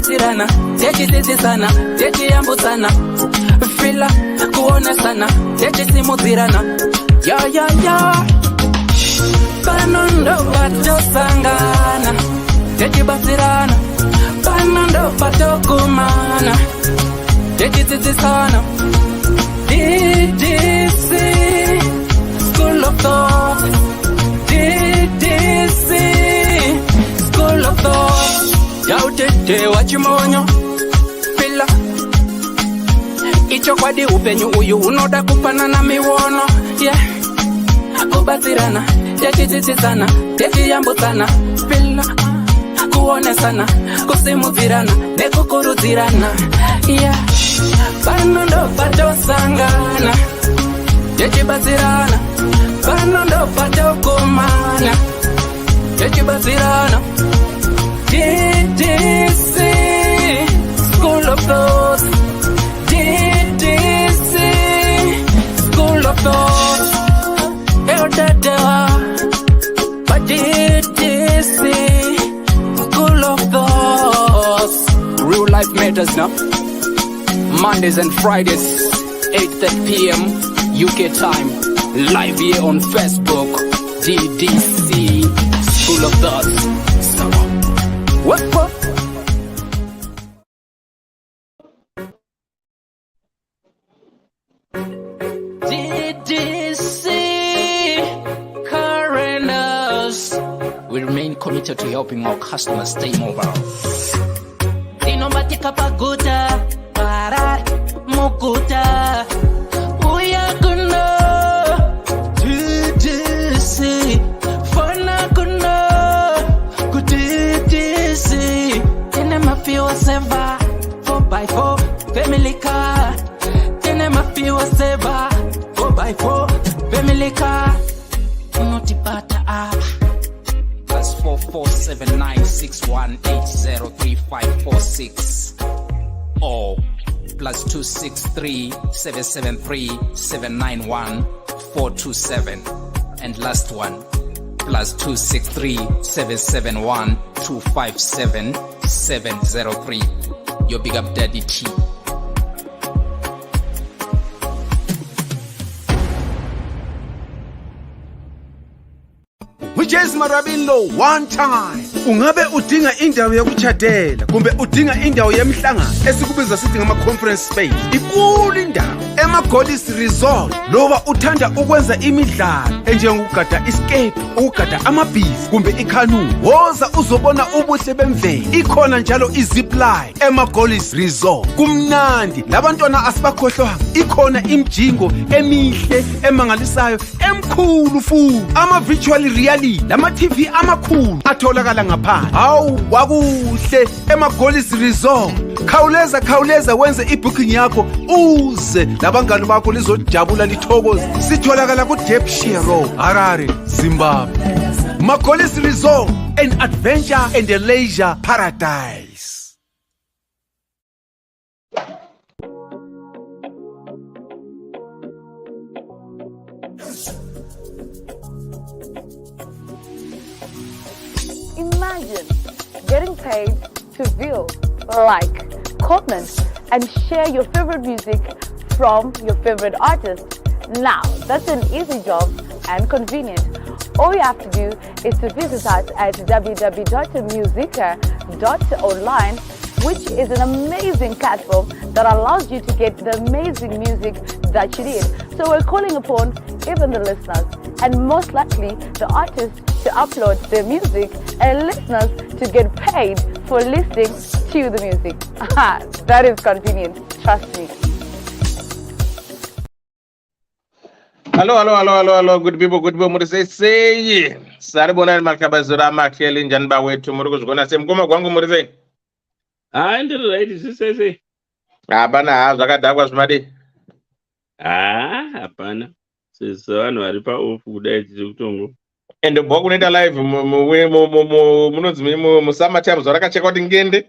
batirana, techisisana, techiyambusana, fila kuonesana, techisimutirana. Ya. Panondo batosangana, techibatirana. Panondo batokumana, techisisana. Ddc Skool of Thoughts. Ddc Skool of Thoughts. Yautete wachimonyo pila icho kwadi upenyu uyu unoda kupanana miwono. Yeah, kubatirana, techitsitsana, techiyambusana, pila kuonesana, kusimudzirana, nekukurudzirana. Yeah, panondo patosangana, techibatsirana. Panondo patokumana, techibatsirana. Ddc Skool of Thoughts. Ddc Skool of Thoughts. Ddc Skool of Thoughts. Real life matters now. Mondays and Fridays, 8:30 p.m. UK time. Live here on Facebook. Ddc Skool of Thoughts. What? Ddc Current. We remain committed to helping our customers stay mobile. Inomatika paguta, parar, muguta. Uyakuna, Ddc, fana kuna, Ddc. Tene mafiwa seva, 4x4, family car. Tene mafiwa seva, 4x4, family car. Unotipata apa. +447961803546 or +263773791 and last one +263771257 your big up daddy T. Marrriages Marabinlo one time. Ungabe udinga indawo yokuchadela kumbe udinga indawo yemhlangano esikubiza sithi ngama conference space. Ikulu indawo ema-Ddc Resort. Loba uthanda ukwenza imidlalo enjengokugada escape, ukugada amabhizi kumbe ikanu. Woza uzobona ubuhle bemvelo. Ikhona njalo izipline ema-Ddc Resort. Kumnandi labantwana asibakhohlwa. Ikhona imjingo emihle emangalisayo emkhulu futhi. Ama-virtual reality lama TV amakhulu atholakala ngaphandle. Hawu wakuhle ema-Ddc Resort. Khawuleza wenze ibooking yakho uze labangani bakho lizojabula lithokoze. Sitholakala ku Ddc Road, Harare, Zimbabwe. Ddc Resort, an adventure and a leisure paradise. Imagine getting paid to view, like, comment, and share your favorite music from your favorite artist. Now, that's an easy job and convenient. All you have to do is to visit us at www.musica.online, which is an amazing platform that allows you to get the amazing music that you need. So we're calling upon even the listeners and most likely the artists to upload their music and listeners to get paid for listening to the music. That is convenient, trust me. Hello, good people, muri say. Saribona makabazura makeli njanba wetu muri kuzgona semgoma kwangu muri say. Ndiri right sisese. Hapana zvakadhakwa zvimadi. Hapana. Sisi vanhu vari paoff kudai tichikutongo. Ende bwa kunoita live munonzi musama time zvarakacheka kuti ngende.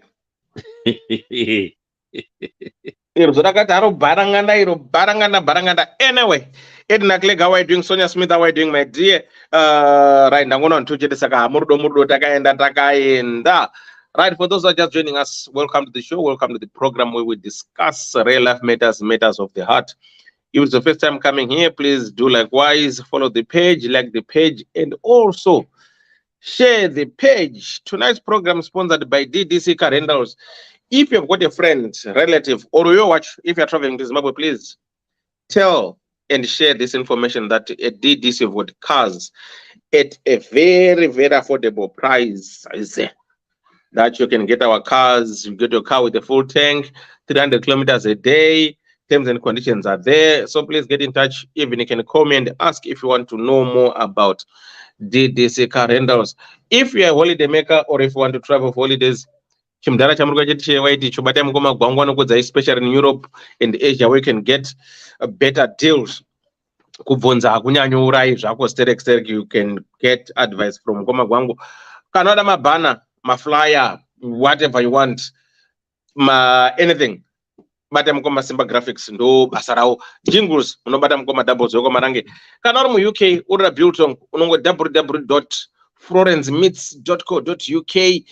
Iro zvarakati aro bharanganda. Anyway, Edna Clegg, how are you doing? Sonia Smith, how are you doing, my dear? Right, ndangona ntuchete saka murudo takaenda. Right, for those who are just joining us, welcome to the show. Welcome to the program where we discuss real life matters, matters of the heart. If it's the first time coming here, please do likewise. Follow the page, like the page, and also share the page. Tonight's program is sponsored by DDC Calendars. If you've got a friend, relative, or you watch, if you're traveling to Zimbabwe, please tell and share this information that at DDC have got cars at a very, very affordable price. I say that you can get our cars, you get your car with a full tank, 300 kilometers a day. Terms and conditions are there. So please get in touch. Even you can call me and ask if you want to know more about DDC car rentals. If you're a holiday maker or if you want to travel for holidays, especially in Europe and Asia, where you can get better deals. You can get advice from Goma Gwango. Canada ma banner, ma flyer, whatever you want, ma anything. Batam koma Simba graphics ndo basarao jingles uno batam koma doubles yoko marange kana mu UK ura biltong unongo www.florencemeets.co.uk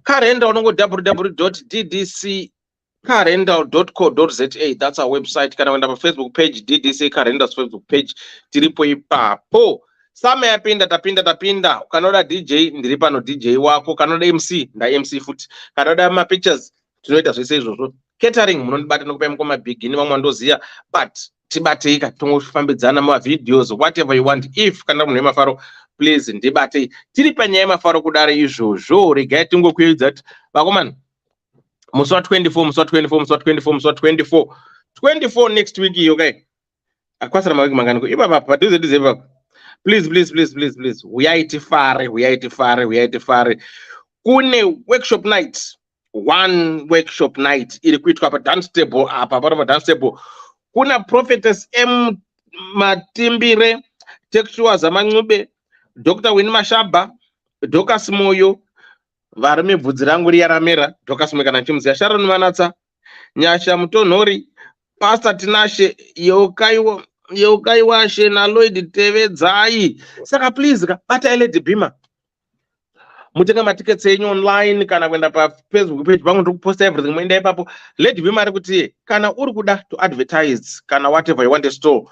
karenda unongo www.ddccarenda.co.za. That's our website. Kana wenda pa Facebook page DDC Carenda's Facebook page tiripo ipapo. Same yapinda tapinda ukanoda DJ ndiri pano DJ wako, kanoda MC nda MC futi, kanoda ma pictures tunoita zvese izvozvo. Catering munondibata nokupa mukoma bigini vamwe vandoziya, but tibateika tongofambidzana ma videos whatever you want. If kana munhu mafaro, please ndibate tiri panyaya mafaro kudare izvozvo. Regai tingokuedza kuti vakomana musi wa 24 next week iyo kai akwasara mawiki mangani ipapa padhuze dhuze ipapa. Please uyai tifare. Kune workshop night, one workshop night iri kuitwa pa dance table apa pa dance table. Kuna prophetess M Matimbire, textual Zamanube, Dr. Winnie Mashaba, Dokas Moyo, varime bvudzi rangu riyaramera, Dokas Mekana Chimzi, Sharon Manatsa, Nyasha Mutonori, Pastor Tinashe, Yokaiwa Shena Lloyd Tevedzai. Saka please bata ile dibima. Mutenga matickets enyu online kana kwenda pa Facebook page vangu ndikuposta everything muenda ipapo. Let dibima rekuti kana uri kuda to advertise kana whatever you want to store.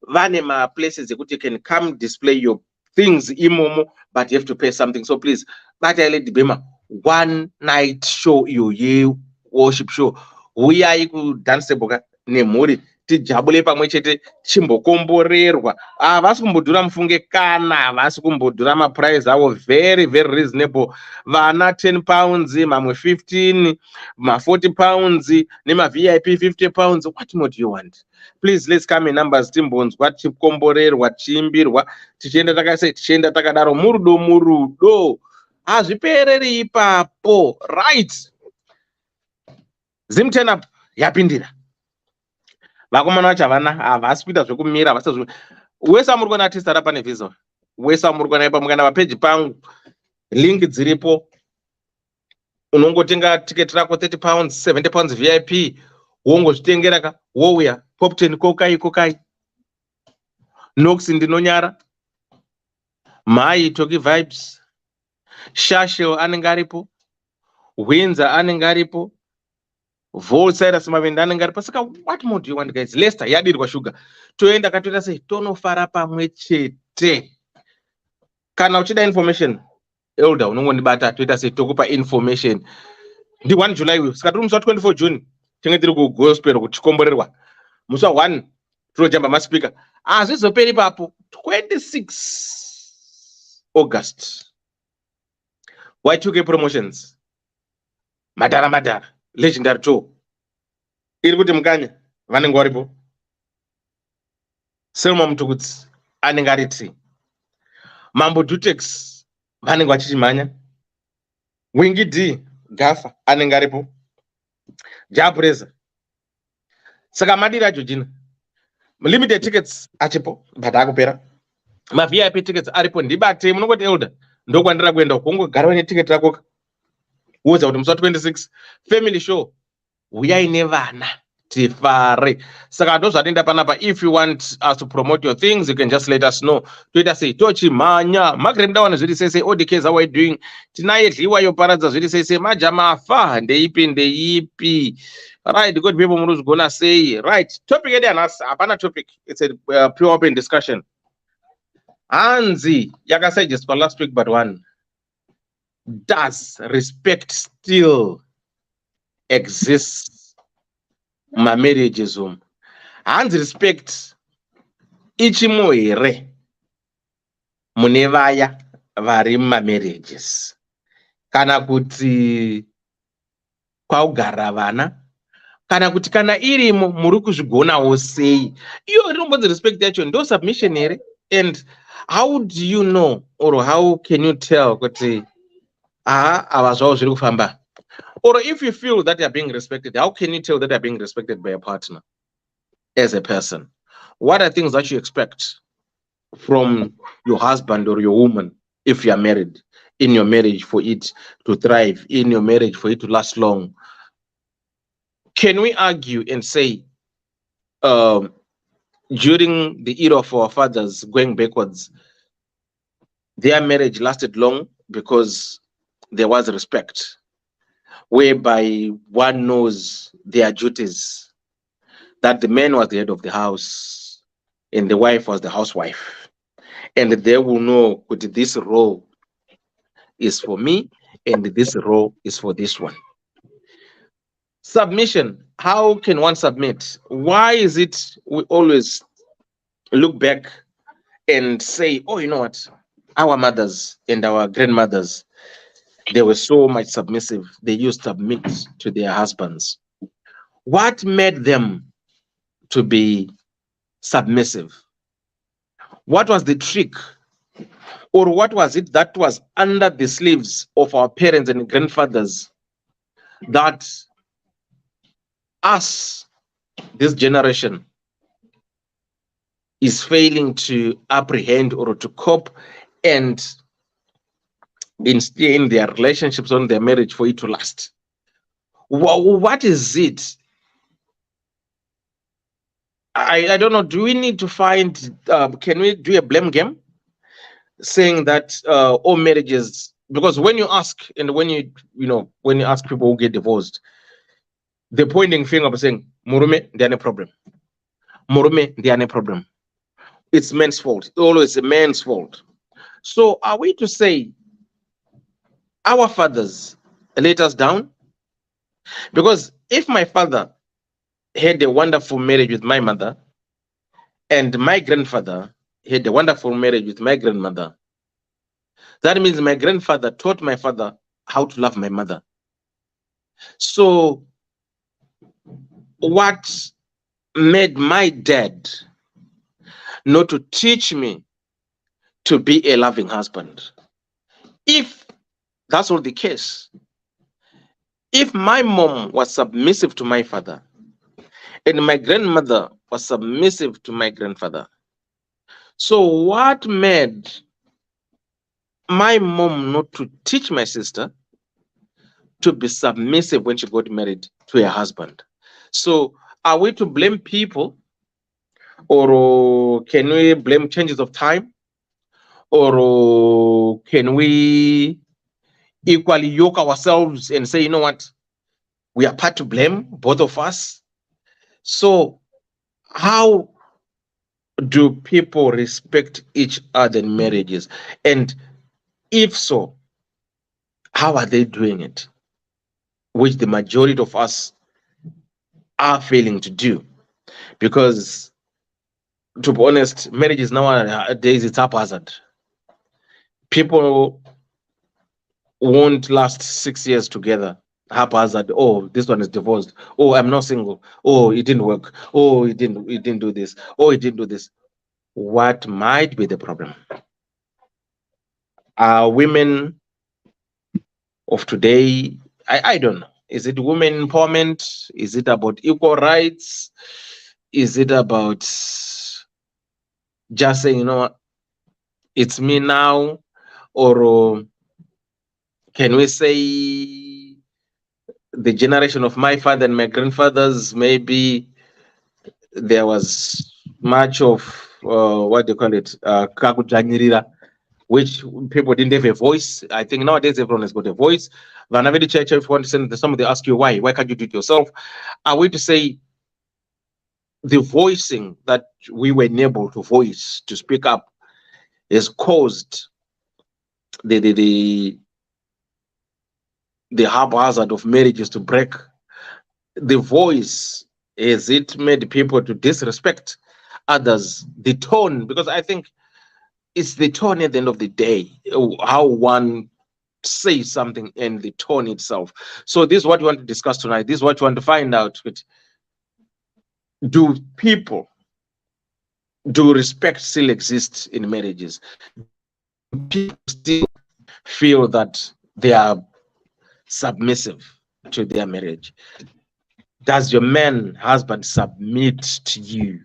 Vane ma places ekuti you can come display your things imomo, but you have to pay something. So please bata ile dibima. One night show you worship show. Uyai ku dance boka nemuri tijabule pamwe chete chimbokomborerwa. Havasi kumbodhura mufunge kana havasi kumbodhura ma price avo very reasonable. Vana 10 pounds, mamwe 15, ma 40 pounds, nema VIP 50 pounds. What more do you want? Please let's come in numbers timbonzwa tikomborerwa chiimbirwa tichienda takase tichienda takadaro murudo. Hazvipereri ipapo, right? Zim turn up yapindira. Vakomana vacho havana havasi kuita zvekumira, havasi wese amuri kuona artist ari pane visa, wese amuri kuona ipa mukana papeji pangu link dziripo. Unongotenga ticket rako 30 pounds 70 pounds VIP wongozvitengera ka wouya Popten kokai Nox ndinonyara Mai Toki Vibes Shashel anenge aripo, Windsor anenge aripo, Volcyrus Mavenda anenge aripo. Saka what more do you want guys? Leicester yadirwa sugar. Toenda katoita sei tonofara pamwe chete. Kana uchida information elder unongondibata toita sei tokupa information. Ndi 1 July uyu. Saka tiri musi wa 24 June tinge tiri ku gospel kuchikomborerwa. Musi wa 1 tirojamba maspika. Azvizoperi papo 26 August. Y2K promotions. Madara legendary tour. Iri kuti mukanya vanenge varipo. Selma Mtukudzi anenge ariti. Mambo Dutex vanenge vachichimhanya. Wingi D Gafa anenge aripo. Jabreza. Saka madiri acho jina. Limited tickets achipo but akupera. Ma VIP tickets aripo ndibate munongoti elder. Ndokwandira kuenda kungogara ne ticket rako. Uza kuti musi wa 26 family show uyai nevana tifare. Saka ndozvatenda panapa. If you want us to promote your things, you can just let us know. Toita sei tochimhanya. Magrem dawana zviri sese. ODKs, how are you doing? Tinaye dliwa yoparadza zviri sese. Majamafa ndeipi. Right, good people muri gonna say. Right, topic yedu anasi hapana topic. It's a pure open discussion. Hanzi yakasaidiswa last week but one. Does respect still exist marriages? Hanzi respect ichimo here mune vaya vari marriages kana kuti kwaugara vana kana kuti kana irimo muri kuzvigonawo sei? Iyo rinombodzi respect yacho ndo submission here. And how do you know, or how can you tell kuti ava zvavo zviri kufamba? Or if you feel that you're being respected, how can you tell that you're being respected by a partner as a person? What are things that you expect from your husband or your woman if you are married, in your marriage for it to thrive, in your marriage for it to last long? Can we argue and say during the era of our fathers going backwards, their marriage lasted long because there was respect, whereby one knows their duties, that the man was the head of the house and the wife was the housewife, and they will know that this role is for me and this role is for this one. Submission, how can one submit? Why is it we always look back and say, oh, you know what, our mothers and our grandmothers, they were so much submissive. They used to submit to their husbands. What made them to be submissive? What was the trick? Or what was it that was under the sleeves of our parents and grandfathers that us, this generation, is failing to apprehend or to cope and instill in their relationships, on their marriage for it to last? What is it? I don't know. Do we need to find, can we do a blame game? Saying that all marriages, because when you ask, and when you ask people who get divorced, they're pointing finger saying, Murume, they are no problem. Murume, they are no problem. It's men's fault. Always a man's fault. So are we to say our fathers let us down? Because if my father had a wonderful marriage with my mother, and my grandfather had a wonderful marriage with my grandmother, that means my grandfather taught my father how to love my mother. So what made my dad not to teach me to be a loving husband? If that's not the case, if my mom was submissive to my father and my grandmother was submissive to my grandfather, so what made my mom not to teach my sister to be submissive when she got married to her husband? So are we to blame people, or can we blame changes of time, or can we equally yoke ourselves and say, you know what, we are part to blame, both of us? So how do people respect each other in marriages? And if so, how are they doing it? Which the majority of us are failing to do. Because to be honest, marriages nowadays, it's haphazard. People won't last 6 years together. Haphazard. Oh, this one is divorced. Oh, I'm not single. Oh, it didn't work. Oh, it didn't do this. Oh, it didn't do this. What might be the problem? Are women of today, I don't know. Is it women empowerment? Is it about equal rights? Is it about just saying, you know what, it's me now? Or can we say the generation of my father and my grandfathers, maybe there was much of what they call it, kakujanyirira, which people didn't have a voice. I think nowadays everyone has got a voice. Whenever the church, if you want to send somebody ask you why can't you do it yourself? Are we to say the voicing that we were unable to voice, to speak up, has caused the haphazard of marriages to break? The voice, has it made people to disrespect others? The tone, because I think it's the tone at the end of the day, how one says something and the tone itself. So this is what we want to discuss tonight. This is what we want to find out. Do respect still exist in marriages? People still feel that they are submissive to their marriage? Does your husband submit to you?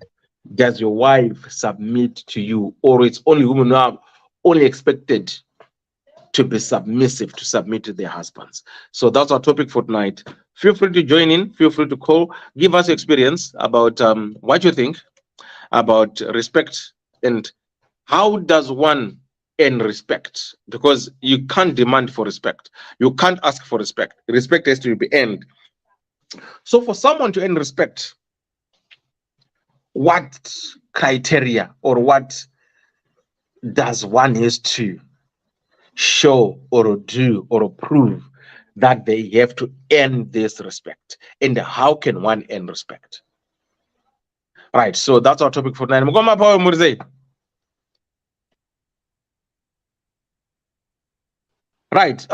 Does your wife submit to you? Or it's only women who are only expected to be submissive, to submit to their husbands? So that's our topic for tonight. Feel free to join in, feel free to call, give us your experience about what you think about respect, and how does one earn respect? Because you can't demand for respect, you can't ask for respect. Respect has to be earned. So for someone to earn respect, what criteria or what does one has to show or do or prove that they have to earn this respect? And how can one earn respect? Right, so that's our topic for tonight. Mugoma Power Murze. Right.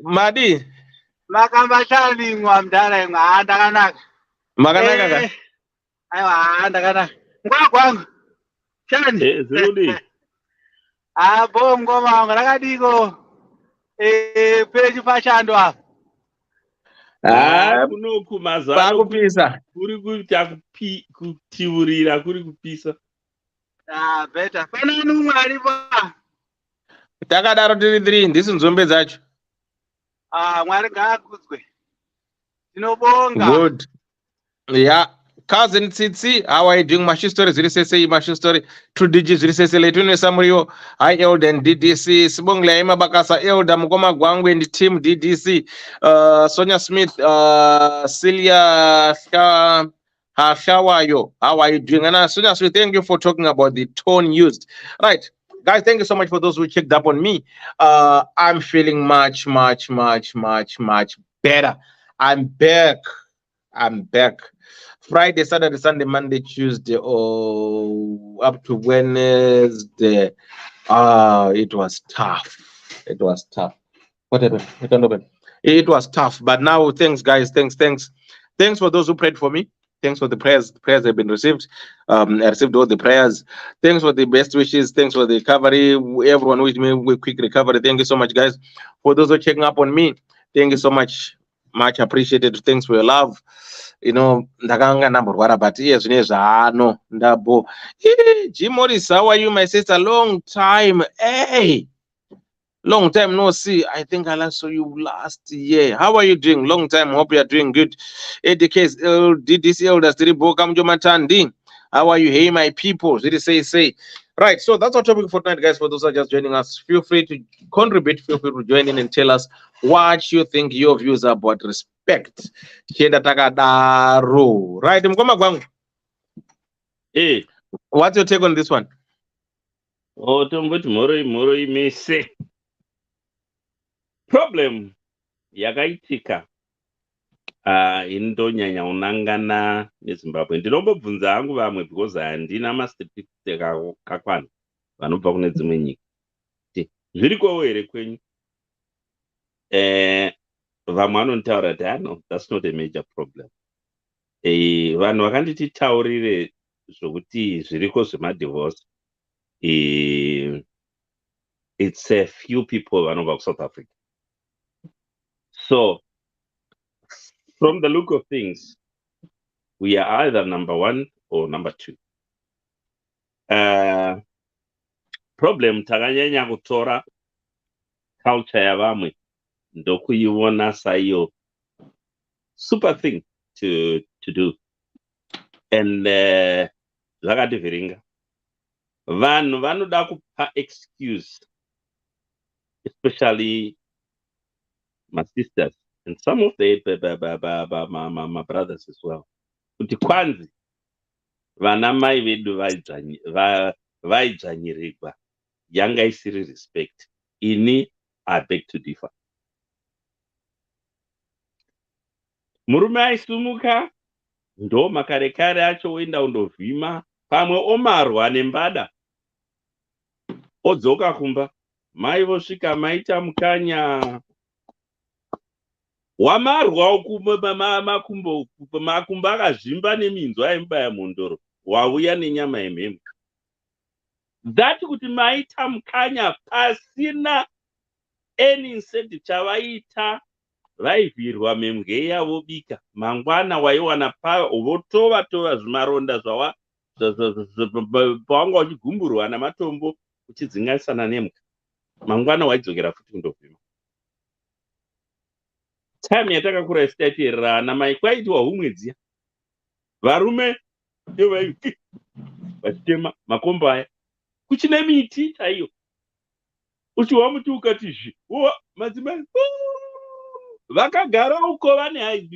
Madi. Makambashani ngwamdala ngahanda kanaka. Makanaka. Ayiwa handa kanaka. Ngwagwangu. Shani. Zirudi. Abo ngoma wangu rakadiko. Pechi pashando apa. Kunoku mazano Pakupisa. kuri kuita kutiurira kuri kupisa. Beta. Pana numwe alipo. Takadaro tiri 3 ndisi nzombe dzacho. Mwari ngaakudzwe. Tinobonga. Good. Yeah. Cousin Tsitsi, how are you doing? Mashi story, ziri sese, mashi story. 2DG ziri sese, letune samuriyo. Hi Elda and DDC. Sibongle Aima Bakasa, Elda, Mugoma Gwangwe and team DDC. Sonia Smith, Celia Hashawayo. How are you doing? And Sonia Smith, thank you for talking about the tone used. Right. Guys, thank you so much for those who checked up on me. I'm feeling much better. I'm back. Friday, Saturday, Sunday, Monday, Tuesday, up to Wednesday. It was tough. What happened? I don't know. It was tough. But now, thanks, guys. Thanks for those who prayed for me. Thanks for the prayers. The prayers have been received. I received all the prayers. Thanks for the best wishes. Thanks for the recovery. Everyone wished me a quick recovery. Thank you so much, guys. For those who are checking up on me, thank you so much. Much appreciated. Thanks for your love. You know, ndakanga namborwara, but yes, no, ndabo. Hey, Jim Morris, how are you, my sister? Long time. Hey, long time no see. I think I last saw you last year. How are you doing? Long time. Hope you are doing good. ADK, Ddc elders, Matandi. How are you? Hey, my people. Did you say? Right. So that's our topic for tonight, guys. For those who are just joining us, feel free to contribute. Feel free to join in and tell us what you think, your views about respect. Sheda takadaro. Right. Mkoma Gwangu. Hey. What's your take on this one? Tomboti moro imese. Problem yakaitika indonyanya unangana neZimbabwe. Ndinombobvunza hangu vamwe because handina mastatistics akakwana vanobva kune dzimwe nyika. Zvirikowo here kwenyu? Vamwe vanontaura kuti no, that's not a major problem. Vanhu vakanditi taurire zvokuti zviriko zvemadivorce. It's a few people vanobva kuSouth Africa. So, from the look of things, we are either number 1 or number 2. Problem takanyanya kutora culture yavamwe ndokuiona saiyo super thing to do. And zvakativhiringa. Vanhu vanoda kupa excuse, especially my sisters and some of the my brothers as well. Kuti kwanzi vana mai vedu vaidzvanyirirwa yanga isiri respect. Ini I beg to differ. Murume aisumuka ndo makarekare acho oenda undovhima, pamwe omarwa nembada odzoka kumba. Mai vosvika maita mukanya wamarwa makumbo akazvimba neminzwa aimubaya mondoro, wauya nenyama yemhembe. Dhati kuti maita mukanya pasina any incentive chavaita, vaivhirwa mhembe yavo bika. Mangwana waiwana votova zvimaronda pawanga uchigumburwa namatombo uchidzinganisana nemhuka. Mangwana waidzokera futi kundovhima. Time yatakakura isi taiteerera ana mai kwaitiwa humwe dziya. Varume vachitema makombo aya kuchine miti chaiyo. Uchiwa muti ukati madzimai vakagara uko vane hari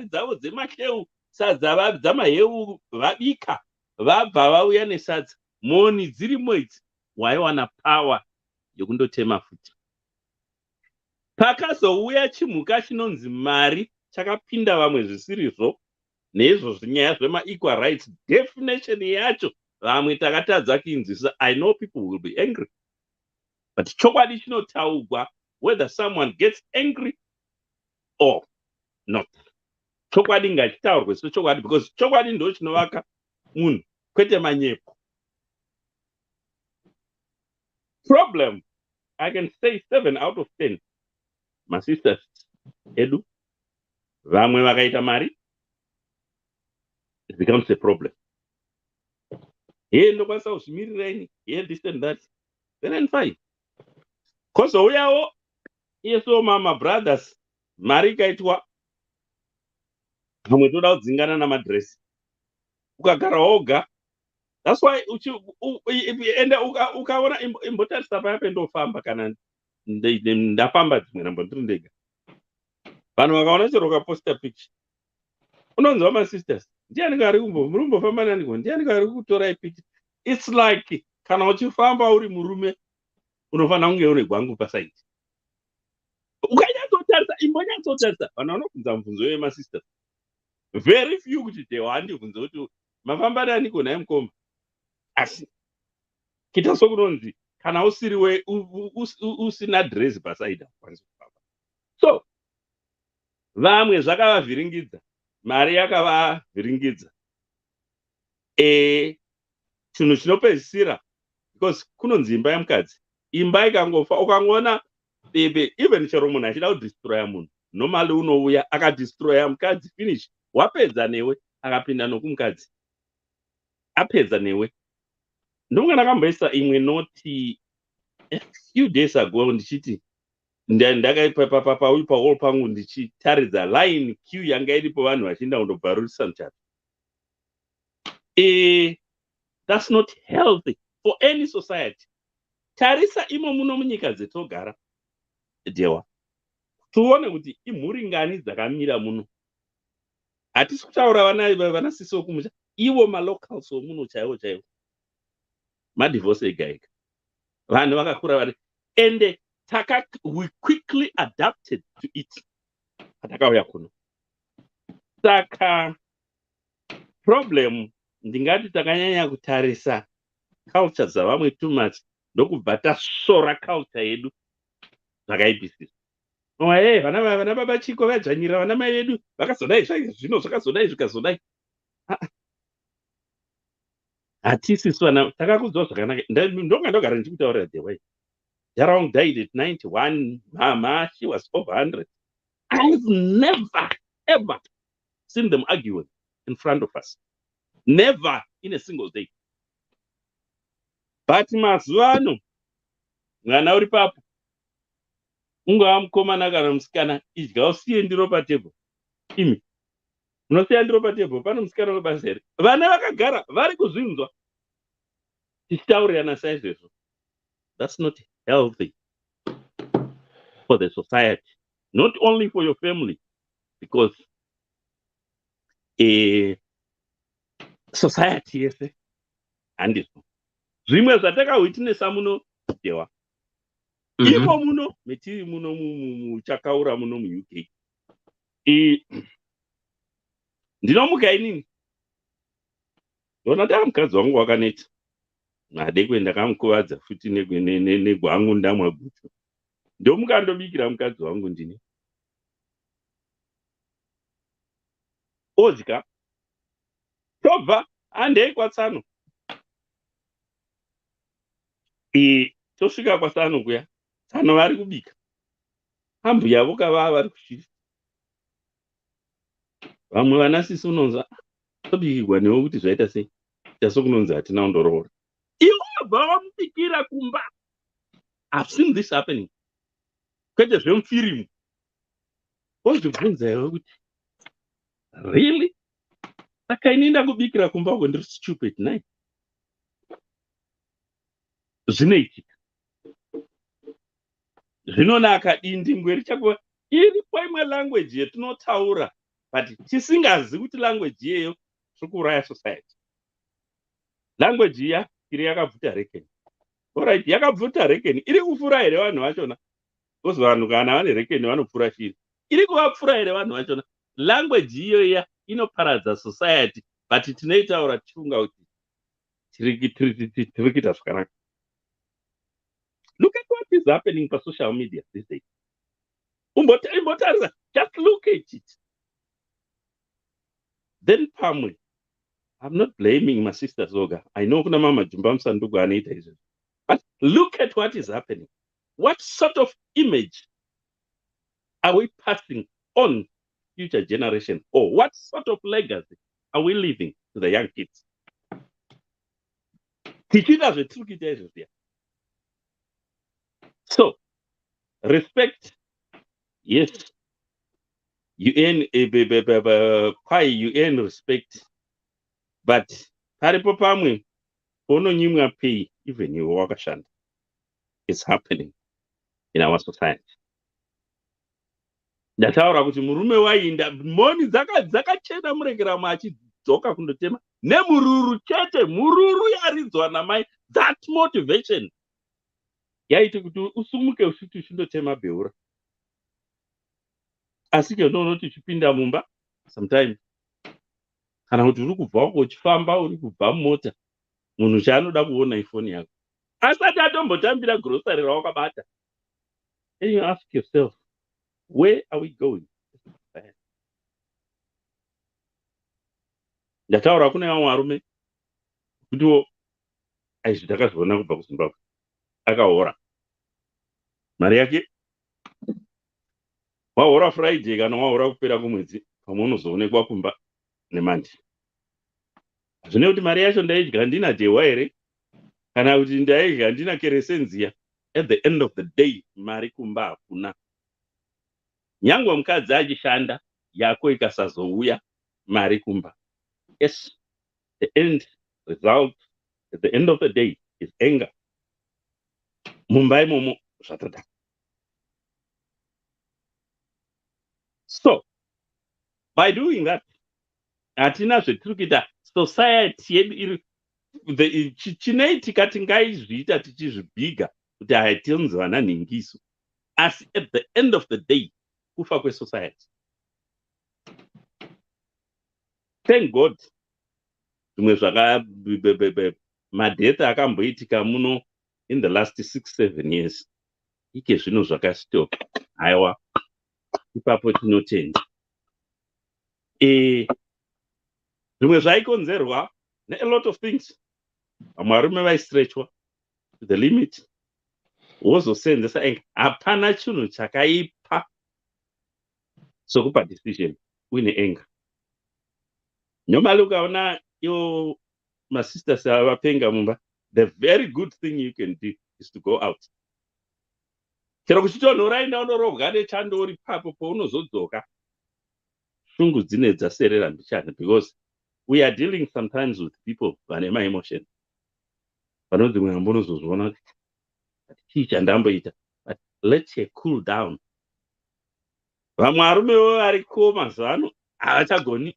dzavo dzemasheu, sadza dzamaheu vabika, vabva vauya nesadza, moni dzirimo idzi. Waiwana power yokundotema futi. Pakazouya chimhuka chinonzi mari, chakapinda vamwe zvisirizvo, neizvo zvinyaya zvema-equal rights, definition yacho vamwe takatadza kuinzwisa. I know people will be angry, but chokwadi chinotaurwa whether someone gets angry or not. Chokwadi ngachitaurwe sechokwadi, because chokwadi ndo chinovaka munhu, kwete manyepo. Problem, I can say 7 out of 10. My sisters edu vamwe vakaita mari, it becomes a problem. Here ndokwanisa kuzvimirireni, here this and that, then and fine. Kozouyawo yeso mama brothers, mari ikaitwa, vamwe toda kudzingana namadresi, ukagara woga. That's why ende ukaona imbotarisa paya pendofamba kana ndafamba dzimwe nambo ndiri ndega. Vanhu vakaona chero ukaposta picture, unonzwa masisters, ndiani kari murumbofamba naniko, ndiani kari kutorai picture. It's like kana uchifamba uri murume unofanira kunge une gwangu pasaiti. Ukanyatsotarisa, imbonyatsotarisa, vanhu vanobvunza mubvunzo wemasisters. Very few kuti dewa handibvunze kuti mafamba naniko naye mukoma. Asi kita sokunonzi kana usiriwe usina dress pasaida. So vamwe zvakavavhiringidza, mari yakavavhiringidza. Chinhu chinopedzisira, because kunonzi imba yemukadzi, imba ikangofa ukangoona bebe, even chero munhu achida kudestroya munhu, normally unouya akadestroya mukadzi, finish, wapedza newe, akapinda nokumukadzi, apedza newe. Ndonga ndakamboisa imwe noti a few days ago ndichiti ndakaipa pahall pangu ndichitaridza line queue yanga iripo vanhu vachienda kundobvarurisa muchato. That's not healthy for any society. Tarisa imo muno munyika dzetogara dewa, tuone kuti imhuri ngani dzakamira muno. Hatisi kutaura vana sisi vokumusha, ivo malocals vomuno chaivo chaivo, madivorce ega ega. Vanhu vakakura vari, and we quickly adapted to it. Patakauya kuno. Saka problem ndingati takanyanya kutarisa culture dzavamwe too much, ndokubva tasora culture yedu zvakaipisisa. Vana baba chiko vadzvanyira vana mai vedu vakazodai zvino zvakazodai zvikazodai. Hatisisu vana takakudzwa zvakanaka. Ndonga ndogara ndichikutaurira the way. Jarong died at 91. Mama, she was over 100. I've never, ever seen them arguing in front of us. Never in a single day. But mazuvano, mwana uri papo, ungava mukomana kana musikana, idya usiye ndiro patebho. Imi munosiya ndiro patebho, pane musikana webasa here? Vana vakagara vari kuzvinzwa tichitaurirana saizvozvo. That's not healthy for the society, not only for your family, because society yese handizvo. Zvimwe zvatakawitnesa muno dewa imo muno metiri muno muchakaura muno muUK. Ndinomuka inini ndona taa mukadzi wangu wakaneta, madekwe ndakamukuvadza futi negwangu ndamwa guchu, ndomukandobikira mukadzi wangu ndini odya, tobva handei kwatsano. Tosvika kwatsano kuya, tsano vari kubika, ambuya vokavava vari kushiri. Vamwe vanasisi unonzwa tobikirwa newe kuti zvaita sei, tasokunonzi hatina kundoroora. Iwe wabva wamubikira kumba. I've seen this happening. Kwete zvemufirimu. Wozvibvunza iwe kuti really? Saka ini ndakubikira kumba uko ndiri stupid nai. Zvinoitika. Zvinonaka dindingwe richakuva iripo imwe language yetinotaura, but tisingazivi kuti language iyeyo iri kuuraya society. Language iya iri yakabvuta rekeni. Alright, yakabvuta rekeni. Iri kufura here vanhu vachona? Kozi vanhu kana vane rekeni vanopfura shiri. Iri kuvapfura here vanhu vachona? Language iyoya inoparadza society, but tinoitaura tichifunga kuti tiri kuita zvakanaka. Look at what is happening for social media these days. Just look at it. Then pamwe, I'm not blaming my sister Zoga. I know kuna mama Jumbam Sandugu anoita izvo. But look at what is happening. What sort of image are we passing on future generation? Or what sort of legacy are we leaving to the young kids? Tichita zvetiri kuita izvo zviya. So, respect, yes, you earn respect, but paripo pamwe pononyimwa pay even you wakashanda. It's happening in our society. Ndataura kuti murume wainda moni dzakachena muregera machidzoka kundotema nemururu chete, mururu yaridzwa namai. That motivation yaiti kuti usumuke usiti uchindotema beura. Asi ke noti uchipinda mumba sometimes kana kuti uri kubva uko uchifamba uri kubva mumota, munhu chaanoda kuona ifoni yako asati atombotambira grocery rawakabata. And you ask yourself, where are we going? Ndataura kune vamwe varume kutiwo aizvi takazviona kubva kuZimbabwe, akahora mari yake. Wahora Friday kana wahora kupera kwemwedzi, pamwe unozoonekwa kumba neMonday. Zvine kuti mari yacho ndaidya handina jewa here kana kuti ndaidya handina keresenzia. At the end of the day, mari kumba hakuna. Nyangwe mukadzi achishanda yako ikasazouya mari kumba. Yes, the end result at the end of the day is anger. Mumba imomo zvatodaka. So, by doing that, hatina zvetiri kuita society yedu iri chinoitika tingaizviita tichizvibhiga kuti hatinzi vana nhingiso, asi at the end of the day kufa kwesociety. Thank God zvimwe madeath akamboitika muno in the last 6-7 years ike zvino zvakastop. Haiwa, ipapo tinotenda. Zvimwe zvaikonzerwa a lot of things. Vamwe varume vaistretchwa to the limit, wozosenzesa anger. Hapana chinhu chakaipa sokupa decision uine anger. Normally ukaona iwo masisters avapenga mumba, the very good thing you can do is to go out. chero kuchitonhora enda unorovwa nechando uri papo paunozodzoka shungu dzine dzaserera mbichana, because we are dealing sometimes with people vane maemotion vanonzi mwe ambonozozviona kuti chii chandamboita, but let her cool down. Vamwe varumewo variko mazuva ano havachagoni.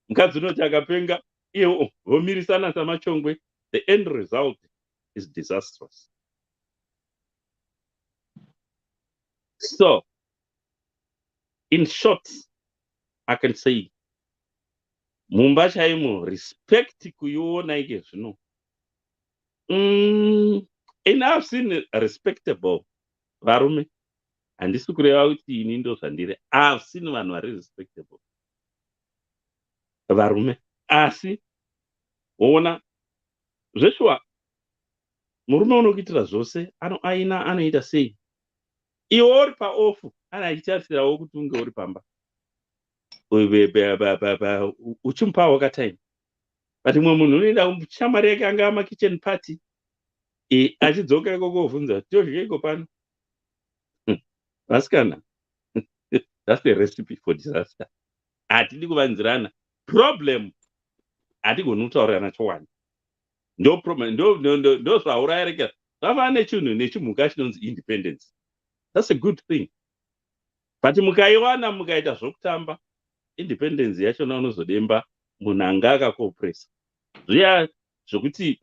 Mukadzi unoti akapenga iye vomirisana samachongwe, the end result is disastrous. So in short, I can say mumba chaimo respect kuiona ike zvino. And I've seen respectable varume, handisi kureva kuti ini ndo zvandiri. I've seen vanhu vari respectable varume, asi woona zveshuwa murume unokuitira zvose aina anoita sei. Iwe uri paofu ana achitarisirawo kuti unge uri pamba uchimupawo katime, but mumwe munhu unoenda shamwari yake anga amakitchen party achidzoka ikoko kuvhunza todya iko pano. Vasikana, that's the recipe for disaster. Hatidi kuvanzirana. Problem hatigoni kutaurirana chowani. Ndo problem, ndo zvauraireka. Zvava nechinhu nechimhuka chinonzi independence. That's a good thing. But mukaiwana mukaita zvokutamba, independence yachona unozodemba munhu anga akakopresa. Zviya zvokuti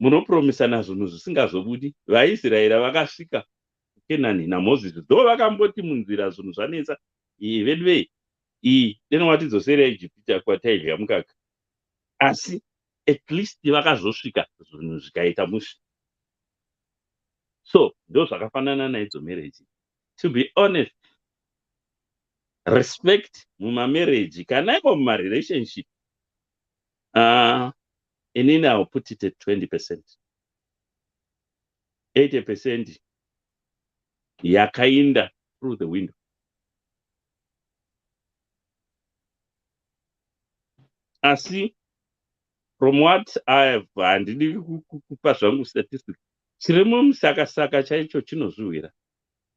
munopromisana zvinhu zvisingazobudi. VaIsraeri vakasvika Kenani naMozisi, ndo vakamboti munzira zvinhu zvanetsa, vedu vei deno watidzosera Ijipita kwataidya mukaka, asi at least vakazosvika zvinhu zvikaita mushe. So ndo zvakafanana naidzo marriage. To be honest, respect mumamarriage kana iko mumarelationship, inini I'll put it at 20%. 80% yakainda through the window. Asi from what I have, handidi kupa zvangu statistics, chiri mumusakasaka chaicho chinozviwira.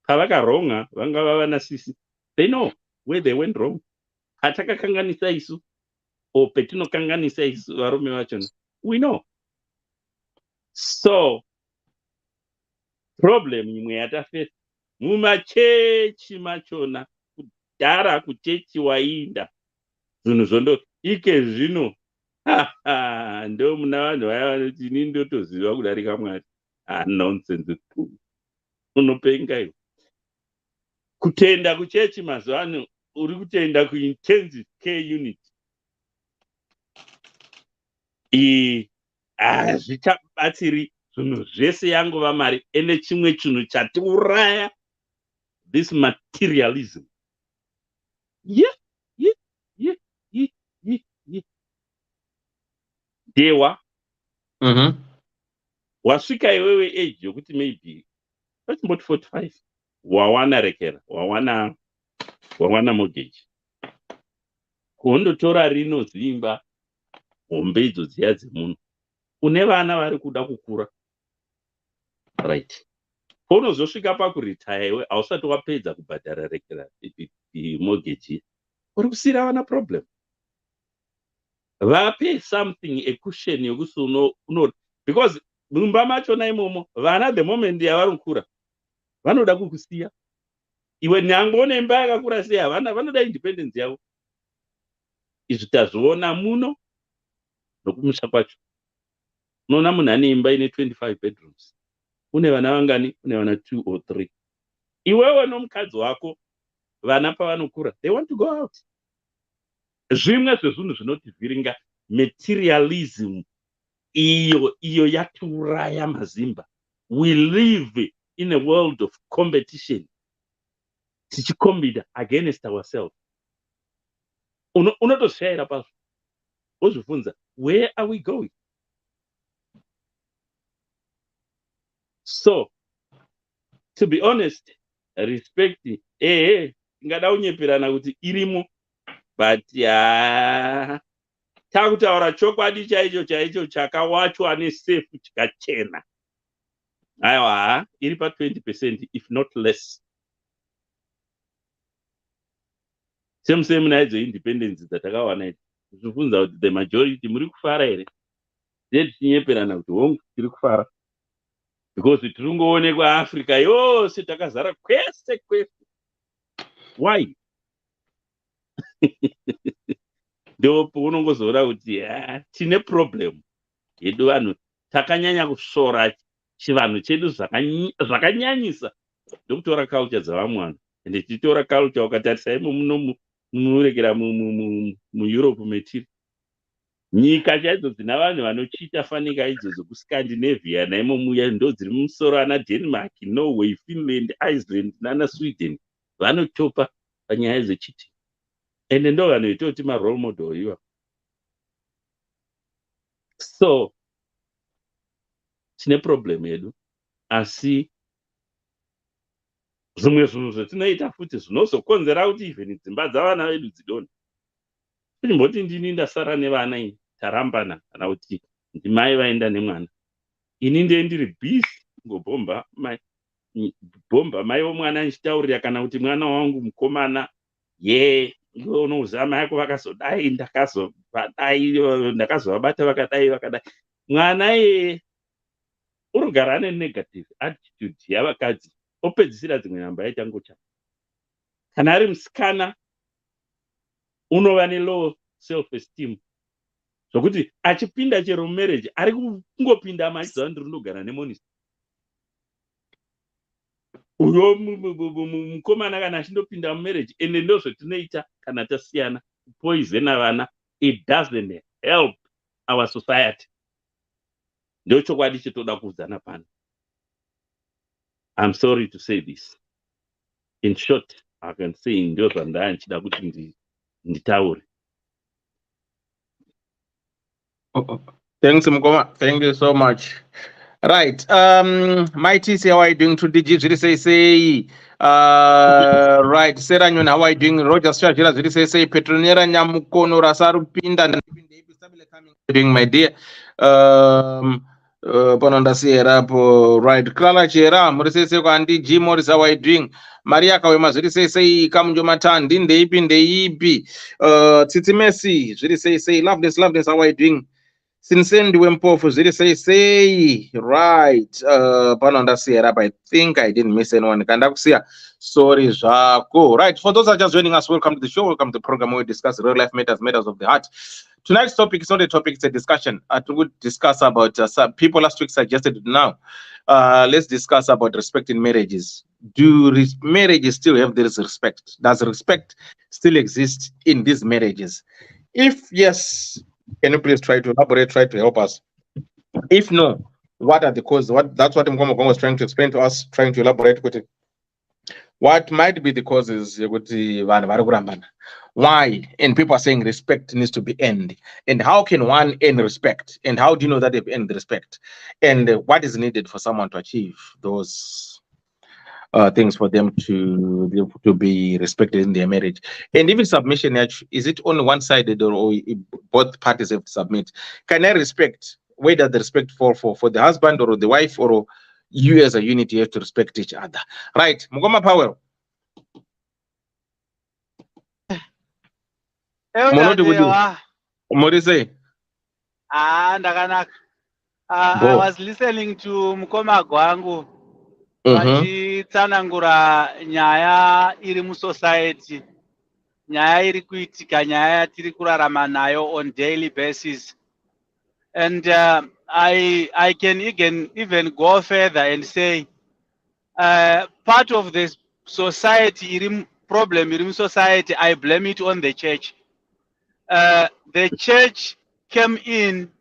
Pavakaronga vanga vava nasisi, they know where they went wrong. Hatakakanganisa isu o petinokanganisa isu varume vachona, we know. So problem imwe yatafesa mumachechi machona, kudhara kuchechi wainda zvinhu zvondo ike zvino ndo muna vanhu vaya vanoti ini ndotoziva kudarika Mwari. Nonsense. Unopenga iwe. Kutenda kuchechi mazuva ano uri kutenda kuintensive care unit. Hazvichabatsiri zvinhu zvese yangova mari, ene chimwe chinhu chatiuraya, this materialism. Dewa wasvika iwewe age yokuti maybe patimboti 45 wawana rekera, wawana mortgage, kundotora rino zimba hombe idzo dziya dzemunhu, une vana vari kuda kukura, right? Paunozosvika pakuretire iwe hausati wapedza kubhadhara rekera mortgage, uri kusiyira vana problem. Vape something, a cushion yokuti because mumba machona imomo vana the moment yavari kukura vanoda kukusiya iwe. Nyange une imba yakakura sei, vanoda independence yavo. Izvi tazviona muno nokumusha kwacho. Unoona munhu ane imba ine 25 bedrooms, une vana vangani? Une vana 2 or 3. Iwewe nomukadzi wako vana pavanokura, they want to go out. Zvimwe zvezvinhu zvinotivhiringa materialism iyo yatiuraya mazimba. We live in a world of competition, tichikombida against ourselves. Unotoshaira pazvo wozvibvunza, where are we going? So to be honest, respect ingada unyeperana kuti irimo, but takutaura chokwadi chaicho chakawachwa nesefu chikachena. aiwa iri pa 20% if not less. Same naidzo independence dzatakawana idzi zvichifunza kuti the majority muri kufara here zvetichinyeperana kuti hongu tiri kufara because tiri ngoonekwa Africa yose takazara kwese kwese. Why? Ndopo unongozoona kuti tine problem yedu vanhu takanyanya kusora chivanhu chedu zvakanyanyisa ndokutora culture dzavamwe vanhu ende tichitora culture ukatarisai munorekera muEurope metiri nyika chaidzo dzina vanhu vanochita fanika idzodzo kuScandinavia naimo muya ndo dziri mumusoro ana Denmark, Norway, Finland, Iceland nana Sweden vanotopa panyaya dzechiti ende ndo vanhu vetoti marole model iwa. So tine problem yedu asi zvimwe zvinhu zvetinoita futi zvinozokonzera kuti even dzimba dzavana vedu dzidonhe. Chimboti ndini ndasara nevana ini tarambana kana kuti ndimai vaenda nemwana ini ndiye ndiri busy ngobhomba mai vomwana nichitaurira kana kuti mwana wangu mukomana unouziva mai ako vakazodai ndakazovabata vakadai mwana urigara ane negative attitude yavakadzi opedzisira dzimwe nhamba yaita ngocha. Kana ari musikana unova nelow self esteem zvokuti achipinda chero mumarriage ari kungopinda machiziva ndiri ndogara nemonista. Uyo mukomana kana achindopinda mumarriage ende ndozvetinoita kana tasiyana poisona vana. It doesn't help our society. Ndio chokwadi chetoda kuudzana pano. I'm sorry to say this. In short, I can say ndio zvandaya ndichida kuti nditaure. Thanks Mukoma. Thank you so much. Right. Mighty, how are you doing today? Say. Right. Sarah Nyona, how are you doing? Roger Shajira, say. Petronera Nyamukono Rasaru Pinda. Doing my dear. Panonda Sierra, right. Clara Chera, Morisi Andi, Jim Morris, how are you doing? Maria Kawema, say, come Jomatan, din the ipin the ipi. Titi Messi, say, love this, how are you doing? Sinsendi Wempofu, say, right. Panonda Sierra, I think I didn't miss anyone. Kandakusia, sorry, Jaco. Right. For those who are just joining us, welcome to the show. Welcome to the program where we discuss real life matters of the heart. Tonight's topic is not a topic, it's a discussion. We would discuss about some people last week suggested it now. Let's discuss about respect in marriages. Do marriages still have this respect? Does respect still exist in these marriages? If yes, can you please try to elaborate, try to help us? If no, what are the causes? That's what Mkomo was trying to explain to us, trying to elaborate with it. What might be the causes? Why? And people are saying respect needs to be earned. And how can one earn respect? And how do you know that they've earned respect? And what is needed for someone to achieve those things for them to be respected in their marriage? And even submission, is it only one-sided or both parties have to submit? Can I respect? Where does the respect fall for the husband or the wife, or you as a unit, you have to respect each other? Right. Mugoma Powell. Morise. Ndakanaka. I was listening to Mukoma Gwangu. Vachitsanangura nyaya iri musociety. Nyaya iri kuitika, nyaya tiri kurarama nayo on daily basis. And I can even go further and say part of this society problem in society, I blame it on the church. The church came in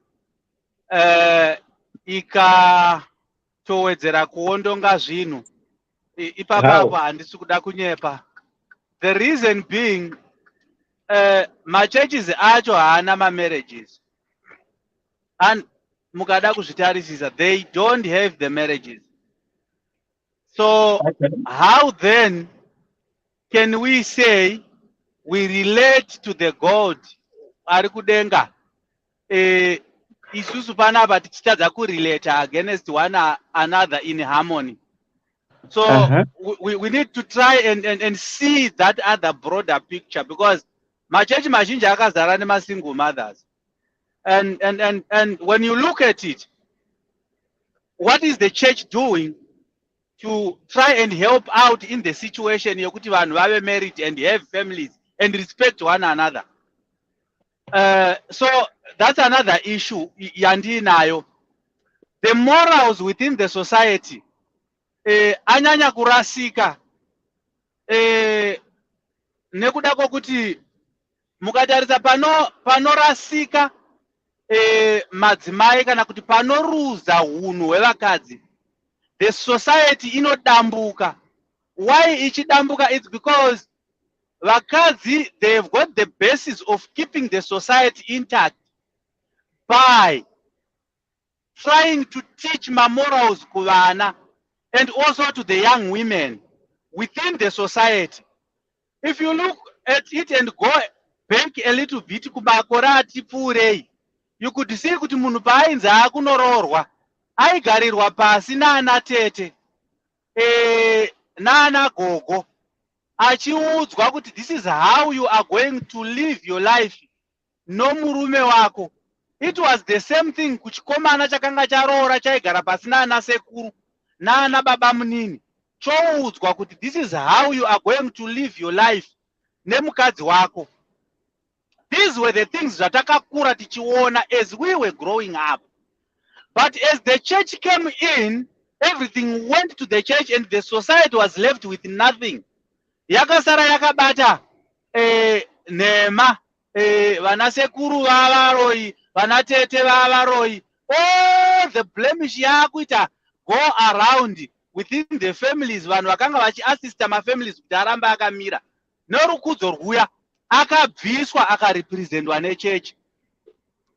ikatowedzera kuondonga zvinhu ipapapa handisi kuda kunyepa. The reason being machurches acho haana marriages, and mukada kuzvitarisisa they don't have the marriages. So how then can we say we relate to the God ari kudenga isusu panapa tichitadza kurelate against one another in harmony. So we need to try and see that other broader picture, because machechi mazhinji akazara nemasingle mothers. And when you look at it, what is the church doing to try and help out in the situation yokuti vanhu vave married and have families and respect one another? So that's another issue yandinayo. The morals within the society anyanya kurasika nekuda kwokuti mukatarisa panorasika madzimai kana kuti panoruza hunhu hwevakadzi, the society inodambuka. Why ichidambuka? It's because vakadzi, they've got the basis of keeping the society intact by trying to teach morals kuvana and also to the young women within the society. If you look at it and go back a little bit kumakore ati pfuurei, you could see kuti munhu paainzi akunoroorwa aigarirwa pasi naana tete naana gogo achiudzwa kuti this is how you are going to live your life nomurume wako. It was the same thing kuchikomana chakanga charoora chaigara pasi naana sekuru naana baba munini, choudzwa kuti this is how you are going to live your life nemukadzi wako. These were the things zvatakakura tichiona as we were growing up. But as the church came in, everything went to the church and the society was left with nothing. Yakasara yakabata nema vanasekuru vavaroi, vanatete vavaroi, all the blemish yakuita go around within the families. Vanhu vakanga vachiassista mafamilies kuti aramba akamira norukudzo rwuya akabviswa akarepresentwa nechurch.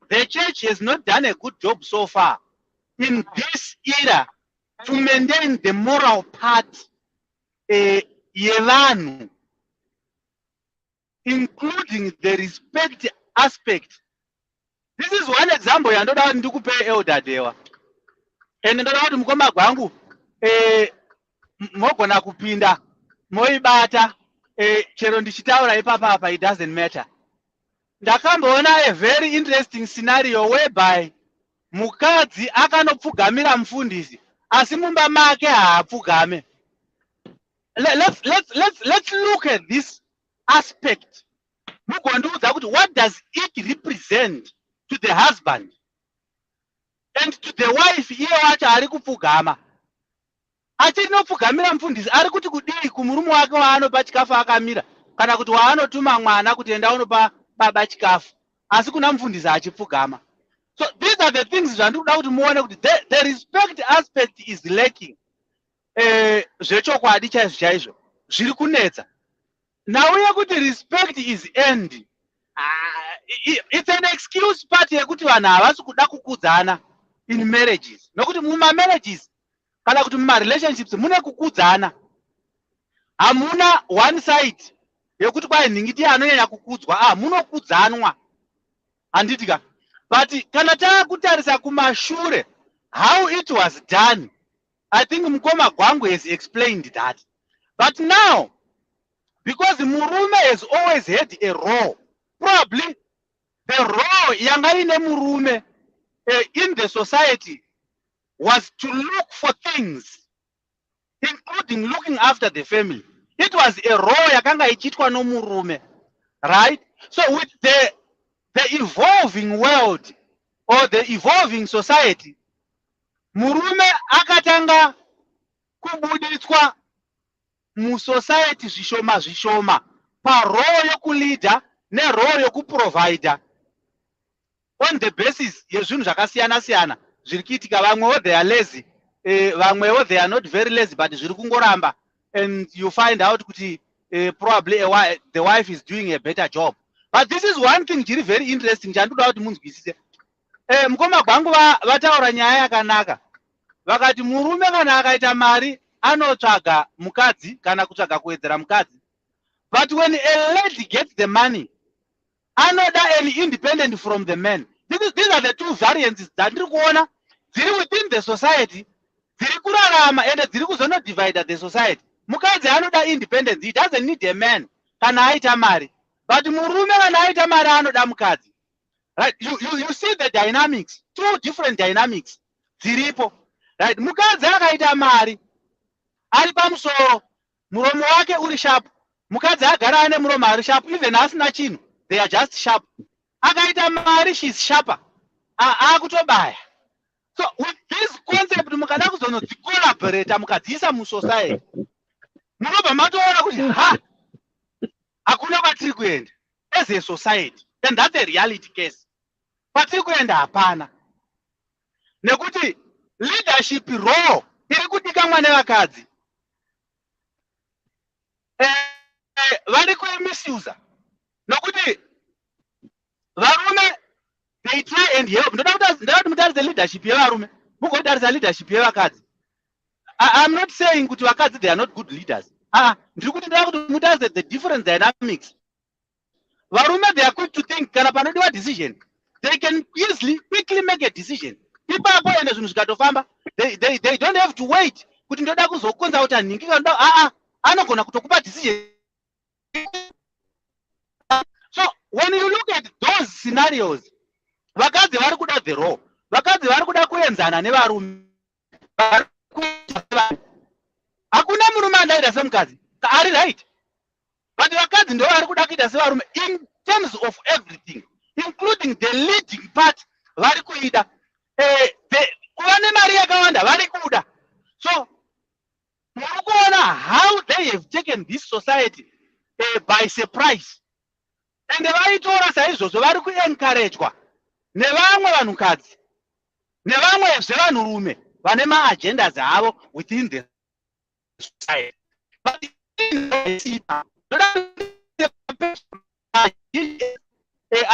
The church has not done a good job so far in this era to maintain the moral part yevanhu, including the respect aspect. This is one example yandoda kuti ndikupe elder dewa, and ndoda kuti mukoma gwangu mogona kupinda moibata chero ndichitaura ipapa, it doesn't matter. Ndakamboona a very interesting scenario whereby mukadzi akanopfugamira mufundisi asi mumba make haapfugame. Let's look at this aspect. Mugondiudza kuti what does it represent to the husband and to the wife iye wacho ari kupfugama. Achinopfugamira mufundisi ari kuti kudii kumurume wake waanopa chikafu akamira, kana kuti waanotuma mwana kuti enda unopa baba chikafu, asi kuna mufundisi achipfugama. So these are the things zvandikuda kuti muone kuti the respect aspect is lacking. Zvechokwadi chaizvo chaizvo zviri kunetsa. Nauye kuti respect is end. It's an excuse part yekuti vanhu havasi kuda kukudzana in marriages. Nokuti muma marriages kana kuti muma relationships mune kukudzana. Hamuna one side yekuti kwai nhingiti anonyanya kukudzwa, munokudzanwa. Handitika. But kana takutarisa kumashure how it was done, I think mukoma gwangu has explained that. But now, because murume has always had a role, probably the role yanga ine murume in the society was to look for things, including looking after the family. It was a role yakanga ichitwa no murume, right? So with the evolving world or the evolving society, murume akatanga kubuditswa mu society zvishoma zvishoma pa role yokuleader ne role yokuprovider on the basis yezvinhu zvakasiyana siyana zviri kuitika. Vamwewo they are lazy, vamwewo they are not very lazy, but zviri kungoramba, and you find out kuti probably the wife is doing a better job. But this is one thing chiri very interesting chandoda kuti munzwisise. Mukoma gwangu vataura nyaya yakanaka, vakati murume kana akaita mari anotsvaga mukadzi kana kutsvaga kuwedzera mukadzi, but when a lady gets the money anoda an independent from the man. These are the two variants that within the society, and divide the society. Mukadzi anoda independence. He doesn't need a man. Kana aita mari. But murume kana aita mari anoda mukadzi. Right? You see the dynamics. Two different dynamics. Ziripo. Right? Mukadzi akaita mari. Ari pamusoro. Muromo wake uri sharp. Mukadzi agara ane muromo ari sharp. Even asina chinhu. They are just sharp. Akaita mari, she's sharper. Akutobaya. So with this concept, mukada kuzono collaborate mukadzisa mu society. Munobva matoona kuti ha hakuna kwatiri kuenda as a society, and that's a reality case. Kwatiri kuenda hapana, nekuti leadership role iri kudikanwa nevakadzi. Vari kuimisuza nokuti varume they try and help. Ndoda mutaridze leadership yevarume mugotaridza leadership yevakadzi. I'm not saying kuti vakadzi they are not good leaders. Ndiri kuti ndoda kuti mutaridze the different dynamics. Varume they are quick to think, kana panodiwa decision they can easily quickly make a decision. Ipapo ende zvinhu zvikatofamba, they don't have to wait kuti ndoda kuzokonza kuti anhingi kana anogona kutokupa decision. So when you look at those scenarios, vakadzi vari kuda the role, vakadzi vari kuda kuenzana nevarume. Hakuna murume andaita semukadzi, ari right, but vakadzi ndo vari kuda kuita sevarume in terms of everything, including the leading part. Vari kuida kuva nemari yakawanda vari kuda. So muri kuona how they have taken this society by surprise, and vaitora saizvozvo vari kuencouragwa nevamwe vanhukadzi nevamwe zvevanhurume vane maagendas avo within the society. But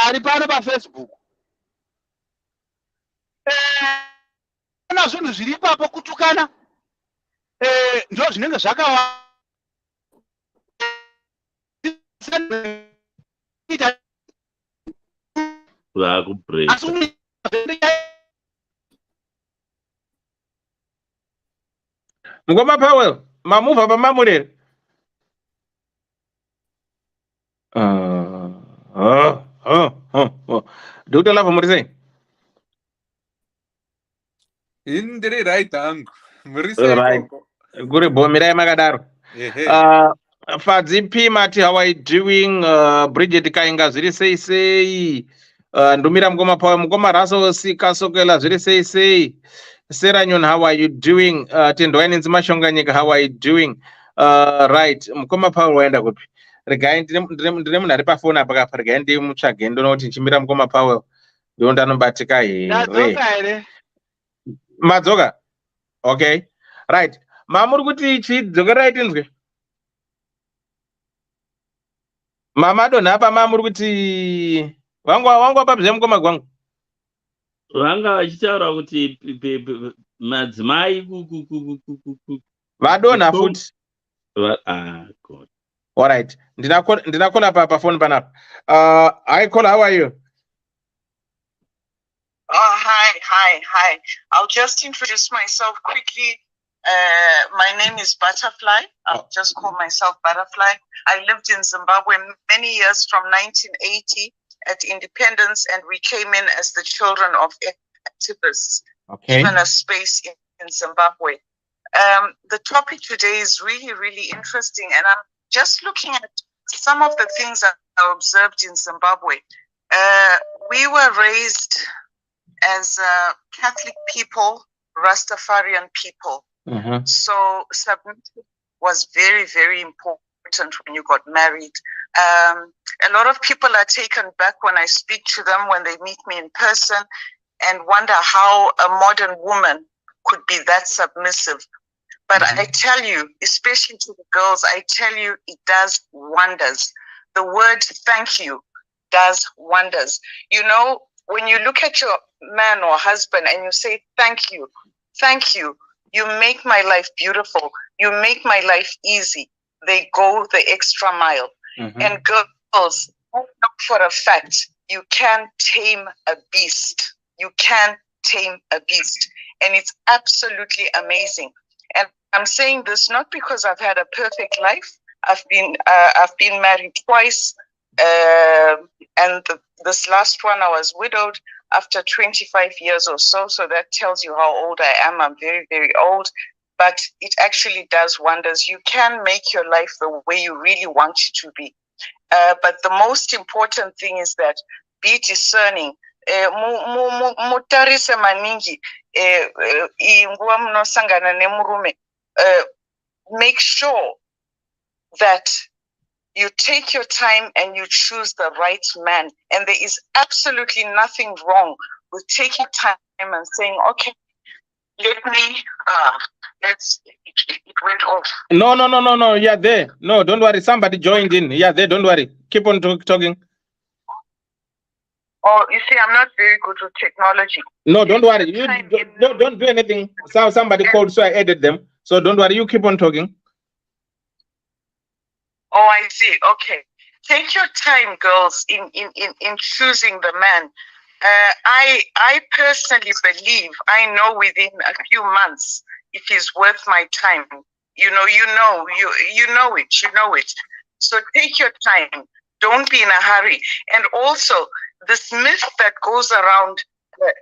ari pano paFacebook na zvinhu zviri ipapo kutukana ndo zvinenge zvakawa Mukoma Powell, mamuva pamamureri. Dr. Lava muri sei? Indiri right hangu. Muri Right. sei? Guri bomirai makadaro. Fadzipi mati, how are you doing? Bridget Kainga zviri sei. Ndumira Mukoma Powell, Mukoma Raso Sika Sokela zviri sei. Sarah Nyon, how are you doing? Tendwaini Nzimashonganyika, how are you doing? Right, Mukoma Powell waenda kupi? Regai ndine munhu ari pafoni apa kapa, regai ndimutsvage ndonoti nchimira Mukoma Powell ndo ndanobatika here. Madzoka? Okay. Right. Mamuri kuti chidzokerai tinzwe. Mama donha apa mamuri kuti wangu apa bzve Mukoma gwangu. Vanga vachitaura kuti madzimai vadonha futi. God. All right. Ndinakola pa phone panapa. Hi Kola, how are you? Hi. I'll just introduce myself quickly. My name is Butterfly. I'll just call myself Butterfly. I lived in Zimbabwe many years from 1980 at independence, and we came in as the children of activists, given a space in Zimbabwe. The topic today is really, really interesting, and I'm just looking at some of the things that I observed in Zimbabwe. We were raised as Catholic people, Rastafarian people. So submission was very, very important when you got married. A lot of people are taken back when I speak to them, when they meet me in person, and wonder how a modern woman could be that submissive. But I tell you, especially to the girls, I tell you, it does wonders. The word thank you does wonders. You know, when you look at your man or husband and you say, thank you, you make my life beautiful, you make my life easy. They go the extra mile. And girls, I know for a fact, you can tame a beast. You can tame a beast. And it's absolutely amazing. And I'm saying this not because I've had a perfect life. I've been married twice. And this last one, I was widowed after 25 years or so. So that tells you how old I am. I'm very, very old. But it actually does wonders. You can make your life the way you really want it to be. But the most important thing is that be discerning. Mutarise maningi nguva munosangana nemurume. Make sure that you take your time and you choose the right man. And there is absolutely nothing wrong with taking time and saying, okay, let me, it went off. No. Yeah, there. No, don't worry. Somebody joined in. Yeah, there. Don't worry. Keep on talking. Oh, you see, I'm not very good with technology. No, don't worry. You don't do anything. Somebody called, so I added them. So don't worry. You keep on talking. Oh, I see. Okay. Take your time, girls, in choosing the man. I personally believe, I know within a few months, if he's worth my time. You know it. So take your time. Don't be in a hurry. And also, this myth that goes around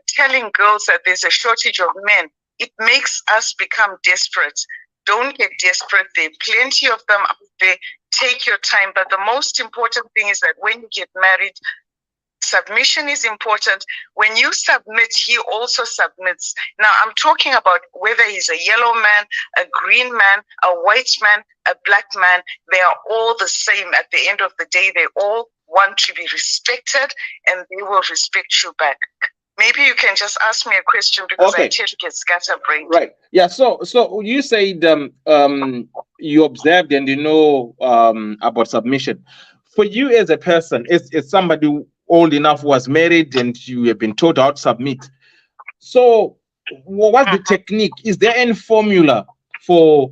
telling girls that there's a shortage of men, it makes us become desperate. Don't get desperate. There are plenty of them out there. Take your time. But the most important thing is that when you get married, submission is important. When you submit, he also submits. Now, I'm talking about whether he's a yellow man, a green man, a white man, a black man. They are all the same. At the end of the day, they all want to be respected, and they will respect you back. Maybe you can just ask me a question because I tend to get scatterbrained. Right. Yeah. So you said you observed and you know about submission. For you as a person, as somebody old enough who was married and you have been taught how to submit. So what's the technique? Is there any formula for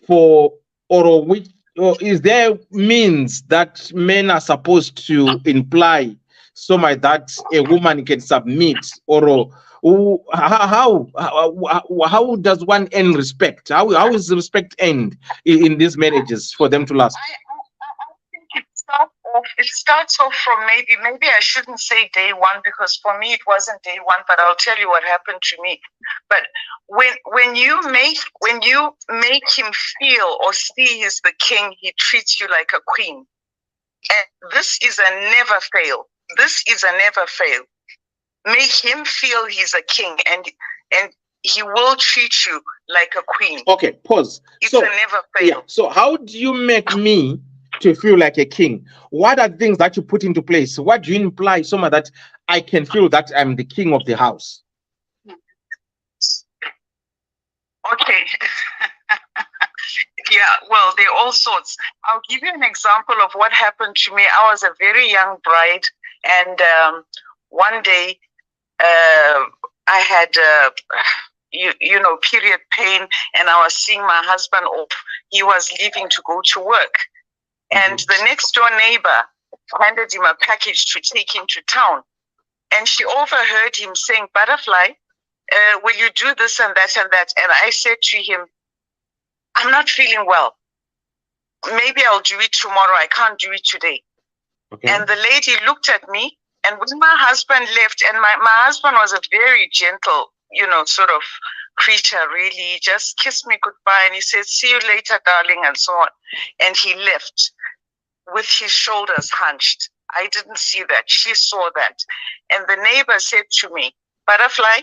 or is there means that men are supposed to imply so much that a woman can submit, or how does one end respect? How is respect end in these marriages for them to last? I think it starts off from maybe I shouldn't say day one, because for me it wasn't day one, but I'll tell you what happened to me. But when you make him feel or see he's the king, he treats you like a queen. And this is a never fail. This is a never fail. Make him feel he's a king, and he will treat you like a queen. Okay, pause. It's a never fail. Yeah. So how do you make me to feel like a king? What are things that you put into place? What do you imply so much that I can feel that I'm the king of the house? Okay. Yeah, well, there are all sorts. I'll give you an example of what happened to me. I was a very young bride, and one day I had, period pain, and I was seeing my husband off. He was leaving to go to work. And the next door neighbor handed him a package to take into town. And she overheard him saying, "Butterfly, will you do this and that and that?" And I said to him, "I'm not feeling well. Maybe I'll do it tomorrow. I can't do it today." Okay. And the lady looked at me, and when my husband left, and my husband was a very gentle, sort of creature, really. He just kissed me goodbye and he said, "See you later, darling," and so on. And he left with his shoulders hunched. I didn't see that. She saw that. And the neighbor said to me, "Butterfly,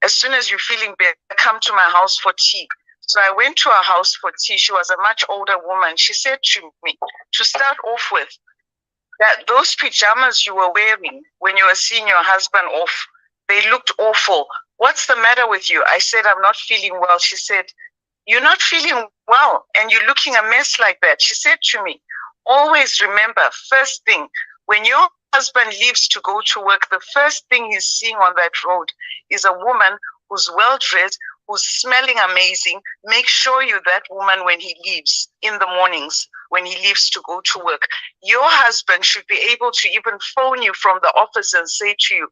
as soon as you're feeling better, come to my house for tea." So I went to her house for tea. She was a much older woman. She said to me, to start off with, that those pajamas you were wearing when you were seeing your husband off, they looked awful. "What's the matter with you?" I said, "I'm not feeling well." She said, "You're not feeling well and you're looking a mess like that." She said to me, "Always remember, first thing, when your husband leaves to go to work, the first thing he's seeing on that road is a woman who's well-dressed, who's smelling amazing, make sure you that woman when he leaves in the mornings, when he leaves to go to work. Your husband should be able to even phone you from the office and say to you,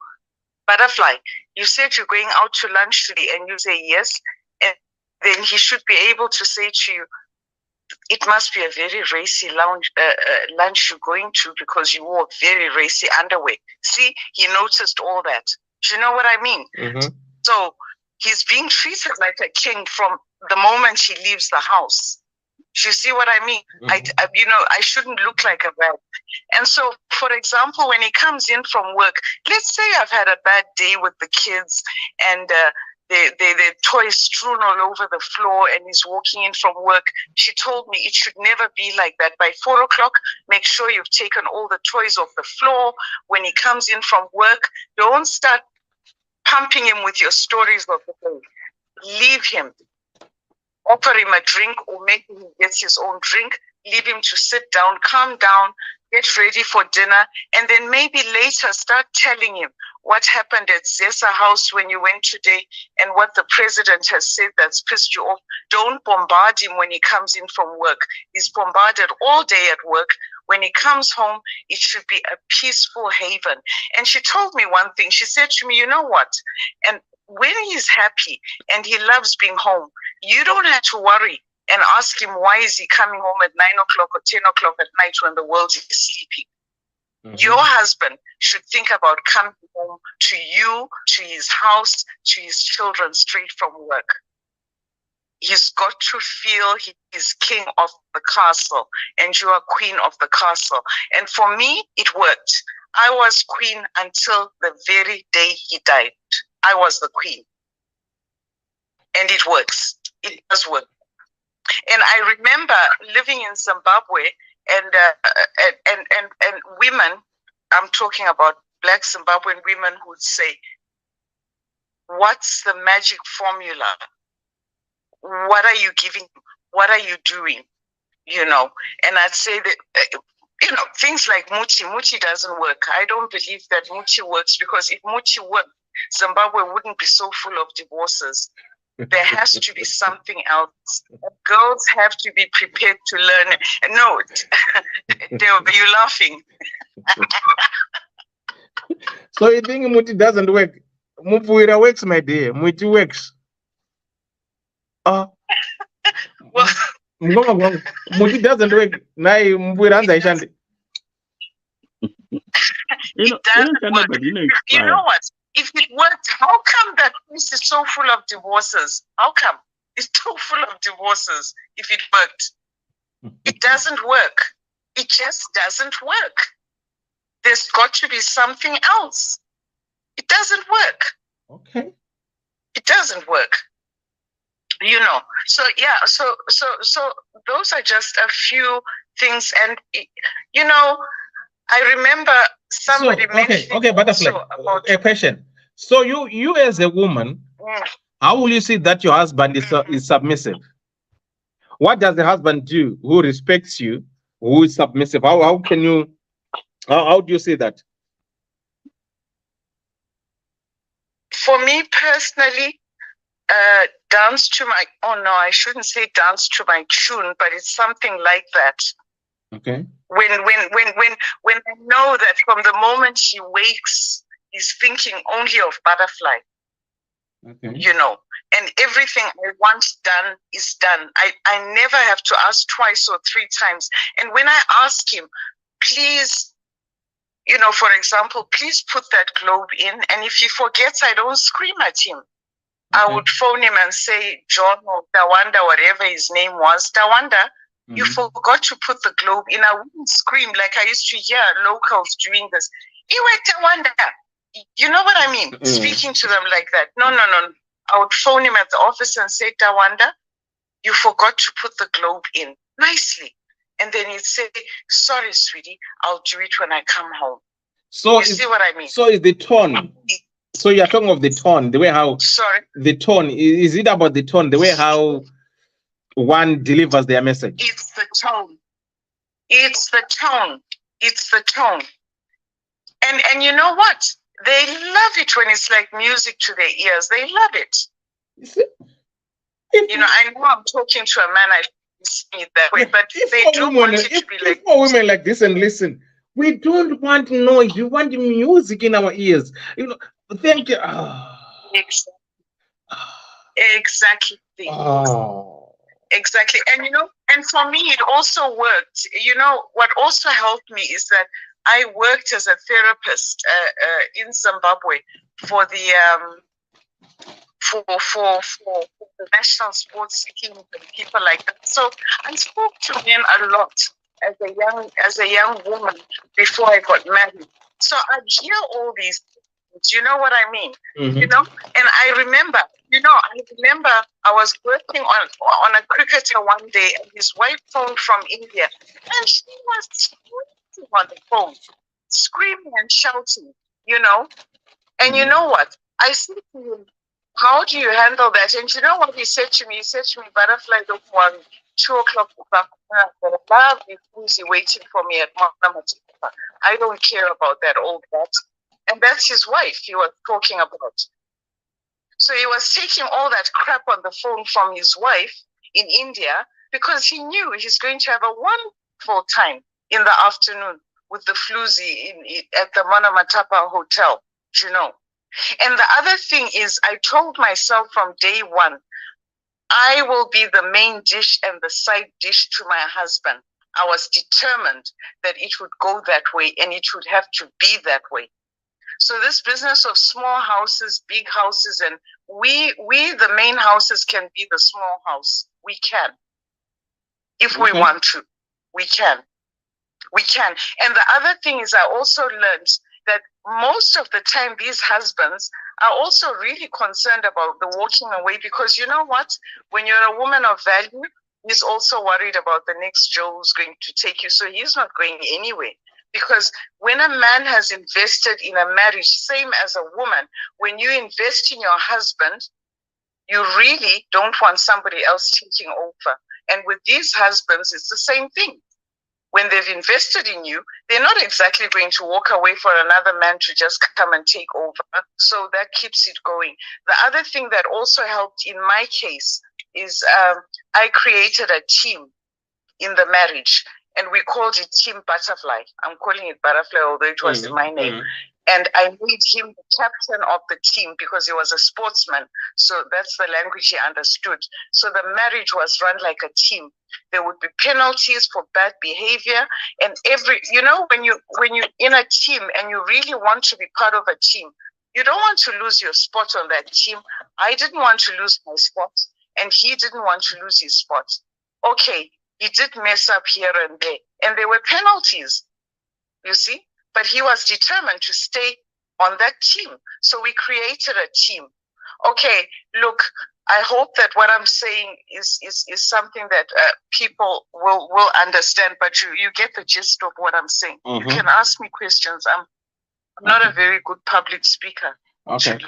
Butterfly, you said you're going out to lunch today, and you say yes. And then he should be able to say to you, it must be a very racy lunch you're going to because you wore very racy underwear. See, he noticed all that. Do you know what I mean? So he's being treated like a king from the moment he leaves the house. Do you see what I mean? I shouldn't look like a bad. And so, for example, when he comes in from work, let's say I've had a bad day with the kids and the toys strewn all over the floor, and he's walking in from work. She told me it should never be like that. By 4 o'clock, make sure you've taken all the toys off the floor. When he comes in from work, don't start pumping him with your stories of the day. Leave him. Offer him a drink or make him get his own drink. Leave him to sit down, calm down, get ready for dinner, and then maybe later start telling him what happened at Zesa House when you went today and what the president has said that's pissed you off. Don't bombard him when he comes in from work. He's bombarded all day at work. When he comes home, it should be a peaceful haven. And she told me one thing. She said to me, you know what? And when he's happy and he loves being home, you don't have to worry and ask him why is he coming home at 9 o'clock or 10 o'clock at night when the world is sleeping. Your husband should think about coming home to you, to his house, to his children straight from work. He's got to feel he is king of the castle and you are queen of the castle. And for me, it worked. I was queen until the very day he died. I was the queen. And it works. It does work. And I remember living in Zimbabwe and women, I'm talking about Black Zimbabwean women who would say, what's the magic formula? What are you giving? What are you doing? You know, and I'd say that, things like Muti. Muti doesn't work. I don't believe that Muti works, because if Muti worked, Zimbabwe wouldn't be so full of divorces. There has to be something else. Girls have to be prepared to learn. No, you're laughing. So you think Muti doesn't work? Mupuira works, my dear. Muti works. Well, Muti doesn't work. It doesn't work. You know what? If it worked, how come that place is so full of divorces? How come it's so full of divorces if it worked? It doesn't work. It just doesn't work. There's got to be something else. It doesn't work. Okay. It doesn't work. You know. So yeah. So those are just a few things, and I remember somebody mentioned. Okay, Butterfly. About a question. So you as a woman, how will you see that your husband is submissive? What does the husband do who respects you, who is submissive? How do you see that? For me personally, dance to my, I shouldn't say dance to my tune, but it's something like that. Okay. When I know that from the moment he wakes, he's thinking only of Butterfly. Okay. And everything I want done is done. I never have to ask twice or 3 times. And when I ask him, please, for example, please put that globe in. And if he forgets, I don't scream at him. Okay. I would phone him and say, John or Tawanda, whatever his name was, Tawanda, you forgot to put the globe in. I wouldn't scream like I used to hear locals doing this. Tawanda. You know what I mean? Speaking to them like that. No. I would phone him at the office and say, Tawanda, you forgot to put the globe in. Nicely. And then he'd say, sorry, sweetie, I'll do it when I come home. So you see what I mean? So is the tone. So you're talking of the tone, the way how. Sorry. The tone. Is it about the tone, the way how one delivers their message? It's the tone. It's the tone. It's the tone. And you know what? They love it when it's like music to their ears. They love it. You know, I know I'm talking to a man, I shouldn't see it that way, but they do want it to be like for women like this. And listen, we don't want noise. We want music in our ears. You know, thank you. Exactly. Exactly. And you know, and for me it also worked. You know, what also helped me is that I worked as a therapist in Zimbabwe for the for the national sports teams and people like that. So I spoke to men a lot as a young woman before I got married. So I'd hear all these things. You know what I mean? You know? And I remember I was working on a cricketer one day, and his wife phoned from India, and she was screaming on the phone, screaming and shouting, you know. And you know what? I said to him, how do you handle that? And you know what he said to me? He said to me, Butterfly, don't worry. 2 o'clock, I'll be waiting for me at Marrriages. I don't care about that, all that. And that's his wife he was talking about. So he was taking all that crap on the phone from his wife in India because he knew he's going to have a wonderful time in the afternoon with the floozy at the Monomatapa Hotel, you know. And the other thing is, I told myself from day one, I will be the main dish and the side dish to my husband. I was determined that it would go that way, and it would have to be that way. So this business of small houses, big houses, and we the main houses can be the small house. We can. If we want to, we can. We can. And the other thing is, I also learned that most of the time these husbands are also really concerned about the walking away, because you know what? When you're a woman of value, he's also worried about the next Joe who's going to take you. So he's not going anywhere. Because when a man has invested in a marriage, same as a woman, when you invest in your husband, you really don't want somebody else taking over. And with these husbands, it's the same thing. When they've invested in you, they're not exactly going to walk away for another man to just come and take over. So that keeps it going. The other thing that also helped in my case is I created a team in the marriage, and we called it Team Butterfly. I'm calling it Butterfly, although it was my name. And I made him the captain of the team because he was a sportsman. So that's the language he understood. So the marriage was run like a team. There would be penalties for bad behavior. And when you're in a team and you really want to be part of a team, you don't want to lose your spot on that team. I didn't want to lose my spot, and he didn't want to lose his spot. Okay, he did mess up here and there, and there were penalties, you see? But he was determined to stay on that team. So we created a team. Okay, look, I hope that what I'm saying is something that people will understand, but you get the gist of what I'm saying. You can ask me questions. I'm not a very good public speaker. Okay.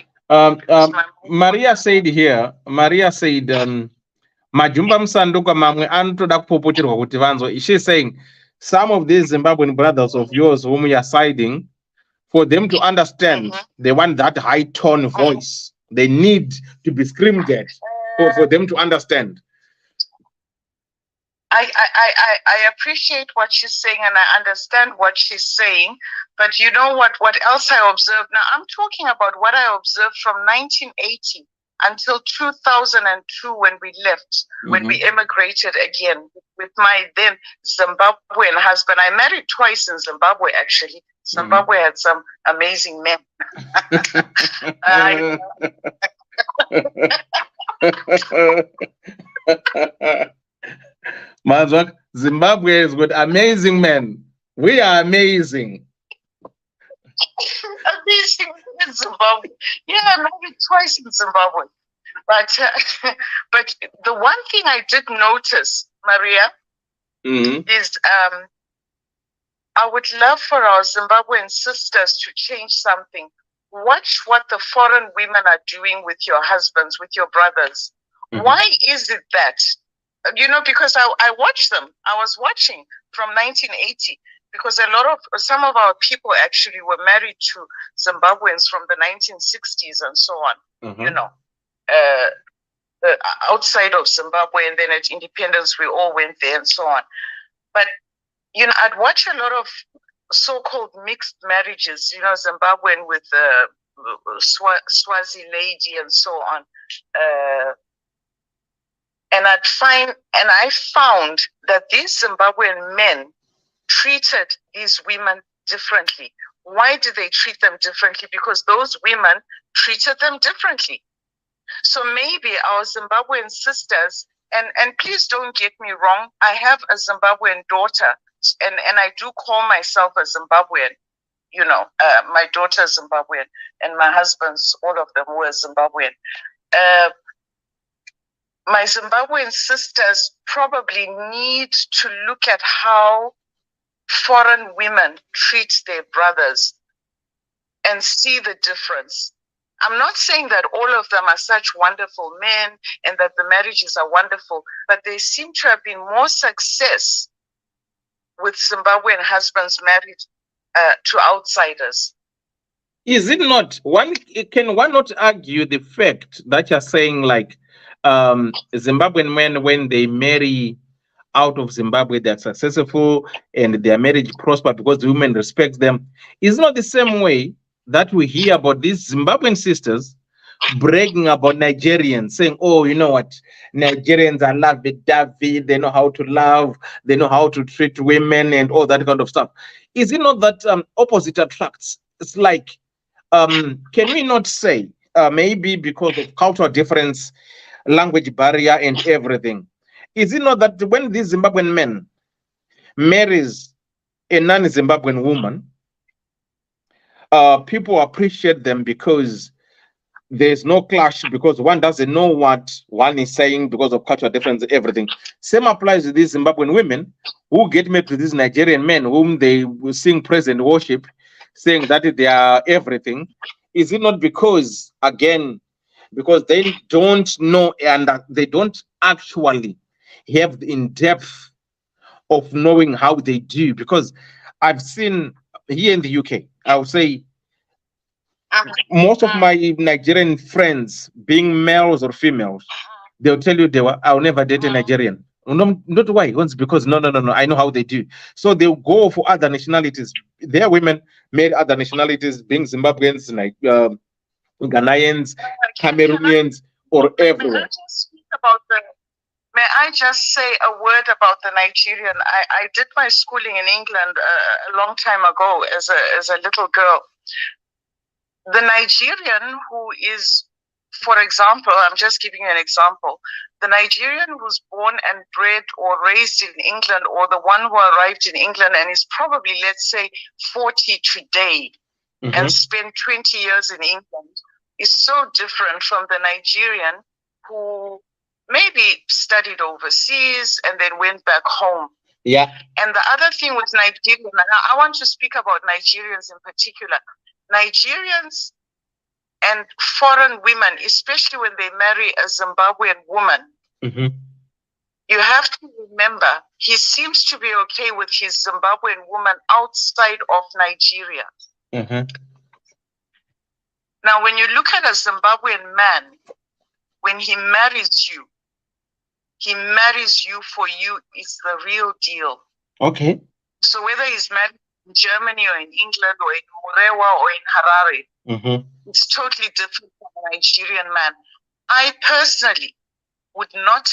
Maria said here, Majumba Msanduka mamwe antoda kupopotirwa kuti vanzo. She's saying some of these Zimbabwean brothers of yours whom you are siding, for them to understand, they want that high tone voice. They need to be screamed at for them to understand. I appreciate what she's saying, and I understand what she's saying. But you know what else I observed? Now, I'm talking about what I observed from 1980 until 2002 when we left, when we emigrated again with my then Zimbabwean husband. I married twice in Zimbabwe, actually. Zimbabwe had some amazing men. Mazak, Zimbabwe has got amazing men. We are amazing. Amazing in Zimbabwe. Yeah, I married twice in Zimbabwe. But the one thing I did notice, Maria, is I would love for our Zimbabwean sisters to change something. Watch what the foreign women are doing with your husbands, with your brothers. Why is it that? You know, because I watched them. I was watching from 1980 because some of our people actually were married to Zimbabweans from the 1960s and so on. You know, outside of Zimbabwe, and then at independence we all went there and so on. But I'd watch a lot of so-called mixed marriages, Zimbabwean with Swazi lady and so on. And I found that these Zimbabwean men treated these women differently. Why did they treat them differently? Because those women treated them differently. So maybe our Zimbabwean sisters, and please don't get me wrong, I have a Zimbabwean daughter, and I do call myself a Zimbabwean. My daughter's Zimbabwean, and my husband's, all of them were Zimbabwean. My Zimbabwean sisters probably need to look at how foreign women treat their brothers and see the difference. I'm not saying that all of them are such wonderful men and that the marriages are wonderful, but they seem to have been more success with Zimbabwean husbands married to outsiders. Is it not can one not argue the fact that you're saying, like, Zimbabwean men, when they marry out of Zimbabwe, they're successful and their marriage prosper because the women respect them? It's not the same way that we hear about these Zimbabwean sisters bragging about Nigerians, saying, oh, you know what, Nigerians are lovey-dovey, they know how to love, they know how to treat women and all that kind of stuff. Is it not that opposite attracts? It's like, can we not say, maybe because of cultural difference, language barrier and everything, is it not that when these Zimbabwean men marries a non-Zimbabwean woman, people appreciate them because there's no clash, because one doesn't know what one is saying because of cultural difference, everything. Same applies to these Zimbabwean women who get married to these Nigerian men whom they will sing praise and worship, saying that they are everything. Is it not because, again, because they don't know and they don't actually have the in-depth of knowing how they do? Because I've seen here in the UK, I would say, most of my Nigerian friends, being males or females, they'll tell you I'll never date a Nigerian. No, not why. Once because no, I know how they do. So they'll go for other nationalities. Their women marry other nationalities, being Zimbabweans, like Ghanaians, Cameroonians, or everywhere. May I just say a word about the Nigerian? I did my schooling in England a long time ago as a little girl. The Nigerian who is, for example, I'm just giving you an example, the Nigerian who's born and bred or raised in England, or the one who arrived in England and is probably, let's say, 40 today, and spent 20 years in England, is so different from the Nigerian who maybe studied overseas and then went back home. Yeah. And the other thing with Nigerian, I want to speak about Nigerians in particular. Nigerians and foreign women, especially when they marry a Zimbabwean woman, you have to remember he seems to be okay with his Zimbabwean woman outside of Nigeria. Now, when you look at a Zimbabwean man, when he marries you for you. It's the real deal. Okay. So whether he's married in Germany or in England or in Murewa or in Harare, it's totally different from a Nigerian man. I personally would not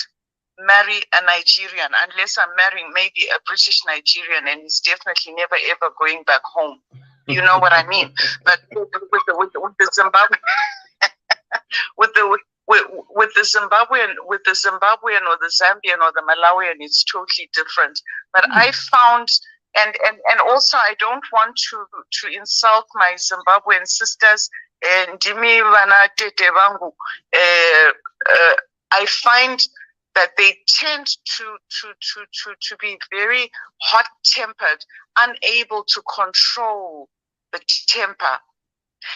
marry a Nigerian unless I'm marrying maybe a British Nigerian, and he's definitely never ever going back home. You know what I mean? But with the Zimbabwean, with the Zimbabwean or the Zambian or the Malawian, it's totally different. But I found, and also I don't want to insult my Zimbabwean sisters. I find that they tend to be very hot-tempered, unable to control the temper.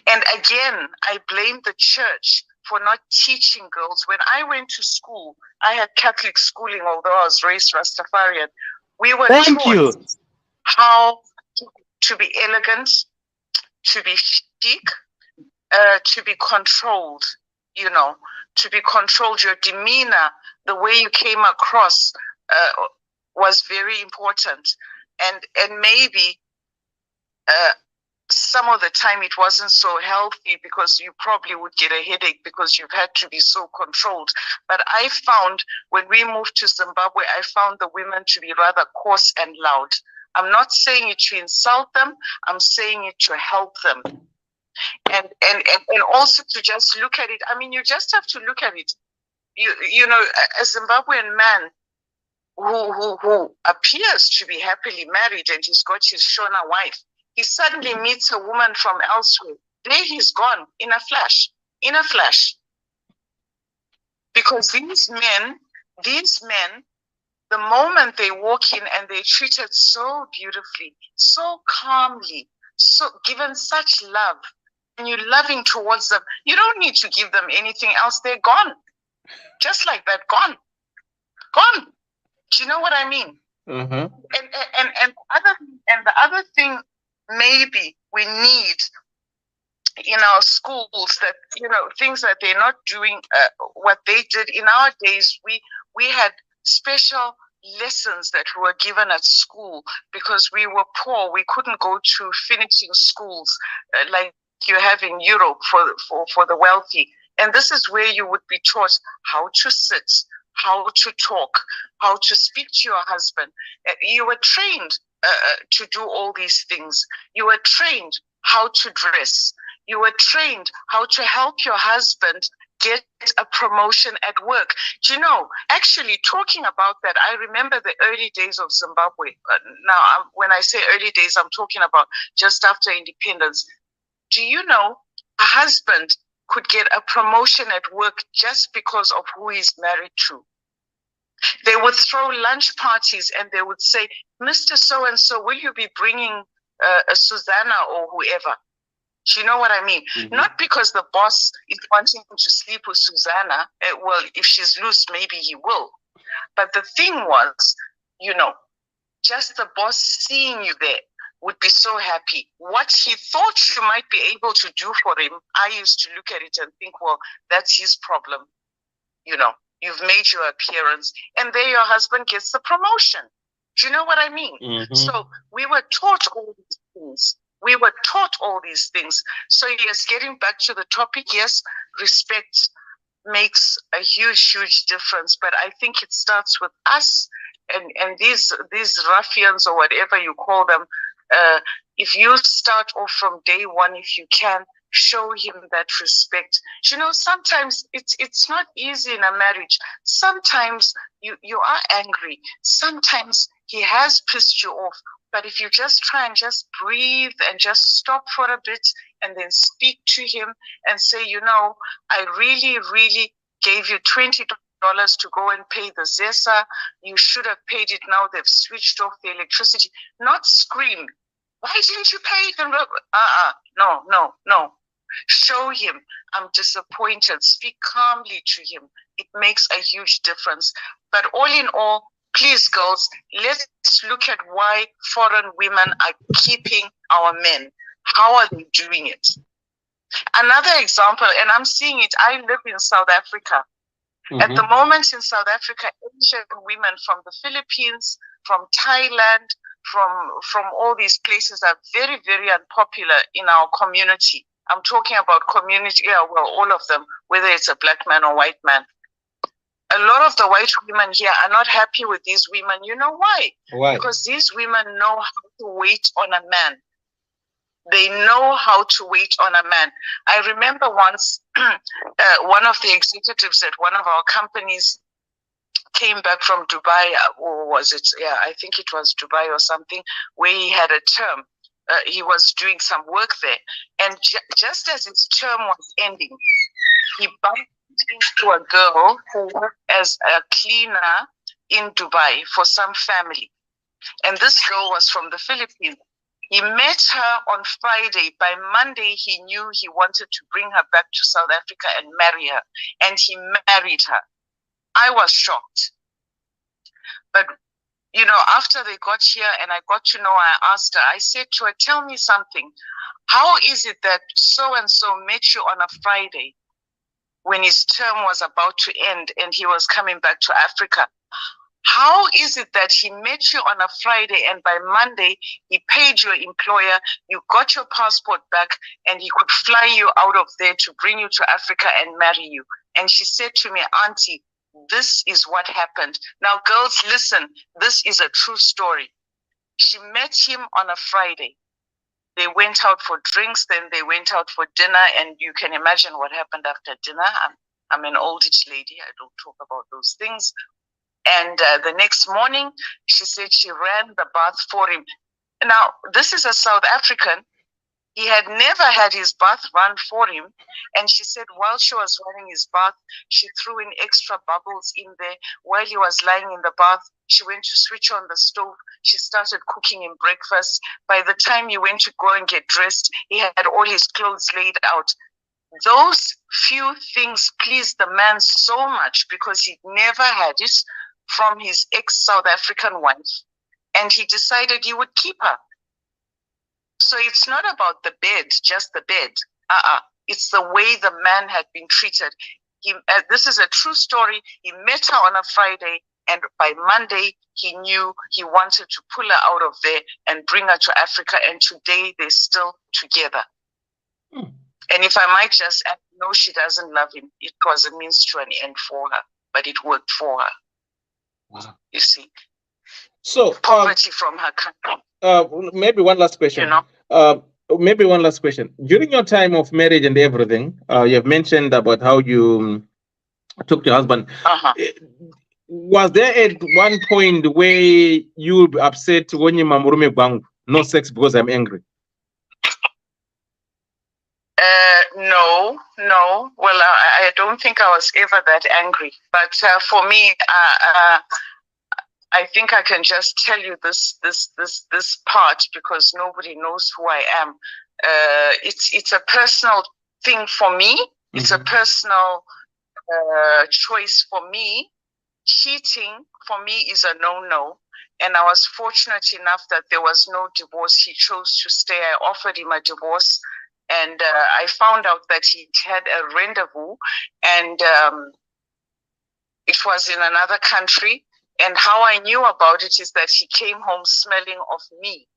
And again, I blame the church for not teaching girls. When I went to school, I had Catholic schooling, although I was raised Rastafarian. We were taught how to be elegant, to be chic, to be controlled, to be controlled. Your demeanor, the way you came across, was very important. And maybe some of the time it wasn't so healthy, because you probably would get a headache because you've had to be so controlled. But I found when we moved to Zimbabwe, I found the women to be rather coarse and loud. I'm not saying it to insult them, I'm saying it to help them. And also to just look at it. I mean, you just have to look at it. You know, a Zimbabwean man who appears to be happily married and he's got his Shona wife, he suddenly meets a woman from elsewhere. There he's gone in a flash, Because these men, the moment they walk in and they're treated so beautifully, so calmly, so given such love, and you're loving towards them, you don't need to give them anything else. They're gone. Just like that, gone. Do you know what I mean? Mm-hmm. And the other thing maybe we need in our schools, that, you know, things that they're not doing what they did in our days. We had special lessons that were given at school because we were poor. We couldn't go to finishing schools like you have in Europe for the wealthy. And this is where you would be taught how to sit, how to talk, how to speak to your husband. You were trained to do all these things. You were trained how to dress. You were trained how to help your husband get a promotion at work. Do you know, actually talking about that, I remember the early days of Zimbabwe. When I say early days, I'm talking about just after independence. Do you know, a husband could get a promotion at work just because of who he's married to? They would throw lunch parties and they would say, Mr. So-and-so, will you be bringing a Susanna or whoever? Do you know what I mean? Mm-hmm. Not because the boss is wanting him to sleep with Susanna. Well, if she's loose, maybe he will. But the thing was, you know, just the boss seeing you there would be so happy. What he thought you might be able to do for him, I used to look at it and think, well, that's his problem. You know, you've made your appearance and there your husband gets the promotion. Do you know what I mean? Mm-hmm. So we were taught all these things. So yes, getting back to the topic, yes, respect makes a huge, huge difference. But I think it starts with us and these ruffians or whatever you call them. If you start off from day one, if you can, show him that respect. You know, sometimes it's not easy in a marriage. Sometimes you are angry. Sometimes he has pissed you off. But if you just try and just breathe and just stop for a bit and then speak to him and say, you know, I really, really gave you $20 to go and pay the ZESA. You should have paid it now. They've switched off the electricity. Not scream. Why didn't you pay it? No. Show him I'm disappointed. Speak calmly to him. It makes a huge difference. But all in all, please, girls, let's look at why foreign women are keeping our men. How are they doing it? Another example, and I'm seeing it, I live in South Africa. Mm-hmm. At the moment in South Africa, Asian women from the Philippines, from Thailand, from all these places are very, very unpopular in our community. I'm talking about community, all of them, whether it's a black man or white man. A lot of the white women here are not happy with these women. You know why? Why? Because these women know how to wait on a man. They know how to wait on a man. I remember once one of the executives at one of our companies came back from Dubai, or was it? Yeah, I think it was Dubai or something, where he had a term. He was doing some work there. And just as his term was ending, he bumped into a girl who worked as a cleaner in Dubai for some family. And this girl was from the Philippines. He met her on Friday. By Monday, he knew he wanted to bring her back to South Africa and marry her. And he married her. I was shocked. But, you know, after they got here and I got to know her, I asked her, I said to her, tell me something. How is it that so-and-so met you on a Friday? when his term was about to end and he was coming back to Africa. How is it that he met you on a Friday and by Monday he paid your employer, you got your passport back, and he could fly you out of there to bring you to Africa and marry you? And she said to me, Auntie, this is what happened. Now, girls, listen, this is a true story. She met him on a Friday. They went out for drinks, then they went out for dinner, and you can imagine what happened after dinner. I'm an oldish lady. I don't talk about those things. And the next morning, she said she ran the bath for him. Now, this is a South African. He had never had his bath run for him. And she said while she was running his bath, she threw in extra bubbles in there. While he was lying in the bath, she went to switch on the stove. She started cooking him breakfast. By the time he went to go and get dressed, he had all his clothes laid out. Those few things pleased the man so much because he'd never had it from his ex-South African wife, and he decided he would keep her. So it's not about the bed, just the bed. It's the way the man had been treated. This is a true story. He met her on a Friday, and by Monday, he knew he wanted to pull her out of there and bring her to Africa, and today they're still together. And if I might just add, no, she doesn't love him. It was a means to an end for her, but it worked for her. Wow. You see, so poverty from her country. Maybe one last question. You know, maybe one last question. During your time of marriage and everything, you have mentioned about how you took your husband. Was there at one point where you would be upset when you mamurume bang, no sex because I'm angry? No. Well, I don't think I was ever that angry. But for me, I think I can just tell you this part because nobody knows who I am. It's a personal thing for me. It's a personal choice for me. Cheating for me is a no-no. And I was fortunate enough that there was no divorce. He chose to stay. I offered him a divorce. And I found out that he had a rendezvous, and it was in another country. And how I knew about it is that he came home smelling of me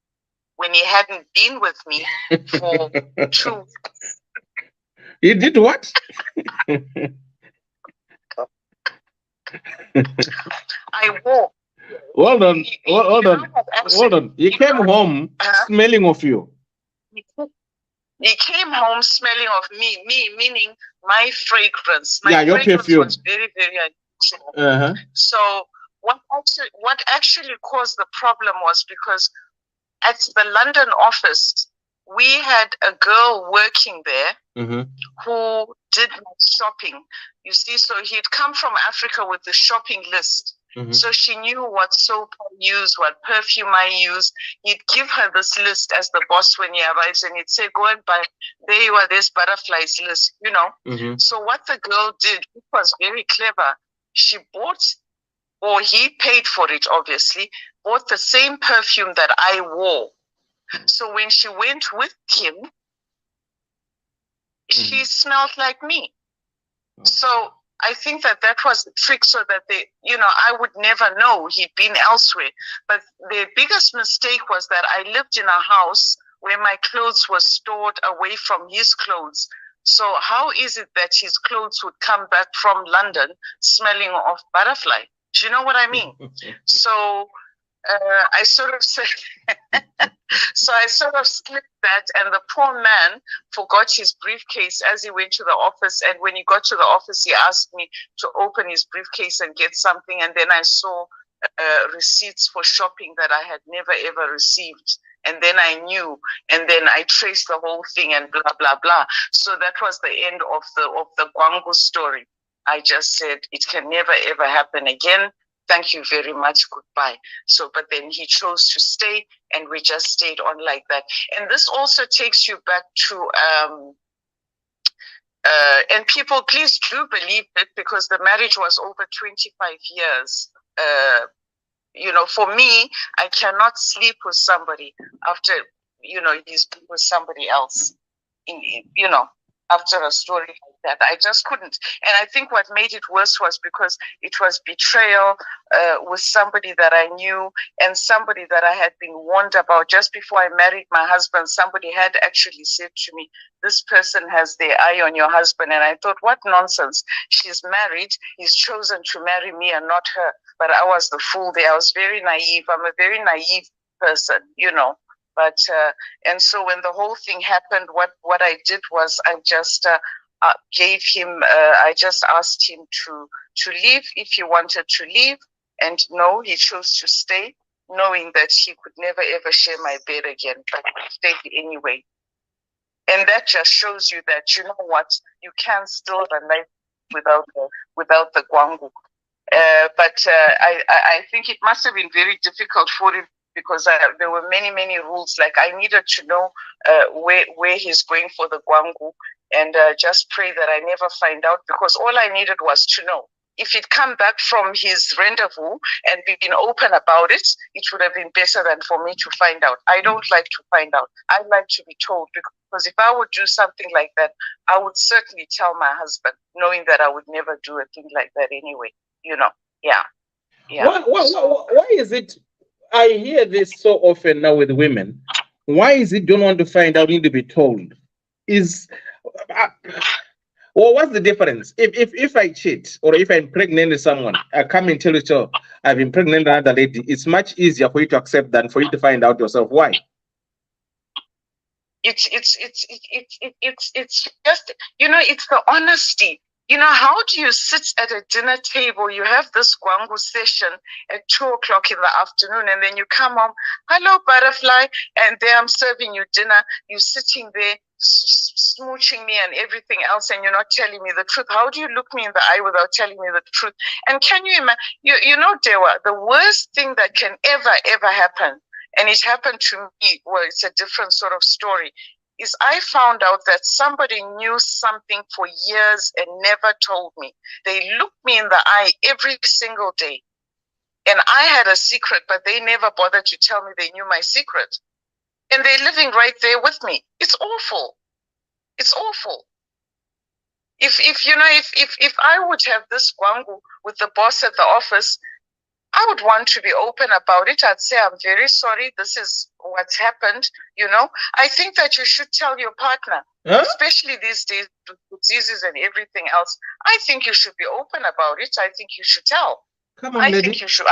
when he hadn't been with me for 2. He did what? I wore. Hold on. He came home smelling of you. He came home smelling of me meaning my fragrance. My your fragrance perfume was very, very unusual. So what actually caused the problem was because at the London office, we had a girl working there who did my shopping. You see, so he'd come from Africa with the shopping list. So she knew what soap I use, what perfume I use. He'd give her this list as the boss when he arrives, and he'd say, go and buy, there you are, this butterflies list, you know. So what the girl did, it was very clever. She bought, or he paid for it, obviously, bought the same perfume that I wore. So when she went with him, she smelled like me. So I think that was the trick, so that they, you know, I would never know he'd been elsewhere. But the biggest mistake was that I lived in a house where my clothes were stored away from his clothes. So how is it that his clothes would come back from London smelling of butterfly? Do you know what I mean? So I sort of said, so I sort of slipped that, and the poor man forgot his briefcase as he went to the office. And when he got to the office, he asked me to open his briefcase and get something. And then I saw receipts for shopping that I had never ever received. And then I knew, and then I traced the whole thing and blah, blah, blah. So that was the end of the Gwangu story. I just said, it can never ever happen again. Thank you very much. Goodbye. So, but then he chose to stay, and we just stayed on like that. And this also takes you back to, and people, please do believe it, because the marriage was over 25 years. You know, for me, I cannot sleep with somebody after, you know, he's been with somebody else. You know, after a story like that. I just couldn't. And I think what made it worse was because it was betrayal with somebody that I knew and somebody that I had been warned about just before I married my husband. Somebody had actually said to me, this person has their eye on your husband. And I thought, what nonsense. She's married. He's chosen to marry me and not her. But I was the fool there. I was very naive. I'm a very naive person, you know. But and so when the whole thing happened, what I did was I just gave him. I just asked him to leave if he wanted to leave, and no, he chose to stay, knowing that he could never ever share my bed again. But he stayed anyway, and that just shows you that you know what, you can still have a life without the Gwangu. But I think it must have been very difficult for him, because there were many rules. Like I needed to know where he's going for the Gwangu, and just pray that I never find out, because all I needed was to know. If he'd come back from his rendezvous and been open about it, it would have been better than for me to find out. I don't like to find out. I like to be told, because if I would do something like that, I would certainly tell my husband, knowing that I would never do a thing like that anyway. You know, yeah. Why is it? I hear this so often now with women. Why is it don't want to find out, need to be told? Well, what's the difference? If I cheat or if I'm pregnant with someone, I come and tell you, so I've been pregnant with another lady. It's much easier for you to accept than for you to find out yourself. Why? It's just, you know, it's the honesty. You know, how do you sit at a dinner table? You have this Gwangu session at 2 o'clock in the afternoon, and then you come home, hello, butterfly, and there I'm serving you dinner. You're sitting there smooching me and everything else, and you're not telling me the truth. How do you look me in the eye without telling me the truth? And can you imagine, you know, Dewa, the worst thing that can ever happen, and it happened to me, well, it's a different sort of story, is I found out that somebody knew something for years and never told me. They looked me in the eye every single day. And I had a secret, but they never bothered to tell me they knew my secret. And they're living right there with me. It's awful. It's awful. If I would have this Gwangu with the boss at the office, I would want to be open about it. I'd say, I'm very sorry, this is what's happened, you know. I think that you should tell your partner, especially these days with diseases and everything else. I think you should be open about it. I think you should tell. Come on, I lady. think you should.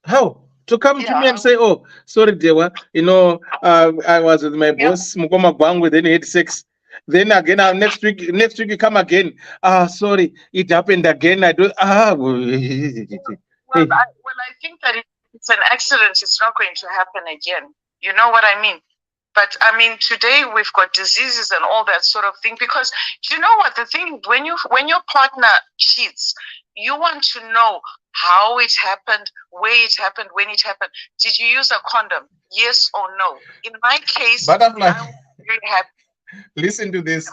How? To come to me and say, oh, sorry, Dewa, you know, I was with my boss, Mukoma Gwangu, then he had sex. Then again, next week you come again. Sorry, it happened again. I do. Well, I think that if it's an accident, it's not going to happen again. You know what I mean? But I mean, today we've got diseases and all that sort of thing. Because do you know what the thing? When your partner cheats, you want to know how it happened, where it happened, when it happened. Did you use a condom? Yes or no? In my case, Butterfly. I was very happy. Listen to this.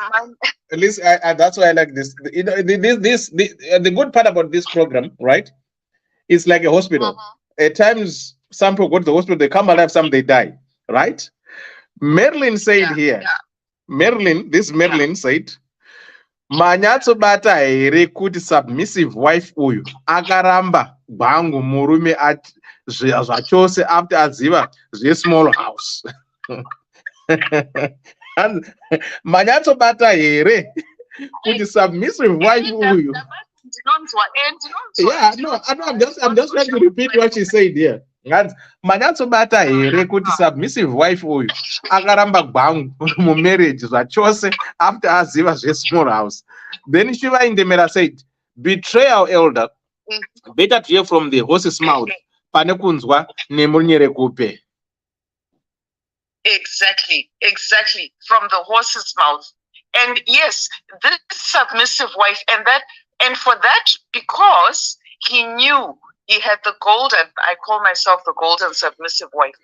Listen, that's why I like this. You know, the good part about this program, right? It's like a hospital. At times, some people go to the hospital, they come alive, some they die, right? Marilyn said here, Marilyn said, Manyatso bata here kuti submissive wife uyu akaramba Gwangu murume at zvachose after aziva zve small house. Manyatso bata here kuti submissive wife uyu. Yeah, no, I'm just trying to repeat what she said here. Manyatso bata here kuti submissive wife uyu akaramba Gwangu mu marriage zvachose after aziva zve small house. Then Shiva Indemera said, betrayal elder, better to hear from the horse's mouth. Pane kunzwa nemunyere kupe. Exactly, from the horse's mouth. And yes, this submissive wife, and for that, because he knew he had the golden, I call myself the golden submissive wife,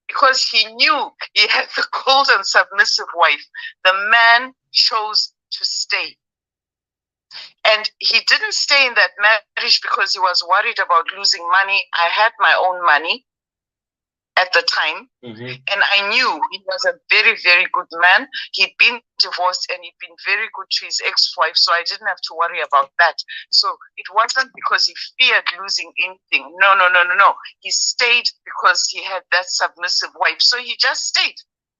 because he knew he had the golden submissive wife, the man chose to stay. And he didn't stay in that marriage because he was worried about losing money. I had my own money. at the time. And I knew he was a very, very good man. He'd been divorced and he'd been very good to his ex-wife, so I didn't have to worry about that. So it wasn't because he feared losing anything. No. He stayed because he had that submissive wife. So he just stayed.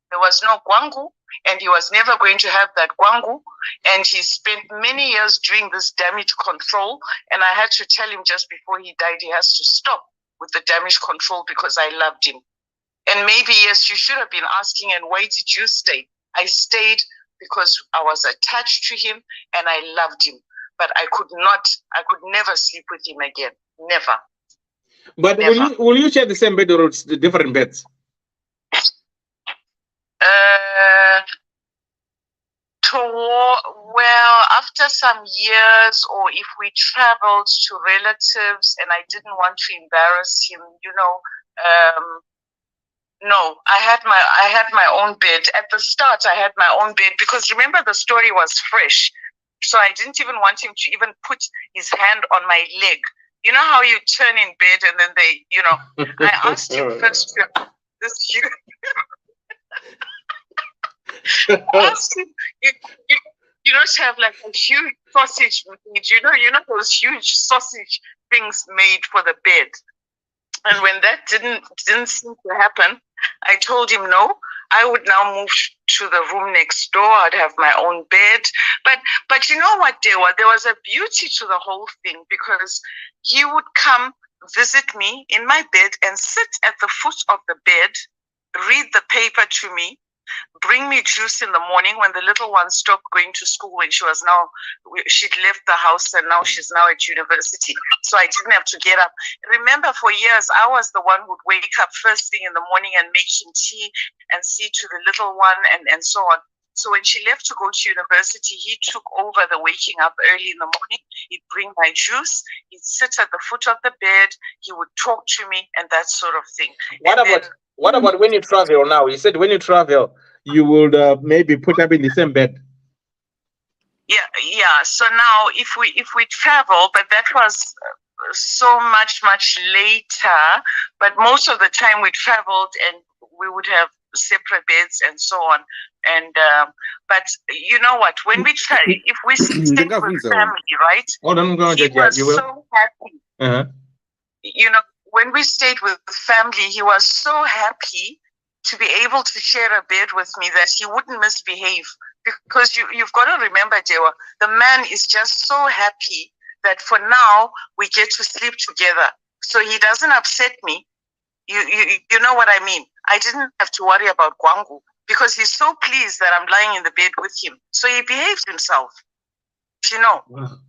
There was no Gwangu, and he was never going to have that Gwangu. And he spent many years doing this damage control. And I had to tell him just before he died, he has to stop with the damage control because I loved him. And maybe, yes, you should have been asking, and why did you stay? I stayed because I was attached to him and I loved him. But I could never sleep with him again. Never. But Never. will you share the same bed or it's the different beds? Well, after some years, or if we traveled to relatives and I didn't want to embarrass him, no, I had my own bed. At the start, I had my own bed because remember the story was fresh. So I didn't even want him to even put his hand on my leg. You know how you turn in bed and then they, I asked him first to this huge asked him, you don't have like a huge sausage meat, you know those huge sausage things made for the bed. And when that didn't seem to happen, I told him no, I would now move to the room next door. I'd have my own bed. But you know what, Dewa? There was a beauty to the whole thing because he would come visit me in my bed and sit at the foot of the bed, read the paper to me, bring me juice in the morning when the little one stopped going to school when she'd left the house and now she's now at university. So I didn't have to get up. Remember, for years, I was the one who'd wake up first thing in the morning and make him tea and see to the little one and so on. So when she left to go to university, he took over the waking up early in the morning. He'd bring my juice. He'd sit at the foot of the bed. He would talk to me and that sort of thing. What about when you travel now? You said when you travel, you would maybe put up in the same bed. Yeah. So now if we travel, but that was so much later. But most of the time we traveled and we would have separate beds and so on. And but you know what? When we if we stayed with family, right? Oh, no, he was so happy. When we stayed with family, he was so happy to be able to share a bed with me that he wouldn't misbehave. Because you've got to remember, Dewa, the man is just so happy that for now we get to sleep together. So he doesn't upset me. You know what I mean? I didn't have to worry about Gwangu because he's so pleased that I'm lying in the bed with him. So he behaves himself. Wow.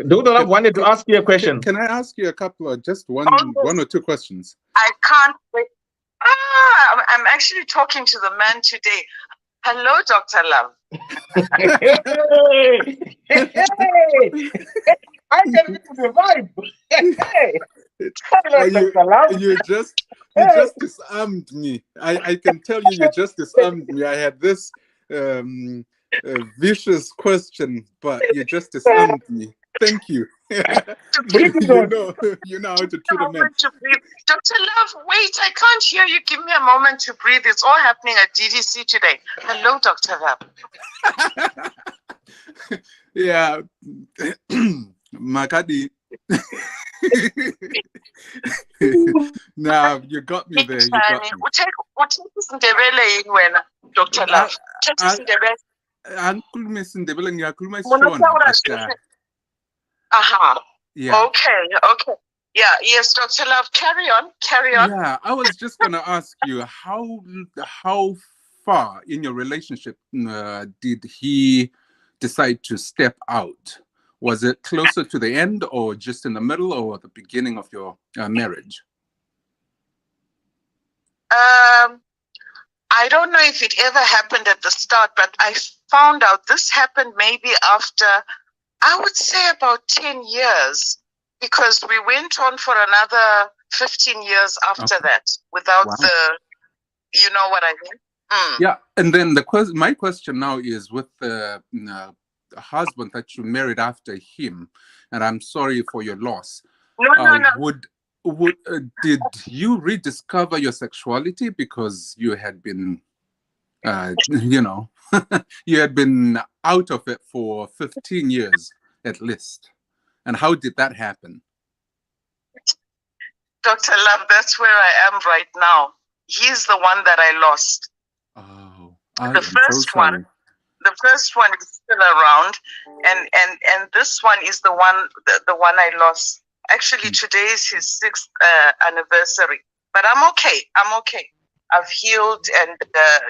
Dr. Love wanted to ask you a question. Can I ask you a couple of just one or two questions? I can't wait. I'm actually talking to the man today. Hello, Dr. Love. I can get to the vibe. You just disarmed me. I can tell you just disarmed me. I had this vicious question, but you just disarmed me. Thank you. You know how to treat a man. Dr. Love, wait, I can't hear you. Give me a moment to breathe. It's all happening at DDC today. Hello, Dr. Love. Yeah. Makadi. Nah, you got me there. You got me. Dr. Love. Yeah. Okay. Yeah, yes, Dr. Love, carry on. Yeah, I was just gonna ask you how far in your relationship did he decide to step out? Was it closer to the end, or just in the middle, or the beginning of your marriage? I don't know if it ever happened at the start, but I found out this happened maybe after, I would say about 10 years, because we went on for another 15 years after that without you know what I mean? Yeah, and then my question now is with the husband that you married after him, and I'm sorry for your loss. No. Did you rediscover your sexuality because you had been, you had been out of it for 15 years at least? And how did that happen? Dr. Love, that's where I am right now. He's the one that I lost. Oh, The first one is still around, and this one is the one I lost. Actually, today is his 6th anniversary, but I'm okay. I've healed, and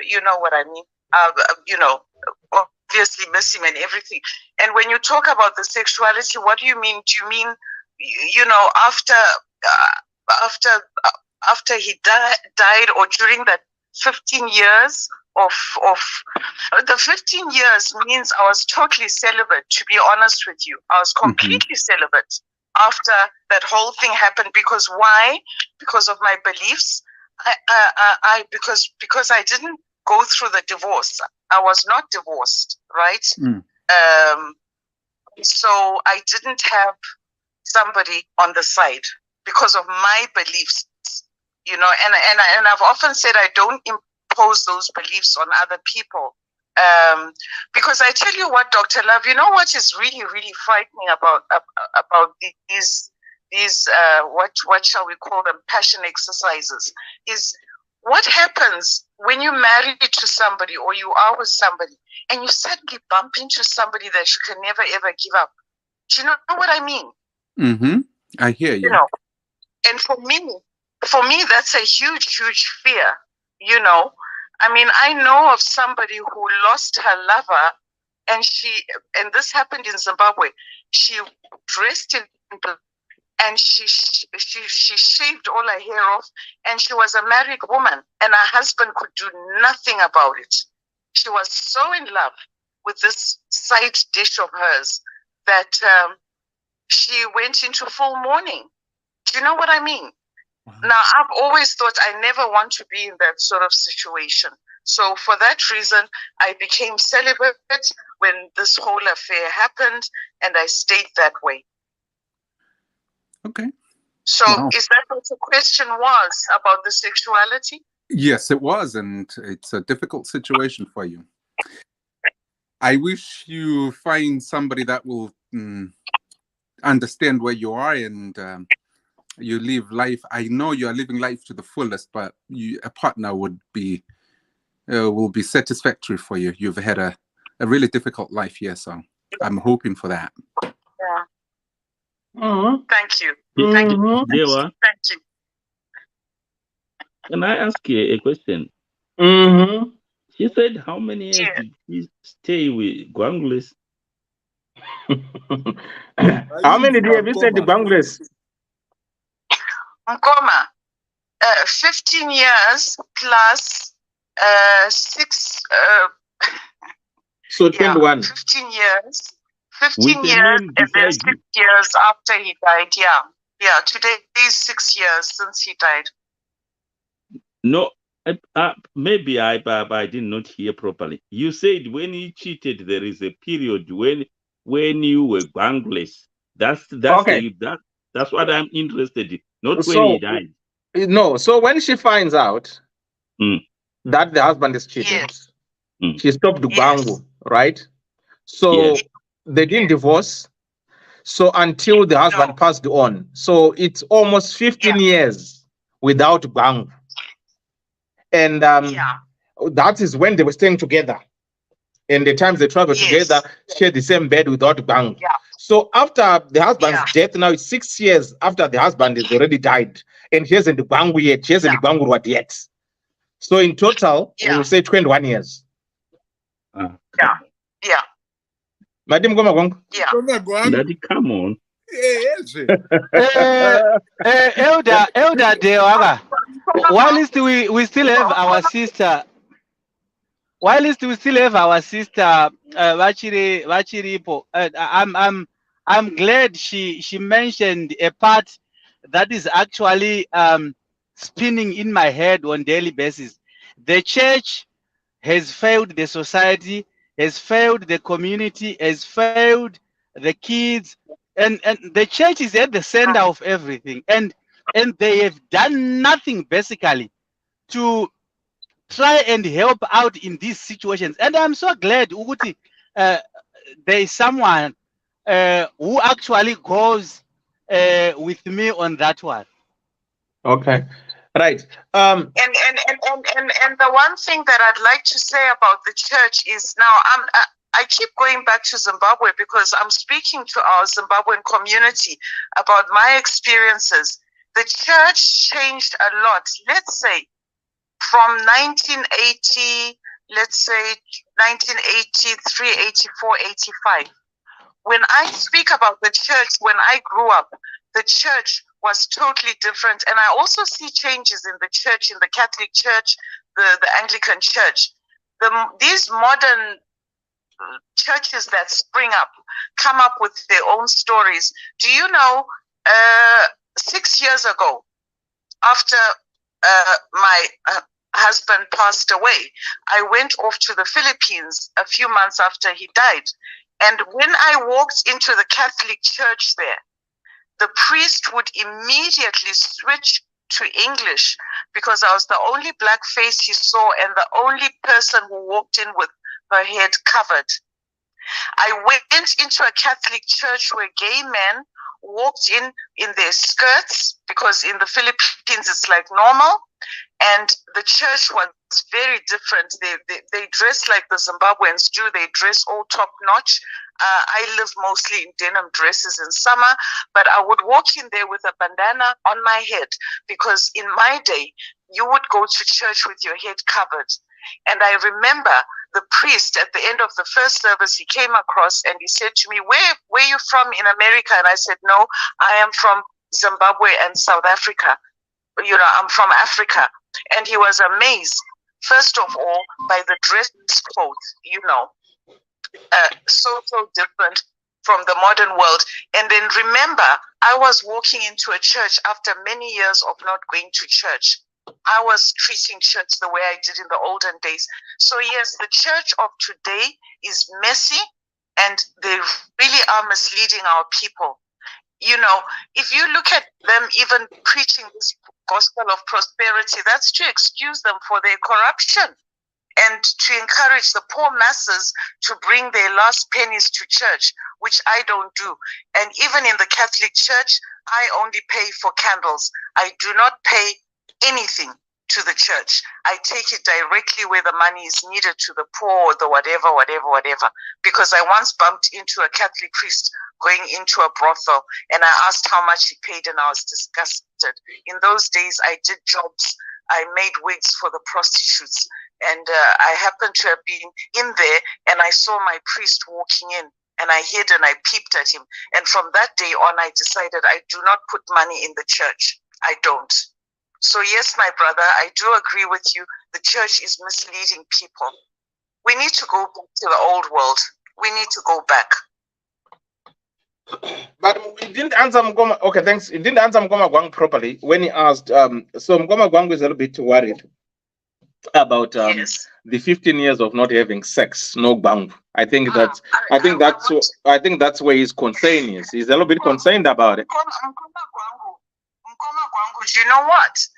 you know what I mean. Obviously miss him and everything. And when you talk about the sexuality, what do you mean? Do you mean, after he died, or during that 15 years of the 15 years means I was totally celibate, to be honest with you. I was completely celibate after that whole thing happened. Because why? Because of my beliefs. Because I didn't go through the divorce. I was not divorced, right? So I didn't have somebody on the side because of my beliefs, and I've often said I don't impose those beliefs on other people. Because I tell you what, Dr. Love, you know what is really, really frightening about these what shall we call them, passion exercises, is what happens when you're married to somebody or you are with somebody and you suddenly bump into somebody that you can never ever give up. Do you know what I mean? Mm-hmm. I hear you. And for me, that's a huge, huge fear. I mean, I know of somebody who lost her lover, and this happened in Zimbabwe. She dressed in black, and she shaved all her hair off, and she was a married woman, and her husband could do nothing about it. She was so in love with this side dish of hers that she went into full mourning. Do you know what I mean? Wow. Now, I've always thought I never want to be in that sort of situation. So for that reason, I became celibate when this whole affair happened, and I stayed that way. Okay. So is that what the question was about the sexuality? Yes, it was, and it's a difficult situation for you. I wish you find somebody that will understand where you are, and you live life. I know you are living life to the fullest, but a partner will be satisfactory for you. You've had a really difficult life here, so I'm hoping for that. Yeah. Mm-hmm. Thank you. Thank you. Thank you. Can I ask you a question? Mm-hmm. She said, how many years did you stay with Gwanglis? How many have you stayed with Gwanglis? Nkoma, 15 years plus 6. So 21. Yeah, 15 years. 15 years and then 6 years after he died. Yeah. Today is 6 years since he died. No, maybe I did not hear properly. You said when he cheated, there is a period when you were Gwanglis. That's okay. That's what I'm interested in. Not when he died. No, so when she finds out that the husband is cheating, she stopped Gwangu, right? So they didn't divorce. So until the husband passed on. So it's almost 15 years without Gwangu. And that is when they were staying together. And the times they traveled together, shared the same bed without Gwangu. Yeah. So after the husband's death, now it's 6 years after the husband has already died. And she hasn't Gwangu yet. She hasn't Gwangu yet. So in total, we will say 21 years. Yeah. Madam Goma. Yeah. Daddy, come on. Elder Dewaga, while we still have our sister. Vachiripo, I'm glad she mentioned a part that is actually spinning in my head on daily basis. The church has failed the society, has failed the community, has failed the kids, and the church is at the center of everything. And and they have done nothing basically to try and help out in these situations. And I'm so glad Uguti, there is someone who actually goes with me on that one. Okay, right. And the one thing that I'd like to say about the church is now I keep going back to Zimbabwe because I'm speaking to our Zimbabwean community about my experiences. The church changed a lot. Let's say from 1980, let's say 1983, 84, 85. When I speak about the church, when I grew up, the church was totally different. And I also see changes in the church, in the Catholic Church, the Anglican Church. These modern churches that spring up come up with their own stories. Do you know, 6 years ago, after my husband passed away, I went off to the Philippines a few months after he died. And when I walked into the Catholic Church there, the priest would immediately switch to English because I was the only black face he saw and the only person who walked in with her head covered. I went into a Catholic church where gay men walked in their skirts because in the Philippines it's like normal. And the church was very different. They dress like the Zimbabweans do. They dress all top notch. I live mostly in denim dresses in summer, but I would walk in there with a bandana on my head because in my day, you would go to church with your head covered. And I remember the priest at the end of the first service, he came across and he said to me, where are you from in America? And I said, no, I am from Zimbabwe and South Africa. You know, I'm from Africa. And he was amazed, first of all, by the dress code, you know, so different from the modern world. And then remember, I was walking into a church after many years of not going to church. I was treating church the way I did in the olden days. So yes, the church of today is messy and they really are misleading our people. You know, if you look at them even preaching this gospel of prosperity, that's to excuse them for their corruption and to encourage the poor masses to bring their last pennies to church, which I don't do. And even in the Catholic Church, I only pay for candles. I do not pay anything to the church. I take it directly where the money is needed to the poor or the whatever. Because I once bumped into a Catholic priest going into a brothel and I asked how much he paid and I was disgusted. In those days, I did jobs. I made wigs for the prostitutes. And I happened to have been in there and I saw my priest walking in and I hid and I peeped at him. And from that day on, I decided I do not put money in the church. I don't. So yes, my brother, I do agree with you. The church is misleading people. We need to go back to the old world. We need to go back. But it didn't answer Mkoma. Okay, thanks. It didn't answer Mkoma Gwang properly when he asked. So Mkoma Gwang is a little bit worried about Yes. the 15 years of not having sex. No Gwang. I think that's where his concern is. He's a little bit concerned about it. Mkoma Gwangu, do you know what?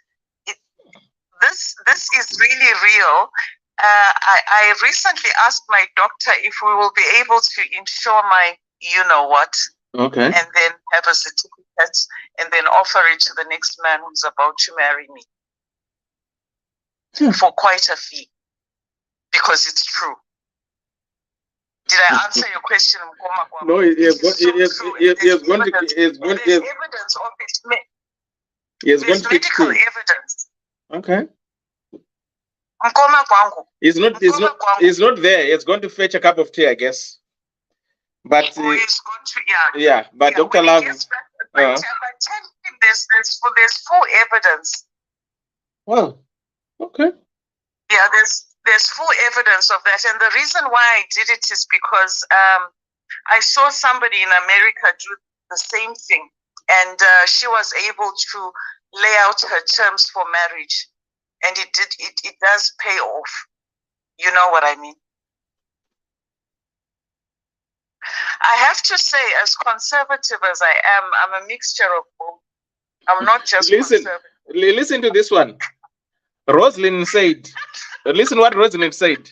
This is really real. I recently asked my doctor if we will be able to insure my you-know-what. Okay. And then have a certificate and then offer it to the next man who's about to marry me for quite a fee. Because it's true. Did I answer your question, Mkoma Gwangu? No, There's evidence of it. There's medical evidence. Okay. Mkoma Gwangu. It's not there. It's going to fetch a cup of tea, I guess. But it's going to, yeah. But Dr. Love, but tell him there's full evidence. Well, okay. Yeah, there's full evidence of that, and the reason why I did it is because I saw somebody in America do the same thing, and she was able to lay out her terms for marriage, and it does pay off. You know what I mean? I have to say, as conservative as I am, I'm a mixture of both. I'm not just Listen, conservative. listen to this one. Rosalind said, listen what Rosalind said.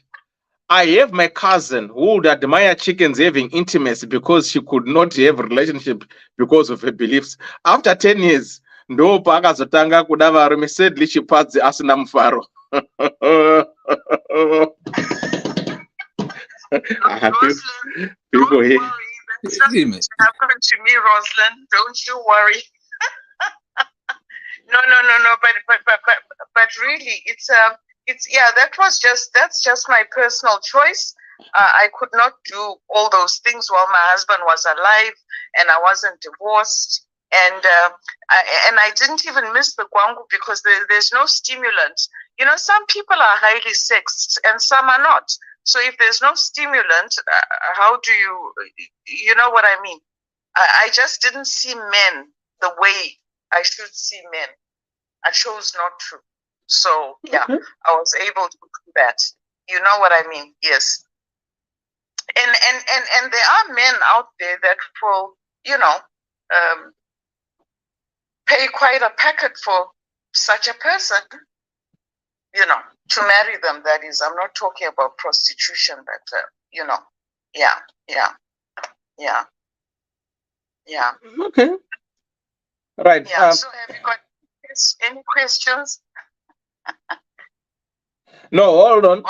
I have my cousin who would admire chickens having intimacy because she could not have a relationship because of her beliefs. After 10 years, ndo paakazotanga kuda varume, sadly she passed asina mufaro. Rosalind, People don't here. worry. That's not going to happen to me, Rosalind. Don't you worry. No. But really, it's that's just my personal choice. I could not do all those things while my husband was alive, and I wasn't divorced, and I didn't even miss the guangu because there's no stimulant. You know, some people are highly sexed and some are not. So if there's no stimulant, how do you know what I mean? I just didn't see men the way I should see men. I chose not to. So yeah, I was able to do that. You know what I mean? Yes. And there are men out there that will, pay quite a packet for such a person, to marry them, that is. I'm not talking about prostitution, but, yeah. Okay. Right. Yeah, so have you got any questions? No, hold on.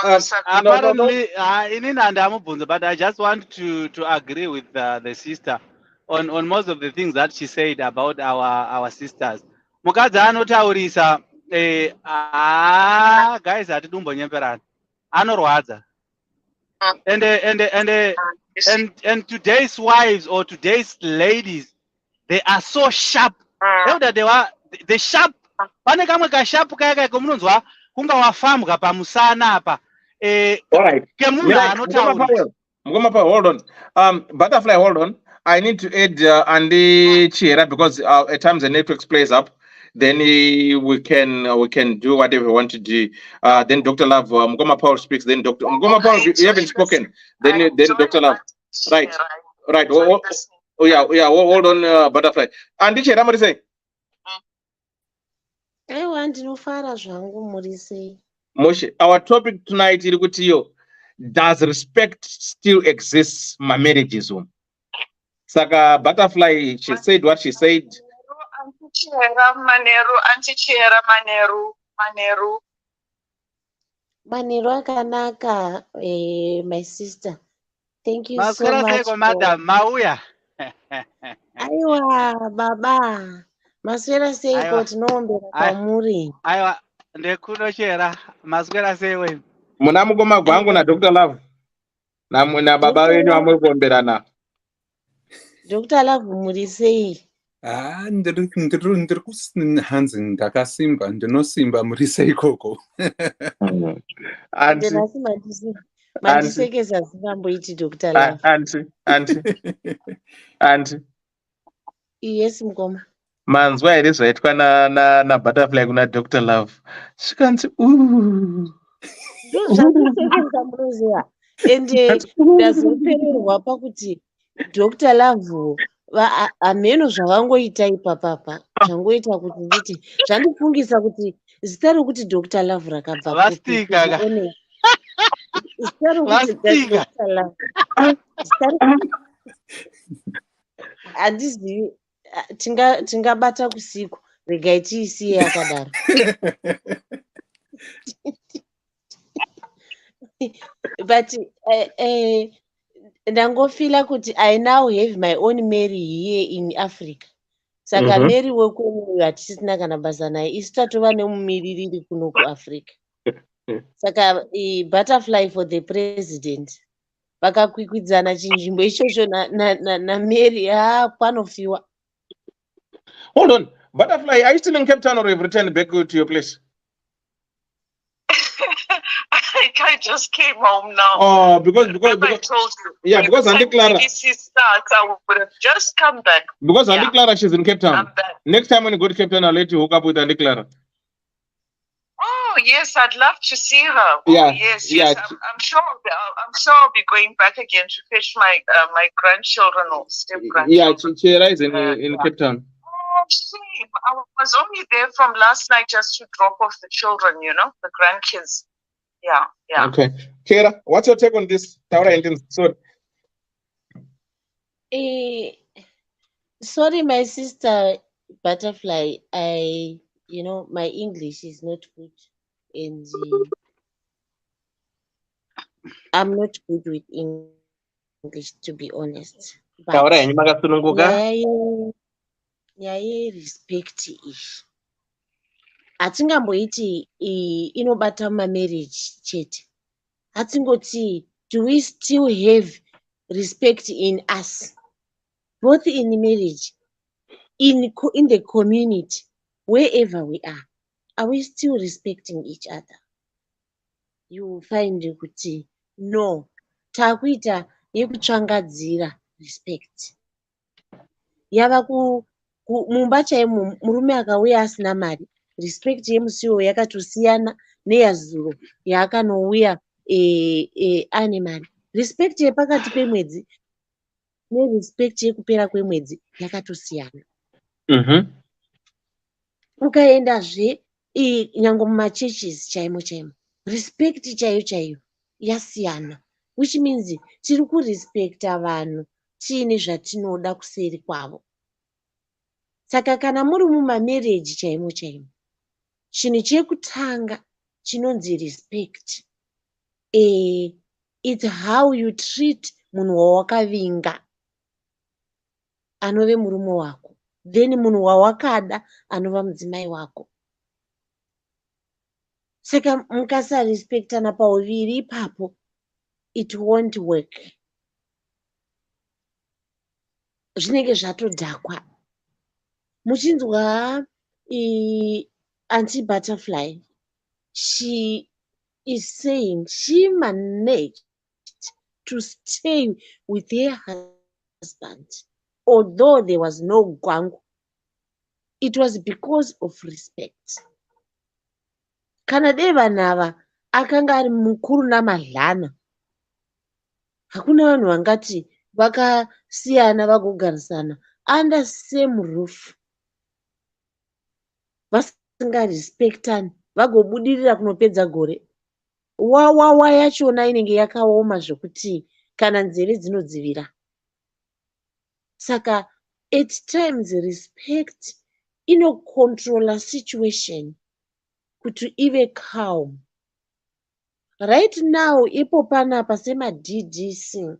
Apparently, but I just want to agree with the sister on most of the things that she said about our sisters. Mukadzi anotaurisa guys atitumbonyemperana anorwadza. And today's wives or today's ladies, they are so sharp. They sharp. Pane kamwe kasharp kaya komunonzwa kunga wafambwa pamusana apa. All right. Hold on. Butterfly, hold on. I need to add Andy Chiera because at times the network plays up. Then we can do whatever we want to do. Then Dr. Love, Mgoma Paul speaks. Then Dr. Mgoma Paul, you haven't spoken. Then Dr. Love. Right. Yeah. Hold on, Butterfly. Andy Chiera, what do you say? I want to know fara zvangu muri sei. Moshe, our topic tonight is does respect still exist my marriages? Saka Butterfly, she said what she said. Manero akanaka, my sister. Thank you so much. Madam Mauya. Aiwa, baba. Maswera seiko tinombera kwamuri. Aiwa, ndekunochera. Maswera sewe. Muna mugoma gwangu na Dr. Love. Na baba wenyu amwe kuomberana. Dr. Love muri sei? Ndiri kuhanzi ndakasimba, ndinosimba muri sei koko. Mandisekesa zikamboiti Dr. Love. Auntie. Yes, mukoma. Manzwa ere zvaitwa na Butterfly kuna Dr. Love. Shikanzi Ndozvandisekesa munoziva. Ende ndazopererwa pakuti Dr. Love ameno zvavangoita ipapapa zvangoita kuti nditi zvandifungisa kuti zita rokuti Dr. Love rakabva vastika zita rokuti Dr. Love handizivi tingabata kusiku regai tiisiye yakadaro. But ndangofila kuti I now have my own Mary here in Africa. Saka Mary wekwenuyo hatisina kana basa naye, isu tatova nemumiririri kuno kuAfrica. Saka Butterfly for the president vakakwikwidzana chinzvimbo ichocho na Mary panofiwa. Hold on, Butterfly, are you still in Cape Town or have you returned back to your place? I just came home now. Oh, because I told you. Yeah, because Auntie Clara. Ddc starts, I would have just come back. Because Auntie Clara, she's in Cape Town. I'm back. Next time when you go to Cape Town, I'll let you hook up with Auntie Clara. Oh yes, I'd love to see her. Yeah, Oh, yes. yeah. I'm sure I'll be going back again to fetch my grandchildren or step grandchildren. Yeah, Chiera is in Cape Town. Oh, shame. I I was only there from last night just to drop off the children, the grandkids. Yeah. Okay. Kera, what's your take on this? Sorry. Sorry, my sister Butterfly. My English is not good, and I'm not good with English, to be honest. But nyaya yerespect iyi hatingamboiti inobata mumamarriage chete. Hatingoti, do we still have respect in us, both in marriage, in the community, wherever we are we still respecting each other? You will find kuti no, takuita yekutsvangadzira respect. Yava mumba chaimo, murume akauya asina mari, respect yemusiwo yakatosiyana neyazuro yaakanouya ane mari. Respect yepakati pemwedzi nerespect yekupera kwemwedzi yakatosiyana. Ukaendazve nyange mumachurches chaimo respect chaiyo yasiyana, which means tiri kurespecta vanhu tiine zvatinoda kuseri kwavo. Saka kana muri mumamarriage chaimo chinhu chekutanga chinonzi respect. It's how you treat munhu wawakavinga anove murume wako, then munhu wawakada anova mudzimai wako. Saka mukasarespectana pauviri ipapo, it won't work. Zvinenge zvatodhakwa. Muchinzwa Auntie Butterfly, she is saying she managed to stay with her husband, although there was no gwangu. It was because of respect. Kana dei vanhu ava akanga ari mukuru namadlana, hakuna vanhu vangati vakasiyana vagogarisana under same roof vasingarespectani vagobudirira kunopedza gore. Wawawa yachona inenge yakaoma zvokuti kana nzeve dzinodzivira. Saka at times respect inocontrola situation kuti ive calm. Right now ipo panapa sema-DDC,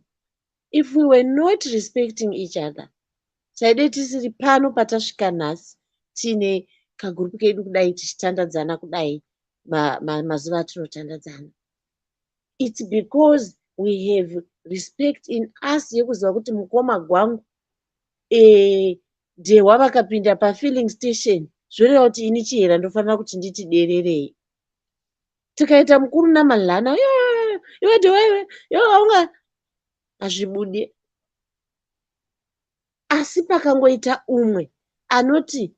if we were not respecting each other, saide tisiri pano patasvika nhasi tiine kagurupu kedu kudai tichitandadzana kudai mazuva atinotandadzana. It's because we have respect in us yekuziva kuti mukoma gwangu dhehwa vakapinda pafilling station zvoreva kuti ini chihera ndofanira kuti nditi dererei. Tikaita mukuru namadlana, iwe dhehwa iwe aunga hazvibude. Asi pakangoita umwe anoti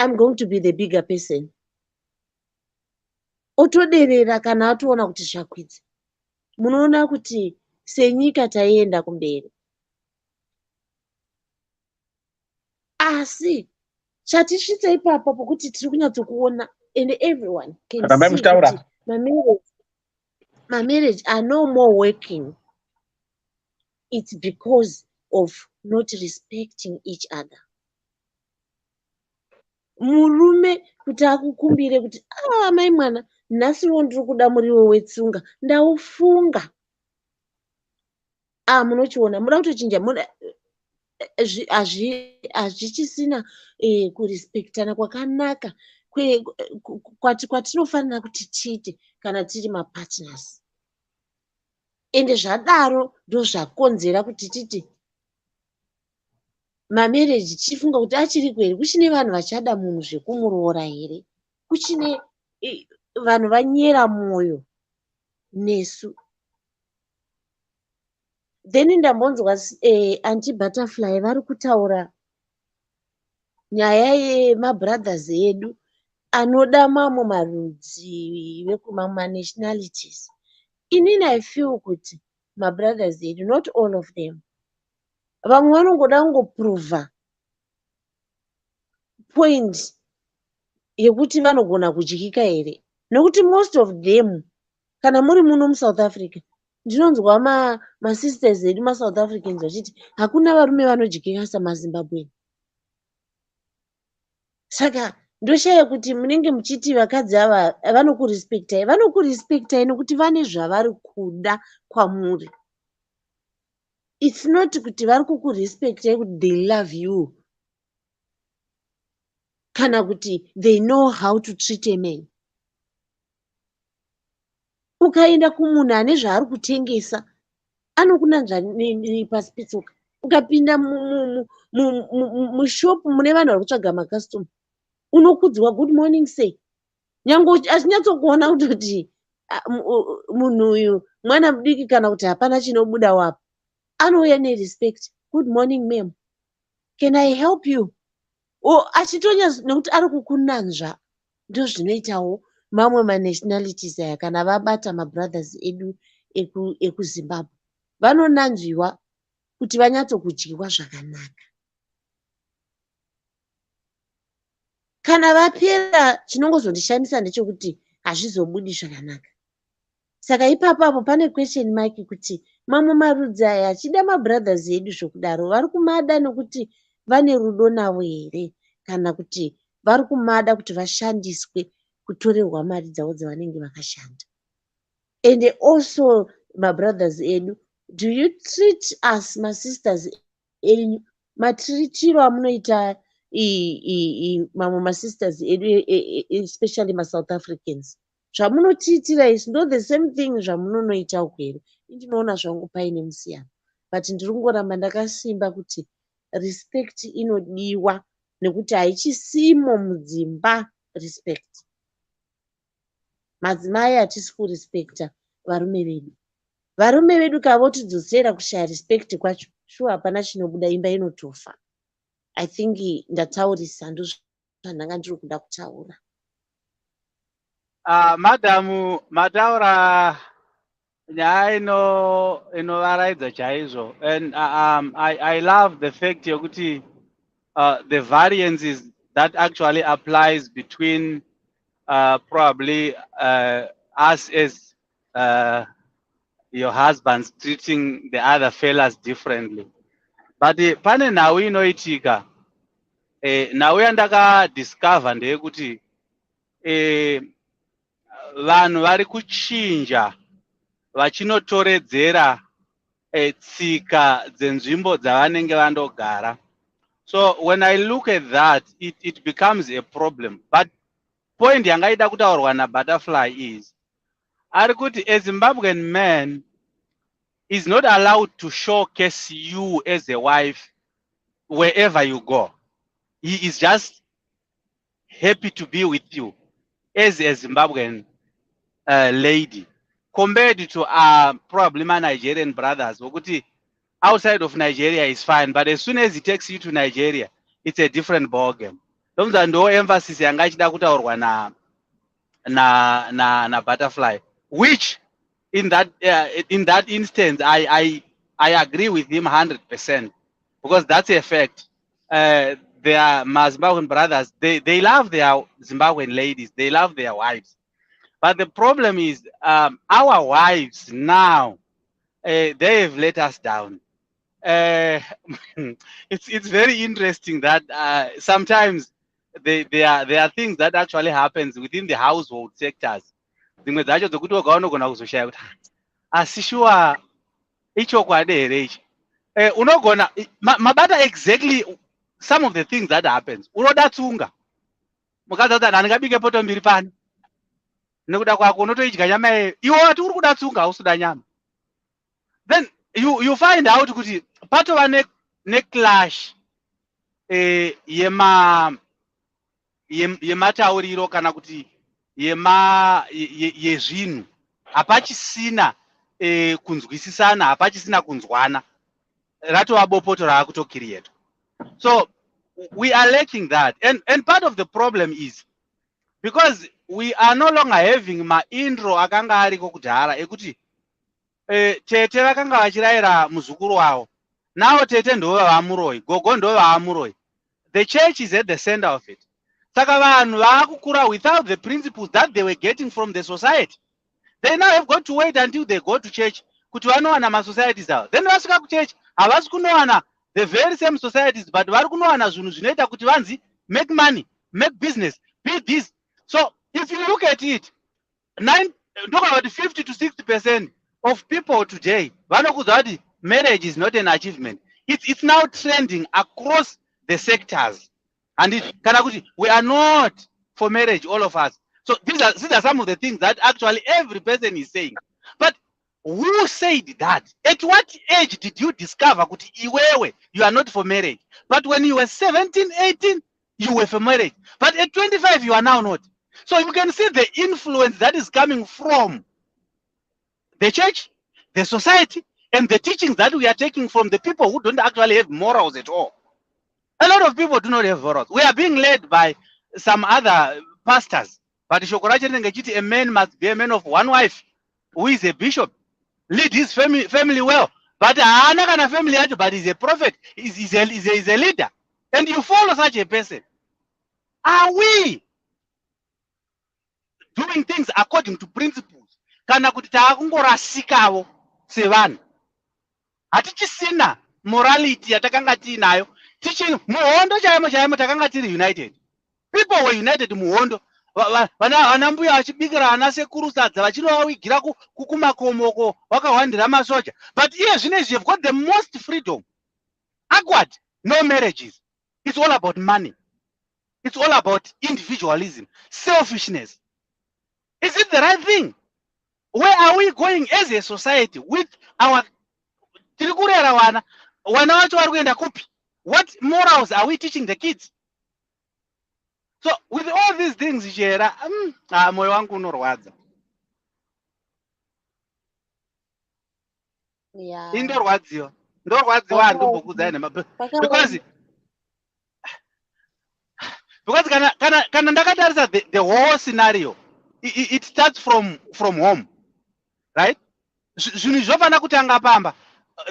I'm going to be the bigger person, otoderera kana atoona kuti zvakwidza. Munoona kuti senyika taienda kumberi. Asi chatisvitsa ipapo pokuti tiri kunyatsokuona, and everyone can see kuti marriage are no more working. It's because of not respecting each other. Murume kuti akukumbire kuti mai mwana, nhasiwo ndiri kuda muriwo wetsunga, ndaufunga. Munochiona, muda kutochinja, hazvichisina kurespectana kwakanaka kwatinofanira kuti tiite kana tiri mapartners. Ende zvadaro ndozvakonzera kuti titi mamarriage tichifunga kuti achiri kweri, kuchine vanhu vachada munhu zvekumuroora here, kuchine vanhu vanyera mwoyo nesu. Then ndambonzwa Auntie Butterfly vari kutaura nyaya yemabrothers edu anoda mamwe marudzi vekumamwe nationalities. Inini I feel kuti mabrothers edu, not all of them, vamwe vanongoda kungoprova point yekuti vanogona kudyika here, nokuti most of them kana muri muno muSouth Africa ndinonzwa masisters edu maSouth Africans vachiti hakuna varume vanodyika samaZimbabwean. Saka ndoshaya kuti munenge muchiti vakadzi ava vanokurespektai. Vanokurespektai nokuti vane zvavari kuda kwamuri. It's not kuti vari kukurespektai kuti they love you kana kuti they know how to treat a man. Ukaenda kumunhu ane zvaari kutengesa anokunanzva pasipitsoka. Ukapinda mushopu mune vanhu vari kutsvaga makastoma unokudzwa good morning sir. Nyange achinyatsokuona kutoti munhu uyu mwana mudiki kana kuti hapana chinobuda wapo, anouya nerespect. Good morning ma'am, can I help you? Achitonya nekuti ari kukunanzva. Ndo zvinoitawo mamwe manationalities aya kana vabata mabrothers edu ekuZimbabwe vanonanzviwa kuti vanyatsokudyiwa zvakanaka. Kana vapera chinongozondishamisa ndechekuti hazvizobudi zvakanaka. Saka ipapo pane question mark kuti mamwe marudzi aya achida mabrothers edu zvokudaro vari kumada nokuti vane rudo navo here kana kuti vari kumada kuti vashandiswe kutorerwa mari dzavo dzavanenge vakashanda. And also mabrothers edu, do you treat us masisters enyu matritiro amunoita mamwe masisters edu especially maSouth Africans zvamunotiitira isi ndo the same thing zvamunonoita uku here? Ndinoona zvangu paine musiyano, but ndiri kungoramba ndakasimba kuti respect inodiwa nekuti haichisimo mudzimba respect. Madzimai hatisi kurespekta varume vedu. Varume vedu kavotidzosera kushaya respect kwacho, shuwa hapana chinobuda, imba inotofa. I think ndataurisa ndo zvandanga ndiri kuda kutaura. Madamu mataura nyaya inovaraidza chaizvo, and I love the fact yokuti the variances that actually applies between probably us as your husbands treating the other fellas differently. But pane nhau inoitika, nhau yandakadiscover ndeyekuti vanhu vari kuchinja vachinotoredzera tsika dzenzvimbo dzavanenge vandogara. So when I look at that, it becomes a problem. But point yangaida kutaurwa naButterfly is ari kuti a Zimbabwean man is not allowed to showcase you as a wife wherever you go. He is just happy to be with you as a Zimbabwean lady, compared to probably my Nigerian brothers. Outside of Nigeria is fine, but as soon as he takes you to Nigeria, it's a different ballgame. Those are no emphasis yangachida kutaurwa na Butterfly, which in that instance I agree with him 100%, because that's a fact. Their Zimbabwean brothers, they love their Zimbabwean ladies, they love their wives. But the problem is our wives now, they have let us down. It's very interesting that sometimes there are things that actually happens within the household sectors. Dzimwe dzacho dzokuti ukaonogona kuzoshaya kuti asi shuwa ichokwadi here ichi. Unogona mabata exactly some of the things that happens. Unoda tsunga mukadzi ati handingabike poto mbiri pano nekuda kwako unotoidya nyama iyeyo, iwe wati uri kuda tsunga hausuda nyama. Then you find out kuti patova neclash yematauriro kana kuti yezvinhu. Hapachisina kunzwisisana, hapachisina kunzwana, ratova bopoto raakutokiriyetwa. So we are lacking that, and part of the problem is because we are no longer having maintro akanga ariko kudhara ekuti tete vakanga vachirayira muzukuru wavo, nawo tete ndova vamuroyi, gogo ndova vamuroyi. the church is at the center of it. Saka vanhu vakukura without the principles that they were getting from the society. They now have got to wait until they go to church kuti vanowana masocieties avo. Then vasvika kuchurch havasi kunowana the very same societies, but vari kunowana zvinhu zvinoita kuti vanzi make money, make business, be this. So if you look at it, talk about 50 to 60% of people today, vanokudza kuti marriage is not an achievement. It's now trending across the sectors. And kana kuti we are not for marriage, all of us. So these are some of the things that actually every person is saying. But who said that? At what age did you discover kuti iwewe you are not for marriage? But when you were 17, 18, you were for marriage. But at 25, you are now not. So you can see the influence that is coming from the church, the society, and the teachings that we are taking from the people who don't actually have morals at all. A lot of people do not have morals. We are being led by some other pastors. But a man must be a man of one wife, who is a bishop, lead his family well. But family, but he's a prophet, he's a leader. And you follow such a person. Are we doing things according to principles? Kana kuti taakungorasikawo sevanhu. Hatichisina morality yatakanga tinayo. Teaching muhondo chaimo takanga tiri united. People were united muhondo. Vanambuya vachibikira ana sekuru sadza vachinovawigira kukumakomoko vakawandira masoja. But here zvinezvi you've got the most freedom. Awkward, no marriages. It's all about money. It's all about individualism, selfishness. Is it the right thing? Where are we going as a society with our what morals are we teaching the kids? So with all these things, moyo wangu unorwadza. Yeah. Indorwadziwa handimbokudzai because kana ndakatarisa the whole scenario, it starts from home, right? Zvinhu zvofana kutanga pamba,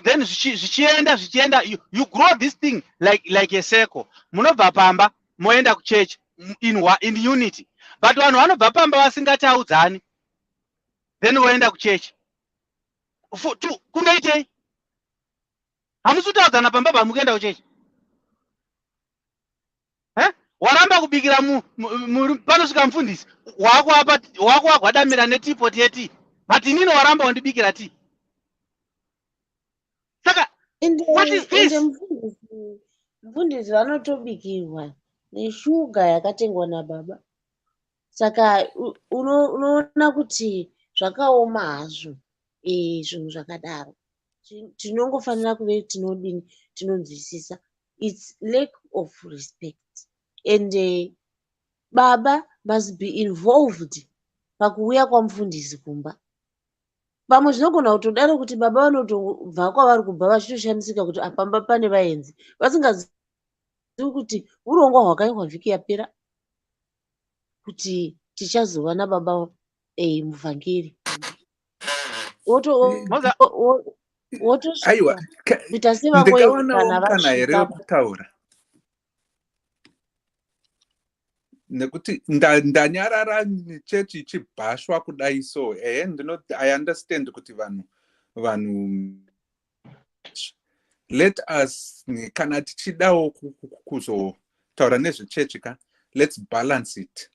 then zvichienda you grow this thing like a circle. Munobva pamba moenda kuchurch in unity, but vanhu vanobva pamba vasingataudzani, then voenda kuchurch kundoitei? Hamusi kutaudzana pamba pamukuenda kuchurch. Waramba kubikira panosvika mufundisi wako wagwadamira netipoti yeti, but inini waramba wandibikira tii. Saka what is this? Mufundisi vanotobikirwa neshuga yakatengwa nababa. Saka unoona kuti zvakaoma hazvo zvinhu zvakadaro. Tinongofanira kuve tinonzwisisa. It's lack of respect. And baba must be involved pakuuya kwamufundisi kumba. Pamwe zvinogona kutodaro kuti baba vanotobva kwavari kubva vachitoshamisika kuti apamba pane vaenzi, vasingazivi kuti urongwa hwakaitwa vhiki yapera kuti tichazova nababa muvhangeri. Aiwa, Kuita sevamwe kana here wekutaura. Nekuti ndanyarara chechi ichibhashwa kudai so I understand kuti vanhu let us kana tichidawo kuzotaura nezvechechi let's balance it.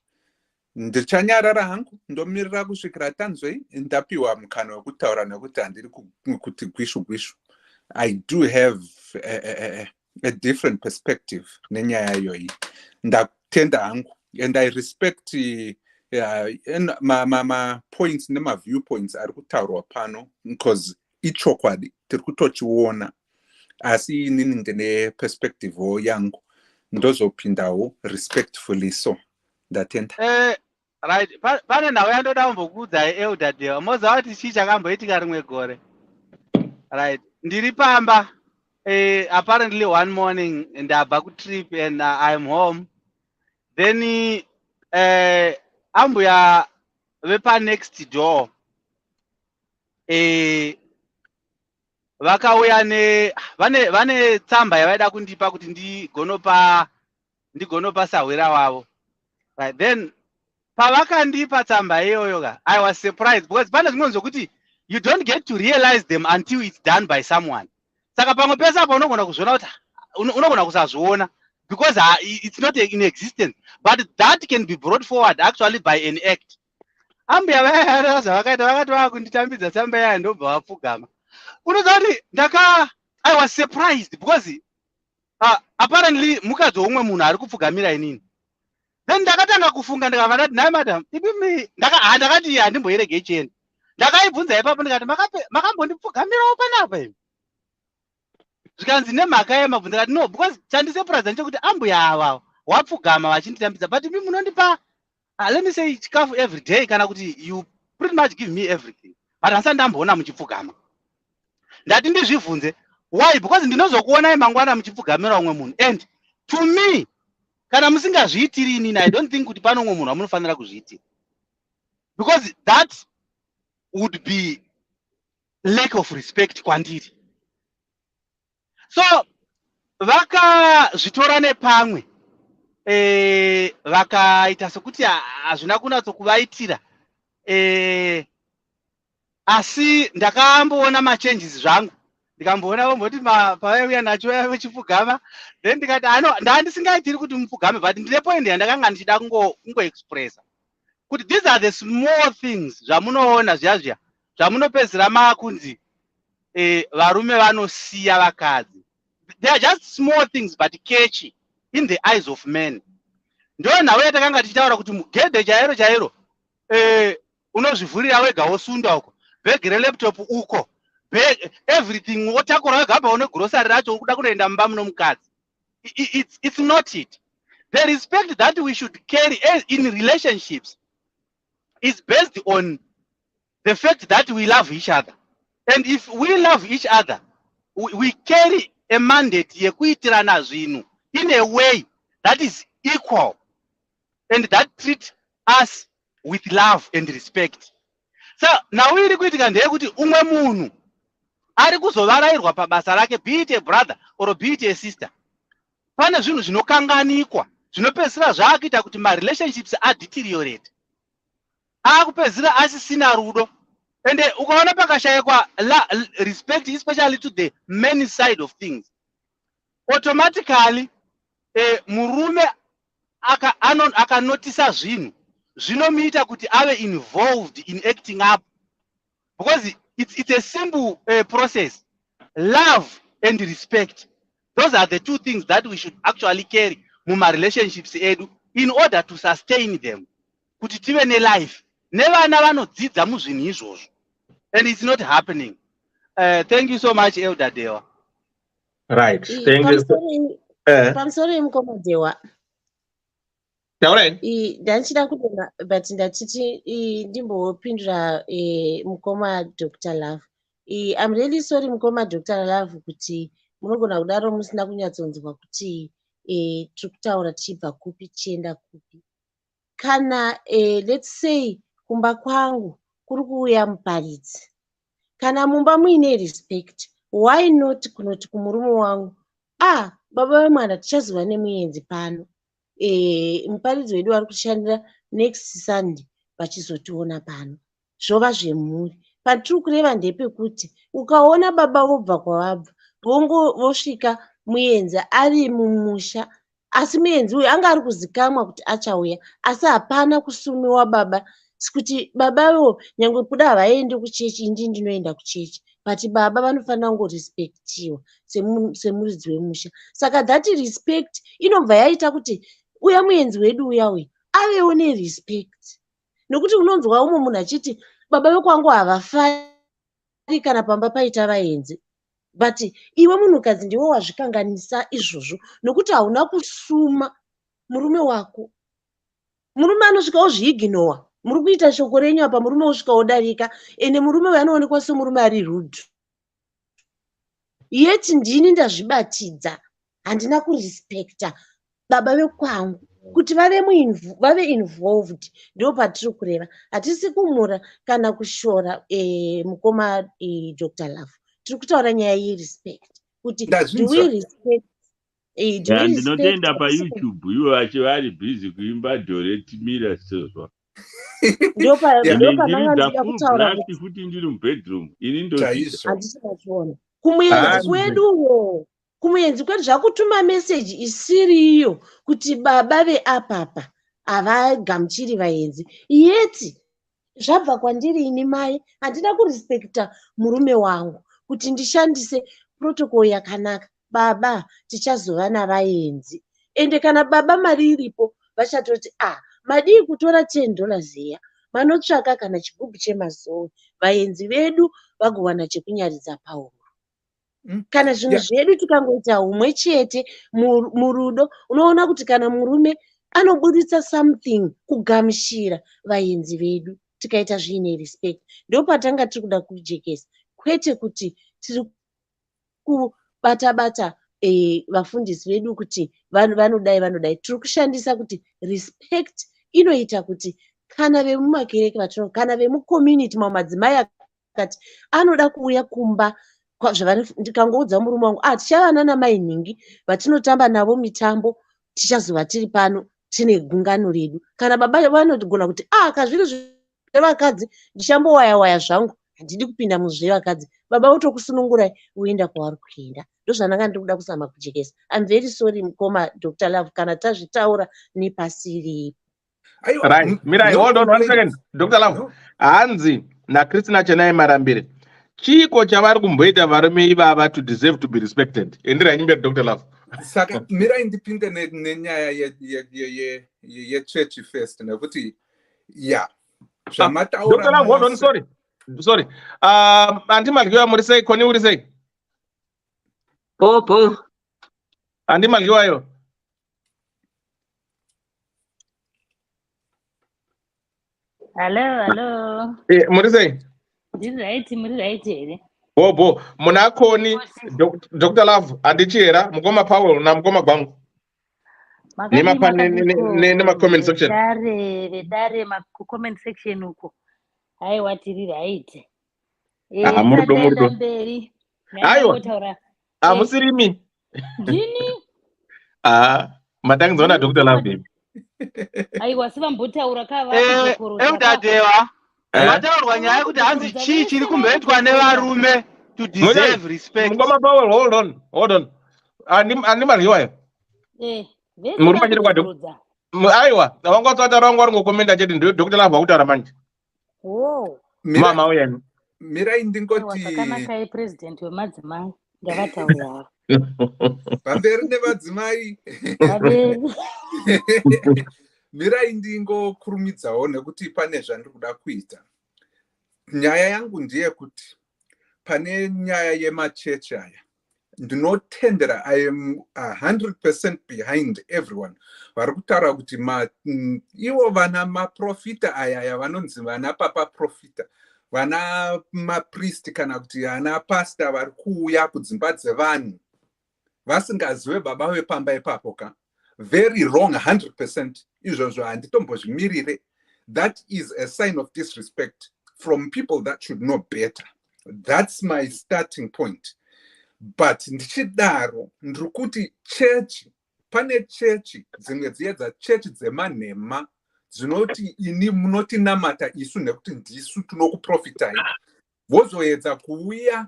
Ndichanyarara hangu ndomirira kusvikira tanzwei ndapiwa mukana wekutaura nekuti handiri kuti gwishu. I do have a different perspective nenyaya iyoyi. Ndatenda hangu. And I respect my points nema viewpoints ari kutaurwa pano because ichokwadi tiri kutochiona, asi inini ndine perspective yangu ndozopindawo respectfully so ndatenda. Right, pane nhau yandoda kumbokuudzai elder Dale, moziva kuti chii chakamboitika rimwe gore. Right, ndiri pamba apparently one morning ndabva kutrip and I'm home. Then ambuya vepa next door vakauya vane tsamba yavaida kundipa kuti ndigonopa ndigonopa sahwira wavo. Right, then pavakandipa tsamba iyoyo ka, I was surprised because pane zvimwe zvokuti you don't get to realize them until it's done by someone. Saka pamwe pese apa unogona kuzviona kuti unogona kusazviona because it's not in existence, but that can be brought forward actually by an act. Ambuya vaya zvavakaita vakati vakunditambidza tsamba yaya ndobva vapfugama. Unoziva kuti I was surprised because apparently mukadzi womumwe munhu ari kupfugamira inini. Then ndakatanga kufunga ndikabva ndati naye madam ndakati handimboiregei cheni. Ndakaibvunza ipapo ndikati makambondipfugamirawo panapa imi. Zvikanzi nemhaka yemabvunzo ndikati no, because chandisepuraidza ndechekuti ambuya ava wapfugama vachinditambidza, but imi munondipa let me say chikafu every day kana kuti you pretty much give me everything, but handisati ndamboona muchipfugama. Ndati ndizvibvunze why, because ndinozokuonai mangwana muchipfugamira umwe munhu, and to me kana musingazviitiri inini I don't think kuti pano umwe munhu wamunofanira kuzviitira, because that would be lack of respect kwandiri. So vakazvitora nepamwe vakaita sokuti hazvina kunatsokuvaitira, asi ndakamboona machanges zvangu, ndikamboona vomboti pavaiuya nacho vachipfugama, then ndikati ndandisingaitiri kuti mupfugame, but ndine point yandakanga ndichida kungoexpressa kuti these are the small things zvamunoona zviya zvamunopedzera makunzi varume vanosiya vakadzi. They are just small things but catchy in the eyes of men. Ndo nhau yatakanga tichitaura kuti mugedhe chairo unozvivhurira wega wosunda uko, bhegi relaptop uko, everything wotakura wega apa une grocery racho kuda kunoenda mumba muno mukadzi. It's not it. The respect that we should carry in relationships is based on the fact that we love each other. And if we love each other, we carry a mandate yekuitirana zvinhu in a way that is equal and that treats us with love and respect. So now iri kuitika ndeyekuti umwe munhu ari kuzovarairwa pabasa rake, be it a brother or be it a sister. Pane zvinhu zvinokanganikwa zvinopedzisira zvaakuita kuti marelationships adeteriorate, akupedzisira asisina rudo. And ukaona pakashayikwa respect especially to the men side of things, automatically murume akanotisa zvinhu zvinomuita kuti ave involved in acting up, because it's a simple process. Love and respect, those are the two things that we should actually carry muma relationships edu in order to sustain them, kuti tive nelife nevana vanodzidza muzvinhu izvozvo. And it's not happening. Thank you so much, Elder Dewa. Right. Thank you. Pamusoro mukoma Dewa. Taureni. Ndachida kuona but ndachiti ndimbopindura mukoma Dr. Love. I'm really sorry mukoma Dr. Love kuti munogona kudaro musina kunyatsonzwa kuti tiri kutaura tichibva kupi tichienda kupi. Kana let's say kumba kwangu kuri kuuya muparidzi, kana mumba muine respect, why not kunoti kumurume wangu baba vemwana tichaziva nemuenzi pano, muparidzi wedu vari kushandira next Sunday vachizotiona pano, zvova zvemhuri. Patiri kureva ndepekuti ukaona baba vobva kwavabva vosvika muenzi ari mumusha, asi muenzi uyu anga ari kuzikamwa kuti achauya, asi hapana kusumiwa baba kuti babawo nyangwe kuda havaendi kuchechi, indi ndinoenda kuchechi, but baba vanofanira kungorespektiwa semuridzi wemusha. Saka that respect inobva yaita kuti uya muenzi wedu uya uyu avewo nerespect, nokuti unonzwa umwe munhu achiti baba vekwangu havafari kana pamba paita vaenzi, but iwe munhukadzi ndiwe wazvikanganisa izvozvo, nokuti hauna kusuma murume wako. Murume anosvika ozviignowa, muri kuita shoko renyu apa, murume osvika odarika, ende murume uyu anoonekwa semurume ari rude. Yeti ndini ndazvibatidza, handina kurespekta baba vekwangu kuti vave involved. Ndo patiri kureva, hatisi kumura kana kushora mukoma Dr. Love. Tiri kutaura nyaya yerespect, kuti do we respect Do you respect ndinotenda paYouTube ivo vachi vari busy kuimba dhore timira sezva ende ndiri ndopananga full kutaura blast futi ndiri mubedroom ini ndozvida handisinachiona kumuenzi kweduwo kumuenzi kwedu zvakutuma meseji isiriyo kuti baba veapapa havagamuchiri vaenzi yeti zvabva kwandiri ini mai handina kurespekta murume wangu kuti ndishandise protocol yakanaka baba tichazova navaenzi ende kana baba mari iripo vachatoti madii kutora $10 iya manotsvaka kana chigubhu chemazowe vaenzi vedu vagowana chekunyaridza pauro kana zvinhu zvedu tikangoita umwe chete murudo unoona kuti kana murume anobuditsa something kugamuchira vaenzi vedu tikaita zviine respect ndopatanga tiri kuda kujekesa kwete kuti tiri kubata-bata vafundisi vedu kuti vanodai tiri kushandisa kuti respect inoita kuti kana vemumakereke kana vemucommunity madzimai akati anoda kuuya kumba ndikangoudza murume wangu tichava nanamai nhingi vatinotamba navo mitambo tichazova tiri pano tine gungano redu kana baba vanogona kuti kazviri zvevakadzi ndichambowaya-waya zvangu handidi kupinda muzvevakadzi baba otokusunungurai uenda kwavari kuenda ndozvananga ndiri kuda kuzama kujekesa. I'm very sorry mukoma Dr. Love kana tazvitaura nepasiripo. Right. Mirai, hold on 1 second. Dr. Love. Hanzi na Christina Chenai Marambire. Chiko chavari kumboita varume ivava to deserve to be respected. Endera nyimbe Dr. Love. Saka Mirai ndipinde nenyaya ye-church first nekuti zvamataura. Dr. Love, hold on, sorry. Anti Malgiwa muri sei, koni uri sei? Po. Anti Malgiwa yo. Hello. Muri sei? Muri right here. Bo, muna koni Dr. Love adichera mukoma Paul na mukoma Gwangu. Nema comment section. Vedare comment section uko. Aiwa tiri right. Murudo. Aiwa. Musirimi. Ndini? Matangizoona Dr. Love baby. Aiwa sivambotaura Emdadewa. Mataurwa nyaya yekuti hanzi chii chiri kumboitwa nevarume to deserve respect. Mukoma Paul, hold on. Ani Malgiwa. Murume chiri kwadu. Aiwa, wangotsata rangwa ngokomenda cheti ndio Dr. Love akutaura manje. Mama uyani. Mirai ndingoti wakanaka president wemadzimai ngavataura. Pamberi nevadzimai. Mirai ndingokurumidzawo nekuti pane zvandiri kuda kuita. Nyaya yangu ndiye kuti pane nyaya yemachechi aya ndinotendera, I am 100% behind everyone vari kutaura kuti ivo vana maprofita aya vanonzi vana papa profita, vana mapriest kana kuti ana pasta vari kuuya kudzimba dzevanhu vasingazive baba vepamba ipapo ka. Very wrong 100%. Izvozvo handitombozvimirire. That is a sign of disrespect from people that should know better. That's my starting point. But ndichidaro ndiri kuti chechi, pane chechi dzimwe dziedza chechi dzemanhema dzinoti ini munotinamata isu nekuti ndisu tinokuprofitai, vozoedza kuuya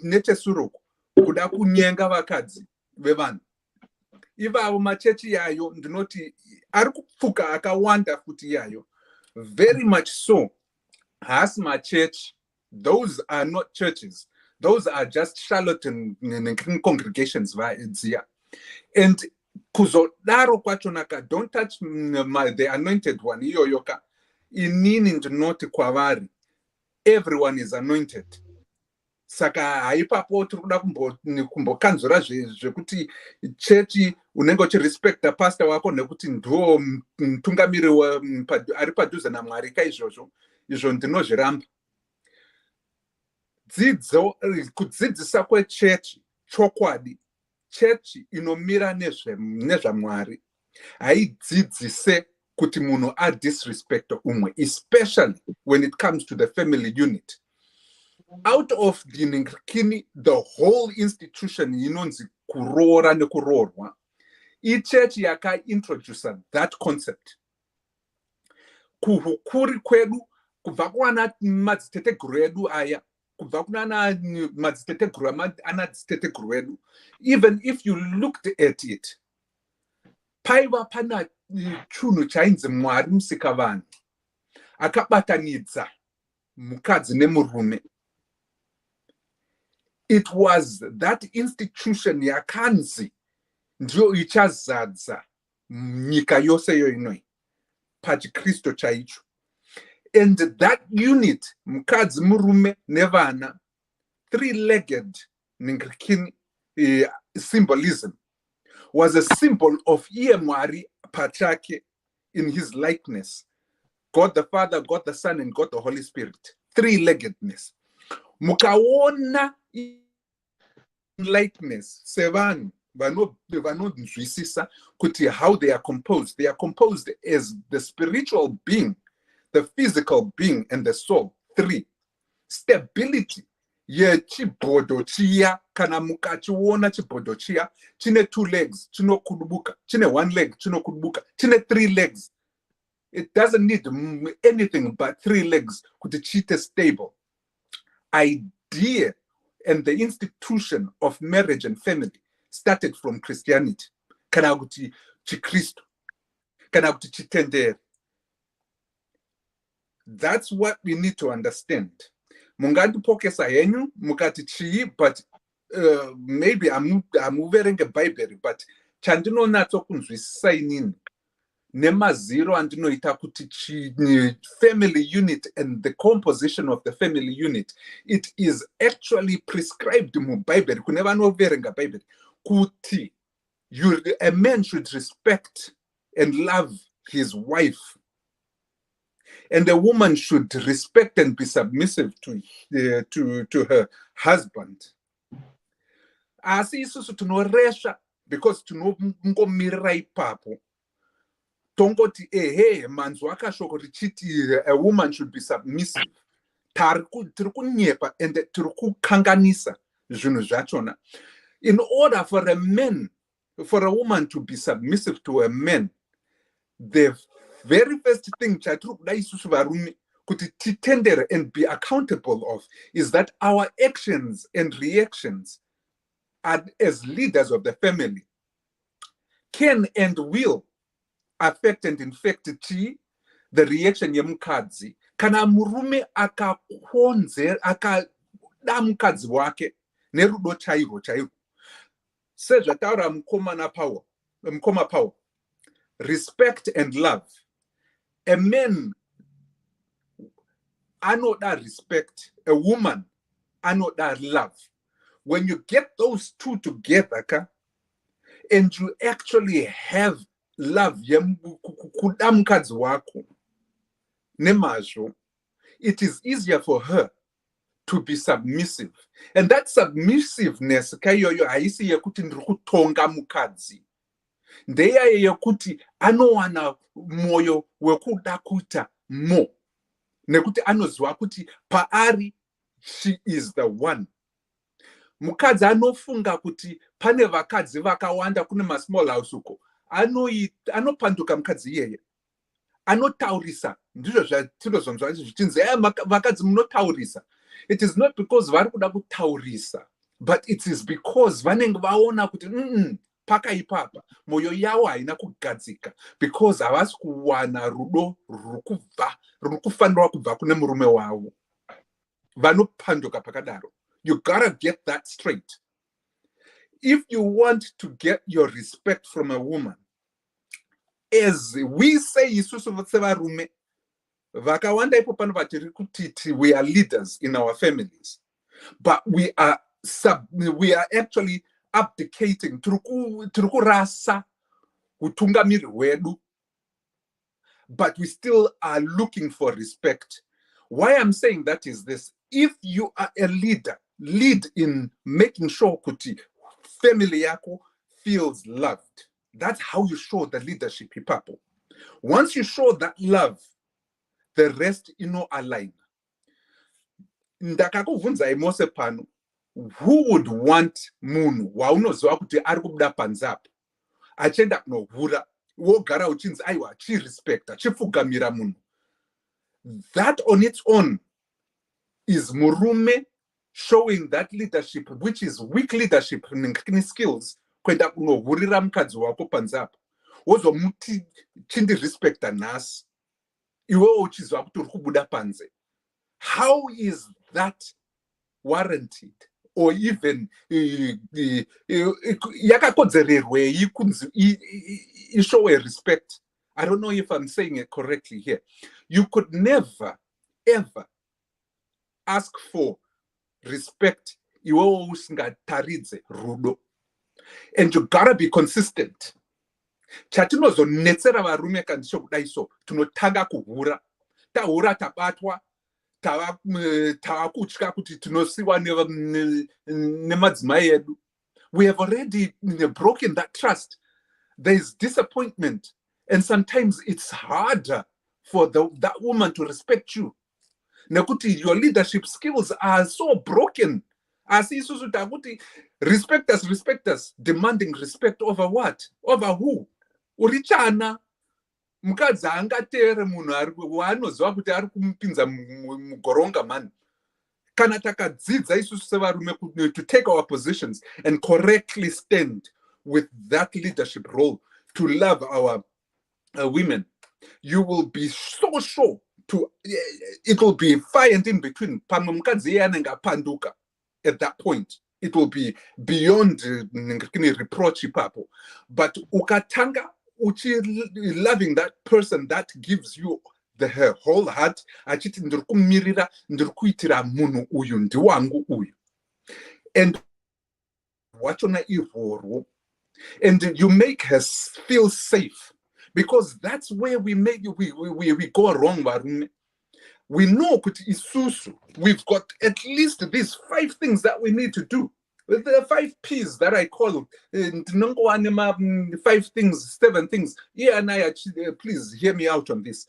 nechesuruku kuda kunyenga vakadzi vevanhu. Ivavo machechi yayo ndinoti ari kupfuka akawanda futi yayo, very much so. Has my church, those are not churches. Those are just charlatan congregations vaya. And kuzodaro kwachonaka, don't touch the anointed one iyoyoka. Inini ndinoti kwavari, everyone is anointed. Saka haipapo tiri kuda kumbokanzura zvekuti chechi unenge uchirespecta pastor wako nekuti ndiwo mutungamiri ari padhuze naMwari kaizvozvo. Izvo ndinozviramba. Kudzidzisa kwechechi chokwadi, chechi inomira nezvaMwari, haidzidzise kuti munhu adisrespecta umwe, especially when it comes to the family unit. Out of the whole institution inonzi kuroora nekuroorwa. Ichechi yakaintroduce that concept. Kuhukuri kwedu, kubva kuana madziteteguru edu aya, kubva kunana madziteteguru anadziteteguru edu. Even if you looked at it, paiva pana chunhu chainzi Mwari Musikavanhu akabatanidza mukadzi nemurume. It was that institution yakanzi ndiyo ichazadza nyika yose yoinoi pachikristu chaicho. And that unit, mukadzi murume nevana, three-legged symbolism, was a symbol of iye Mwari pachake in his likeness. God the Father, God the Son, and God the Holy Spirit. Three-leggedness. Mukaona likeness, sevan, vanonzwisisa kuti how they are composed. They are composed as the spiritual being, the physical being, and the soul. Three. Stability. Ye chibodo chia, kana mukachiona chibodo chia, chine 2 legs, chino kudubuka, chine 1 leg, chino kudubuka, chine 3 legs. It doesn't need anything but 3 legs kuti chite stable. Idea and the institution of marriage and family started from Christianity. Kana kuti chikristu, kana kuti chitendere. That's what we need to understand. Mungandipokesa henyu mukati chii, but maybe amuverenge Bible, but chandinonatso kunzwisisa inini nemaziro andinoita kuti family unit and the composition of the family unit, it is actually prescribed mu Bible. Kune vanoverenga Bible kuti a man should respect and love his wife, and a woman should respect and be submissive to her husband. Asi isusu tunoresha because tunongomirira ipapo. Tongoti manzwa akashoko richiti a woman should be submissive. Tiri kunyepa and tiri kukanganisa zvinhu zvachona. In order for a woman to be submissive to a man, the very first thing chatiri kuda isusu varume kuti titendere and be accountable of is that our actions and reactions as leaders of the family can and will affect and infect the reaction yemukadzi. Kana murume akada mukadzi wake nerudo chairo. Sezvataura mukoma Paul, respect and love. A man anoda respect, a woman anoda love. When you get those two together, and you actually have love, it is easier for her to be submissive. And that submissiveness, haisi yekuti ndikutonga mukadzi. Ndeya yekuti anowana moyo wekuda kuita mo. Nekuti anozwa kuti paari, she is the one. Mukadzi anofunga kuti pane vakadzi vakawanda kune small house uko. Anopanduka mukadzi iyeye. Anotaurisa. Ndizvo zvatinozonzwa zvichinzi vakadzi munotaurisa. It is not because vari kuda kutaurisa, but it is because vanenge vaona kuti pakaipapa moyo yavo haina kugadzika, because havasi kuwana rudo rukufanirwa kubva kune murume wavo. Vanopanduka pakadaro. You gotta get that straight. If you want to get your respect from a woman, as we say isusu varume, vakawanda ipo pano vatiri kutiti, we are leaders in our families, but we are actually abdicating, turukurasa utungamiri wedu, but we still are looking for respect. Why I'm saying that is this: if you are a leader, lead in making sure kuti family yako feels loved. That's how you show the leadership people. Once you show that love, the rest align. Ndakakuvunza imose pano who would want munhu waunoziva kuti ari kubuda panze apo achienda kunovhura wogara uchinzi aiwa achirespecta achipfugamira munhu? That on its own is murume showing that leadership, which is weak leadership skills, kuenda kunovhurira mukadzi wako panze apo wozomuti chindirespecta nhasi iwewo uchiziva kuti uri kubuda panze. How is that warranted? Or even yakakodzererwei kunzi ishowe respect? I don't know if I'm saying it correctly here. You could never ever ask for respect iwewo usingataridze rudo, and you gotta be consistent. Chatinozonetsera varume kandi chokudai so tinotanga kuhura, tahura tabatwa, tavakutya kuti tinosiwa nemadzimai edu. We have already broken that trust. There is disappointment, and sometimes it's harder for that woman to respect you. Nekuti your leadership skills are so broken. Asi isusu takuti respect us, demanding respect over what? Over who? Urichana. Mukadzi angateere munhu waanoziva kuti ari kumupinza mugoronga mani. Kana takadzidza isusu sevarume to take our positions and correctly stand with that leadership role to love our women, you will be so sure to it will be far and in between. Pamwe mukadzi anenge apanduka at that point, it will be beyond reproach ipapo. But ukatanga loving that person that gives you her whole heart, achiti ndikumirira ndikuitira munhu uyu ndiwangu uyu, and wachona ivorwo, and you make her feel safe, because that's where we go wrong. Varume, we know kuti isusu we've got at least these 5 things that we need to do. The 5 P's that I call 5 things, 7 things. Yeah, and please hear me out on this.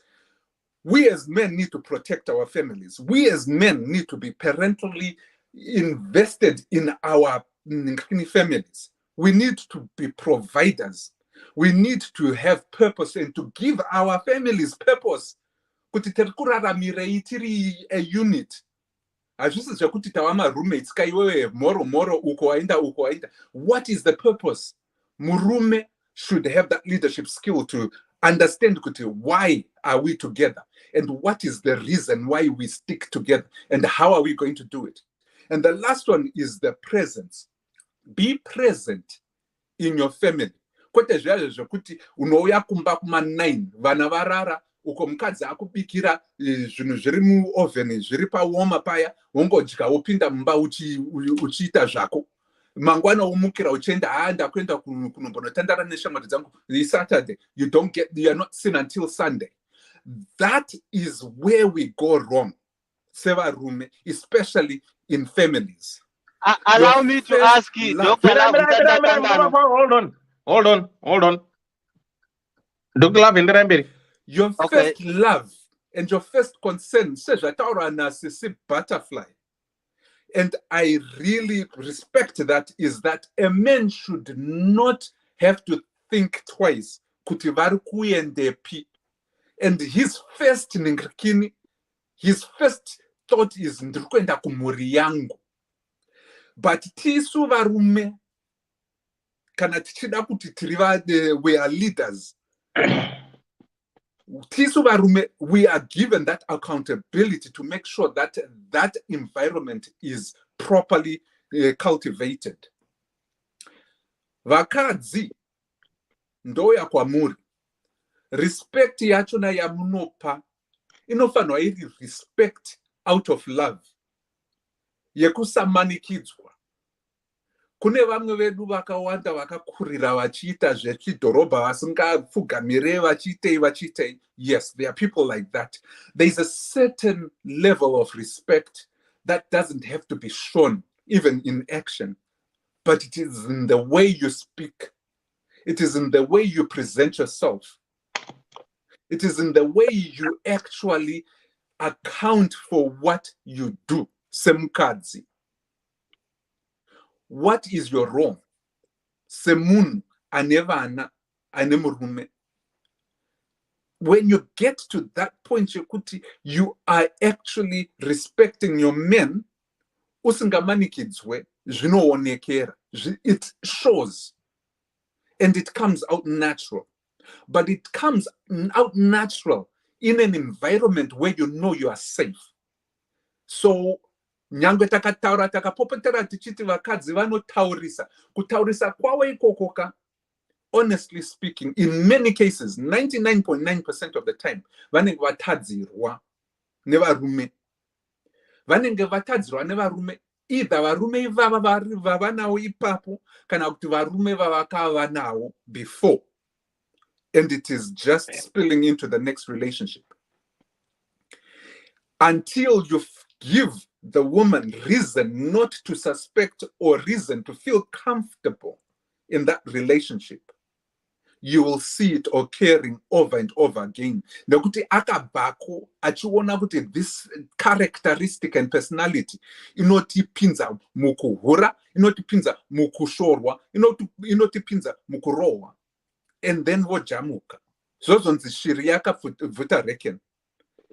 We as men need to protect our families. We as men need to be parentally invested in our families. We need to be providers. We need to have purpose and to give our families purpose. Kuti terikuraramira tiri a unit. Azvisi zvekuti tava roommates kaiwewe moro uko waenda. What is the purpose? Murume should have that leadership skill to understand kuti why are we together, and what is the reason why we stick together, and how are we going to do it. And the last one is the presence. Be present in your family. Kwete zviya zvekuti unouya kumba kuma9 vana varara uko mukadzi akubikira zvinhu zviri muoven zviri paoma paya, wongodya wopinda mumba uchiita zvako. Mangwana umukira uchienda ndakuenda kunombonotandara neshamwari dzangu Saturday. You are not seen until Sunday. That is where we go wrong, sevarume, especially in families. Allow me to ask you, Dr. Hold on. Dr. Love, your first love and your first concern says that our butterfly, and I really respect that, is that a man should not have to think twice. And his first thought is ndikuenda kumhuri yangu. But tisu varume kana tichida kuti we are leaders. Tisu varume, we are given that accountability to make sure that that environment is properly cultivated. Vakadzi ndoya kwamuri. Respect yachona yamunopa inofanwa iri respect out of love, yekusamanikidzwa. Kune vamwe vedu vakawanda vakakurira vachiita zvechidhorobha vasingapfugamire vachiitei. Yes, there are people like that. There is a certain level of respect that doesn't have to be shown even in action, but it is in the way you speak. It is in the way you present yourself. It is in the way you actually account for what you do. Semukadzi. what is your role? Semun anevana anemurume. When you get to that point, you are actually respecting your men. It shows and it comes out natural. But it comes out natural in an environment where you know you are safe. So nyangwe takataura takapopotera tichiti vakadzi vanotaurisa kutaurisa kwawo ikokoka. Honestly speaking, in many cases, 99.9% of the time, vanenge vatadzirwa nevarume. Vanenge vatadzirwa nevarume, either varume ivava vavanawo ipapo kana kuti varume vavakava nawo before. And it is just spilling into the next relationship. Until you give the woman reason not to suspect or reason to feel comfortable in that relationship, you will see it occurring over and over again. Nokuti akabako achiona kuti this characteristic and personality inotipinza mukuhura, inotipinza mukushorwa, inotipinza mukurowa. And then vojamuka. Zozonzi shiriaka vuta reken.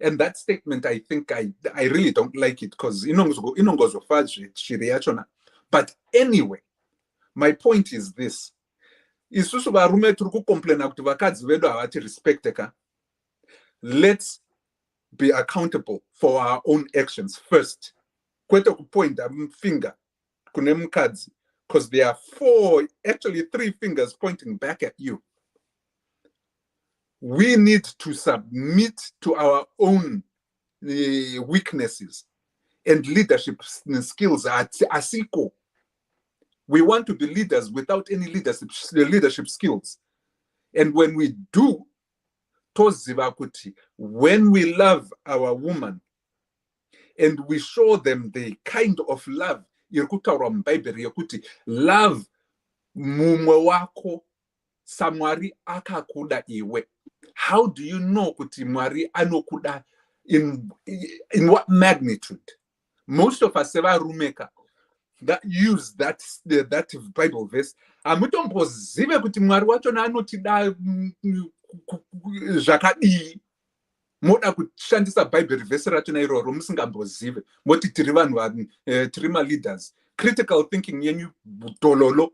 And that statement, I think I really don't like it because inongozo faji shiriachona. But anyway, my point is this. Isusu varume turi complain kuti vakadzi vedu havati respecteka. Let's be accountable for our own actions first. Kwete kupoint finger kune mukadzi, because there are actually three fingers pointing back at you. We need to submit to our own weaknesses and leadership skills at asiko. We want to be leaders without any leadership skills. And when we do, when we love our woman and we show them the kind of love, love mumwe wako samwari akakuda iwe. How do you know kuti mwari anokuda in what magnitude? Most of us rumeka that use that Bible verse. Amutombozive kuti mwari wacho anotida zvakadii. Moda kushandisa Bible verse racho nairoro musingambozive. Moti tiri vanhu tiri leaders. Critical thinking yenyu dololo.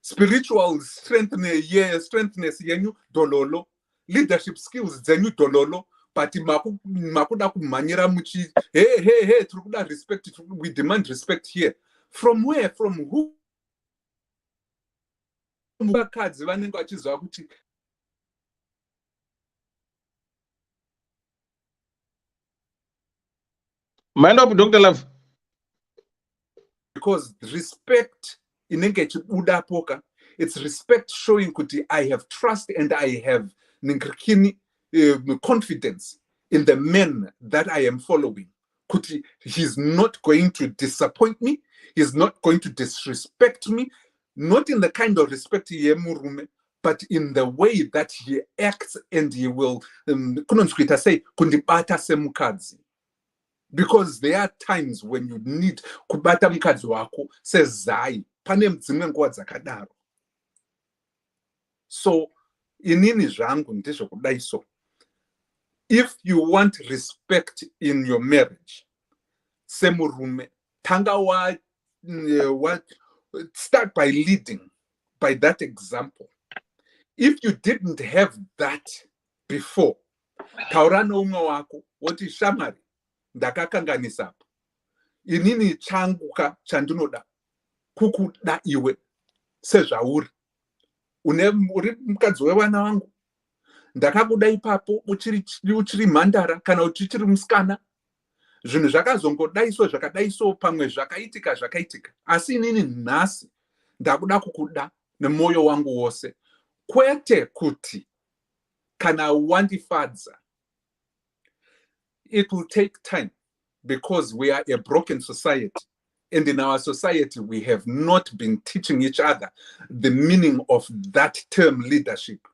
Spiritual strengthness yenyu dololo. Leadership skills zenyu dololo. But makuda kumanyira muchi hey tiri respect, we demand respect here. From where? From who? Vakadzi vanenge vachiziva kuti Mind up, Dr. Love. Because respect inenge chibuda poka. It's respect showing kuti I have trust and I have confidence in the men that I am following. Kuti he's not going to disappoint me. He's not going to disrespect me. Not in the kind of respect yemurume, but in the way that he acts, and he will say kundibata semukadzi. Because there are times when you need kubata mukadzi wako sezai pane mdzimwe nguva dzakadaro. So inini zvangu ndizvo kudai so. If you want respect in your marriage, semurume, tanga start by leading by that example. If you didn't have that before, taura noumwe wako woti shamari ndakakanganisa apa. Inini changuka chandinoda kukuda iwe sezvauri. Uri mukadzi wevana vangu. Ndakakuda ipapo uchiri mhandara kana uchiri musikana. Zvinhu zvakazongodaiso zvakadaiso pamwe zvakaitika. Asi inini nhasi ndakuda kukuda nemoyo wangu wose. Kwete kuti kana wandifadza. It will take time because we are a broken society. And in our society, we have not been teaching each other the meaning of that term leadership.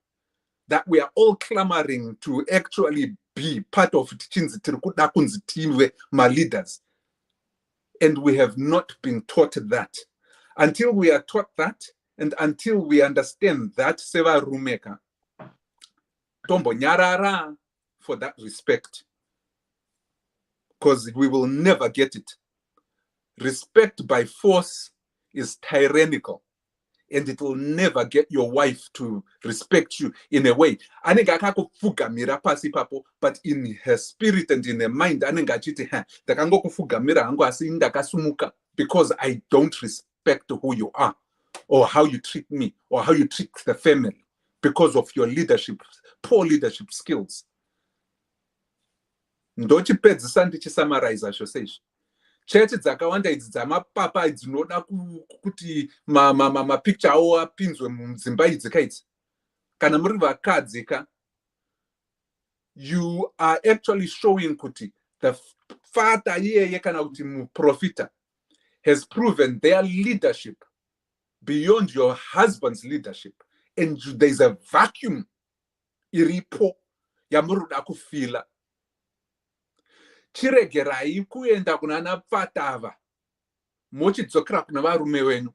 That we are all clamoring to actually be part of my leaders. And we have not been taught that. Until we are taught that, and until we understand that, seva rumeka, tombo nyarara for that respect. Because we will never get it. Respect by force is tyrannical, and it will never get your wife to respect you in a way. Anenge akakufugamira pasi papo, but in her spirit and in her mind, anenge achiti, ndakangokufugamira hangu asi ndakasumuka because I don't respect who you are, or how you treat me, or how you treat the family, because of your leadership, poor leadership skills. Ndochipedzisa ndichisummarize zvose. Church dzakawanda idzi dzamapapa dzinoda kuti mapicture awo apinzwe mudzimba idzi kaidzi. Kana muri vakadzi ka, you are actually showing kuti the father iyeye kana kuti muprofita has proven their leadership beyond your husband's leadership, and there's a vacuum iripo yamuruda kufila. Chiregerai kuenda kunana pfatava mochidzokera kuna varume wenyu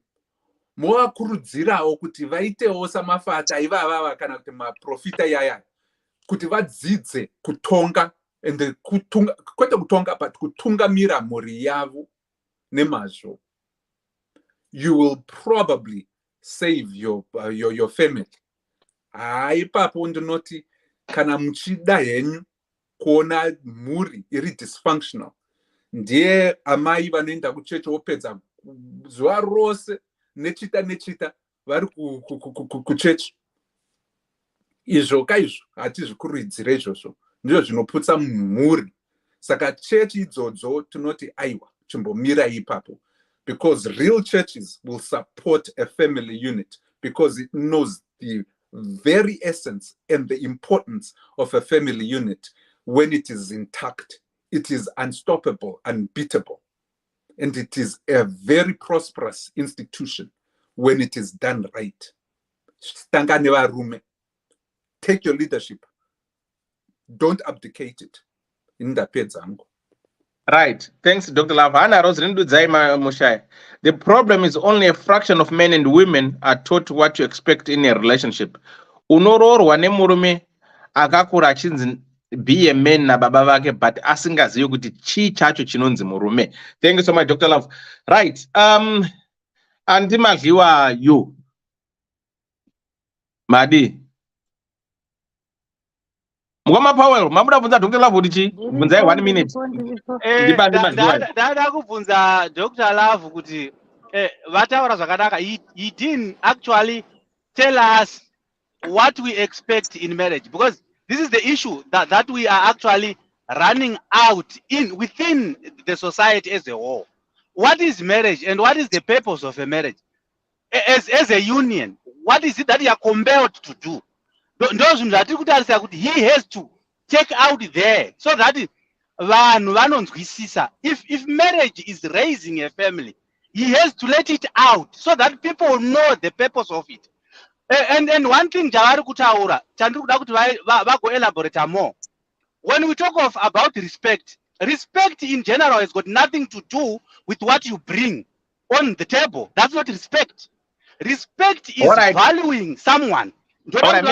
movakurudzirawo kuti vaitewo samafata ivava kana kuti maprofita yaya kuti vadzidze kutonga and kutunga, kwete kutonga but kutungamira mhuri yavo nemazvo. You will probably save your family. Ipapo ndinoti kana muchida henyu kuona mhuri iri dysfunctional, ndiye amai vanoenda kuchechi wopedza zuva rose nechita vari kuchechi. Izvo kaizvo hatizvikurudzire izvozvo, ndizvo zvinoputsa mhuri. Saka chechi idzodzo tinoti aiwa chimbomira ipapo, because real churches will support a family unit because it knows the very essence and the importance of a family unit. When it is intact, it is unstoppable, unbeatable. And it is a very prosperous institution when it is done right. Stangane varume. Take your leadership. Don't abdicate it. Indapedzango. Right. Thanks, Dr. Lavana. The problem is only a fraction of men and women are taught what to expect in a relationship. Unororwa nemurume akakura achinzi be a man na baba vake, but asingazivi kuti chi chacho chinonzi murume. Thank you so much, Dr. Love. Right. Anti Madliwa, you. Madi. Mugama Powell, mabuda bunza Dr. Love udichi. Bunza 1 minute. Dada kubvunza Dr. Love kuti vataura zvakanaka. He didn't actually tell us what we expect in marriage, because this is the issue that we are actually running out within the society as a whole. What is marriage and what is the purpose of a marriage? As a union, what is it that you are compelled to do? He has to take out there so that if marriage is raising a family, he has to let it out so that people know the purpose of it. And one thing Javari kutaura, chandikuda kuti vago elaborate more. When we talk about respect, respect in general has got nothing to do with what you bring on the table. That's not respect. Respect is valuing someone. Alright,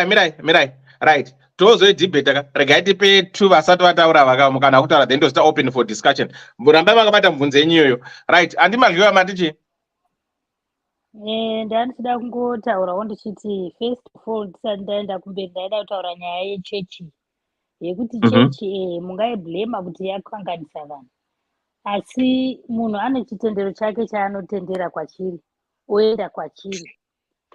Mirai. Right. Tozo debate regaiti pe 2 vasatu vataura vakamukana kutaura then to start open for discussion. Muramba vakabata mvunze nyoyo. Right. Andi Madliwa matichi. Ndanoda kungotaurawo ndichiti first of all ndisati ndaenda kumberi ndaida kutaura nyaya yechechi yekuti chechi mungaiblema kuti yakanganisa vanhu, asi munhu ane chitendero chake chaanotendera kwachiri oenda kwachiri.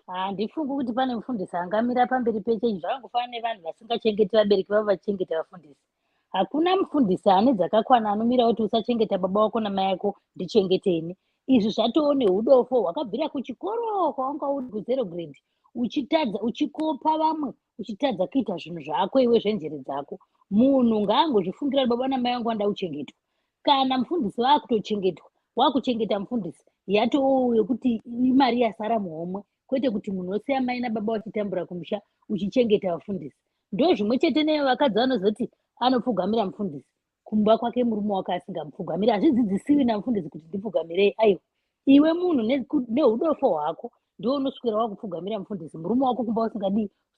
Handifungi kuti pane mufundisi angamira pamberi pechechi zvakangofanana nevanhu vasingachengeti vabereki vavo vachichengeta vafundisi. Hakuna mufundisi ane dzakakwana anomira kuti usachengeta baba wako namai yako ndichengeteni. Izvi zvatoo neudofo hwakabvira kuchikoro kwawanga uri ku0 grade uchitadza uchikopa vamwe uchitadza kuita zvinhu zvako iwe zvenjere dzako. Munhu ngaangozvifungira baba namai vangu vanda kuchengetwa. Kana mufundisi wakutochengetwa wakuchengeta mufundisi yatoo yekuti imari yasara muhomwe, kwete kuti munhu osiya mai nababa wachitambura kumusha uchichengeta vafundisi. Ndo zvimwe chete nevakadzi vanozoti anopfugamira mufundisi kumba kwake murume wake asingamupfugamiri. Hazvidzidzisiwi namufundisi kuti ndipfugamirei. Aiwa, iwe munhu neudofo hwako ndiwo unoswera wakupfugamira mufundisi, murume wako kumba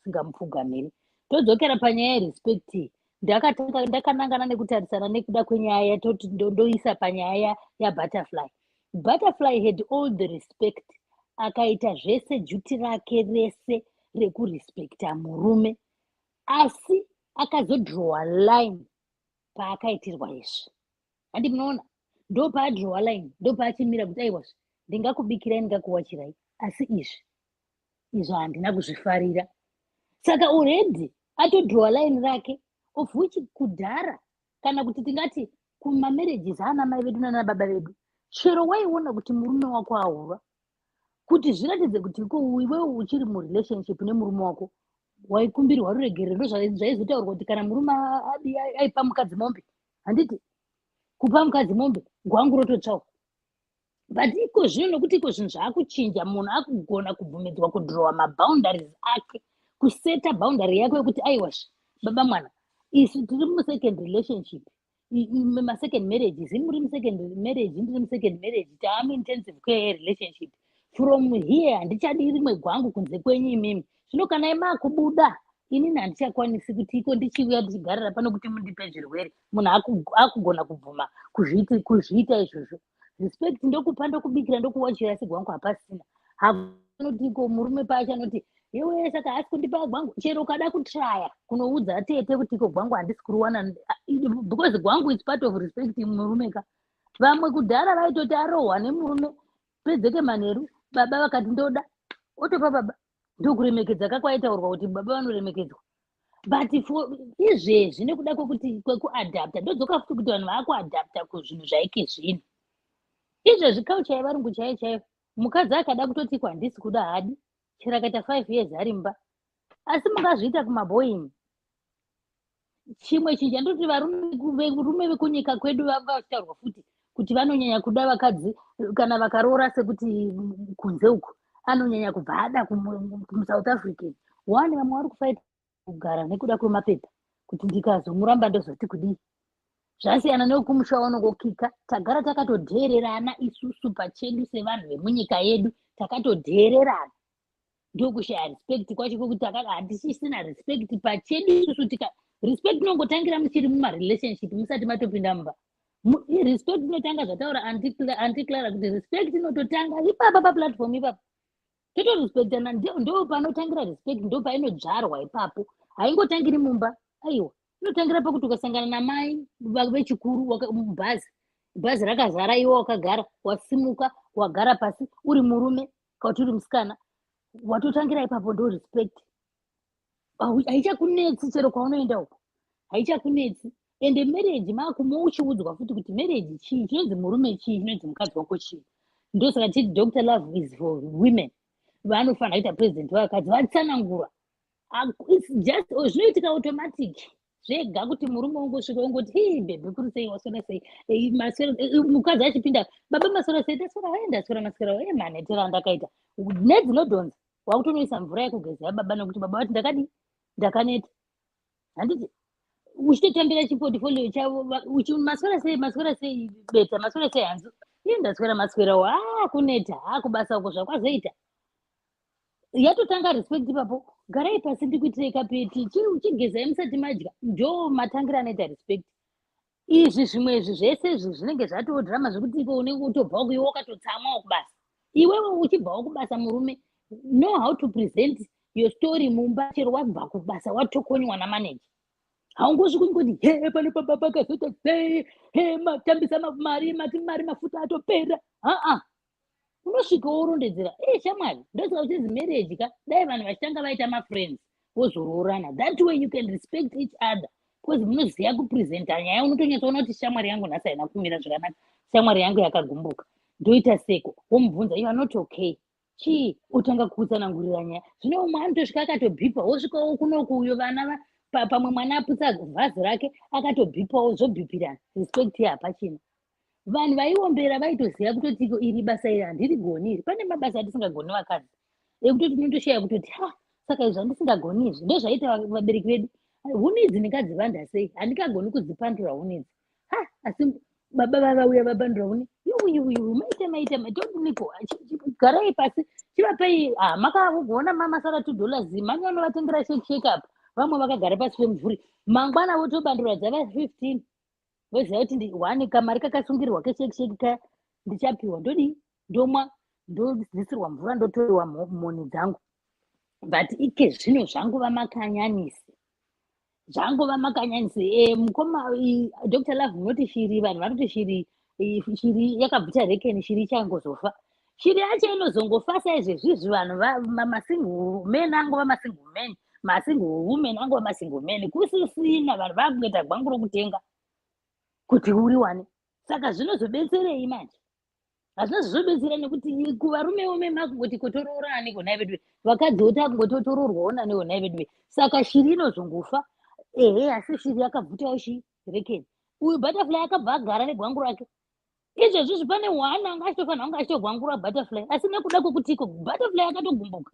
usingamupfugamiri. Todzokera panyaya yerespect iyi, ndakanangana nekutarisana nekuda kwenyaya yatoti ndoisa panyaya yabutterfly. Butterfly had all the respect, akaita zvese juti rake rese rekurespecta murume, asi akazodrowa line paakaitirwa izvi. Handi munoona, ndo paadrowa line, ndo paachimira kuti aiwa ndingakubikirai ndingakuwachirai, asi izvi handina kuzvifarira. Saka already atodrowa line rake, of which kudhara kana kuti tingati kumamarriages ana mai vedu nana baba vedu, chero waiona kuti murume wako aurwa, kuti zviratidze kuti iwewe uchiri murelationship nemurume wako, waikumbirwa ruregerero. Ndo zvaizotaurwa kuti kana murume aipa mukadzi mombe, handiti kupa mukadzi mombe gwangu rototsvawa. But iko zvino nokuti iko zvinhu zvaakuchinja, munhu akugona kubvumidzwa kudrowa maboundaries ake, kuseta boundary yako yekuti aiwazve baba mwana, isu tiri musecond relationship, masecond marriages, muri musecond marriage, ndiri musecond marriage, taamu intensive care relationship. From here handichadi rimwe gwangu kunze kwenyu imimi. Zvino kana emakubuda inini handichakwanisi kuti iko ndichiuya ndichigarira pano kuti mundipe zvirwere. Munhu akugona kubvuma kuzviita izvozvo. Respect ndokupa, ndokubikira, ndokuwachira segwangu hapasina. Hakunoti iko murume pacho anoti yewe saka hasi kundipa gwangu, chero ukada kutraya kunoudza tete kuti iko gwangu handisi kuruwana, because gwangu is part of respect murume ka. Vamwe kudhara vaitoti arohwa nemurume pedzeke manheru, baba vakati ndoda otopa baba, ndokuremekedza kakwaitaurwa kuti baba vanoremekedzwa. But for izvezvi nekuda kwekuti kwekuadapta, ndodzoka futi kuti vanhu vaakuadapta kuzvinhu zvaike zvino. Izvezvi culture yevarungu chaiyo chaiyo, mukadzi akada kutoti handisi kuda hadi, chero akaita 5 years ari mba. Asi mungazviita kumaboyini. Chimwe chinhu chandoti varume vekunyika kwedu vangataurwa futi kuti vanonyanya kuda vakadzi kana vakaroora sekuti kunze uko anonyanya kubva ada kumusouth African. Vamwe vari kufaita kugara nekuda kwemapepa kuti ndikazomuramba ndozoti kudii. Zvasiyana nekumusha wanongokika, tagara takatodheererana isusu pachedu sevanhu vemunyika yedu, takatodheererana. Ndokushaya respect kwacho kwekuti handisisina respect pachedu isusu. Respect inongotangira muchiri mumarelationship musati matopinda mumba. Respect inotanga zvataura anti Clara kuti respect inototanga ipapa paplatform ipapo. Totorespectana, ndo panotangira respect, ndo painodzvarwa ipapo. Haingotangiri mumba. Aiwa, inotangira pakuti ukasangana namai vechikuru bhazi rakazara, iwe wakagara, wasimuka, wagara pasi, uri murume kauti uri musikana, watotangira ipapo, ndo respect. Haichakunetsi chero kwaunoenda uko, haichakunetsi. Ende marriage makumo uchiudzwa futi kuti marriage chii, chinonzi murume chii, chinonzi mukadzi wako chii. Ndosaka titi Dr. Love is for women. Vanofanira kuita president vakadzi vatsanangura. It's just zvinoitika automatic zvega kuti murume ungosvika ungoti hii bebe kuri sei wasora sei, mukadzi achipinda baba masora sei, ndasora masora manhetera ndakaita nedzinodhonza, wakutonoisa mvura yekugeza yababa nokuti baba vati ndakaneta. Handiti uchitotambira chiportfolio chavo maswera sei beta, maswera sei hanzu, ndaswera maswerawo kuneta kubasa uko zvakwazoita. Yatotanga respect ipapo, garai pasi ndikuitirei kapeti, chigezai musati madya, ndo matangira anoita respect. Izvi zvimwe izvi zvese izvi zvinenge zvatodhirama zvekuti iwe unenge utobvawo kuiwe wakatotsamwawo kubasa. Iwewe uchibvawo kubasa murume, know how to present your story mumba, chero wabva kubasa watokonywa namanager. Haungosviki kungoti he pane baba pakazota sei, he matambisa mari mafuta atopera. Unosvika worondedzera shamwari, ndosaka uchizi marriage ka dai vanhu vachitanga vaita mafriends vozoroorana. That way you can respect each other, because munoziva kupresenta nyaya. Unotonyatsoona kuti shamwari yangu nhasi haina kumira zvakanaka, shamwari yangu yakagumbuka, ndoita seko, womubvunza you are not okay, chii, otanga kutsanangurira nyaya. Zvino umwe anotosvika akatobhipa, wosvikawo kunokuyo vana pamwe mwana aputsa vhazi rake akatobhipawo, zobhipirana. Respect hapachina. Vanhu vaiombera vaitoziva kutoti iri basa iri handirigoni iri. Pane mabasa atisingagoni vakadzi ekutoti unotoshaya kutoti saka izvi handisingagoni izvi. Ndozvaita vabereki vedu, hunidzi ndingadzivanda sei, handikagoni kudzipandura hunidzi. Asi baba vavauya vapandura huni, uyu maite todiniko garai pasi chivapei makaona mama sara $2 manyano vatengera shake up vamwe vakagara pasi pemvuri mangwana votobandura dzava 15 voziva kuti wani kamari kakasungirirwa keshekisheki kaya ndichapiwa ndodi ndomwa ndodzisirwa mvura ndotoriwa moni dzangu but ike zvino zvangova makanyanyisi mukoma Dr. Love unoti shiri vanhu vanoti shiri yakabvuta rekeni shiri ichangozofa shiri yacho inozongofa saizvezvizvi vanhu masingle men angova masingle men masingle women angova masingle men kusisina vanhu vakuita gwangu rokutenga kuti uriwane saka zvinozobetserei manje hazvina zvizobetsera nekuti kuvarume vome makungoti kotoroorani konai vedu vakadzi oti akungototororwawo nani konai vedu saka shiri inozongofa asi shiri yakabvutawo rekeni uyu butterfly akabva agara negwangu rake izvezvizvi pane hwana anga achitofanira kunge achitogwangura butterfly asi nekuda kwekutiko butterfly akatogumbuka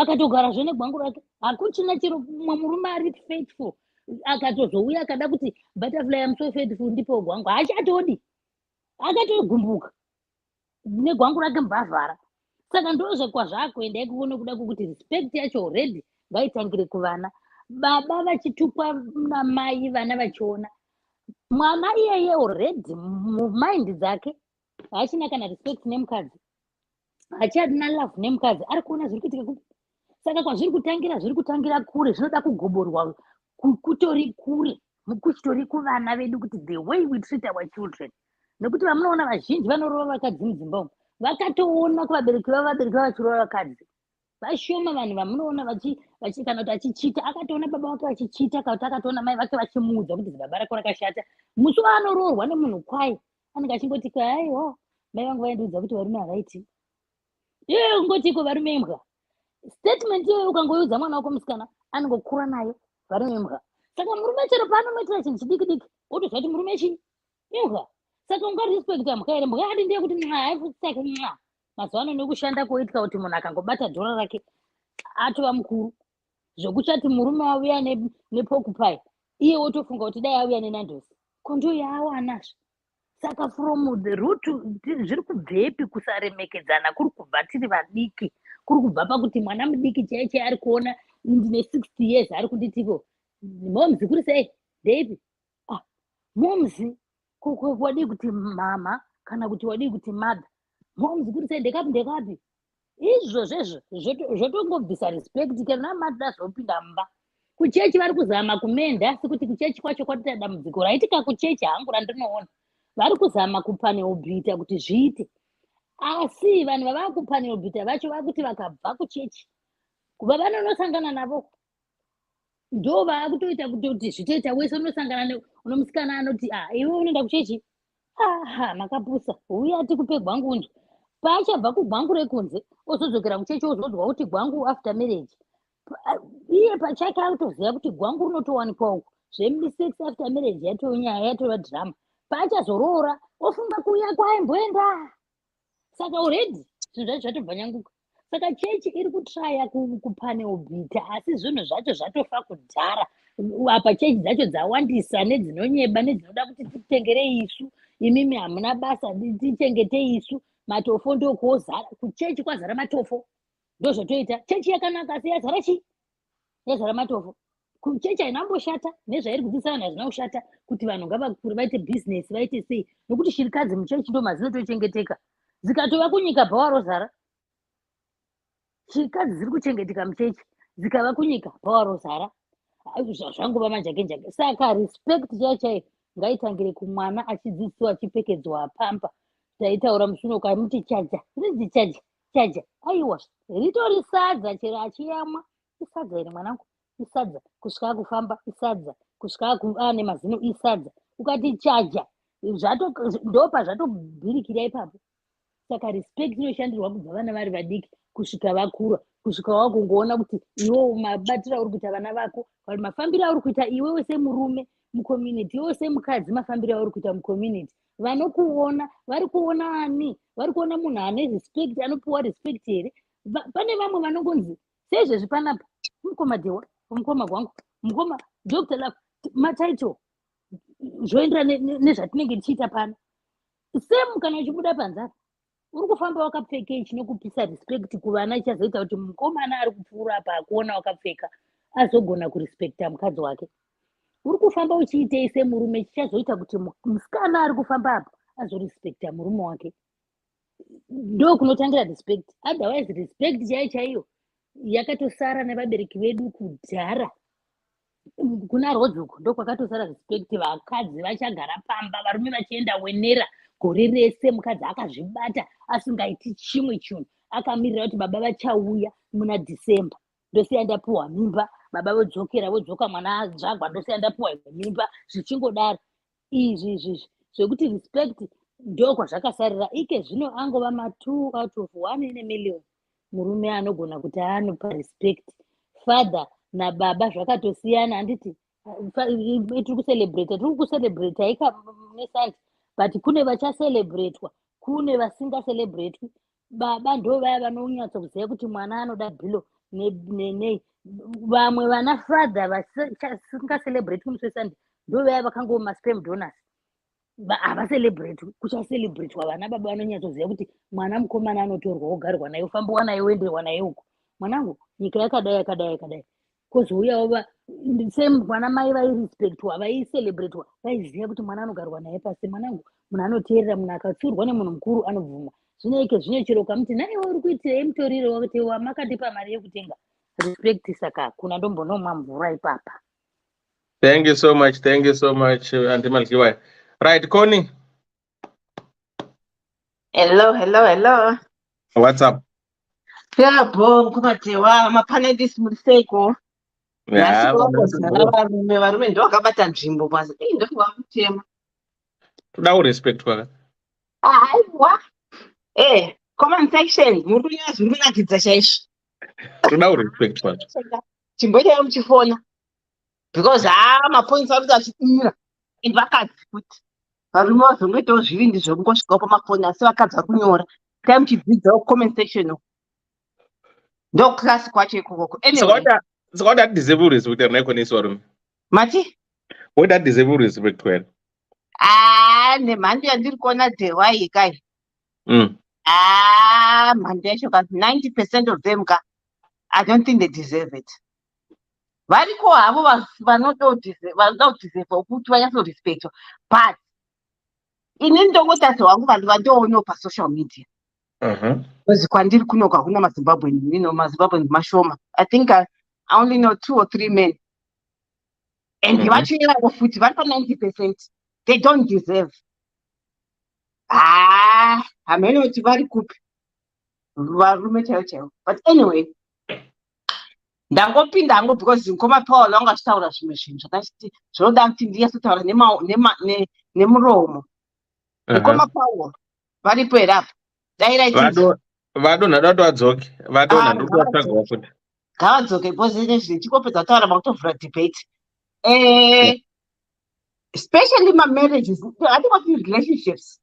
akatogarazve negwangu rake hakuchina chiro mumwe murume ari faithful akatozouya akada kuti butterfly am so faithful ndipo gwangu haachatodi akatogumbuka negwangu rake mbavhara saka ndozvekwazvakuendai kuona kuda kuti respect yacho already ngaitangire kuvana baba vachitukwa namai vana vachiona mwana iyeye already mumaindi dzake haachina kana respect nemukadzi hachadina love nemukadzi ari kuona zviri kuitika kuti saka kwazviri kutangira kure zvinoda kugoborwa kutori kure kuchitori kuvana vedu kuti the way we treat our children nekuti vamunoona vazhinji vanorova vakadzi mudzimba umu vakatoona kuvabereki vachirova vakadzi vashoma vanhu vamunoona kana kuti achichita akatoona baba vake vachichita kana kuti akatoona mai vake vachimuudza kuti baba rako rakashata musi waanoroorwa nemunhu kwaye anenge achingoti aiwa mai vangu vaindiudza kuti varume havaiti iyoyo kungotiko varume imbwa statement iyoyo ukangoiudza mwana wako musikana anongokura nayo varume imbwa saka murume chero paanonoitira chinhu chidiki otoziva kuti murume chii imbwa saka ungarespekta mhuka here mhuka adi ndiye kuti haifusake mazuva ano nekushanda koitika kuti munhu akangobata dhora rake atova mukuru zvokuchati murume auya nepokupai iye wotofunga kuti dai auya nenandosi kondo yaawanazve saka from the root zviri kubvepi kusaremekedzana kuri kubva tiri vadiki kuri kubva pakuti mwana mudiki chaiche ari kuona ndine 60 years ari kunditiko momzi kuri sei David momzi wadii kuti mama kana kuti wadii kuti mother momzi kuri sei ndekapi izvozvezvo zvotongobvisa respect kana mother zvopinda mumba kuchechi vari kuzama kumenda asi kuti kuchechi kwacho kwatita dambudziko raitika kuchechi hangu randinoona vari kuzama kupanelbita kuti zviite asi vanhu vava kupanelbita vacho vakuti vakabva kuchechi kuva vanonosangana navo ndo vaakutoita kuti zvitoita wese unosangana unomusikana anoti iwe unoenda kuchechi makapusa uya tikupe gwangu nzvo paachabva kugwangu rekunze ozodzokera kuchechi ozonzwa kuti gwangu after marriage iye pachake akutoziva kuti gwangu runotowanikwa uku zvemisex after marriage yatonyaya yatova drama paachazoroora ofunga kuuya kwaimboenda saka already zvinhu zvacho zvatobva nyanguka saka chechi iri kutraya kupanelbita asi zvinhu zvacho zvatofa kudhara apa chechi dzacho dzawandisa nedzinonyeba nedzinoda kuti titengere isu imimi hamuna basa tichengete isu matofo ndokuozara kuchechi kwazara matofo ndozvotoita chechi yakanaka asi yazara chii yazara matofo kuchechi hainamboshata nezvairi kudzidzisa vanhu hazvina kushata kuti vanhu ngavakure vaite bhizinesi vaite sei nokuti shirikadzi muchechi ndo mazinotochengeteka dzikatova kunyika bhawarozara shirikadzi dziri kuchengeteka muchechi dzikava kunyika bhawarozara zvangova manjake saka respect chaichai ngaitangire kumwana achidzidziswa achipfekedzwa pampa taitaura musuno kamuti chaja ridzi chaja aiwa ritori sadza chero achiyamwa isadza iri mwanangu isadza kusvika kufamba isadza kusvika ane mazino isadza ukati chaja ndopa zvatobhirikira ipapo saka respect inoshandirwa kubva vana vari vadiki kusvika vakura kusvika wakungoona kuti iwe mabatiro auri kuita vana vako vari mafambiro auri kuita iwewe semurume mucommunity iwe semukadzi mafambiro auri kuita mucommunity vanokuona vari kuona ani vari kuona munhu ane respect anopiwa respect here pane vamwe vanongonzi seizvezvi panapa mukoma dewa mukoma gwangu mukoma Dr. Love mataito zvoendera nezvatinenge tichiita pano same kana uchibuda panzara uri kufamba wakapfeka chinokupisa respect kuvana chichazoita kuti mukomana ari kupfuura apa akuona wakapfeka azogona kurespekta mukadzi wake. Uri kufamba uchiitei semurume chichazoita kuti musikana ari kufamba apa azorespekta murume wake. Ndo kunotangira respect. Otherwise respect chaiyo yakatosara nevabereki vedu kudhara. Kuna rodzuko ndo kwakatosara respect. Vakadzi vachagara pamba, varume vachienda wenera gore rese, mukadzi akazvibata asingaiti chimwe chinhu, akamirira kuti baba vachauya muna December, ndosiya ndapuwa mimba, baba vodzoka mwana adzvagwa, ndosiya ndapuwa mimba, zvichingodaro izvi zvekuti respect ndo kwazvakasarira. Ike zvino angova ma2 out of 1 in a million murume anogona kuti anopa respect. Father nababa zvakatosiyana, handiti tiri kucelebrate aika nesandi, but kune vachacelebratewa, kune vasingacelebratwi. Baba ndo vaya vanonyatsa kuziva kuti mwana anoda bhilo nei. Vamwe vana father vasingacelebratwi musesandi ndo vaya vakangoma spam donors, havacelebrate. Kuchacelebratewa vana baba vanonyatsoziva kuti mwana mukomana anotorwa ogarwa naye, ofambiwa naye, oenderwa naye uko. Mwanangu, nyika yakadai kozouyawo same vana mai vairespectwa, vaicelebratewa, vaiziva kuti mwana anogarwa naye pasi. Mwanangu, munhu anoteerera, munhu akatsiurwa nemunhu mukuru anobvuma. Zvino chero kamuti naiwe uri kuitirei mutorirewo kuti makatipa mari yekutenga respect, saka kuna ndombonomwa mvura ipapa. Thank you so much, Auntie Malkiwa. Right, Connie. Hello. What's up? Yabo kumatewa mapanelist muriseko. Yeah, varume ndo vakabata nzvimbo basi. Ndo kwakutema. Toda respect kwaka. Aiwa. Comment section muri kunyazi muri kunakidza chaizvo. Toda respect kwaka. Chimboita muchifona. Because mapoints ari achidira. Vakadzi kuti varume vazongoitawo zvivindi zvokungosvikawo pamafoni asi vakadzi vari kunyora. Kai muchidzidzawo comment section. Ndo class kwacho ikoko. Anyway. So that disabled respect reconnaissance warume. Mati? What that disabled respect kwena? Nemhando yandiri kuona dhewai kai. Mhando yacho kasi 90% of them ka I don't think they deserve it. Variko havo vanoda kudeserve kuti vanyatsorespectwa, but ini ndongota zvangu vanhu vandoonawo pasocial media. Because kwandiri kunoka kuna maZimbabwean, maZimbabwean mashoma. I think I only know 2 or 3 men. And vachinyavo futi vari pa 90%. They don't deserve. Hamene kuti vari kupi varume chaivo. But anyway, ndangopinda hangu because Nkoma Paul wanga achitaura zvimwe zvinhu zvakachiti zvinoda kuti ndiyasotaura nemuromo. Nkoma Paul varipo here apa. Vadonha dati vadzoke. Vadonha ndokuvatsvagawo futi. Ngavadzoke because tichingopedza kutaura makutovhura debate. Especially my marriages, I think about relationships.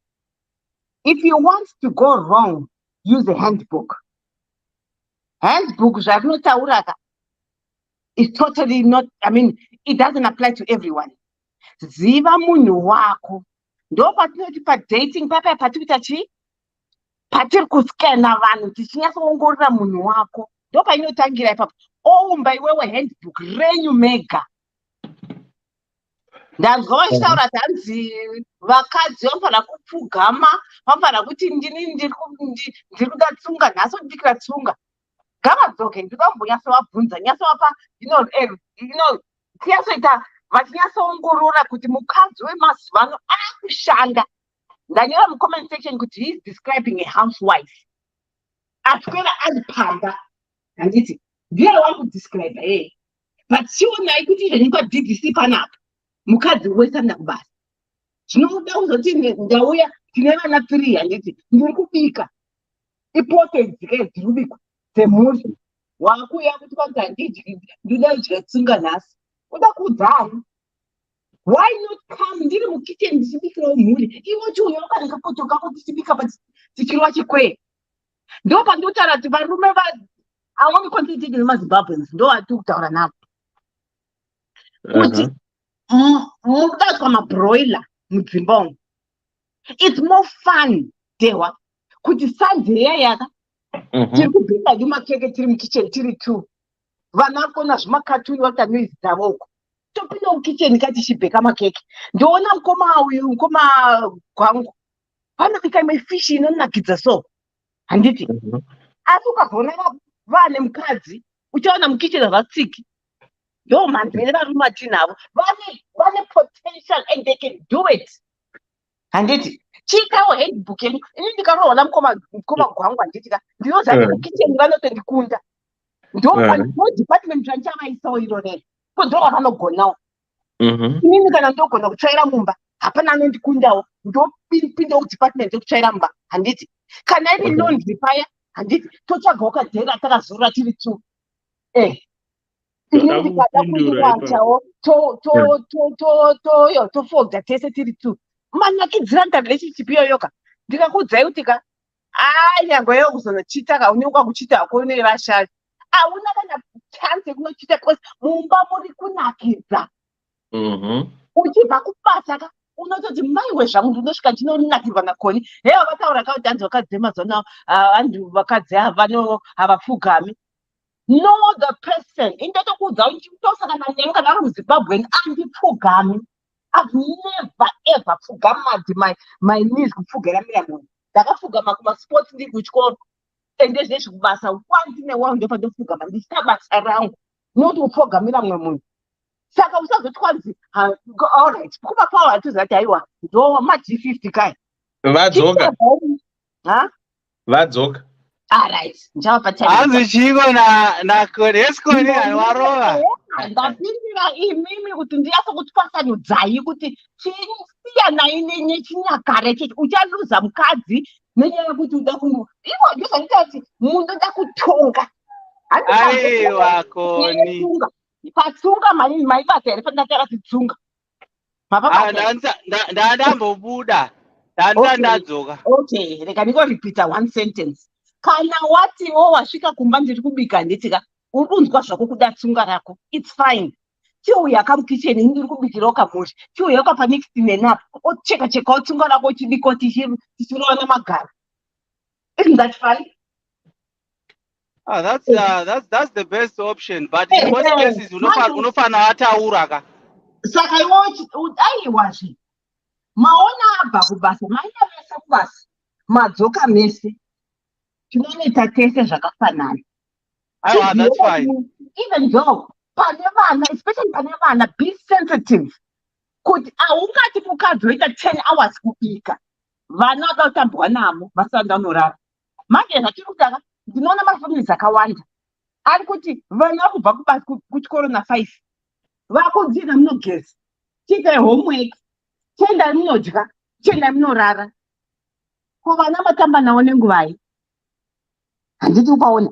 If you want to go wrong, use a handbook. Handbook is totally not, it doesn't apply to everyone. Ziva munhu wako. Ndo patinoti dating papa patikuita patiri kuskana vanhu tichinyatsoongorora munhu wako. Ndo painotangira ipapo. Oumba iwewe handbook renyu mega. Ndanzwa vachitaura kuti hanzi vakadzi vanofanira kupfugama, vanofanira kuti ndiri kuda tsunga, nhasi ndikira tsunga. Ngavadzoke ndikambonyatsovabvunza, nyatsovapa tinyasoita vachinyatsoongorora kuti mukadzi wemazuva ano akushanda. Ndanyora mucomment section kuti he is describing a housewife. Atwera ari pamba. Handiti ndiye wakudescribe but sionai kuti izvo ndikwa DDC panapa. Mukadzi wese anda kubasa. Zvinoda kuzoti ndauya tine vana 3 handiti ndiri kubika. Ipoto idzika dziri kubikwa dzemhuri. Wakuya kuti kwanzi handidyi ndoda kudya tsunga nhasi. Uda kudzani? Why not come ndiri mukitchen ndichibikirawo mhuri? Iwe chiuya ukarenga poto kako tichibika tichirwa chikwee. Ndo pandotaura kuti varume avami contented nemaZimbabweans ndo vatiri kutaura navo. Kuti mudatswa mabroiler mudzimba umu. It's more fun, Dewa. Kuti Sunday yaka. Tiri kubika nemakeke tiri mukitchen tiri two. Vana kona zvimakatuni vatanoi dzavoko. Topinda mukitchen kati chibheka makeke. Ndoona mukoma gwangu. Vanobika imwe fish inonakidza so. Handiti. Asi ukagona vane mukadzi uchaona mukitchen zvatsiki. Ndo manzvere varume atinavo. Vane potential and they can do it. Handiti. Chikawo handbook yenyu. Ini ndikaroona mukoma gwangu handitika. Ndinozati mukitchen vanotondikunda. Ndo department zvandichavaisao iro rero. Ndo vanogonawo. Inini kana ndogona kutsvaira mumba hapana anondikundawo. Ndopindawo kudepartment yekutsvaira mumba. Handiti. Kana iri laundry paya. Handiti. Totsvagawo kadhera takazorora tiri two. Inini ndikada kundiwachawo tofogda tese tiri two. Manakidzira relationship iyoyoka. Ndikakuudzai kuti nyangwe yo kuzonochita kauneuka kuchita hako nevashari. Hauna kana chance yekunochita because mumba muri kunakidza. Uchibva kubasa unototi maiwe zvangu ndinosvika ndinonakirwa nakoni. Hewa vataura kauti hanzi vakadzi emazuva anhu vakadzi havapfugami. Know the person. Indotokuudza tosangana nemi kana ari muZimbabwe andipfugami. I've never ever pfugama my knees kupfugera mira munhu. Ndakapfugama kumasports ndiri kuchikoro. Ende zvesvi kubasa one thing neone ndofa ndopfugama ndichita basa rangu. Not kupfugamira mumwe munhu. Saka usazoti kwanzi alright. Kuba pawa atizati aiwa ndo ma-G50 kai. Vadzoka. Vadzoka. Alright. Njava hanzi chiko nakodeskoni warova. Ndapindira imimi kuti ndiyaso kutwasanudzai kuti chisiyana nechinyakare chechi uchaluza mukadzi nenyaya yekuti uda iwo ndozvandikati munhu ndoda kutonga. Aiwa koni. Patsunga maibata here pandatara titsunga. Ndandambobuda. Ndandadzoka. Okay, rega ndingorepeata one sentence. Kana watiwo wasvika kumba ndiri kubika ndetika unzwa zvako kuda tsunga rako. It's fine. Chiuya kamukicheni ndiri kubikirawo kamuri. Chiuya ukapa next nenapo. Ocheka-chekawo tsunga rako uchibika tichirova namagara. Isn't that fine? That's the best option, but in most cases unofana ataura ka. Saka iwo aiwazve. Maona abva kubasa, maina mese kubasa. Madzoka mese. Tinoita tese zvakafanana. That's fine. Even though pane vana, especially pane vana, be sensitive. Kuti aungati mukadzi oita 10 hours kubika. Vana vada kutambwa navo vasanda unorara. Manje zvatiri kutaka ndinoona mafamilizi akawanda. Ari kuti vana kubva kubasa kuchikoro na5. Vakunzina munogeza. Chiitai homework. Tendai munodya. Tendai munorara. Ko vana matamba nawo nenguvai. Handiti ukaona.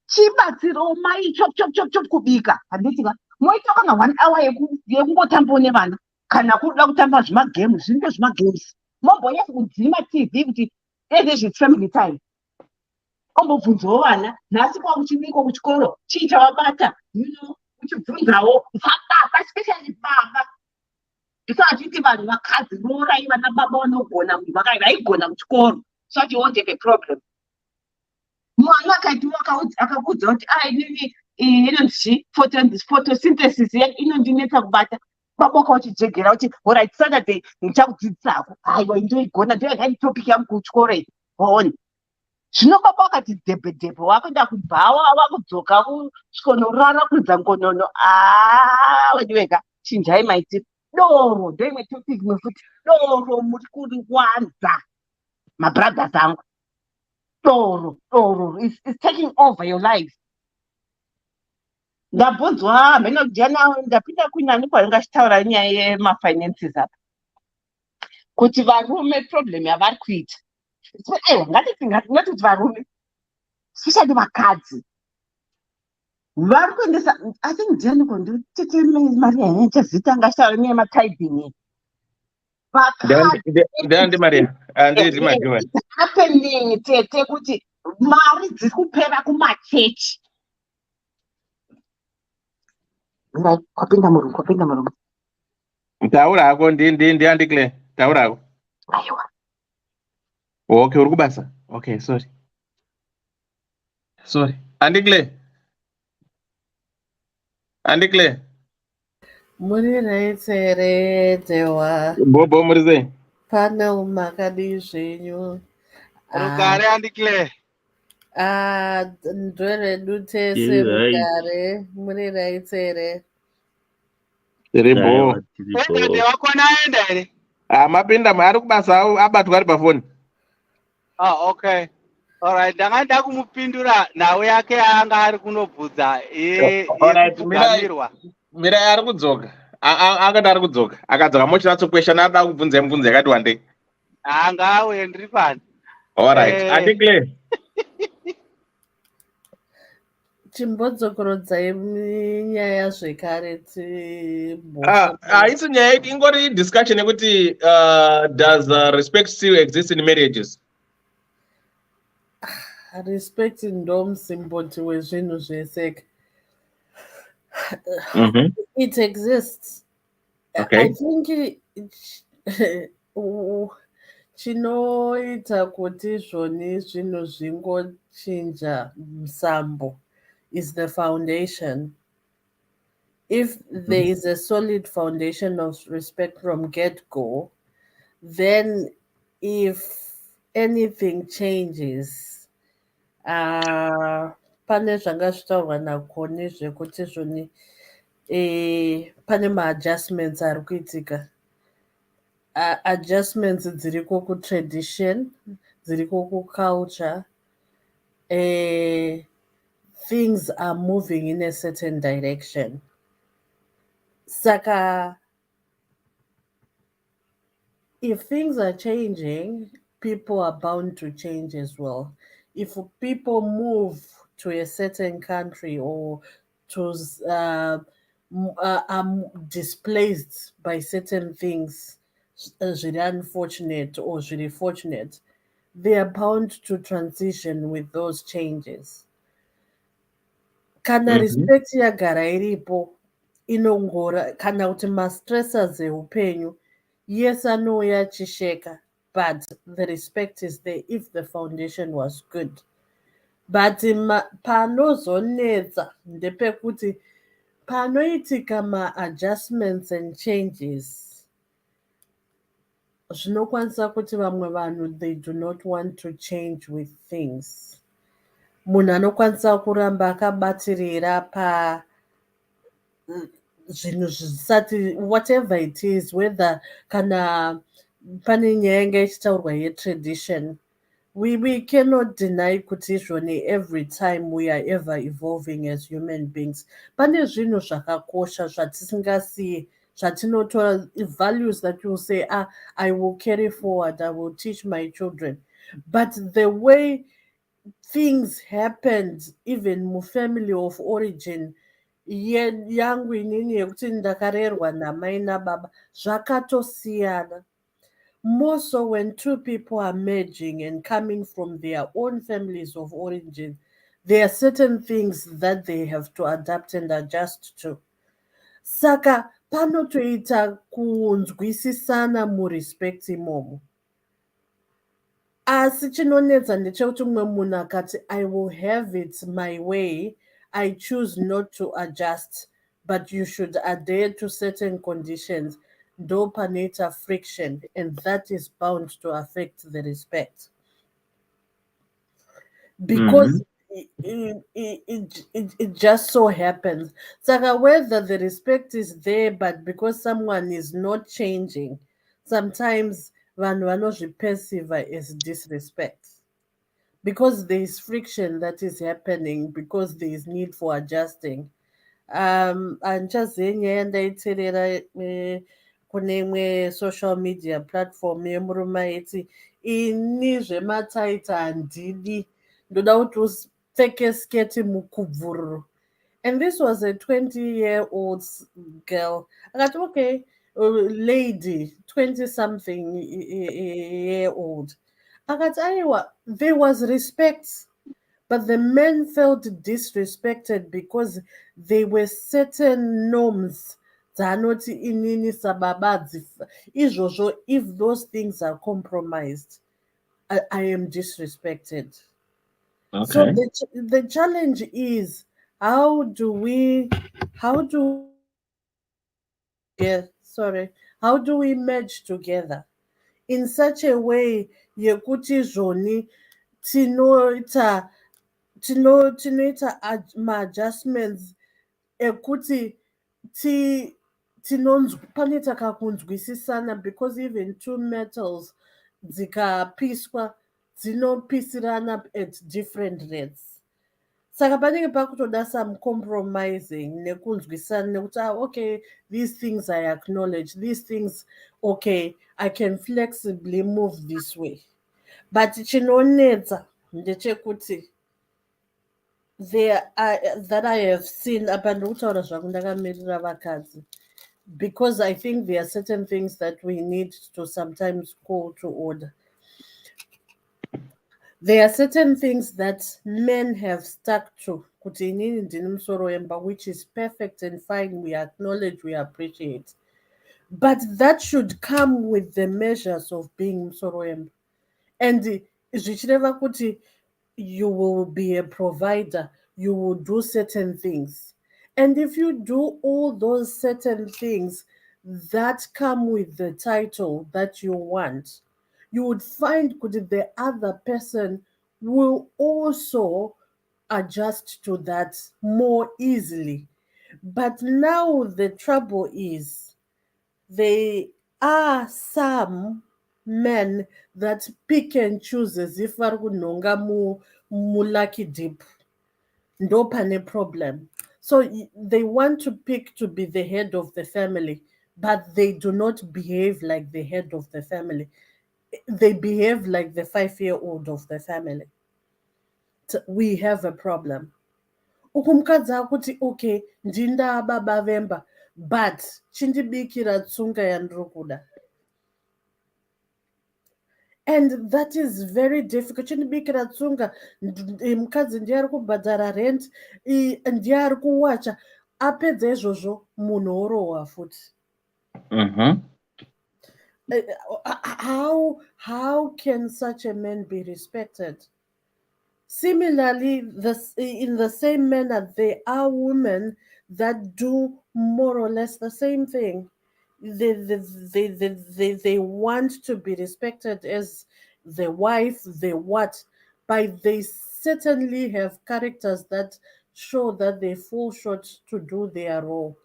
Chibatsiro mai chop kubika. Handiti moita kana 1 hour yekungotambawo nevana. Kana kuda kutamba zvimagems, zvinto zvimagems. Mombonyasa kudzima TV kuti this is family time. Ombobvunzawo vana, nhasi kwakuchibikwa kuchikoro, chii chawabata, uchibvunzawo baba, especially baba. Ndisachiti vanhu vakadzi rorai vana baba vanogona kuti vaigona kuchikoro. So you won't have a problem. Mwana akaitiwa akakuudza kuti inini inonzi photosynthesis inondinetsa kubata. Baba wakauchijegera kuti alright Saturday ndichakudzidzisako. Aiwa ndoigona ndoyanga topic yangu kuchikoro iyi. Waona. Zvino baba wakati dhebhe wakuenda kubhawa wakudzoka kusvikorara kudza ngonono. Wediweka chinjai maitiro. Doro ndoimwe topic mefuti. Doro muri kuwanza. My brothers angu. Doro is taking over your life. Ndabvunzwa mhena kujana ndapinda kunani kwandingachitaura nyaya yemafinances apa. Kuti varume problem yavari kuita. Aiwa ngatiti varume. Especially vakadzi. Vari kuendesa asi ndiani kondotete mari yanechazita ngachitaura nyaya yematithing. Ndandi Maria. Andiri majuwa. Happening tete kuti mari dziri kupera kumachechi. Kwapinda murume. Taura hako ndi andikle. Taura hako. Aiwa. Okay, uri kubasa. Okay, sorry. Sorry. Andikle. Andikle. Muri right here, Dewa. Bobo murize. Pana umakadi zvenyu. Rugare andikle. Ndwere dutese Tiri right. rugare. Muri right here. Tiribo. Dade wako naenda here. Mapinda ari kubasa abatwa ari pafoni. Okay. Alright, ndanga kumupindura nawe yake anga ari kunobvudza Alright, yekugamirwa. Mira ari kudzoka. Akati ari kudzoka. Akadzoka mochiratso question ada kubvunza mibvunzo yakati wandei. Anga auye ndiri pano. Alright, Andikle. Chimbodzokorodza nyaya zvekare Haisi nyaya ingori discussion yekuti does respect still exist in marriages? respect ndomsimboti wezvinhu zvese. It exists. Okay. I think chinoita kuti zvoni zvinhu zvingochinja musambo is the foundation. If there is a solid foundation of respect from get-go, then if anything changes, pane zvanga zvitaurwa nakoni zvekuti zvoni pane ma-adjustments ari kuitika. Adjustments dziriko ku-tradition, dziriko ku-culture. Things are moving in a certain direction. Saka, if things are changing, people are bound to change as well. If people move to a certain country or are displaced by certain things, really unfortunate or really fortunate, they are bound to transition with those changes. Kana respect yagara iripo inongora kana kuti ma-stressors eupenyu, yes anouya achisheka, but the respect is there if the foundation was good. But panozonetsa ndepekuti panoitika ma-adjustments and changes, zvinokwanisa kuti vamwe vanhu they do not want to change with things. Munhu anokwanisa kuramba akabatirira zvinhu zvisati, whatever it is, whether kana pane nyaya yanga ichitaurwa ye-tradition, we cannot deny kuti izvoni every time we are ever evolving as human beings. Pane zvinhu zvakakosha zvatisingasiyi, zvatinotora, values that you say, I will carry forward, I will teach my children. But the way things happened, even mu family of origin, yangu inini yekuti ndakarerwa namai nababa, zvakatosiyana. More so when two people are merging and coming from their own families of origin, there are certain things that they have to adapt and adjust to. Saka panotoita kunzwisisana mu-respect imomo. Asi chinonetsa ndechekuti umwe munhu akati I will have it my way, I choose not to adjust, but you should adhere to certain conditions. Ndo panoita friction, and that is bound to affect the respect. Because it just so happens. Saka whether the respect is there, but because someone is not changing, sometimes vanhu vanozviperceiva as disrespect. Because there is friction that is happening, because there is need for adjusting. Handichazive nyaya yandaiteerera kune imwe social media platform yemurume aiti ini zvemataita handidi, ndoda kuti upfeke sketi mukubvururu. And this was a 20-year-old girl. Akati, okay, lady, 20-something year old. Akati, aiwa, there was respect. But the men felt disrespected because there were certain norms. Dzanoti inini sababadzi. Izvozvo, if those things are compromised, I am disrespected. So Okay. the challenge is how do we how do yeah, sorry, how do we merge together in such a way yekuti zvoni tinoita ma-adjustments ekuti ti panoita kakunzwisisana, because even two metals dzikapiswa dzinopisirana at different rates. Saka panenge pakutoda some compromising nekunzwisana nekuti okay, these things I acknowledge, these things okay, I can flexibly move this way. But chinonetsa ndechekuti there are, that I have seen apa ndokutaura zvangu ndakamirira vakadzi, because I think there are certain things that we need to sometimes call to order. There are certain things that men have stuck to, kuti inini ndini musoro wemba, which is perfect and fine. We acknowledge, we appreciate. But that should come with the measures of being musoro wemba. And zvichireva kuti you will be a provider, you will do certain things. And if you do all those certain things that come with the title that you want, you would find that the other person will also adjust to that more easily. But now the trouble is there are some men that pick and choose as if vari kunhonga mu lucky dip. Ndo pane problem. So they want to pick to be the head of the family, but they do not behave like the head of the family. They behave like the 5-year-old of the family. We have a problem. Ukumukadzi akuti okay, ndinda baba vemba, but chindibikira tsunga yandiri kuda. And that is very difficult. Chinibikira tsunga, mukadzi ndiye ari kubhadhara rent, ndiye ari kuwacha, apedza izvozvo munhu orohwa futi. How can such a man be respected? Similarly, in the same manner, there are women that do more or less the same thing. They want to be respected as the wife, the what, but they certainly have characters that show that they fall short to do their role.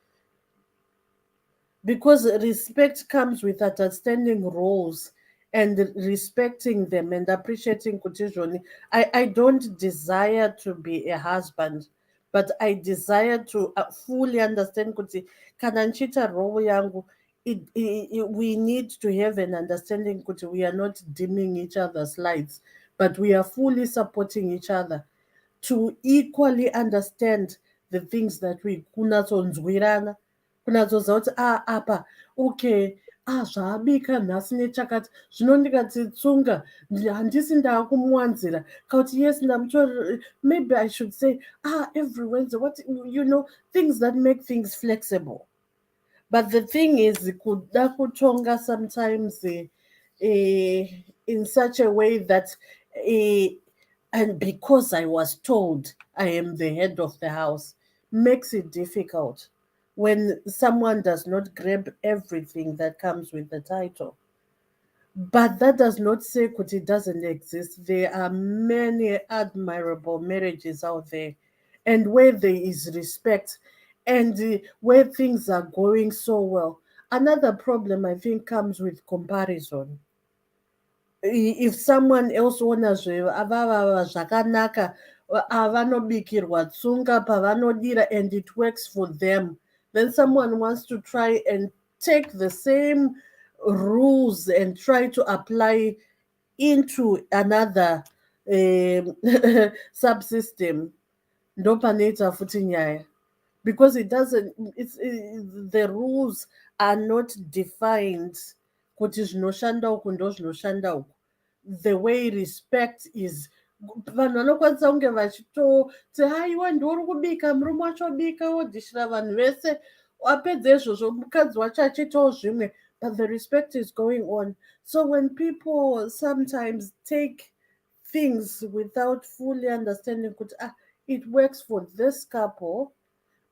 Because respect comes with understanding roles and respecting them and appreciating kuti I don't desire to be a husband, but I desire to fully understand kuti kana nchita role yangu, we need to have an understanding kuti we are not dimming each other's lights, but we are fully supporting each other to equally understand the things that we kunatsonzwirana, kunatsoziva kuti apa okay, zvaabika nhasi nechakati zvino ndikati tsunga handisi ndaakumuwanzira kauti yes ndamutorera, maybe I should say every Wednesday, what, things that make things flexible. But the thing is kuda kutonga sometimes in such a way that and because I was told I am the head of the house makes it difficult when someone does not grab everything that comes with the title. But that does not say that it doesn't exist. There are many admirable marriages out there, and where there is respect and where things are going so well. Another problem I think comes with comparison. If someone else wants zvakanaka, avanobikirwa tsunga pavanodira, and it works for them, then someone wants to try and take the same rules and try to apply into another subsystem. Ndopanoita futi nyaya, because it doesn't, the rules are not defined kuti zvinoshanda uku ndo zvinoshanda uku. The way respect is, vanhu vanokwanisa kunge vachitoti haiwa ndiuri kubika, murume wacho obika wodhishira vanhu vese, apedza izvozvo mukadzi wacho achiitawo zvimwe, but the respect is going on. So when people sometimes take things without fully understanding, it works for this couple,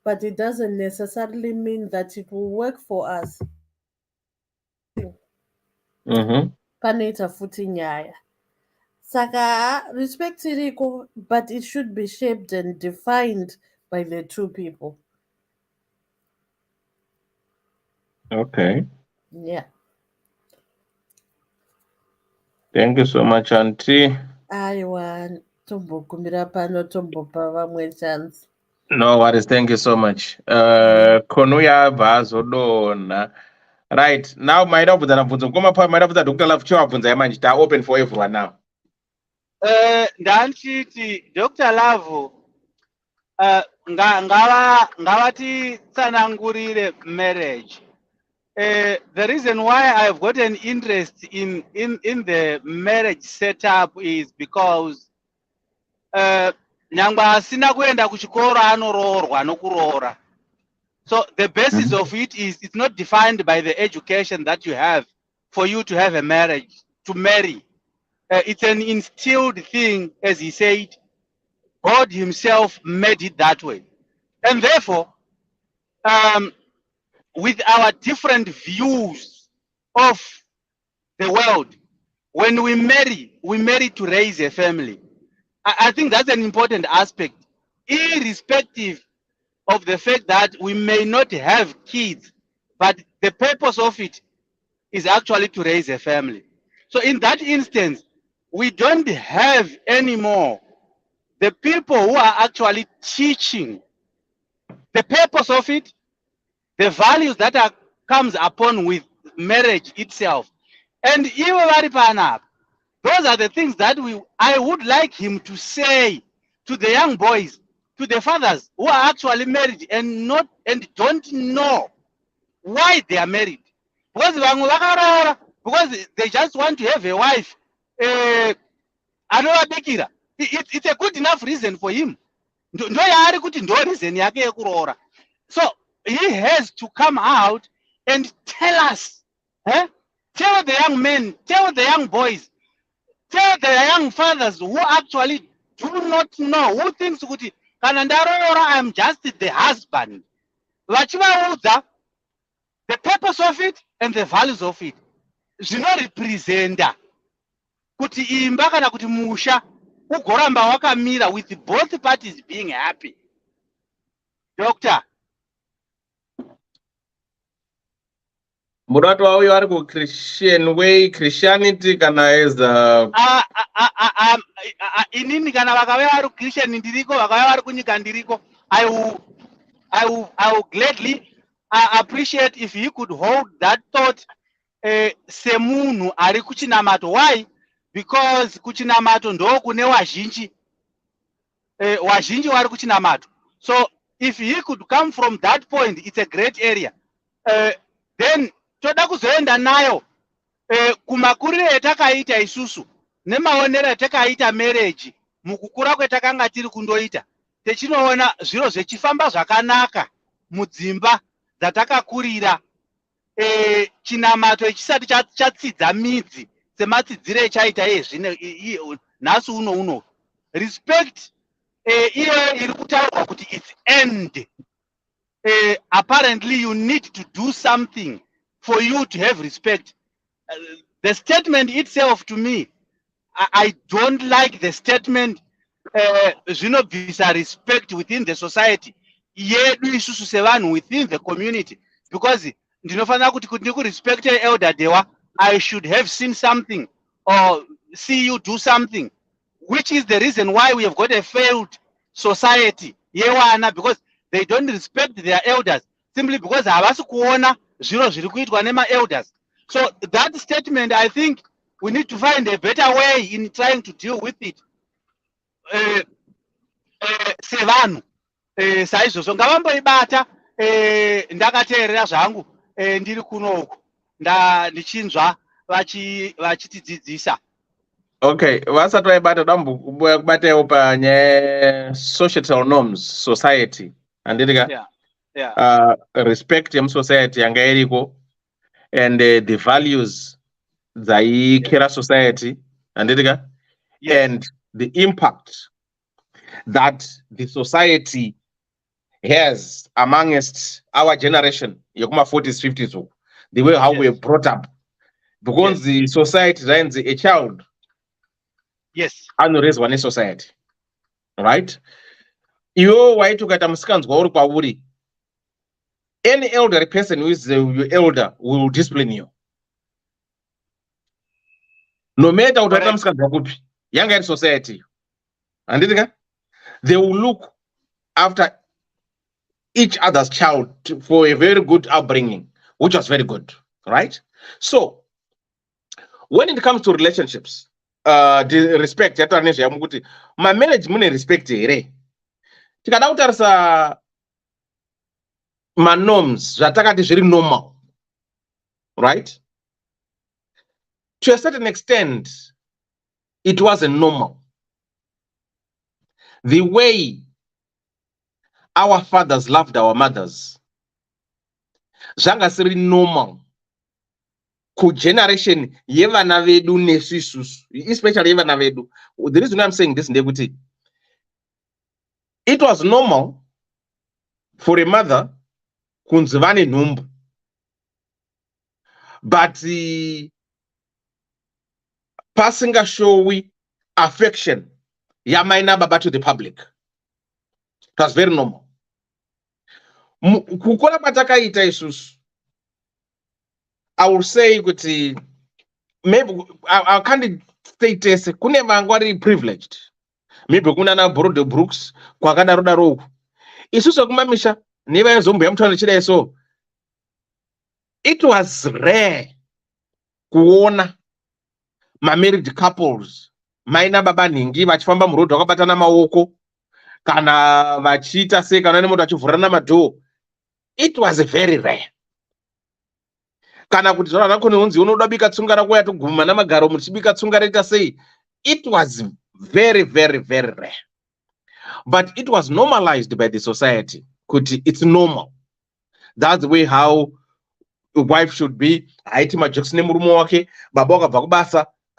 but it doesn't necessarily mean that it will work for us. Panoita futi nyaya. Saka respect iriko, but it should be shaped and defined by the two people. Okay. Yeah. Thank you so much, Auntie. Aiwa, tombokumbira pano tombopa vamwe chance. No worries. Thank you so much. Konuya Bazodona. Right. Now, my love with an abunzo. Come up, my love with a Dr. Love Chawabunza Manchita open for everyone now. Ndanchiti Dr. Love ngavati tsanangurire marriage. The reason why I've got an interest in the marriage setup is because nyangwa asina kuenda kuchikoro anoroorwa nokuroora. So the basis of it is it's not defined by the education that you have for you to have a marriage, to marry. It's an instilled thing, as he said. God himself made it that way. And therefore, with our different views of the world, when we marry to raise a family. I think that's an important aspect, irrespective of the fact that we may not have kids, but the purpose of it is actually to raise a family. So in that instance, we don't have anymore the people who are actually teaching the purpose of it, the values that comes upon with marriage itself. And even those are the things that I would like him to say to the young boys, to the fathers who are actually married and don't know why they are married. Because they just want to have a wife. It's a good enough reason for him. So he has to come out and tell us, tell the young men, tell the young boys, tell the young fathers who actually do not know, who thinks I'm just the husband. The purpose of it and the values of it. Represent kuti imba kana kuti musha ugoramba wakamira with both parties being happy. Doctor. Mudato wauyo ari ku Christian way, Christianity kana as inini kana vakauya vari Christian ndiriko, vakauya vari kunyika ndiriko, I will gladly appreciate if he could hold that thought semunhu ari kuchinamato. Why? Because kuchinamato ndo kune wazhinji vari kuchinamato. So if he could come from that point, it's a great area. Then toda kuzoenda nayo kumakurire etakaita isusu nemaonero etakaita marriage mukukura kwetakanga tiri kundoita, techinoona zviro zvechifamba zvakanaka mudzimba dzatakakurira, chinamato echisati chatsidza midzi sematsidzire echaita zvino nhasi uno respect iyo iri kutaurwa kuti it's end. Apparently you need to do something for you to have respect. The statement itself, to me, I don't like the statement zvinobvisa respect within the society yedu isusu sevanhu within the community, because ndinofanira kuti ndikurespect elder dewa, I should have seen something or see you do something, which is the reason why we have got a failed society yewana, because they don't respect their elders simply because havasi kuona zviro zviri kuitwa nema elders. So that statement, I think we need to find a better way in trying to deal with it. Sevanhu saizvozvo ngavamboibata. Ndakateerera zvangu ndiri kunoku ndichinzwa vachitidzidzisa. Okay, vasati vaibata dambokubataiwo panyaya societal norms, society andiriga. Yeah. Respect yemusociety yanga iriko and the values kera society and the impact that the society has amongst our generation, yokuma 40s, 50s, the way how we're brought up. Because the society runs a child. Yes. And raise one society. Right? You why to get wuri. Any elderly person who is your elder will discipline you. No matter what comes younger society. And they will look after each other's child for a very good upbringing, which was very good, right? So when it comes to relationships, the respect, my marriage mune respect here. Tikada utarisa ma norms zvatakati zviri normal, right? To a certain extent, it wasn't normal. The way our fathers loved our mothers, zvanga siri normal. Ku generation yevana vedu nesisusu, especially yevana vedu. The reason I'm saying this, it was normal for a mother kunzivane numbu, but passing a showy affection yamaina baba to the public. It was very normal. Kukora patakaita isusu, I will say kuti maybe I can't state this kune vangwari privileged. Maybe kuna na Broad Brooks kwakadaro daro. Isusu kumamisha neva yezombo yamtwana chida so. It was rare kuona ma married couples maina baba ningi vachifamba murodhi wakabatana maoko kana vachita sei kana nemoto achivhurana madhoo. It was very rare. Kana kuti zvara rakone unzi unoda bika tsunga rako yatoguma namagaro muchibika tsunga reta sei. It was very, very, very rare. But it was normalized by the society. Kuti it's normal. That's the way how a wife should be.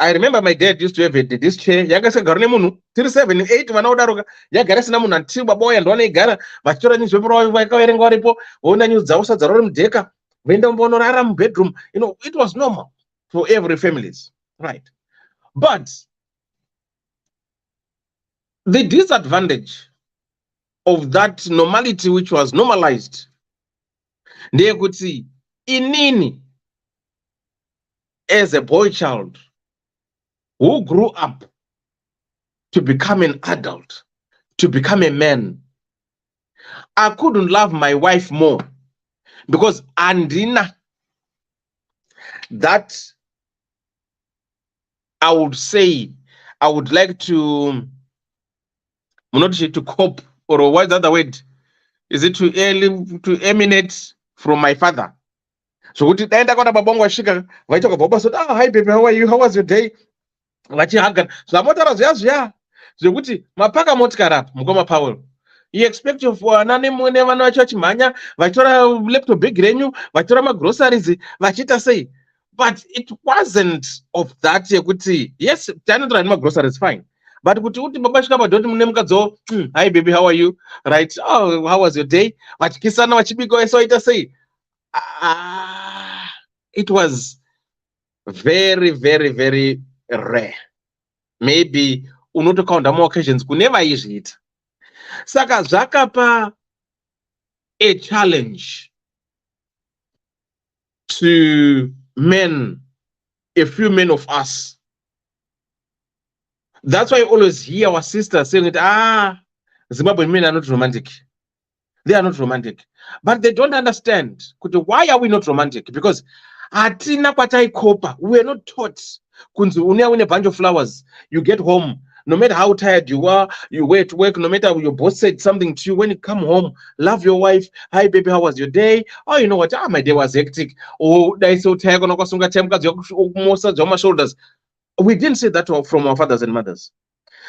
I remember my dad used to have this chair. Yagasa garnemunu 37 8 vanodaroka yagarasina munhu until baba and one gara vachitora nizvepuro vakaverenga varipo voona news dzausa dzarori mudheka voenda mbonorara mubedroom. You know, it was normal for every families, right? But the disadvantage of that normality which was normalized, they could see inini as a boy child who grew up to become an adult, to become a man. I couldn't love my wife more because andina that I would say I would like to not to cope, or what's the other word? Is it to emanate from my father? So what did I babongo shika? Why talk about so hi baby, how are you? How was your day? Vachihaga. So amotara zviya zvekuti mapaka motikari apa mukoma Paul. You expect you for anani mwene vana vacho vachimhanya vachitora laptop bag renyu vachitora magroceries vachita sei. But it wasn't of that yekuti yes tanotora nemagroceries fine. But kuti uti baba svika padoti mune mukadzo hi baby, how are you? Right? Oh, how was your day? Vachikisana vachibika vese vaita sei. It was very, very, very rare. Maybe unotokaunda more occasions kuneva izviita. Saka zvakapa a challenge to men, a few men of us. That's why I always hear our sisters saying that Zimbabwean men are not romantic. They are not romantic. But they don't understand. Why are we not romantic? Because atina kwatai kopa. We are not taught. Kunzu unia win a bunch of flowers. You get home. No matter how tired you are, you were at work, no matter your boss said something to you, when you come home, love your wife. Hi baby, how was your day? Oh, you know what? My day was hectic. Oh, I so tired. My shoulders. We didn't say that from our fathers and mothers.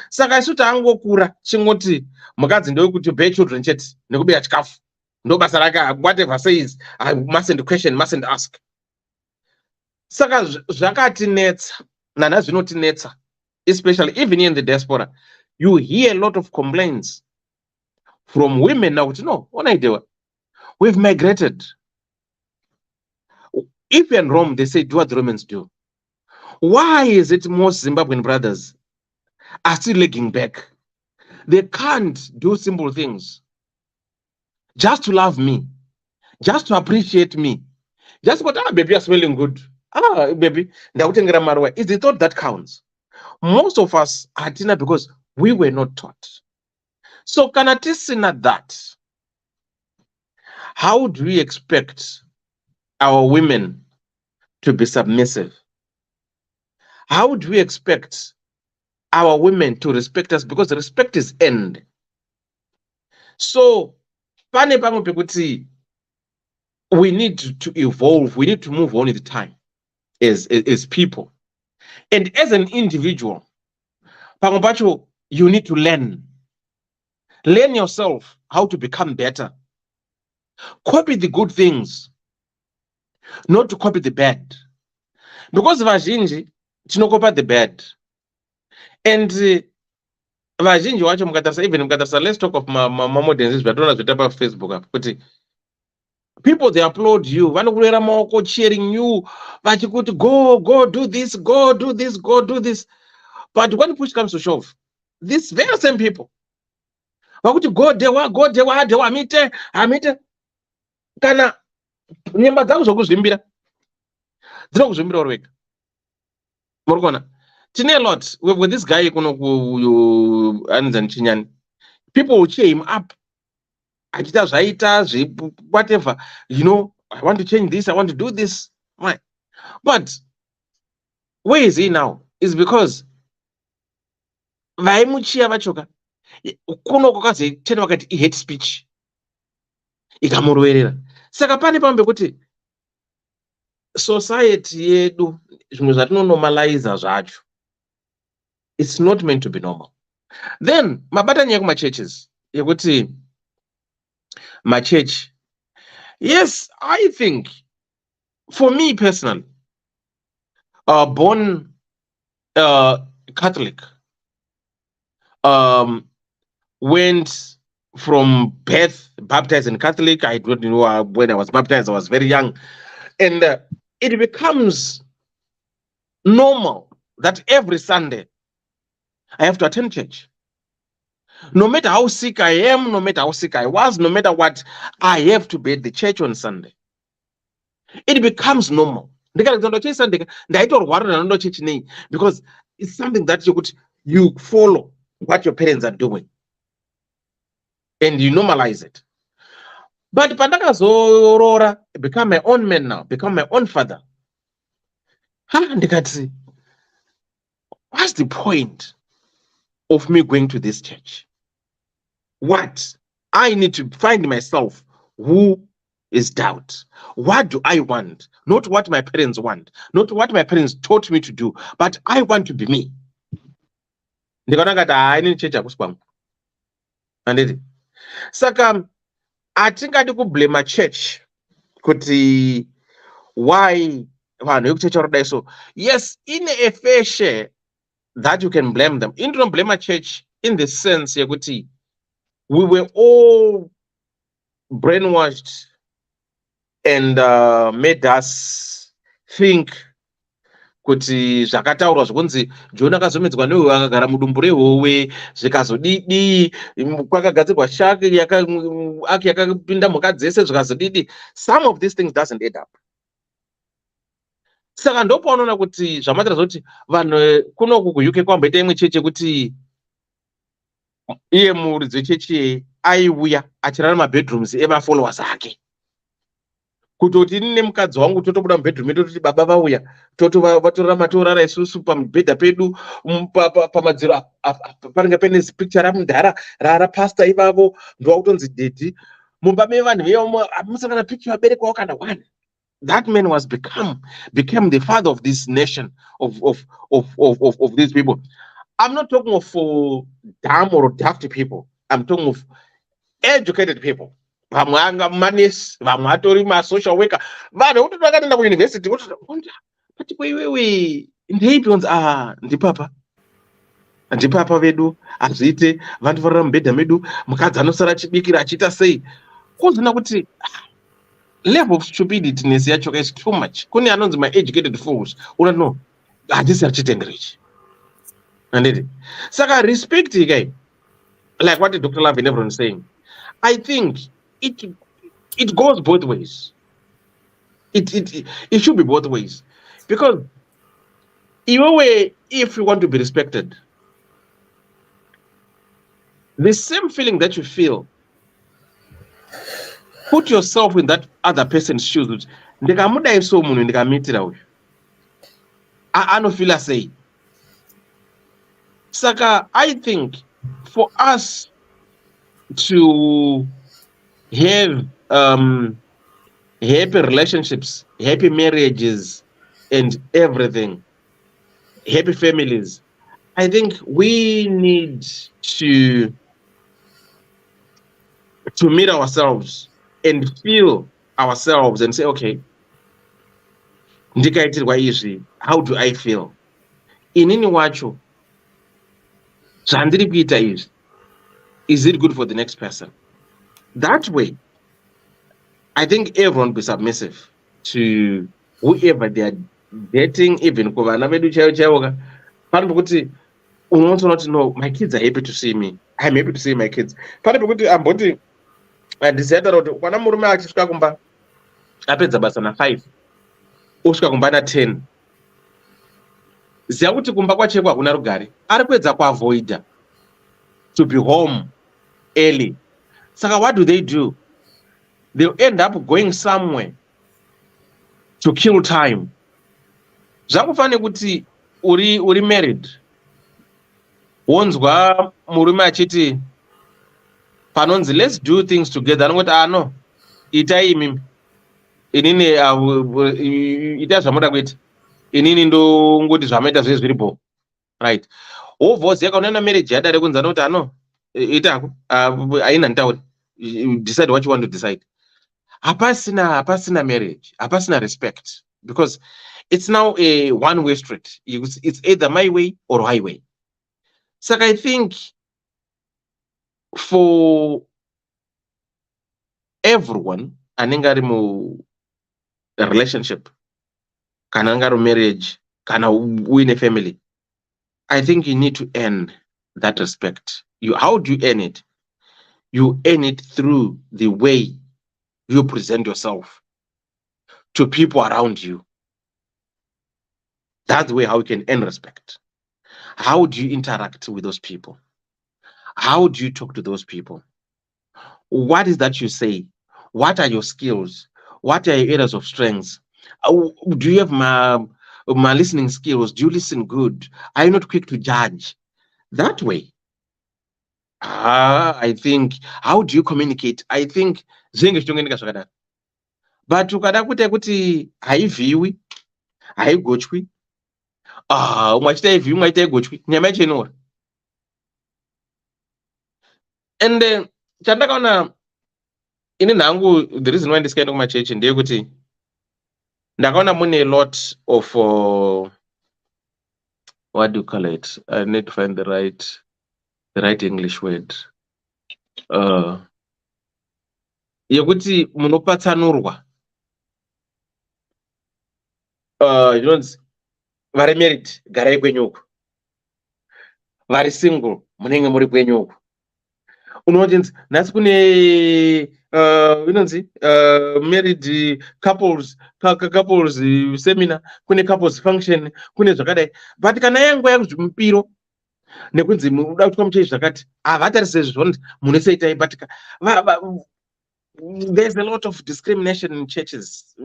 Saka isuta angokura chingoti mukadzi ndokuti bear children chete nekubeya chikafu ndo basa rake. Whatever says I mustn't question, mustn't ask. Saka zvakatinetsa nana zvinotinetsa, especially even in the diaspora. You hear a lot of complaints from women now. No, we've migrated. If you're in Rome, they say do what the Romans do. Why is it most Zimbabwean brothers are still lagging back? They can't do simple things. Just to love me, just to appreciate me, just what baby, you're smelling good. Baby, it's the thought that counts. Most of us are dinner because we were not taught. So can I not that? How do we expect our women to be submissive? How do we expect our women to respect us? Because respect is earned. So we need to evolve. We need to move on with the time as people. And as an individual, you need to learn. Learn yourself how to become better. Copy the good things, not to copy the bad. Because vazhinji tinokopa the bad. And vazhinji wacho even let's talk of modernism zvatona zvita pa Facebook apo. People, they applaud you, vanokurera maoko cheering you, vachikuti go do this, go do this, go do this. But when push comes to shove, these very same people vakuti go dewa amite kana nyemba dzavo zvokuzvimbira dzinokuzvimbira uri wega. Muri kuona tine a lot with this guy kuno anzani chinyani, people will cheer him up achita zvaita whatever, I want to change this, I want to do this, right? But where is he now? Is because vaimuchiya vachoka kuno kwakazoitena vakati hate speech ikamurwerera. Saka pane pambe kuti society yedu zvimwe zvatinonormaliza zvacho, it's not meant to be normal. Then mabatani ekumachurches yekuti church, yes, I think for me personally, born Catholic, went from birth baptized in Catholic. I don't know when I was baptized, I was very young. And it becomes normal that every Sunday I have to attend church. No matter how sick I am, no matter how sick I was, no matter what, I have to be at the church on Sunday. It becomes normal. Because it's something that you follow what your parents are doing. And you normalize it. But pandakazorora, become my own man now, become my own father. What's the point of me going to this church? What? I need to find myself who is doubt. What do I want? Not what my parents want, not what my parents taught me to do, but I want to be me. I need church. Saka atingadi kublame a church kuti why vanhu vekuchechi varodai so. Yes, in a fair share that you can blame them. You don't blame a church in the sense yekuti we were all brainwashed and made us think kuti zvakataurwa zvokunzi Jona akazomedzwa nehowe akagara mudumbu rehowe zvikazodidi, kwakagadzirwa shaki yakapinda mhuka dzese zvikazodidi. Some of these things doesn't add up. Saka ndopaunoona kuti zvamatira zoti vanhu kunoku kuUK kwamboita imwe chechi yekuti iye muridzi wechechi aiuya achirara mabedrooms emafollowers ake, kutoti ini mukadzi wangu totobuda mubedroom yedu toti baba vauya vatorara matorara isusu pamubhedha pedu pamadziro panenge pane picture ramudhara rapasta ivavo ndovakutonzi dedi mumba mevanhu veyomo hamusangana picture vabereki wavo kana one. That man was became the father of this nation, of these people. I'm not talking of dumb or daft people. I'm talking of educated people. Vamwe anga manesi, vamwe atori ma social worker. Vanhu vototi vakatoenda kuuniversity But wewe ndeipi onzi ndipapa vedu azviite vandivarira mubhedha medu mukadzi anosara achibikira achiita sei kunzina kuti level of stupidityness yacho is too much. Kune anonzi my educated fools no handisi achitenderechi anditi saka respect kai like what Dr. Love and everyone is saying. I think it goes both ways. It should be both ways, because your way, if you want to be respected, the same feeling that you feel, put yourself in that other person's shoes. Ndikamuda so munhu ndikamitira uyu anofila sei. Saka I think for us to have happy relationships, happy marriages, and everything, happy families, I think we need to meet ourselves and feel ourselves and say, okay, ndikaitirwa izvi, how do I feel? Inini wacho zvandiri kuita izvi, is it good for the next person? That way, I think everyone will be submissive to whoever they are dating, even kuvana vedu chaivo. Pane pekuti unotoona kuti no, my kids are happy to see me, I'm happy to see my kids. Pane pekuti amboti ndisiyatara kuti kana murume achisvika kumba apedza basa na5 osvika kumba na10, ziva kuti kumba kwacheko hakuna rugare, ari kuedza kuavoida to be home early. Saka what do? They'll end up going somewhere to kill time. Zvakufane kuti uri married, wonzwa murume achiti panonzi let's do things together, anongoti no, itai imimi, inini ita zvamuda kuita, inini ndongoti zvamaita zvese zviripo, right? Wovoziya unaenda marriage yadare kunzi anoti itako haina ntauri, decide what you want to decide. Hapasina marriage, hapasina respect, because it's now a one-way street. It's either my way or highway. So I think for everyone, anengari mu relationship, kana ngari marriage, kana win a family, I think you need to earn that respect. How do you earn it? You earn it through the way you present yourself to people around you. That's the way how you can earn respect. How do you interact with those people? How do you talk to those people? What is that you say? What are your skills? What are your areas of strengths? Do you have my listening skills? Do you listen good? Are you not quick to judge? That way. I think, how do you communicate? I think but ukada kuti haivhiwi, haigochwi, umachita ivhiwi, umaita igochwi, nyama yacho inora. And chandakaona ini nangu, the reason why ndiskaenda kumachechi ndeyekuti ndakaona mune a lot of what do you call it? I need to find the right English word. Yekuti munopatsanurwa. Vari married, garai kwenyu uko. Vari single, munenge muri kwenyu uko. Unoti nhasi kune married couples seminar, kune couples function, kune zvakadai. But kana yangu yakuzvimupiro nekunzi muda kuitwa muchechi zvakati, havatarise zvonzi munosaitai. But there's a lot of discrimination in churches.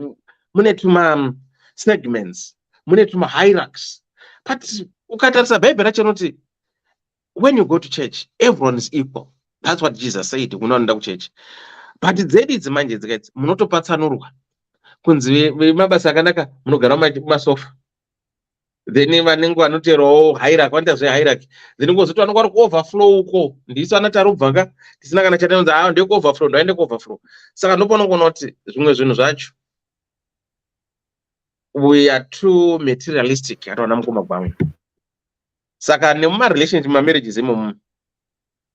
Mune tuma segments, mune tuma hierarchies. But ukatarisa Bible racho noti, when you go to church, everyone is equal. That's what Jesus said. Unoenda kuchechi. But dzedi dzimanje dzikaiti munotopatsanurwa. Kunzi mabasa akanaka munogara masofa. Then vanenge vanoterawo hierarchy, vanoita zvehierarchy. Then ngozoti vanenge vari overflow uko. Ndiso anati arubvanga, tisina kana chatanonzi ndeko overflow, ndaende overflow. Saka ndopona kuona kuti zvimwe zvinhu zvacho we are too materialistic hataona mukoma kwangu. Saka nemuma-relationship ma-marriages imomo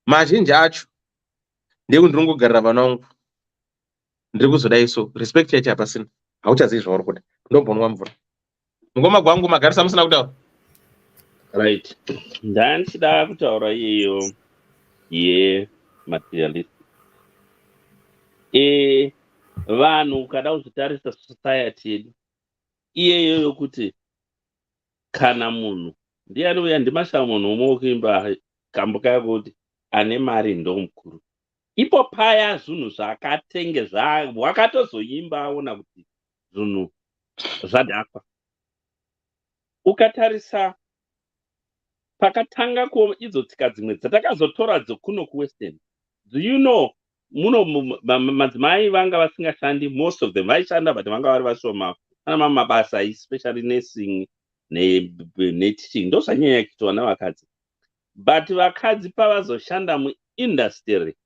mazhinji acho ndekuti ndiri kungogarira vana vangu ndiri kuzodai so respect yacho hapasina, hauchazivi zvauri kuda, ndombonwa mvura. Mukoma kwangu magarisa musina kutaura. Right. Ndanchida kutaura iyeyo materialistic. Vanhu ukada kuzotarisa society yedu iyeyo yokuti kana munhu ndiani uya ndimasha munhu umwe wekuimba kambuka yako kuti ane mari ndo mukuru. Ipo paya zvinhu zvakatenge wakatozoimba aona kuti zvinhu zvadhakwa. Ukatarisa pakatanga idzo tsika dzimwe dzatakazotora dzekuno kuwestern, do you know muno madzimai vanga vasingashandi, most of them vaishanda but vanga vari vashoma, ana mabasa especially nursing neteaching ndo zvanyanya kuitwa navakadzi. But vakadzi pavazoshanda muindustry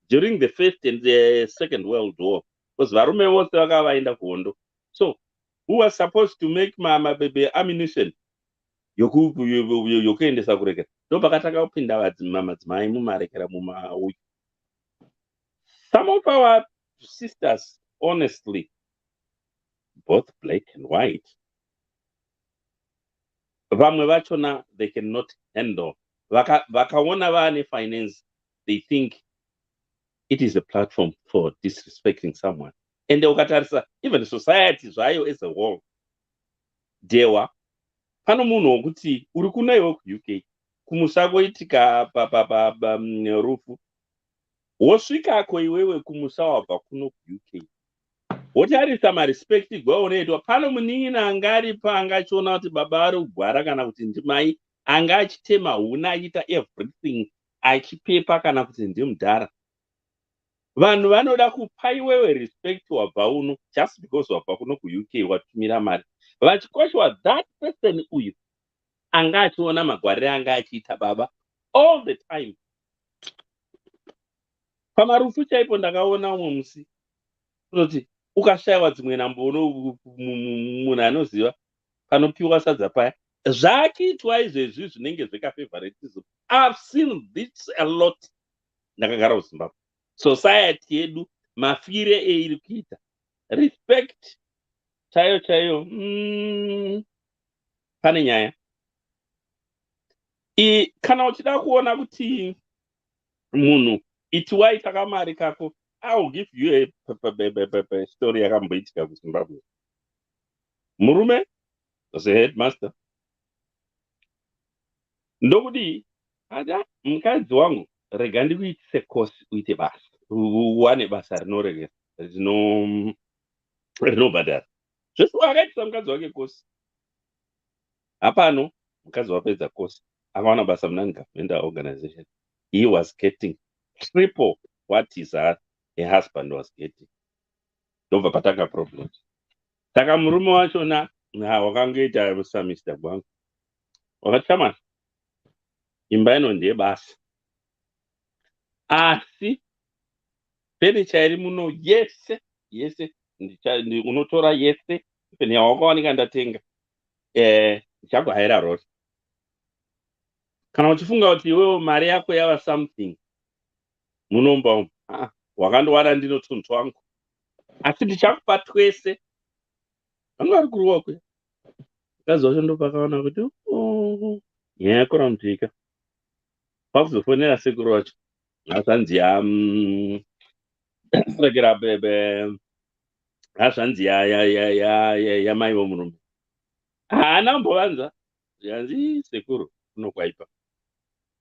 during the first and the second world war, because varume vose vakava vaenda kuhondo, so who was supposed to make ammunition yokuendesa kurekera, ndo pakatanga kupinda madzimai mumarekera mumauyu. Some of our sisters, honestly, both black and white, vamwe vachona they cannot handle. Vakaona vaane finance, they think it is a platform for disrespecting someone. And ukatarisa even society zvayo as a whole, dewa pano munhu wokuti uri kunaiwo kuuk kumusha koitika rufu, wosvikako iwewe kumusha wabva kuno kuuk, wotarisa marespect gwaunoitwa. Pano munin'ina anga aripo anga achiona kuti baba ari kugwara kana kuti ndimai anga achitema huna achiita everything achipepa kana kuti ndimudhara. Vanhu vanoda kupa iwewe respect wabva uno just because wabva kuno kuuk watumira mari, vachikoshwa that person uyu anga achiona magwarire anga achiita baba all the time. Pamarufu chaipo ndakaona umwe musi kuti ukashayiwa dzimwe nambono munhu anoziva panopiwa sadza paya, zvakiitwa izvezvi zvinenge zvekafavoritism. I've seen this a lot. Ndakagara kuZimbabwe. Society yedu mafire eiri kuita, respect chaiyo chaiyo, pane nyaya. Kana uchida kuona kuti munhu itiwaita kamari kako, I'll give you a story yakamboitika kuZimbabwe. Murume was a headmaster. Ndokuti ada mukadzi wangu rega ndikuitise course uite basa, uwane basa rinoregera rinobhadhara. Zvese akaitisa mukadzi wake course. Hapano mukadzi wapedza course akawana basa muna government organization. He was getting triple what his husband was getting. Ndobva patanga problems. Saka murume wachona wakangoita samista bwangu wakati kama imba ino ndiye basa, asi furniture iri muno yese unotora yese yawakawanika ndatenga ndichagohayira rori. Kana uchifunga kuti iwewe mari yako yava something munomba wakandowada ndinotuntu wangu, asi ndichakupa twese. Vanga vari kuruwa kwe mukadzi wacho ndopakaona kuti nyaya yakora mutika. Pakuzofonera sekuru wacho hazvanzi rekera hazvanzi yamai vomurume haana mbovanza, zvikanzi sekuru unokwaipa,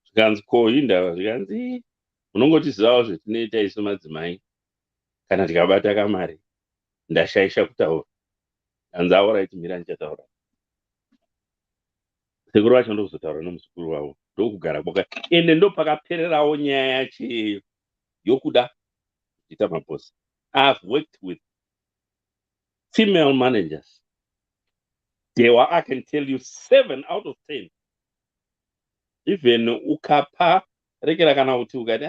zvikanzi koinda, zvikanzi unongotizivawo zvetinoita isu madzimai kana tikabata kamari. Ndashaisha kutaura, hanzi auraiti mira ndichataura. Sekuru wacho ndokuzotaura nomuzukuru wavo, ndokugara boka. Ende ndo pakapererawo nyaya yacho yokuda kuita mabhosi. I've worked with female managers. I can tell you 7 out of 10. Even ukapa rekera kana kuti ukati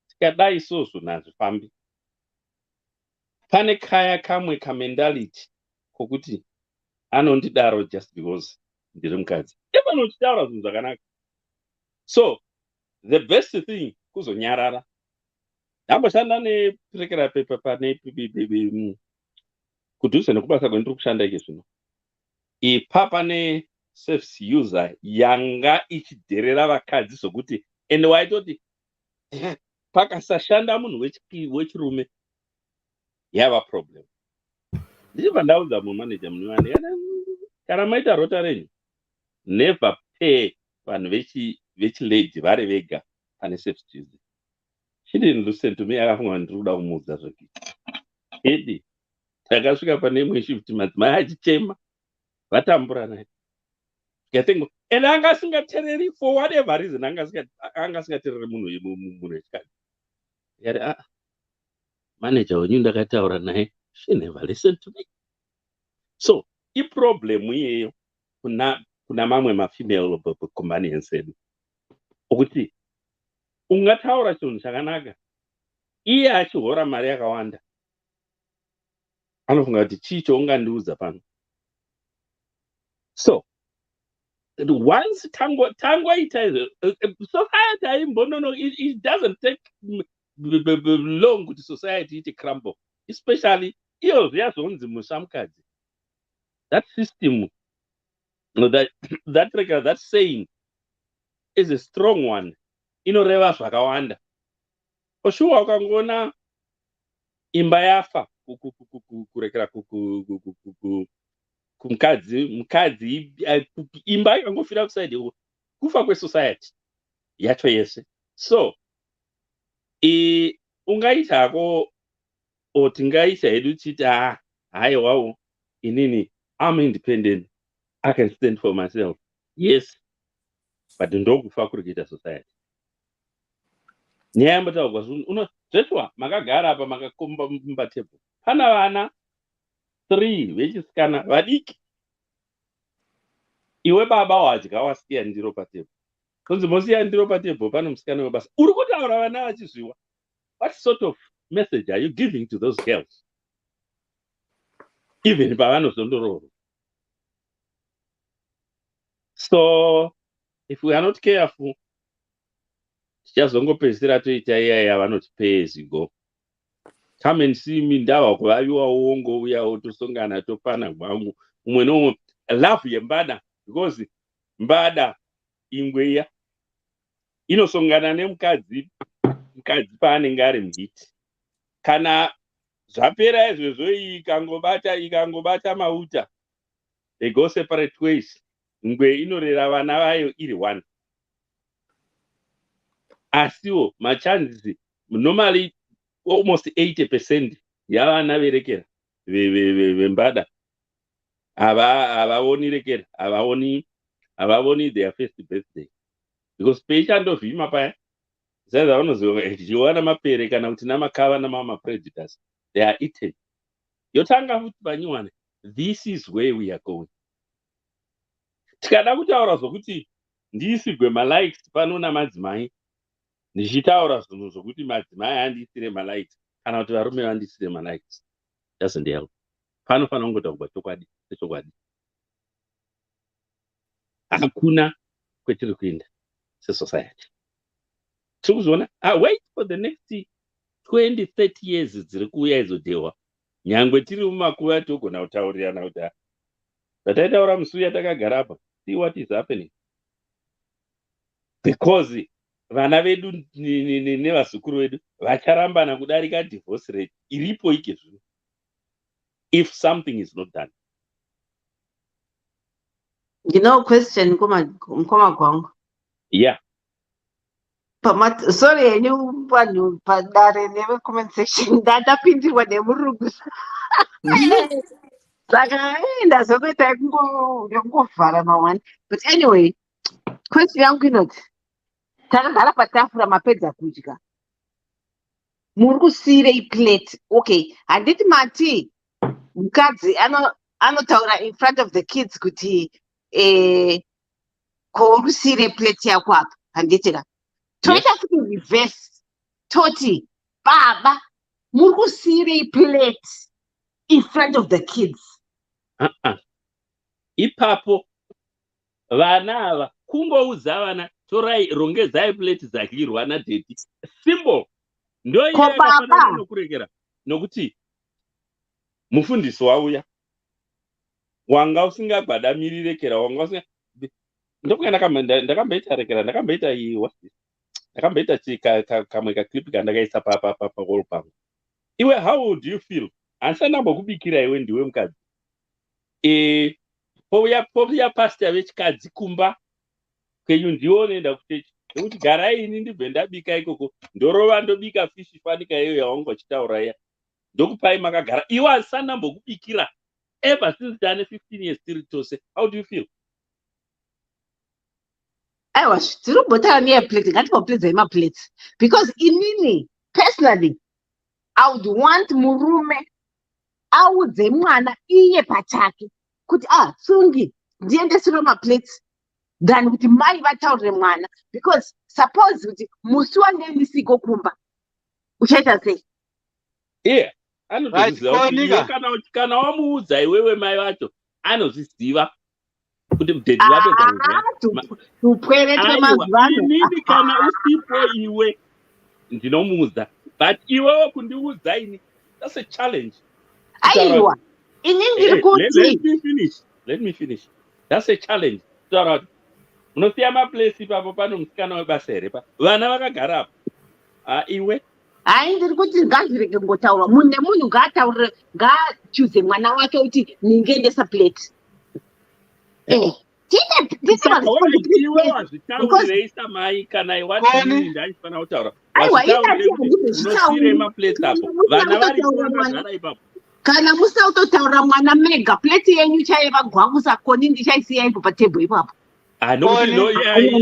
tikadai isusu nazvifambi. Pane kaya kamwe kamentality kokuti anondidaro just because ndiri mukadzi. Even uchitaura zvinhu zvakanaka. So the best thing kuzonyarara. Ndamboshanda nepirekera pepa pane kudhuze nekubasa kwendiri kushanda ike zvino. Ipapa ne service user yanga ichidherera vakadzi zvokuti ende waitoti pakasashanda munhu wechirume yava problem. Ndichibva ndaudza mumanager munyowani kana maita rota renyu never pay vanhu vechilady vari vega pane service user. She didn't listen to me. Akafunga ndiri kuda kumuudza zvokuti edi takasvika pane imwe shift madzimai achichema vatambura naye. And anga asingatereri for whatever reason anga asingatereri munhu wechikadzi. Yari manager wenyu ndakataura naye, she never listened to me. So iproblem iyeyo kuna mamwe mafemale companions edu ukuthi ungataura chinhu chakanaka iye achihora mari yakawanda anofunga kuti chicho ungandiudza pano. So once tango ita society aimbonono, it doesn't take long kuti society iti crumble, especially iyo zviyazvonzi mushamukadzi. That system, that saying is a strong one. Inoreva zvakawanda. Oshuwa ukangoona imba yafa kurekera mukadzi imba ikangofira kusaidi kufa kwesociety yacho yese. So ungaitako tingaita hedu chiti haiwawo inini I'm independent, I can stand for myself. Yes, but ndokufa kuri kuita society. Nyaya yambotaurwa zveswa makagara apa makakomba mumbatebho pana vana 3 vechisikana vadiki. Iwe baba wadya wasiya ndiro patebho. Kunzi mosiya ndiro patebho pane musikana webasa. Uri kutaura vana vachizviwa. What sort of message are you giving to those girls? Even pavanozondororwa. So if we are not careful, tichazongopedzisira toita iya vanoti pay as you go. Come and see me ndava kuvaviwa wongouyawo tosongana topana gwangu umwe nomwe love yembada, because mbada ingweya inosongana nemukadzi paanenge ari muhiti. Kana zvapera izvozvo ikangobata mauta, they go separate ways. Ngwe inorera vana vayo iri 1. Asiwo machances normally almost 80% yavana verekera vembada havavoni rekera, havavoni their first birthday, because peichandovhima paya zaiza vanoziwana mapere kana kuti namakava namamaprejudice, they are eaten. Yotanga futi panyiwane, this is where we are going. Tikada kutaura zvokuti ndiisirwe malikes pano namadzimai, ndichitaura zvinhu zvokuti madzimai andiisire malikes kana kuti varume vandiisire malikes, doesn't help. Panofanira kungotaurwa chokwadi sechokwadi. Hakuna kwetiri kuenda sesociety. Tiri kuzviona, wait for the next 20-30 years dziri kuuya izodhehwa. Nyangwe tiri mumakuva togona kutaurirana kuti zvataitaura musi uya takagara apa, see what is happening. Because vana vedu nevazukuru vedu vacharambana kudarika divorce rate iripo ike zvino, if something is not done. Question mkoma kwangu. Yeah. Sorry, henyu vanhu padare neve comment section ndapindirwa nemurungu. Saka ndazokuita kungovhara mawani. But anyway, question yangu inoti, takagara patafura mapedza kudya, muri kusiyirei plate? Okay, handiti mati mukadzi anotaura in front of the kids kuti ko uri kusiyirei plate yako apa, handiti ka toita futi reverse toti baba muri kusiyirei plate in front of the kids. ipapo vana ava kungoudza vana torai rongedzai plate dzadyirwa nadhedhi. Simple. Ndo iye yakafanana nokurekera nokuti mufundisi wauya wanga usingagwadamirire kera wanga usinga ndokuya ndakamboita rekera ndakamboita ndakamboita kamwe kaklipi kandakaisa pahall pangu. Iwe, how would you feel? Handisandambokubikira iwe ndiwe mukadzi. Pouya pastor vechikadzi kumba kwenyu ndiwo unoenda kuchechi. Nekuti garai ini ndibve ndabika ikoko ndorova ndobika fishi fanika iyo yawangu achitaura iya. Ndokupai makagara. Iwe handisandambokubikira ever since dane 15 years tiri tose. How do you feel? Aiwa, tiri kubotara neyeplate, ngatimbopedza maplate. Because inini, personally, I would want murume audze mwana iye pachake kuti sungi ndiendesere maplates than kuti mai vataurire mwana. Because suppose kuti musi wandemisiko kumba uchaita sei? Yeah, anoziziva kana wamuudza iwewe mai vacho anozviziva kuti mudhedhi vapedzainini kana usipo iwe ndinomuudza, but iwewe kundiudza ini, that's a challenge. Aiwa, inini ndiri kuti let me finish. That's a challenge. Munosiya maplace ipapo pano musikana webasa here pa vana vakagara apo. Iwe hai ndiri kuti ngazvirege ngotaura munhu nemunhu ngaataurire ngaachuze mwana wake kuti ningendesa plate. Iwe wazvitaurirei mai kana iwatini ndaifanira kutaura. Unosire maplace apo vana vari vakagara ipapo. Kana musautotaura mwana mega plate yenyu chaiva gwangusa koni ndichaisiya ipo patebho ipapo.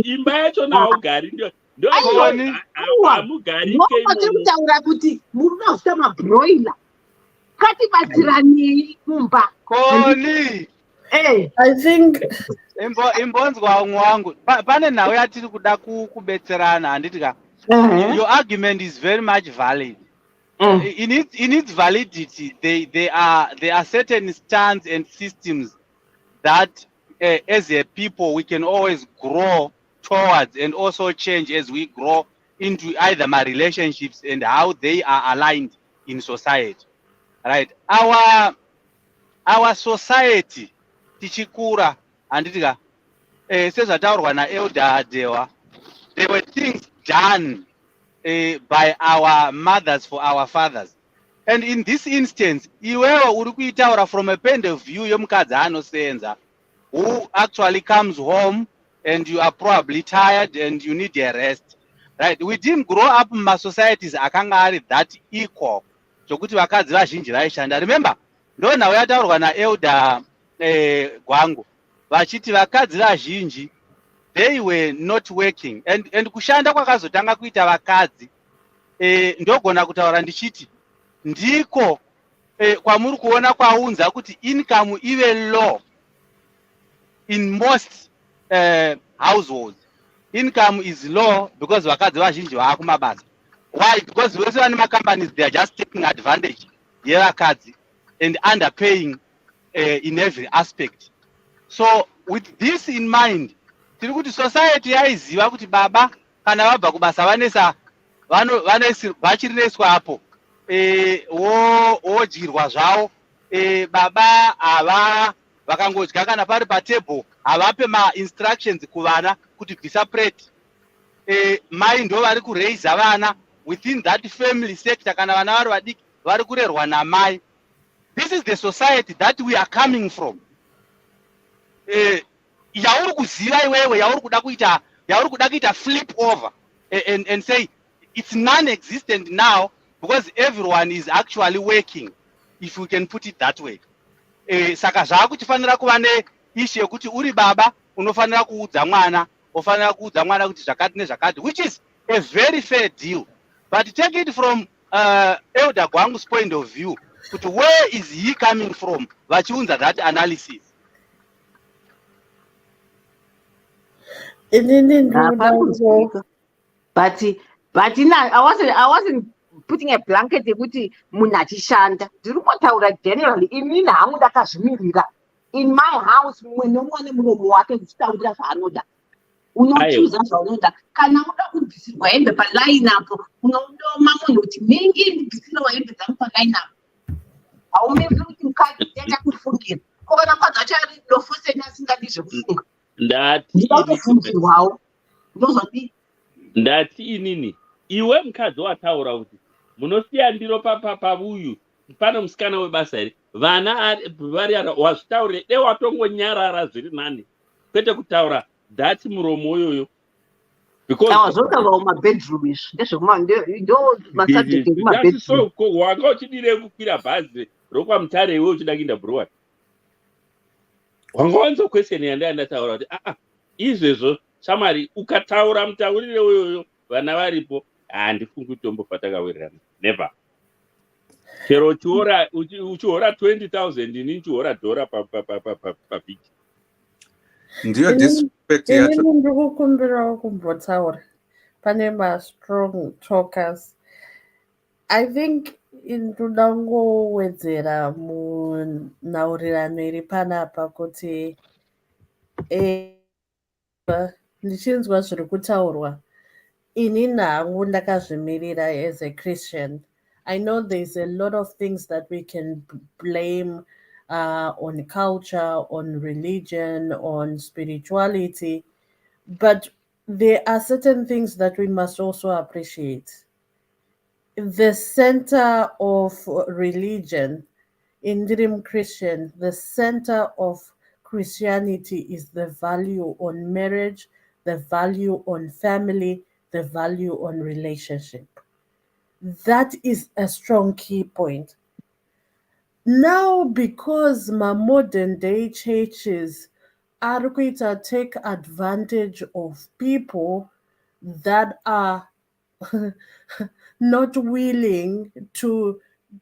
Imba yacho naugari ndoamugari kutaura kuti munosta mabroiler katibatsiranei kumba koni. I think imbonzwa umwe wangu pane nhau yatiri kuda kubetserana handiti ka. Your argument is very much valid. In its validity, there are certain stands and systems that as a people we can always grow towards and also change as we grow into either my relationships and how they are aligned in society, right? Our society tichikura handiti ka sezvataurwa naelder Dewa, there were things done by our mothers for our fathers, and in this instance iwewe uri kuitaura from a point of view yomukadzi anosenza who actually comes home and you are probably tired and you need a rest, right? We didn't grow up in societies akanga ari that equal zvokuti vakadzi vazhinji vaishanda. Remember ndo nhau yataurwa naelder Gwangu vachiti vakadzi vazhinji they were not working and kushanda kwakazotanga kuita vakadzi ndogona kutaura ndichiti ndiko kwamuri kuona kwaunza kuti income ive low in most households. Income is low because vakadzi vazhinji vaakumabasa. Why? Because vose vane macompanies they are just taking advantage yevakadzi and underpaying in every aspect. So with this in mind, tiri kuti society yaiziva kuti baba kana vabva kubasa vanesa vachirineswa apo wodyirwa zvavo, baba hava vakangodya kana pari patebho havape ma-instructions kuvana kuti bvisa plate. Mai ndo vari kureisa vana within that family sector. Kana vana vari vadiki vari kurerwa namai. This is the society that we are coming from. Yauri kuziva iwewe yauri kuda kuita flip over and say it's non-existent now because everyone is actually working, if we can put it that way. Saka zvakuchifanira kuva neissue yekuti uri baba unofanira kuudza mwana kuti zvakati nezvakati, which is a very fair deal. But take it from elder Gwangu's point of view, kuti where is he coming from vachiunza that analysis? But I wasn't putting a blanket yekuti munhu achishanda. Ndiri kungotaura generally inini hangu ndakazvimirira In my house, mumwe nomwe muromo wake kuchitaurira zvaanoda. Unochuza zvaunoda. Kana uda kubvisirwa hembe paline apo, unodoma munhu kuti mingi ndibvisirwa hembe dzangu paline apo. Haumiriri kuti mukadzi achakufungira. Ko kana mukadzi wacho ari dofoseni asingadi zvekufunga. Ndakufungirwawo. Ndozodii? Ndati inini iwe mukadzi wataura kuti munosiya ndiro pavuyu pane musikana webasa here vana vari wazvitaurire de watongonyarara zviri nani kwete kutaura dhati muromo uyoyo zvotaurawo mabedroom izvi ndomasubject emumabedroom. Wanga uchidire kukwira bhazi rokwamutare iwe uchida kuinda Broward wanga wanzo question yandataura kuti izvezvo shamwari ukataura mutaurire uyoyo vana varipo handifungi kuti tombofa takawirirana never. Chero uchiora 20,000 ini chiora dhora pavhiki. Ndiyo disrespect yacho. Ini ndikukumbirawo kumbotaura pane ma-strong talkers. I think ndoda ngowedzera munhaurirano iri panapa kuti ndichinzwa zviri kutaurwa inini hangu ndakazvimirira as a Christian. I know there's a lot of things that we can blame on culture, on religion, on spirituality, but there are certain things that we must also appreciate. The center of religion in Dream Christian, the center of Christianity is the value on marriage, the value on family, the value on relationship. That is a strong key point. Now, because my modern day churches are going to take advantage of people that are not willing to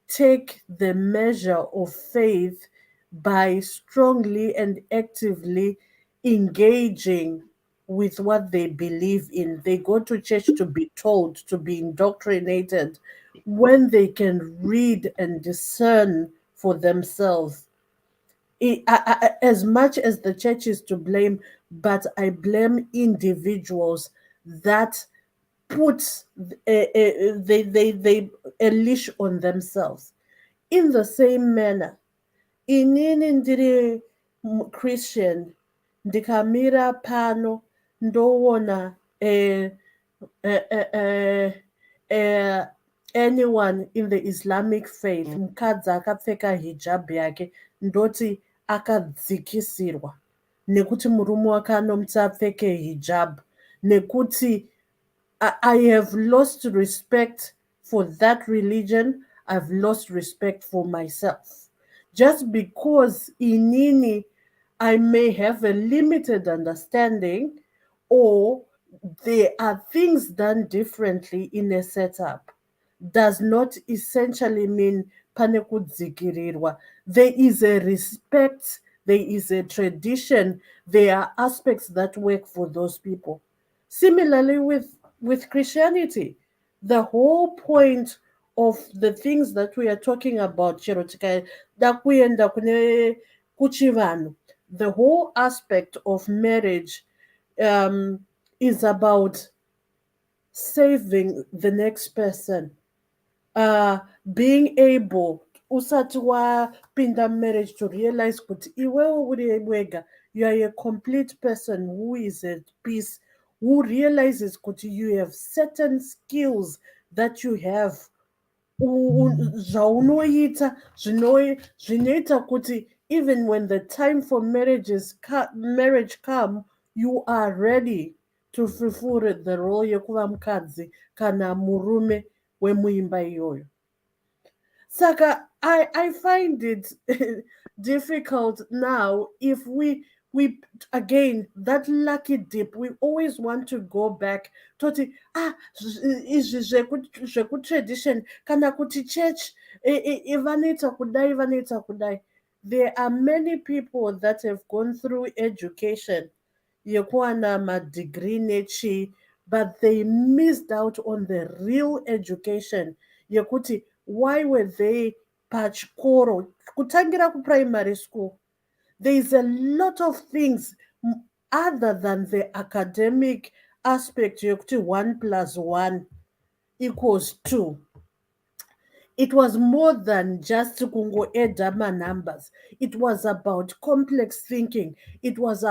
take the measure of faith by strongly and actively engaging with what they believe in. They go to church to be told, to be indoctrinated, when they can read and discern for themselves. As much as the church is to blame, but I blame individuals that put a leash on themselves. In the same manner, inini ndiri Christian ndikamira pano ndoona anyone in the Islamic faith mukadzi akapfeka hijab yake ndoti akadzikisirwa nekuti murume wake anomuti apfeke hijab nekuti I have lost respect for that religion. I've lost respect for myself. Just because inini I may have a limited understanding or there are things done differently in a setup does not essentially mean pane kudzikirirwa. There is a respect, there is a tradition, there are aspects that work for those people. Similarly with Christianity, the whole point of the things that we are talking about, the whole aspect of marriage is about saving the next person, being able usati wapinda marriage to realize kuti iwewe uri wega, you are a complete person who is at peace, who realizes that you have certain skills that you have zvaunoita zvinoita kuti even when the time for marriage come, you are ready to fulfill the role yekuva mukadzi kana murume wemuimba iyoyo. Saka I find it difficult now if we again, that lucky dip, we always want to go back toti izvi zveku tradition kana kuti church ivanoita kudai. There are many people that have gone through education yekuwana madegree nechi, but they missed out on the real education yekuti why were they pachikoro kutangira kuprimary school. There's a lot of things other than the academic aspect yokuthi 1 plus 1 equals 2. It was more than just kungo edama numbers. It was about complex thinking. It was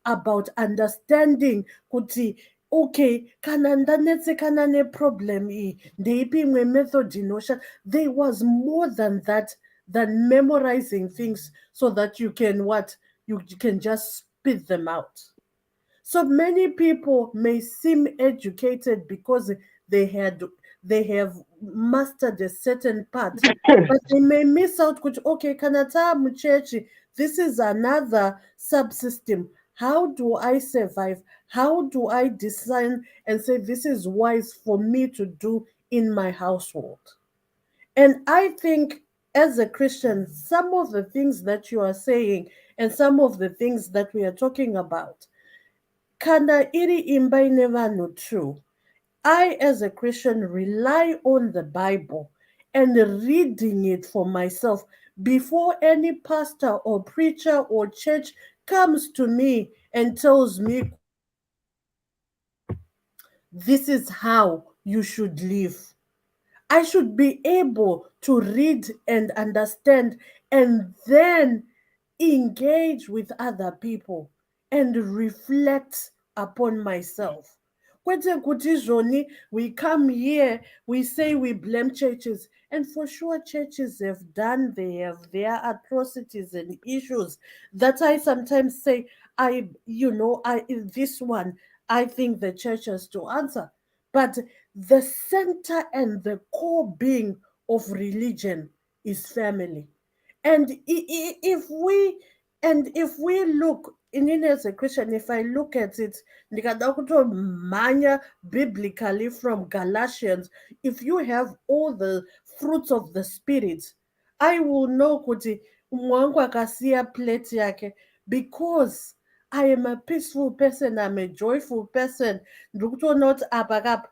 about understanding kuti okay, kana ndanetse kana ne problem iyi ndeipi imwe method inosha. There was more than that, than memorizing things so that you can what, you can just spit them out. So many people may seem educated because they have mastered a certain part, but they may miss out. Okay, kanata muchechi. This is another subsystem. How do I survive? How do I design and say this is wise for me to do in my household? And I think as a Christian, some of the things that you are saying and some of the things that we are talking about, kana iri imba ine vanhu true. I, as a Christian, rely on the Bible and reading it for myself before any pastor or preacher or church comes to me and tells me this is how you should live. I should be able to read and understand and then engage with other people and reflect upon myself. Kwete kuti zvoni, we come here, we say we blame churches, and for sure churches they have their atrocities and issues that I sometimes say, this one, I think the church has to answer. But the center and the core being of religion is family. And if we look in it as a Christian, if I look at it, ndikada kutomhanya biblically from Galatians, if you have all the fruits of the spirit, I will know kuti mwangu akasiya plate yake, because I am a peaceful person, I'm a joyful person. Not apakap.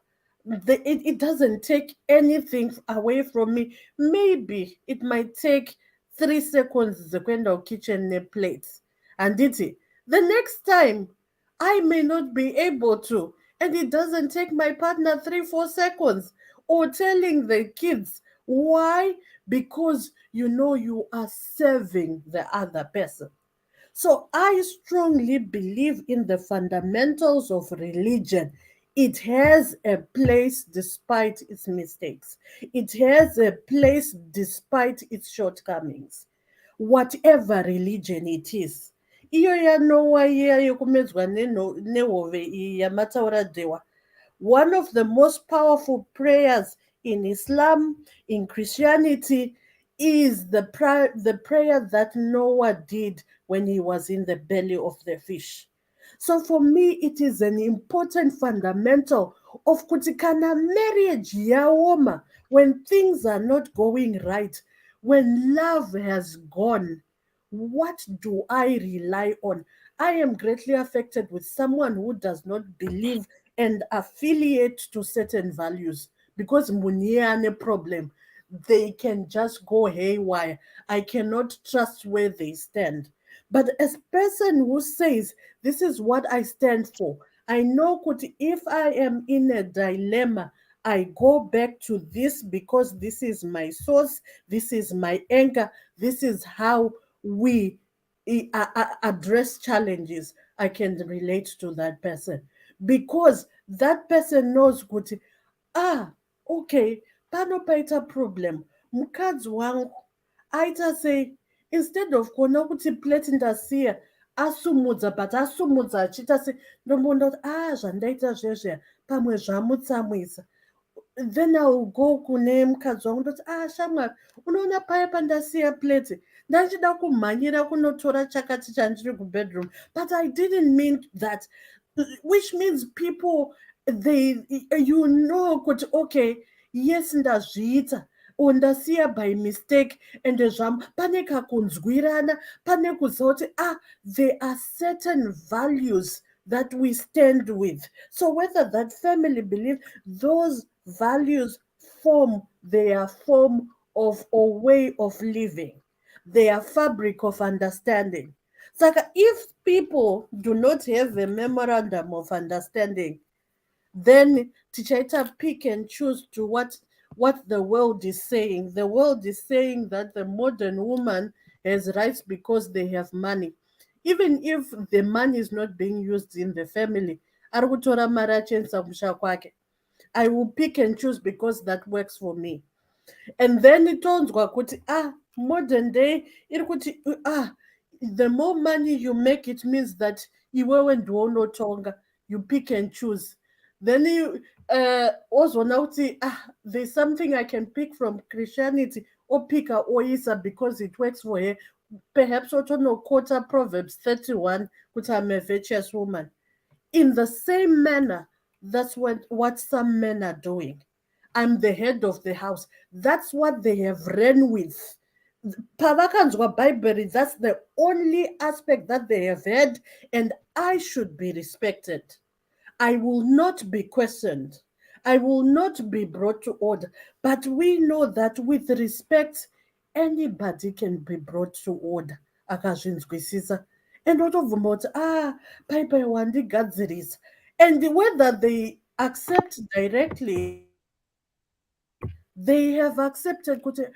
It doesn't take anything away from me. Maybe it might take 3 seconds the kitchen plates. And the next time I may not be able to. And it doesn't take my partner 3-4 seconds. Or telling the kids. Why? Because you are serving the other person. So I strongly believe in the fundamentals of religion. It has a place despite its mistakes. It has a place despite its shortcomings. Whatever religion it is. Iyo yanowa iya yokumedzwa nehove iyi yamataura dewa. One of the most powerful prayers in Islam, in Christianity, is the prayer that Noah did when he was in the belly of the fish. So for me, it is an important fundamental of kutikana marriage yaoma, when things are not going right, when love has gone. What do I rely on? I am greatly affected with someone who does not believe and affiliate to certain values, because muniane problem, they can just go haywire. I cannot trust where they stand. But as person who says this is what I stand for, I know if I am in a dilemma, I go back to this because this is my source, this is my anchor, this is how we address challenges. I can relate to that person because that person knows kuti, okay, pano paita problem, mukadzi wangu aita sei, instead of kuona kuti plate ndasiya asumudza, but asumudza achiita sei, ndomboona kuti zvandaita zvezveya pamwe zvamutsamwisa. Then I'll go kune mukadzi wangu ndoti shamwari, unoona paya pandasiya plate ndachida kumhanyira kunotora chakati chandiri kubedroom, but I didn't mean that. Which means people, kuti okay, yes ndazviita ndasiya by mistake, and pane kakunzwirana, pane kuziva kuti there are certain values that we stand with. So whether that family believes, those values form their form of or way of living, their fabric of understanding. Saka, if people do not have a memorandum of understanding, then tichaita pick and choose to what the world is saying. The world is saying that the modern woman has rights because they have money. Even if the money is not being used in the family, ari kutora mari achiendesa kumusha kwake, I will pick and choose because that works for me. And then itonzwa kuti modern day iri kuti the more money you make, it means that iwewe ndiwe unotonga, you pick and choose. Then you ozona kuti there's something I can pick from Christianity, opika oisa because it works for her. Perhaps quote Proverbs 31 kuti I'm a virtuous woman. In the same manner, that's what some men are doing. I'm the head of the house. That's what they have ran with. Pavakanzwa Bible, that's the only aspect that they have had, and I should be respected. I will not be questioned. I will not be brought to order. But we know that with respect, anybody can be brought to order. Akazvinzwisisa. And what of about Bible wandigadzirisa. And whether they accept directly, they have accepted kuti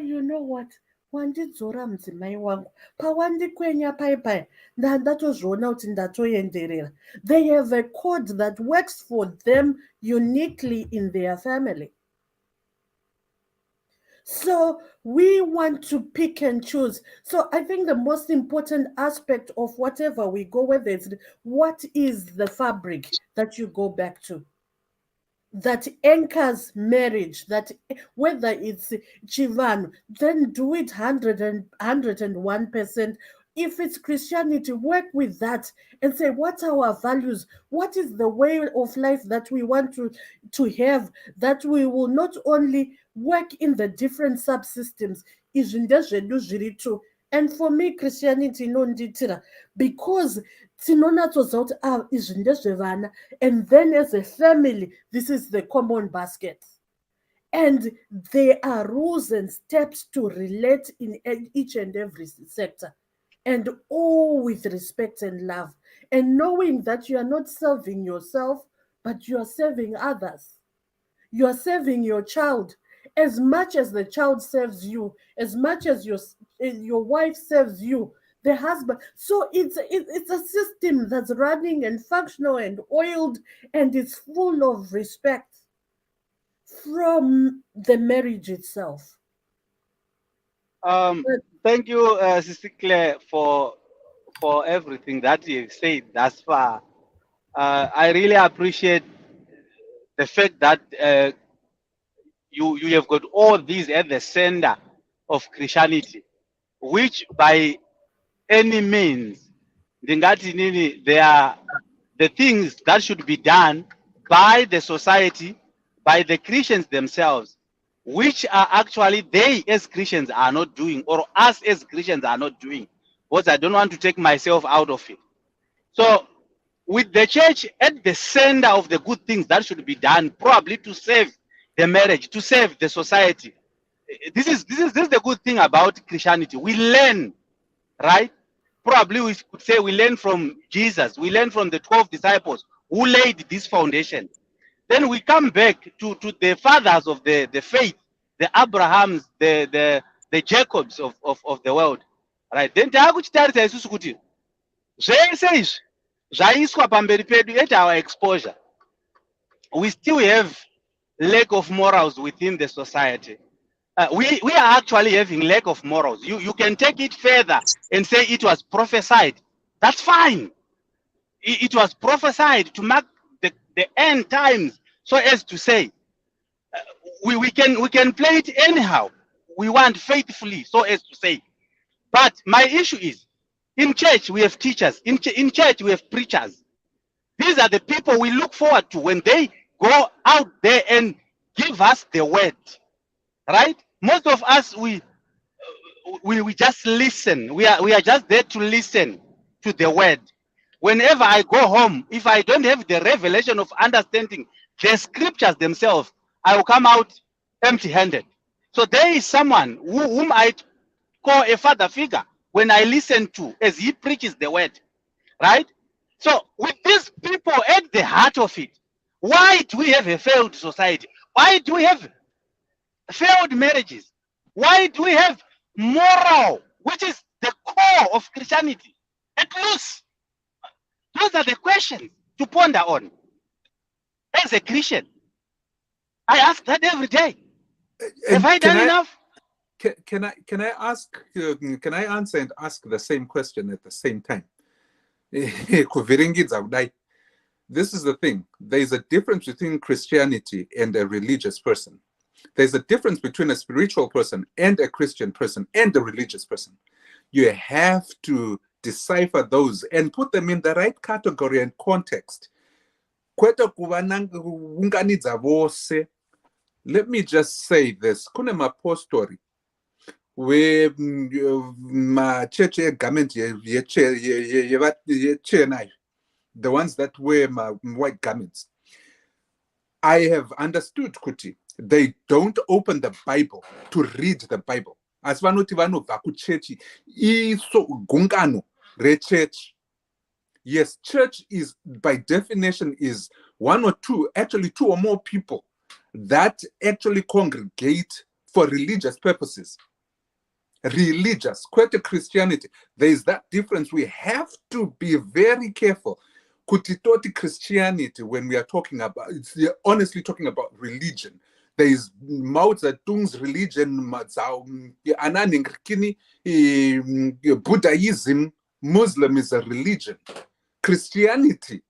you know what, wandidzora mudzimai wangu pawandikwenya paipai ndatozviona kuti ndatoenderera. They have a code that works for them uniquely in their family. So we want to pick and choose. So I think the most important aspect of whatever we go with is what is the fabric that you go back to, that anchors marriage, that whether it's Chivan, then do it 101%. If it's Christianity, work with that and say, what are our values? What is the way of life that we want to have, that we will not only work in the different subsystems. And for me, Christianity no nditira, because and then as a family, this is the common basket. And there are rules and steps to relate in each and every sector. And all with respect and love. And knowing that you are not serving yourself, but you are serving others. You are serving your child. As much as the child serves you, as much as your wife serves you, the husband. So it's a system that's running and functional and oiled, and it's full of respect from the marriage itself. Thank you, Sister Claire, for everything that you said thus far. I really appreciate the fact that you have got all these at the center of Christianity, which by any means, they are the things that should be done by the society, by the Christians themselves, which are actually they as Christians are not doing, or us as Christians are not doing, because I don't want to take myself out of it. So with the church at the center of the good things that should be done, probably to save the marriage, to save the society. This is the good thing about Christianity. We learn, right? Probably we could say we learn from Jesus. We learn from the 12 disciples who laid this foundation. Then we come back to the fathers of the faith, the Abrahams, the Jacobs of the world, right? Then takuchitarisa isusu kuti zvese izvi zvaiswa pamberi pedu at our exposure, we still have lack of morals within the society. We are actually having lack of morals. You can take it further and say it was prophesied. That's fine. It was prophesied to mark the end times, so as to say we can play it anyhow we want, faithfully, so as to say. But my issue is, in church we have teachers, in church we have preachers. These are the people we look forward to when they go out there and give us the word, right? Most of us we just listen. We are just there to listen to the word. Whenever I go home, if I don't have the revelation of understanding the scriptures themselves, I will come out empty-handed. So there is someone whom I call a father figure, when I listen to as he preaches the word, right? So with these people at the heart of it, why do we have a failed society? Why do we have failed marriages? Why do we have moral, which is the core of Christianity? At least those are the questions to ponder on. As a Christian, I ask that every day. Have I done enough? Can I ask? Can I answer and ask the same question at the same time? This is the thing. There is a difference between Christianity and a religious person. There's a difference between a spiritual person and a Christian person and a religious person. You have to decipher those and put them in the right category and context. Let me just say this. Kune mapostori where ma church garment the ones that wear my white garments. I have understood, Kuti, they don't open the Bible to read the Bible. As vanoti vanobva kuchechi iso gungano rechurch. Yes, church is by definition is one or two, actually two or more people that actually congregate for religious purposes. Religious, quite a Christianity. There is that difference. We have to be very careful. Kutitoti Christianity, when we are talking about, it's honestly talking about religion. There is Mao Zedong's religion, Buddhism, Muslim is a religion. Christianity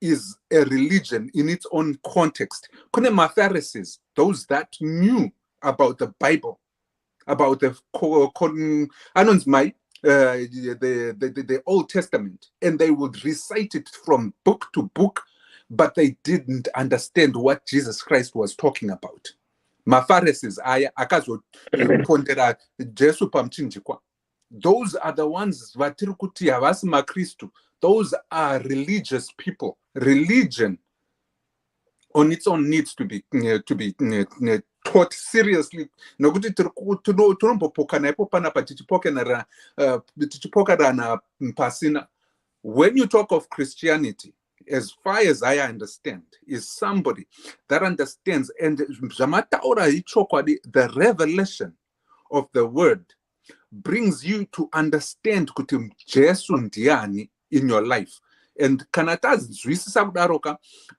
is a religion in its own context. Kune Pharisees, those that knew about the Bible, about the Old Testament, and they would recite it from book to book, but they didn't understand what Jesus Christ was talking about. Pharisees, those are the ones those are religious people. Religion on its own needs to be taught seriously. When you talk of Christianity, as far as I understand, is somebody that understands, and the revelation of the word brings you to understand in your life. And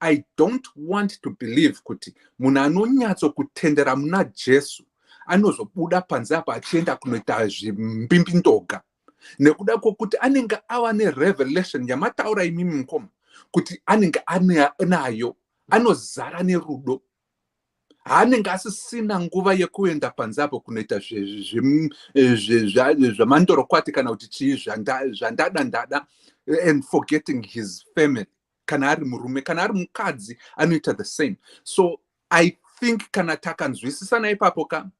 I don't want to believe kuti munanonyatso kutendera muna Jesu anozobuda panzapa achienda kunoita zvimbimbindoga nekuda kwokuti anenge ava nerevelation yamataura imimi mukoma kuti anenge anayo, anozara nerudo, haanenge asisina nguva yekuenda panzapo kunoita zvamandorokwati kana kuti chii zvandada and forgetting his family. Kana ari murume, kana ari mukadzi, anoita the same. So I think kana takanzwisisana ipapo ka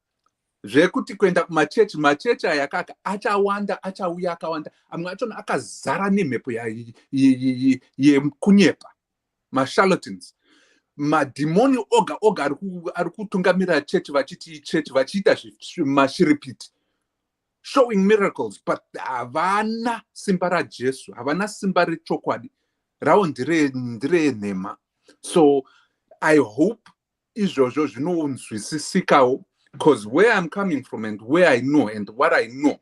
zvekuti kuenda kumachechi aya kaka achawanda, achauya akawanda, amwe achona akazara nemhepo yekunyepa, macharlatans, madhimoni oga ari kutungamira chechi vachiita mashiripiti, showing miracles, but havana simba raJesu, havana simba rechokwadi, ravo ndire nhema. So I hope izvozvo zvinonzwisisikawo, because where I'm coming from and where I know and what I know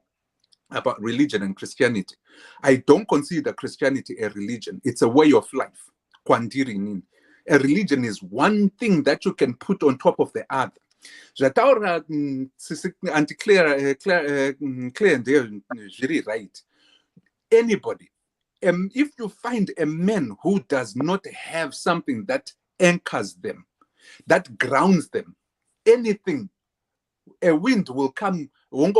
about religion and Christianity, I don't consider Christianity a religion. It's a way of life. A religion is one thing that you can put on top of the other. Zvataura anti-Claire very right. Anybody, if you find a man who does not have something that anchors them, that grounds them, anything, a wind will come, because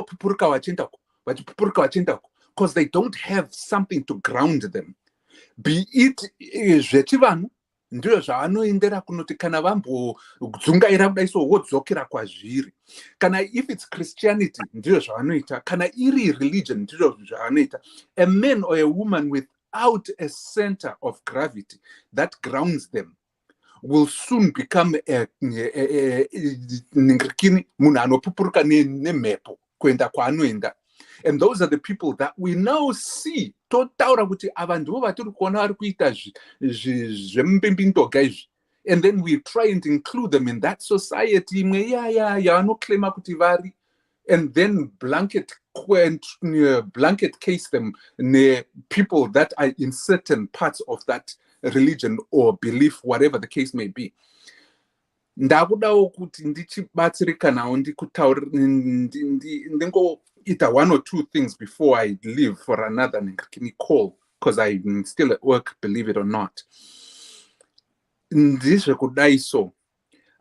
they don't have something to ground them. Be it zvechivanu, ndiro zvavanoendera kunoti kana vambodzungaira kudaiso wodzokera kwazviri. Kana if it's Christianity, ndiro zvavanoita. Kana iri religion, ndiro zvavanoita. A man or a woman without a center of gravity that grounds them will soon become a munhu anopupuruka nemhepo kuenda kwaanoenda. And those are the people that we now see. Totaura kuti avandu vatiri kuona vari kuita zvembimbindoga izvi. And then we try and include them in that society. Yavanoclaima kuti vari. And then blanket case them people that are in certain parts of that religion or belief, whatever the case may be. Ndakudawo kuti ndichibatsirikanawo ndingoita one or two things before I leave for another call, because I'm still at work, believe it or not. So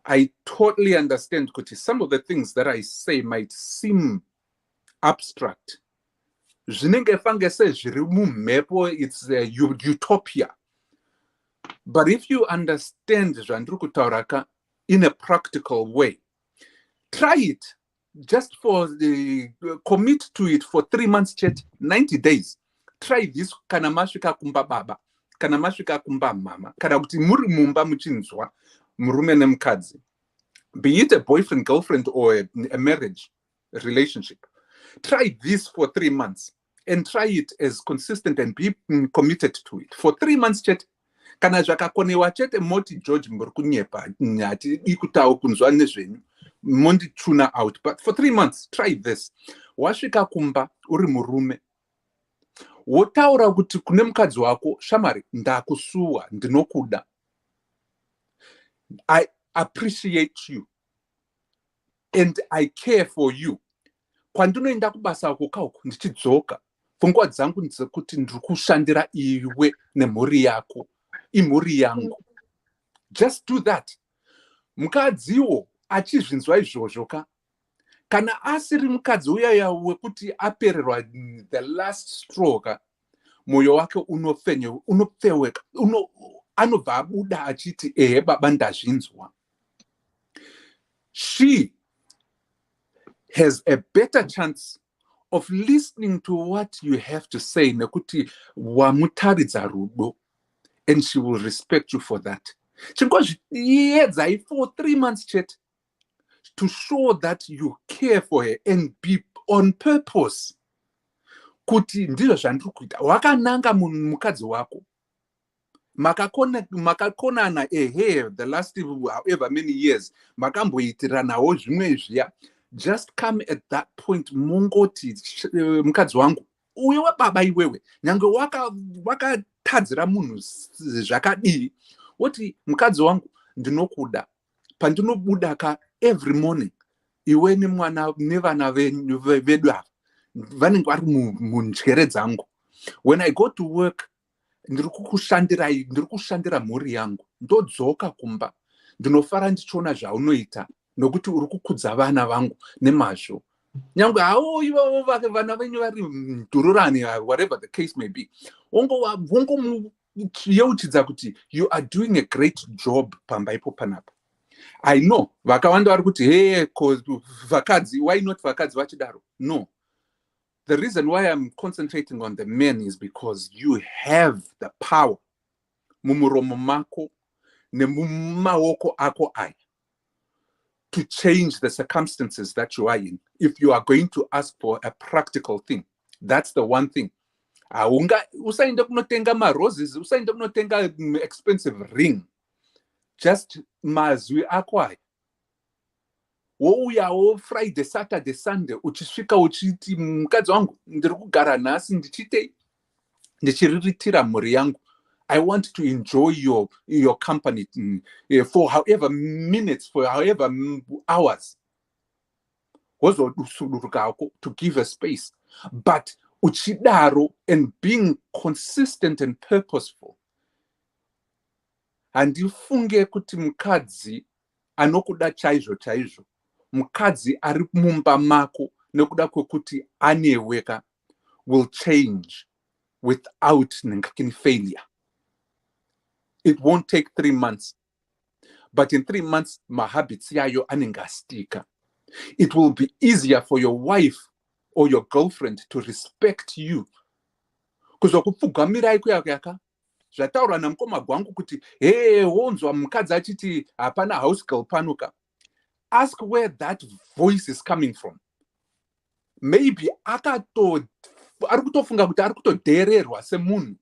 I totally understand kuti some of the things that I say might seem abstract. It's a utopia. But if you understand Jandruku Tauraka in a practical way, try it just for commit to it for 3 months, chat, 90 days. Try this kanamashika kumba baba, kanamashika kumba mama, karabuti muri mumba muchinzwa, murume nemkadzi. Be it a boyfriend, girlfriend, or a marriage relationship. Try this for 3 months and try it as consistent and be committed to it. For 3 months, chat, kana zvakakonewa chete moti George mburkunyepa nyati ikutawo kunzwa nezvenyu mondi tuna out, but for 3 months try this. Wasvika kumba uri murume wotaura kuti kune mukadzi wako, shamari ndakusuwa ndinokuda, I appreciate you and I care for you. Kwandinoenda kubasa kwako ndichidzoka pfungwa dzangu ndedzekuti ndiri kushandira iwe nemhuri yako, imhuri yangu. Just do that. Mukadziwo achizvinzwa izvozvo kana asiri mukadzi uyaya wekuti apererwa the last straw moyo wake unofeweka, anobva abuda achiti baba ndazvinzwa. She has a better chance of listening to what you have to say nekuti wamutaridza rudo, and she will respect you for that. For 3 months, chat, to show that you care for her and be on purpose. Kuti ndizvo zvandiri kuita, wakananga mukadzi wako, makakonana the last however many years, makamboitiranawo zvimwe zviya. Just come at that point, mungoti mukadzi wangu, uye wababa iwewe, nyange wakatadzira munhu zvakadii, woti mukadzi wangu ndinokuda, pandinobuda every morning, iwe nevana vedu ava vanenge vari munjere dzangu. When I go to work, ndiri kushandira mhuri yangu, ndodzoka kumba ndinofara ndichiona zvaunoita, nokuti uri kukudza vana vangu nemazvo. Nyangwe ivo vana venyu vari dhururani, whatever the case may be, yeuchidza kuti you are doing a great job pamba ipo panapa. I know vakawanda vari kuti vakadzi, why not vakadzi vachidaro? No. The reason why I'm concentrating on the men is because you have the power mumuromo mako nemumaoko ako aya to change the circumstances that you are in. If you are going to ask for a practical thing, that's the one thing. Usainde kunotenga roses, usainde kunotenga expensive ring. Just mazwi ako aya. Wouyawo Friday, Saturday, Sunday, uchisvika uchiti mukadzi wangu ndiri kugara nhasi ndichiriritira mhuri yangu. I want to enjoy your company for however minutes, for however hours. To give a space. But uchidaro and being consistent and purposeful. And ifunge kuti mukadzi anokuda chaizvo. Mukadzi ari mumba mako nekuda kwekuti aneweka will change without failure. It won't take 3 months. But in 3 months, mahabits yayo anengastika. It will be easier for your wife or your girlfriend to respect you. Because wakupfugamira yaka zvataura namukoma gwangu kuti wonzwa mukadzi achiti hapana house girl panuka. Ask where that voice is coming from. maybe ari kutofunga kuti ari kutodhererwa semunhu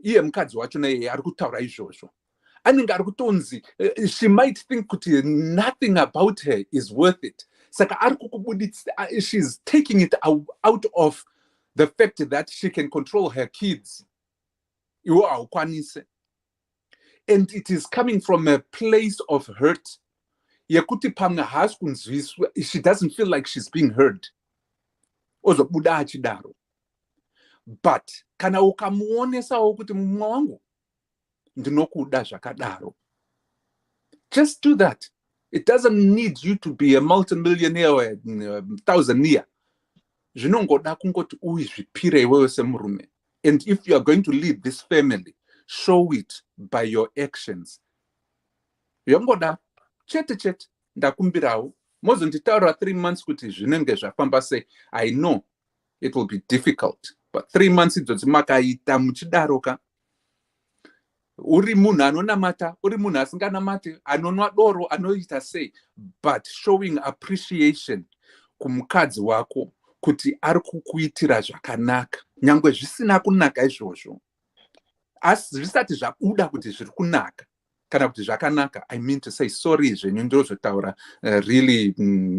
iye mukadzi wacho naye ari kutaura izvozvo. Anenge ari kutonzi she might think kuti nothing about her is worth it. Saka ari kukubuditsa, she's taking it out of the fact that she can control her kids. Iwe haukwanise. And it is coming from a place of hurt. Yekuti pamwe haasi kunzwiswa, she doesn't feel like she's being heard. Ozobuda achidaro. But kana ukamuonesawo kuti mumwe wangu ndinokuda zvakadaro, just do that. It doesn't need you to be a multimillionaire or a thousandaire. Zvinongoda kungoti uzvipire iwewe semurume. And if you are going to lead this family, show it by your actions. Yongoda chete ndakumbirawo mozonditaura 3 months kuti zvinenge zvafamba sei. I know it will be difficult, but 3 months idzodzi makaita muchidaroka, uri munhu anonamata, uri munhu asinganamati, anonwa doro, anoita sei, but showing appreciation kumukadzi wako kuti ari kukuitira zvakanaka, nyangwe zvisina kunaka izvozvo. Asi zvisati zvabuda kuti zviri kunaka kana kuti zvakanaka, I mean to say, sorry zvenyu ndinozotaura really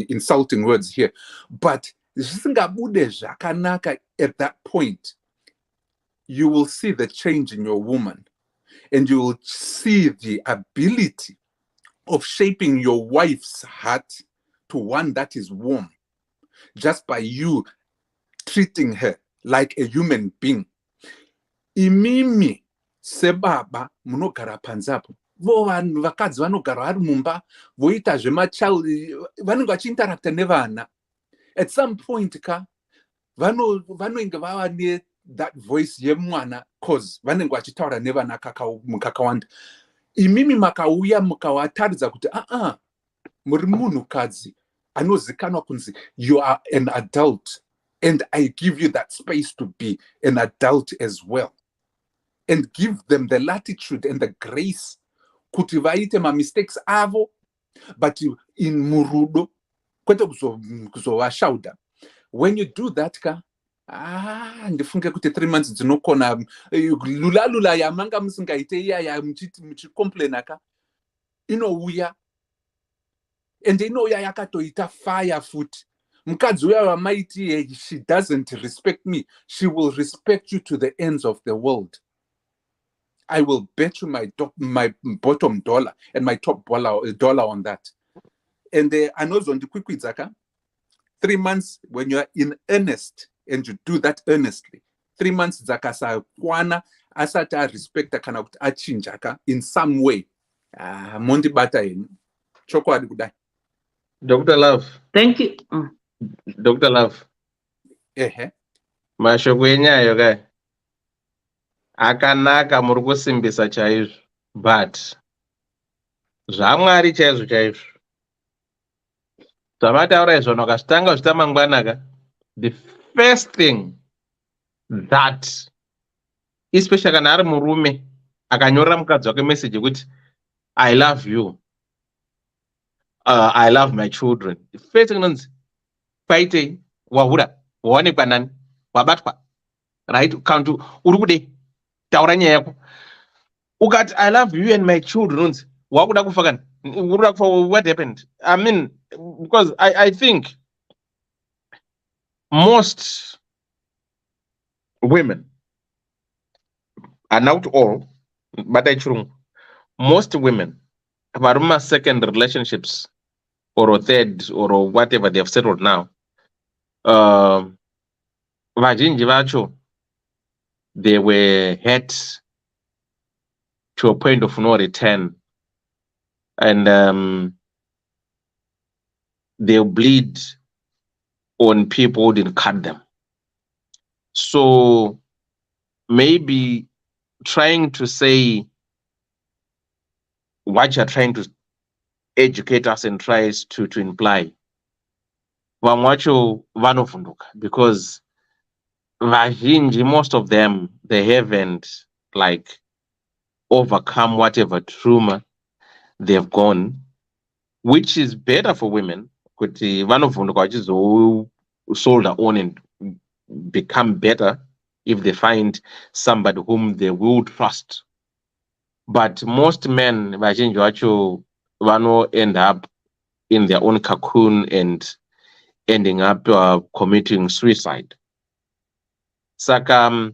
insulting words here, but zvisingabude zvakanaka at that point, you will see the change in your woman. And you will see the ability of shaping your wife's heart to one that is warm, just by you treating her like a human being. Imimi sebaba munogara panzapo, vo vanhu vakadzi vanogara vari mumba voita zvemachild, vanenge vachiinteracta nevana. At some point vanenge vava ne that voice yemwana, cause vanenge vachitaura nevana kakawanda. Imimi makauya mukavataridza kuti muri munhukadzi anozikanwa kunzi you are an adult, and I give you that space to be an adult as well, and give them the latitude and the grace kuti vaite mistakes avo, but in murudo, kwete kuzovashauda. When you do that ndifunge kuti 3 months dzinokona lula yamanga musingaite iyaya muchicomplaina inouya, and inouya yakatoita fire futi. Mukadzi uya wamaiti she doesn't respect me, she will respect you to the ends of the world. I will bet you my bottom dollar and my top dollar on that. And anozondikwikwidza 3 months, when you are in earnest and you do that earnestly, 3 months dzakasakwana asati arespecta kana kuti achinja in some way, mondibata henyu chokwadi kudai. Dr. Love. Thank you. Dr. Love. Mashoko enyayo kai akanaka, muri kusimbisa chaizvo, but zvamwari chaizvo zvamataura izvona ukazvitanga zvita mangwana the first thing that, especially kana ari murume akanyorera mukadzi wake message yekuti I love you, I love my children, the first thing inonzi paitei, wahura, waonekwa nani, wabatwa, right? Kantu uri kudei, taura nyaya yako. Ukati I love you and my children, unzi wakuda kufa kani, ukuda kufa, what happened? I mean, because I think most women, and not all, but I true, most women have second relationships or a third or whatever they have settled now. Vazhinji vacho, they were hurt to a point of no return, and they'll bleed on people who didn't cut them. So maybe trying to say what you're trying to educate us and tries to imply, vamwacho vanovhunduka, because vazhinji, most of them, they haven't like overcome whatever trauma they've gone, which is better for women, kuti vanovhunduka soldier on and become better if they find somebody whom they will trust. But most men, vazhinji vacho, vano end up in their own cocoon and ending up committing suicide. Saka,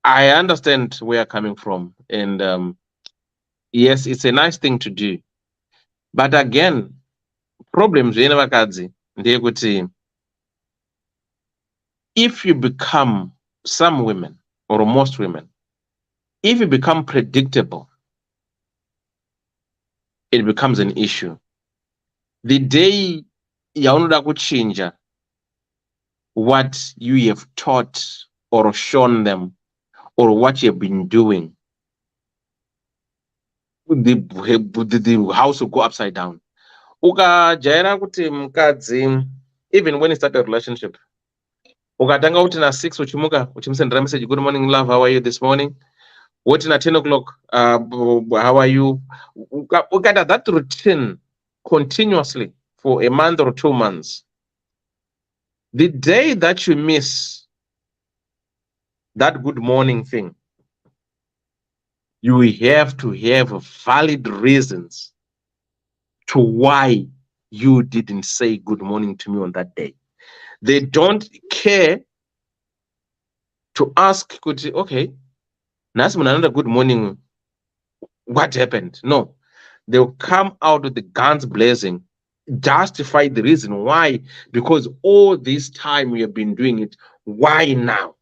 I understand where you're coming from, and yes, it's a nice thing to do. But again, problems vakadzi ndeyekuti if you become, some women or most women, if you become predictable, it becomes an issue. The day yaunoda kuchinja what you have taught or shown them or what you have been doing, the house will go upside down. Ukajaira kuti mukadzi, even when you start a relationship, ukatanga kuti na 6 uchimuka uchimusendera message, good morning love, how are you this morning, what na 10 o'clock, how are you, ukata that routine continuously for a month or 2 months, the day that you miss that good morning thing, you have to have valid reasons to why you didn't say good morning to me on that day. They don't care to ask, okay, Nasman, another good morning, what happened? No, they'll come out with the guns blazing, justify the reason why, because all this time we have been doing it, why now?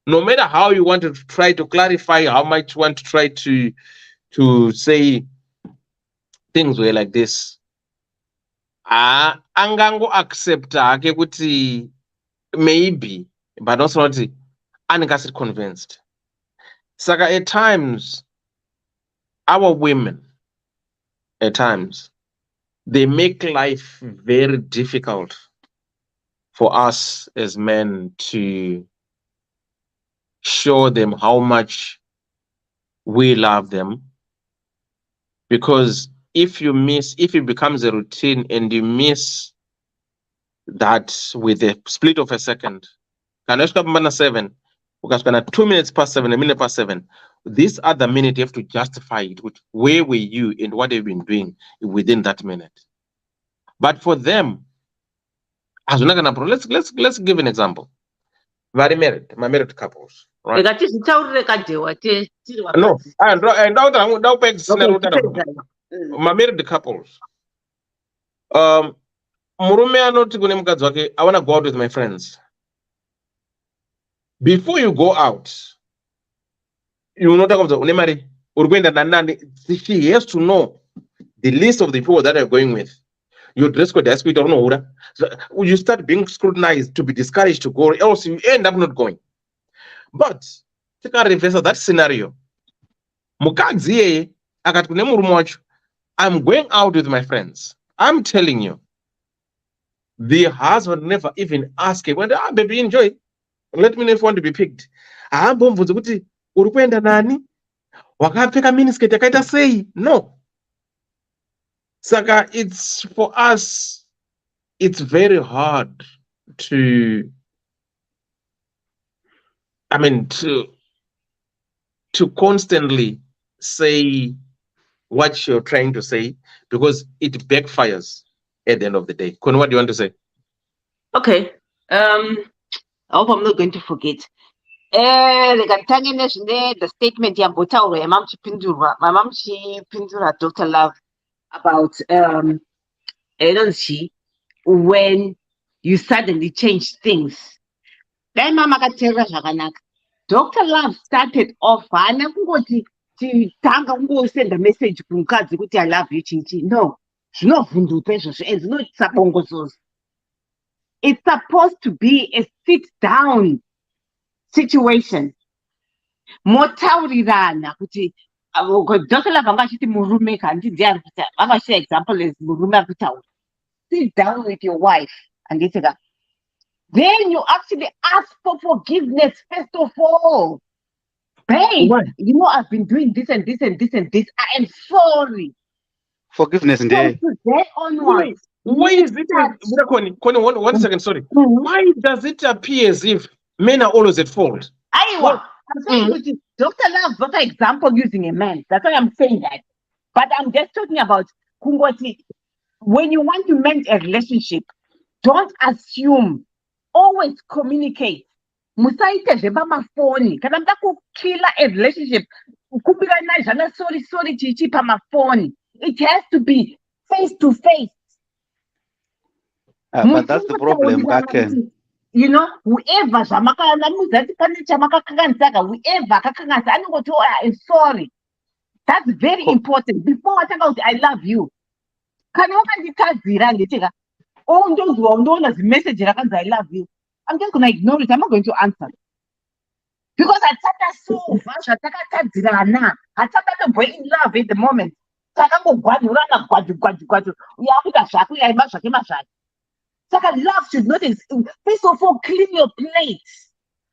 No matter how you want to try to clarify, how much you want to try to say things were like this, angango accept ake kuti maybe, but also not angasit convinced. Saka at times, our women, at times, they make life very difficult for us as men to show them how much we love them. Because if it becomes a routine and you miss that with a split of a second, 7, 2 minutes past 7, a minute past 7, this other minute you have to justify it with where were you and what have you been doing within that minute. But for them, let's give an example. My married couples, right? No, my married couples. Murume anoti kune mukadzi wake, I want to go out with my friends. Before you go out, you know that she has to know the list of the people that are going with. Your dress code, you start being scrutinized, to be discouraged to go, else you end up not going. But take a reverse of that scenario. I'm going out with my friends. I'm telling you, the husband never even ask him, baby, enjoy. Let me know if you want to be picked. No. Saka, it's for us, it's very hard to constantly say what you're trying to say, because it backfires at the end of the day. Kun, what do you want to say? Okay. I hope I'm not going to forget. The statement my mom she pindura Dr. Love about when you suddenly change things. Then mama Dr. Love started off send a message I love you, Chinchi. No, it's supposed to be a sit down situation. Motaurirana kuti Dr. Love angashiti murume kandi ndiari kuti angashare example as murume akutaura. Sit down with your wife and then you actually ask for forgiveness first of all. Babe, I've been doing this and this and this and this. I am sorry. Forgiveness in From today onwards. Why is it, Connie, one second, sorry. Why does it appear as if men are always at fault? I'm saying with Dr. Love got an example using a man. That's why I'm saying that. But I'm just talking about Kungoti. When you want to mend a relationship, don't assume. Always communicate. Musaite zeba mafoni. Kana mtaku killer a relationship. Kupira na jana sorry chichi pa mafoni. It has to be face to face. But that's the problem, Kaken. You know, whoever Jamaka Namuzati Chamaka Kagansaka, whoever Kakangasa, I know I'm sorry. That's very important. Before I talk about I love you. Can you can all those who are known as message I love you? I'm just gonna ignore it. I'm not going to answer. Because I thought so much. I thought the boy in love at the moment. Love should not first of all clean your plate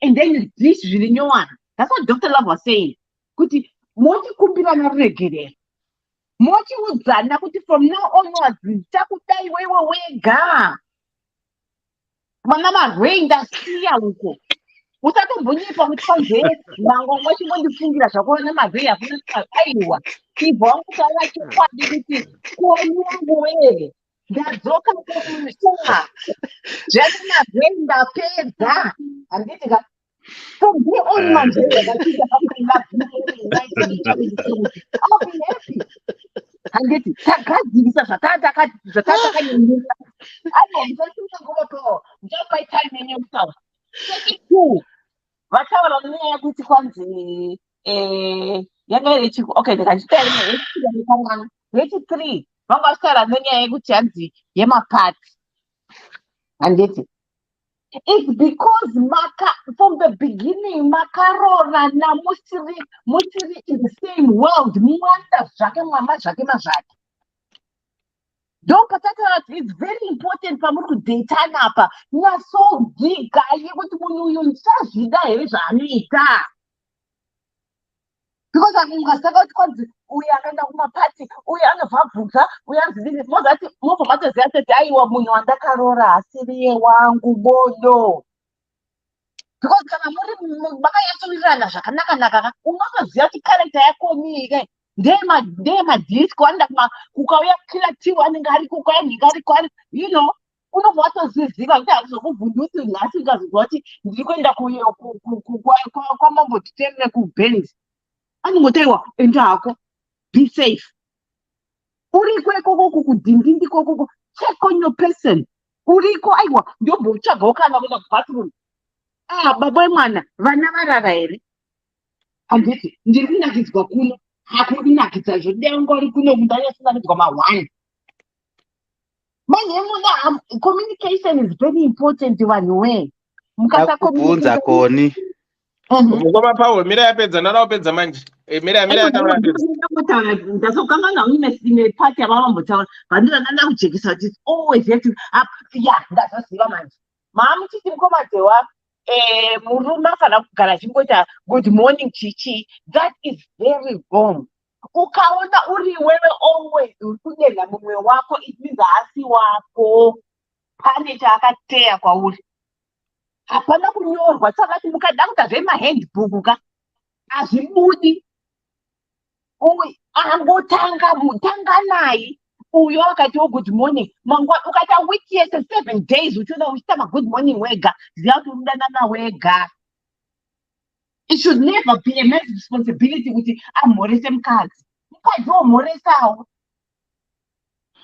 and then this really new one. That's what Dr. Love was saying. Kuti moti kumbira na regere. Moti uzana kuti from now onwards takutai wewe wega. Mama rain ndasiya uko. Utatombonyepa kuti kwanze mango mwachi mondifungira zvakona mavheri afuna aiwa. Ibva kutaura chikwadi kuti kuonyangu wewe. Ndadzoka kumusha. Zvakana ndapedza. Handitika. From here on manje ndachita I'll be happy. Handiti takadzivisa zvatatakanyemura. Aiwa ndisatuka ngoto. Ndopai time yenye kutaura. Vataura nenyaya yekuti kwanzi yanga iri okay ndikachitaura yechi3 vanga vasitaura nenyaya yekuti hanzi yemapati handiti. It's because from the beginning makarorana musiri in the same world muwanda zvake mwama zvake mazvake. Don't it's very important pamuri kudatana apa. Nyasodiga yekuti munhu uyu ndichazvida here zvaanoita. Because ungasaka kuti kwanzi uyu akaenda kumapati, uyu anobva bvunza, uyu anzivini. Mozati mobva matoziva kuti aiwa munhu wandakarora asiriye wangu bodo. Because kana muri makanyatsowirirana zvakanaka unotoziva kuti character yako nii. Ndema disco anda kukauya kila timu anenge ari kukauya ngari kwari you know unobva watoziziva kuti hazokuvhundusi nhasi ukazozwa kuti ndiri kuenda kwamambotiterere kubenzi anongotaiwa enda hako be safe uriko ikoko kudhindindi kokoko check on your person uriko aiwa ndobvotsvaga ukana kuenda kubathroom baba emwana vana varara here handiti ndiri kunakidzwa kuno hakunakidza zvodengori kuno mundanyasinakidzwa ma1 manje muna communication is very important vanhu we mukasakubvunza koni ngoma pawe mira yapedza naraopedza manje mira yataura ndazokangana ine part yavamambotaura vandiranda kujekisa kuti always have to ndazoziva manje maamuchiti mukomadzewa murume afana kugara achingota good morning chichi. That is very wrong. Ukaona uri wewe always uri kudenda mumwe wako it means haasi wako pane chaakateya kwauri. Hapana kunyorwa sakati mukada kutazve mahandbook ka hazvibudi. Angotanga naye uyo akati good morning mangwa ukata week yese 7 days uchiona uchita good morning wega ziya kuti unodanana wega. It should never be a man's responsibility kuti amhorese mukadzi omhoresawo.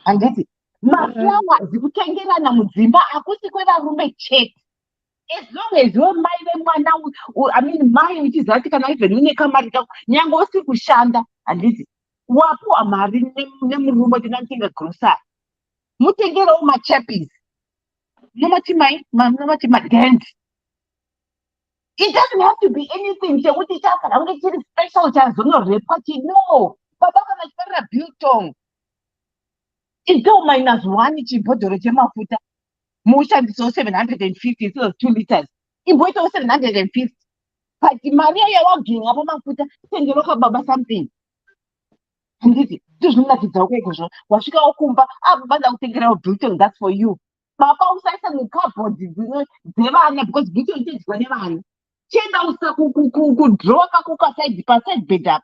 Handiti maflowers kutengerana mudzimba akusi kwevarume chete. As long as you're mai vemwana mai uchiziva kuti kana even une kamari kako nyange usiri kushanda handiti wapuwa mari nemurume tinatenga grocery mutengerewo machappies nomati madent. It doesn't have to be anything chekuti chakana kunge chiri special chazonorepwa no baba kana chiparira biltong idzo -1 chibhodhoro chemafuta mushandisawo 750 so 2 liters imboitawo 750 but mari yawaginga pamafuta tengero kababa something. handiti ndizvinonakidza ukaizvozvo wasvika wakumba bada kutengerawo biltong, that's for you. Baba usaisa mukabhodhi dzevana because biltong chidyiwa nevana. Chienda usa kudrowa kako paside bed up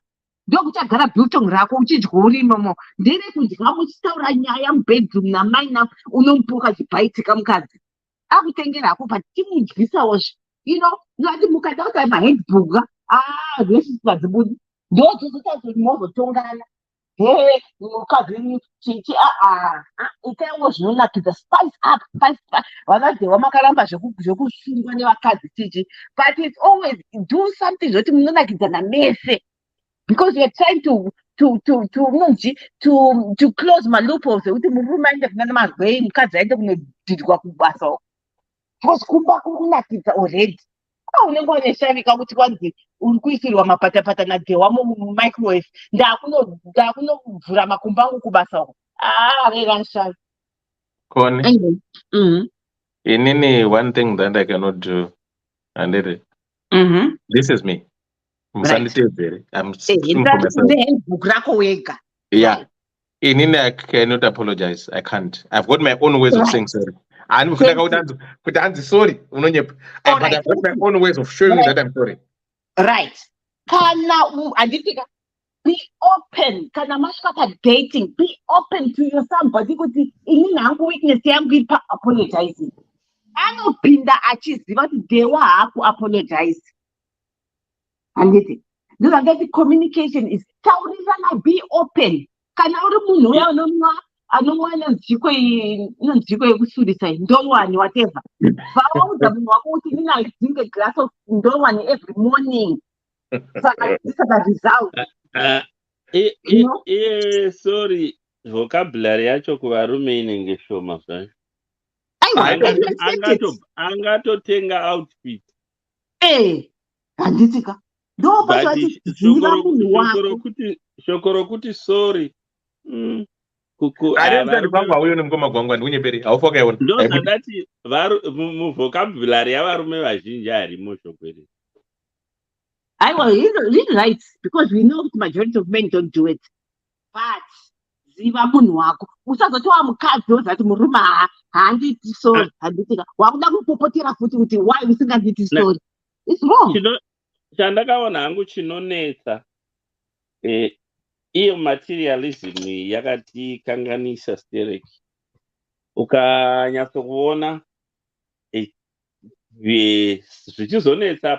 ndokuchagara biltong rako uchidya uri imomo. Ndere kudya muchitaura nyaya mubedroom namai unomupuka chibhaitika mukadzi akutengera ako but timudyisawo ngati mukada kuti mahandbook zvese sikadzibudi ndodzozotazoti mozotongana mukadzi itaiwo zvinonakidza spice up. Vanadewa makaramba zvekusungwa nevakadzi tichi, but it's always do something zvoti munonakidzana mese because you're trying to close malupo zvekuti murume aende kuna marwei mukadzi aende kunodhidhwa kubasa because kumba kunakidza already. Unenge uneshavika kuti kwanzi uri kuisirwa mapatapata nadewa mumicrowave ndakunovhura makumba angu kubasa uko reranshava Kone. Inini, one thing that I cannot do, and this is me. I'm speaking for myself. Yeah. Inini, I cannot apologize. I can't. I've got my own ways of saying sorry. And sorry. But I've got my own ways of showing that I'm sorry. Right. Be open. Kana mashkata dating. Be open to your somebody. Kuti ini nangu weakness yangu apologizing. Anopinda achiziva kuti dewa haku apologize. Anditi. The communication is taurirana, be open. Kana uri munhu uya anomwa nenziko yekusudisa ndowani whatever. Vaudza munhu wako kuti nini I drink a glass of ndowani every morning. Saka this is the result. Sorry, vocabulary yacho kuvarume inenge shoma zvayo. Angatotenga outfit. Handitika. Shoko rokuti sorry. Ndozvandati muvhokabhulari yavarume vazhinji harimo shoko iri. He's right, because we know the majority of men don't do it. But ziva munhu wako usazoti wamukadzi ozati murume handiti sorry handitika wakuda kupopotera futi kuti why usinganditi sorry. It's wrong. Chandakaona hangu chinonetsa iyo materialism yakatikanganisa stereki. Ukanyatsokuona zvichizonetsa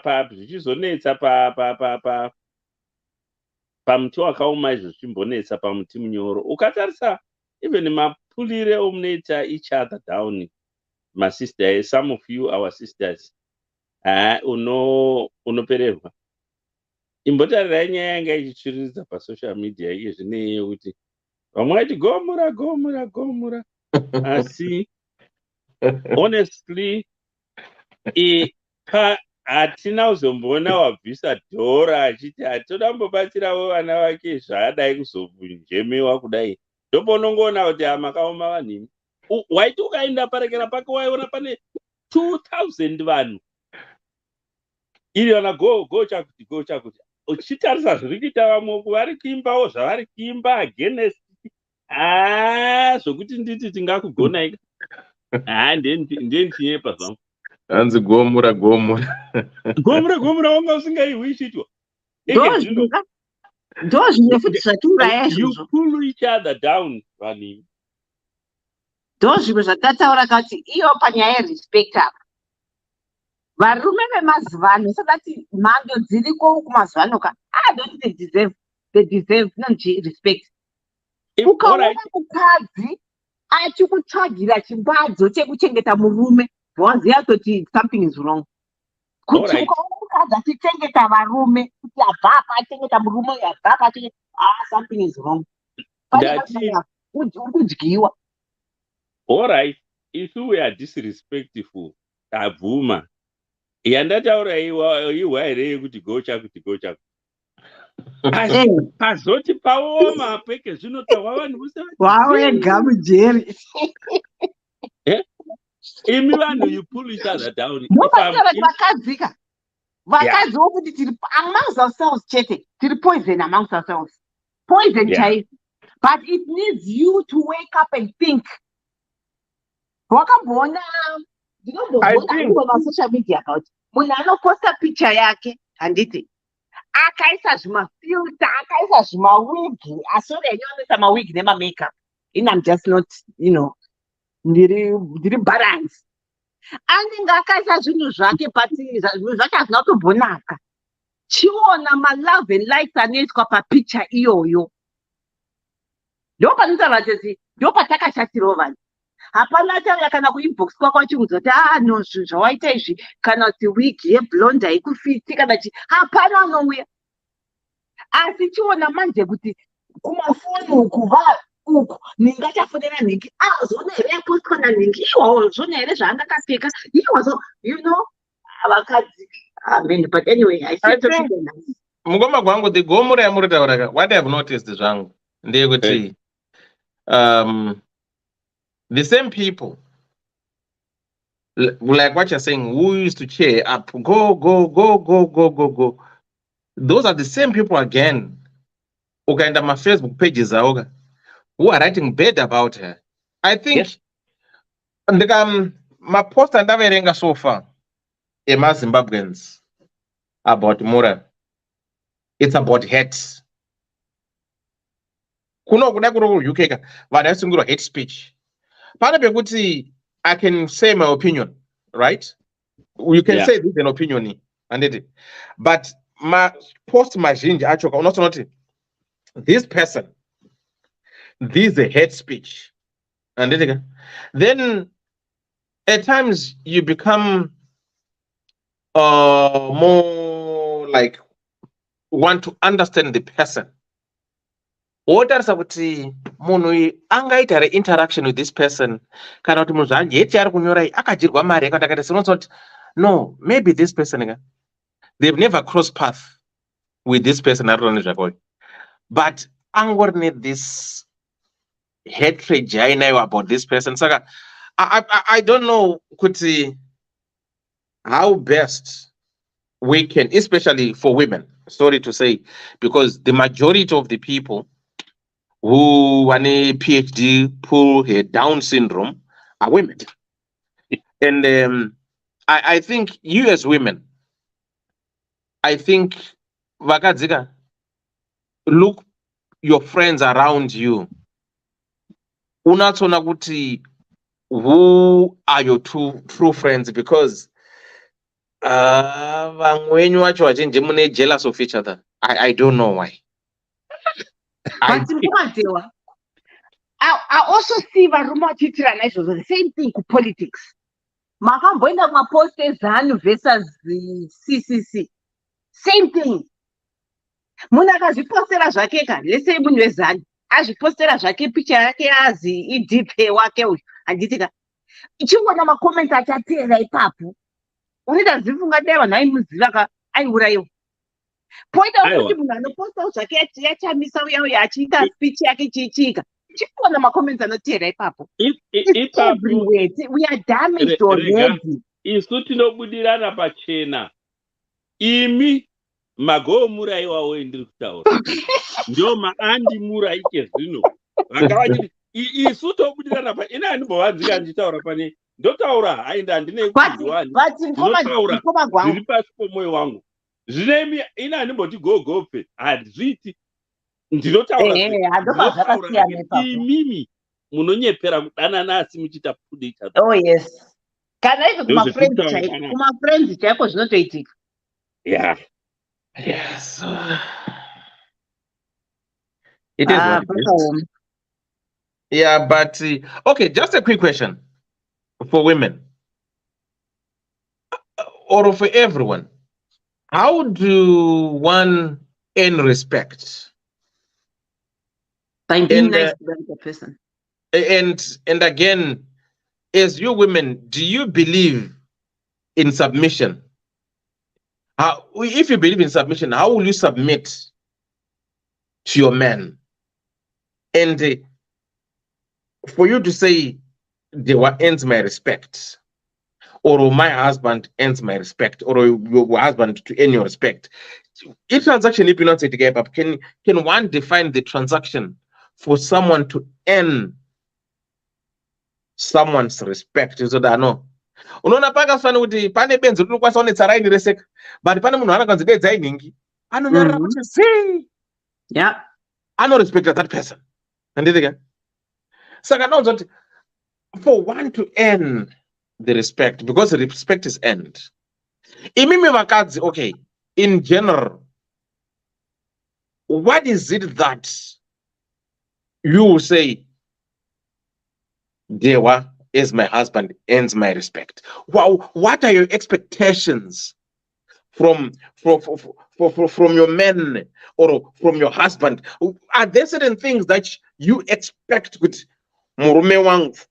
pamuti wakaoma izvo zvichimbonetsa pamuti munyoro. Ukatarisa even mapulire omunoita each other down, my sister, some of you our sisters, unopererwa. Imbotarirai nyaya yanga ichichiridza pasocial media iye zvinei kuti vamwe vaiti gomura asi honestly hatina kuzomboona wabvisa dhora achiti hatoda kumbobatsirawo vana vake zvaadai kuzobunjemewa kudai. Ndoponongoona kuti makaoma vanhimi. Waiti ukaenda parekera pake waiona pane 2000 vanhu iri vana go chakuti uchitarisa zviri kuita vamwe vari kuimbawo zvavari kuimba against zvokuti nditi tingakugonaika ndendinyepa zvangu. Hanzi gomura wanga usingaihwishitwa. You pull each other down, vanhu. Ndozvimwe zvatataura kuti iyo panyaya yerespect apa. Varume vemazuvano sakati mhando dziriko kumazuvano don't they deserve respect. Ukaona mukadzi achikutsvagira chimbadzo chekuchengeta murume waziva kuti something is wrong. Kuti ukaona mukadzi achichengeta varume kuti abva apa achengeta murume uyu abva apa achengeta something is wrong. Uri kudyiwa. Alright, if we are disrespectful, tabvuma. Yandataura iwa here yekuti go chako. Pazoti paoma peke zvinotaura vanhu vose wawega mujeri. Imi vanhu you pull each other down. Vakadzi vokuti tiri amongst ourselves chete tiri poison amongst ourselves. poison Yeah. chai. But it needs you to wake up and think. Wakambona, I ndinombobona think on social media about munhu anoposta picture yake handiti akaisa zvimafilter akaisa zvimawigi asori enyoonesa mawigi nemamakeup in I'm just not ndiri balance anenge akaisa zvinhu zvake but zvinhu zvacho hazvina kutombonaka chiona malove and likes anoitwa papicture iyoyo ndo panotaura kuti ndo patakashatirawo vanhu hapana taura kana kuinbox kwako achiudza kuti no zvinhu zvawaita izvi kana kuti wigi yeblonde haikufiti kana chi hapana anouya asi chiona manje kuti kumafoni uku uku ningi achafonera ningi zona here yapostwa naningi iwawo zona here zvaangakapfeka iwazo vakadzi amen but anyway I think mukoma kwangu the gomura yamuritaura what I have noticed zvangu ndeyekuti the same people like what you're saying who used to cheer up go, those are the same people again ukaenda Facebook pages awo who are writing bad about her. I think mapost andaverenga so far emaZimbabweans about Mura, it's about hate. Kuno kuda kuri UK vanhu vaisungirwa hate speech. Pane pekuti I can say my opinion, right? You can say this is an opinion, but my post mazhinji acho unotonoti this person, this is a hate speech, then at times you become more like want to understand the person. Otarisa kuti munhu angaita interaction with this person kana kuti munhu zvanje heti ari kunyora akadyirwa mari yakataka kuti no, maybe this person they've never crossed path with this person but angorine this hatred jainayo about this person. Saka I don't know kuti how best we can, especially for women, sorry to say, because the majority of the people who want a PhD pull her Down syndrome are women. And I think you as women, I think vakadzika, look your friends around you. Unatsona kuti who are your true friends, because vamweni vacho vazhinji mune jealous of each other. I don't know why. But I also see varume vachiitirana izvozvo the same thing kupolitics. Makamboenda kumapost eZANU versus CCC, same thing. Munhu akazvipostera zvake lesei munhu weZANU azvipostera zvake picha yake azi idp wake uyu handitika ichingona makomenti achateera ipapo unoita zifunga dai vanhu aimuziva aiurayiwa. Poita kuti munhu anopostawo zvake yachamisa uya achiita speech yake chiitika chingona makomenti anoteera ipapo. It's everywhere. We are damaged already. Isu tinobudirana pachena. Imi magoo muraiwawo endiri kutaura. Ndio maandi muraike zvino. Vakavachiti isu tobudirana pa ina anibovanzika ndichitaura pane ndotaura hainda handine kudziwani. Ndinotaura zviri pasi pomwoyo wangu. Zvinemi ina animboti gogope hadzviti ndinotaura imimi munonyepera kudanana asi muchiita food each other. Oh yes. Kana hivyo kuma friends chaiko zvinotoitika. Yeah. Yes. It is what it is. Yeah, but okay, just a quick question for women or for everyone. How do one earn respect? By being nice to the other person. And again, as you women, do you believe in submission? If you believe in submission, how will you submit to your man? And for you to say, they were ends my respect, or my husband earns my respect, or your husband to earn your respect. Each transaction, if you not say together, can one define the transaction for someone to earn someone's respect? So that no. Unaona paka fana kuti pane benzo rinokwanisa kunetsa raini reseka, but pane munhu anakanzi bedza iningi, anonyarara kuti see. Yeah. I don't respect that person. And again. Saka now that for one to earn the respect, because the respect is earned. Imimi vakadzi, okay, in general, what is it that you will say, Dewa is my husband, earns my respect? Wow, what are your expectations from your men or from your husband? Are there certain things that you expect with murume wangu?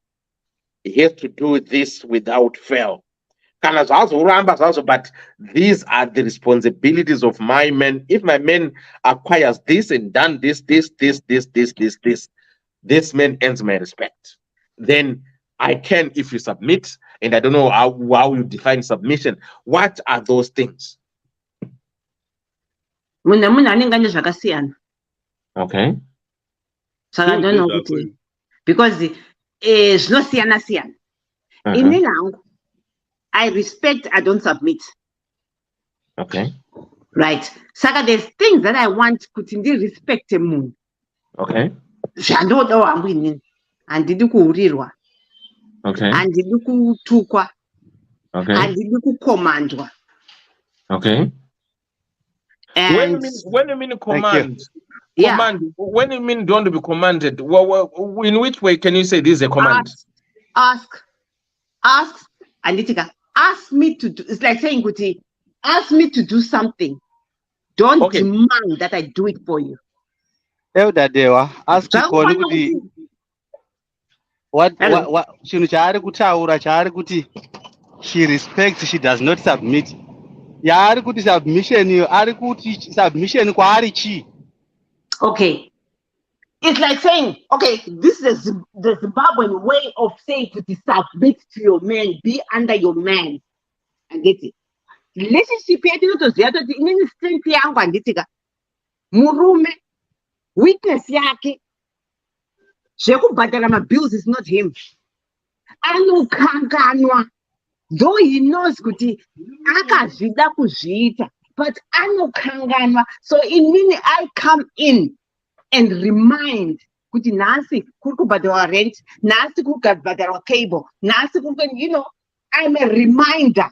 He has to do this without fail. But these are the responsibilities of my men. If my man acquires this and done this man earns my respect. Then I can, if you submit, and I don't know how you define submission. What are those things? Okay. So I don't know what it, because it's not sian. In Milan, I respect, I don't submit. Okay. Right. Saka there's things that I want to respect him. Okay. Shando do I'm winning. And did you kurirwa? Okay. And did you tukwa? Okay. And did you commandwa? Okay. And when you mean command, yeah. Command, when you mean don't be commanded, in which way can you say this is a command? Ask, Anditika, ask me to do, it's like saying, Kuti, ask me to do something. Don't demand that I do it for you. Elder Dewa, ask Kuti, what Shinu Chari Kutaura Chari Kuti, she respects, she does not submit. Yari Kuti submission, you are Kuti submission, Kwarichi. Okay. It's like saying, okay, this is the Zimbabwean way of saying to submit to your man, be under your man. I get it. Relationship in strength yangu anditika. Murume, weakness yake. Shekubhadala my bills is not him. Anokanganwa. Though he knows kuti akazvida kuzviita, but anokanganwa. So in meaning I come in and remind kuti nasi kurikubhadharwa rent, nasi kurikubhadharwa cable, nasi I'm a reminder.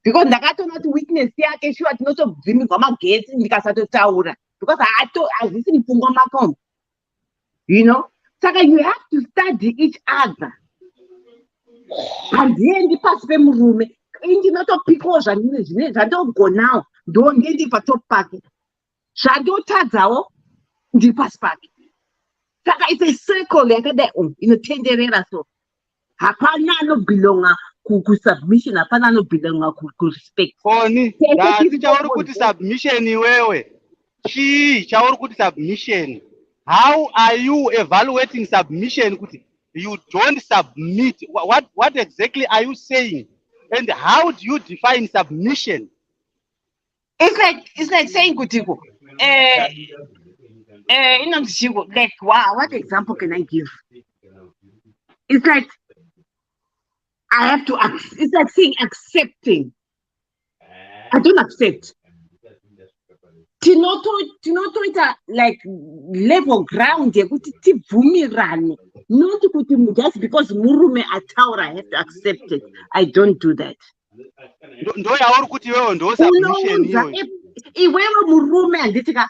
Because ndakatoona kuti weakness yake sure tinotobvimigwa magetsi ndikasatotaura. Because hazvisi mupfungwa mako. Saka you have to study each other. Handiendi pasi pemurume. Ndinotopikawo zvandogonawo ndongendi patop pake. Zvandotadzawo ndiri pasi pake. Saka it's a circle yakadai inotenderera so. Hapana anobelonga kusubmission, hapana anobelonga kurespect. Koni, ndati chauri kuti submission iwewe. Chauri kuti submission. How are you evaluating submission? You don't submit. What exactly are you saying? And how do you define submission? It's like saying Kutiko. Like wow, what example can I give? It's like I have to it's like saying accepting. I don't accept. Tinotoita like level ground yekuti not just because murume ataura I have to accept it. I don't do that. Ndoyauri kuti wewe ndo submission iwewe murume anditika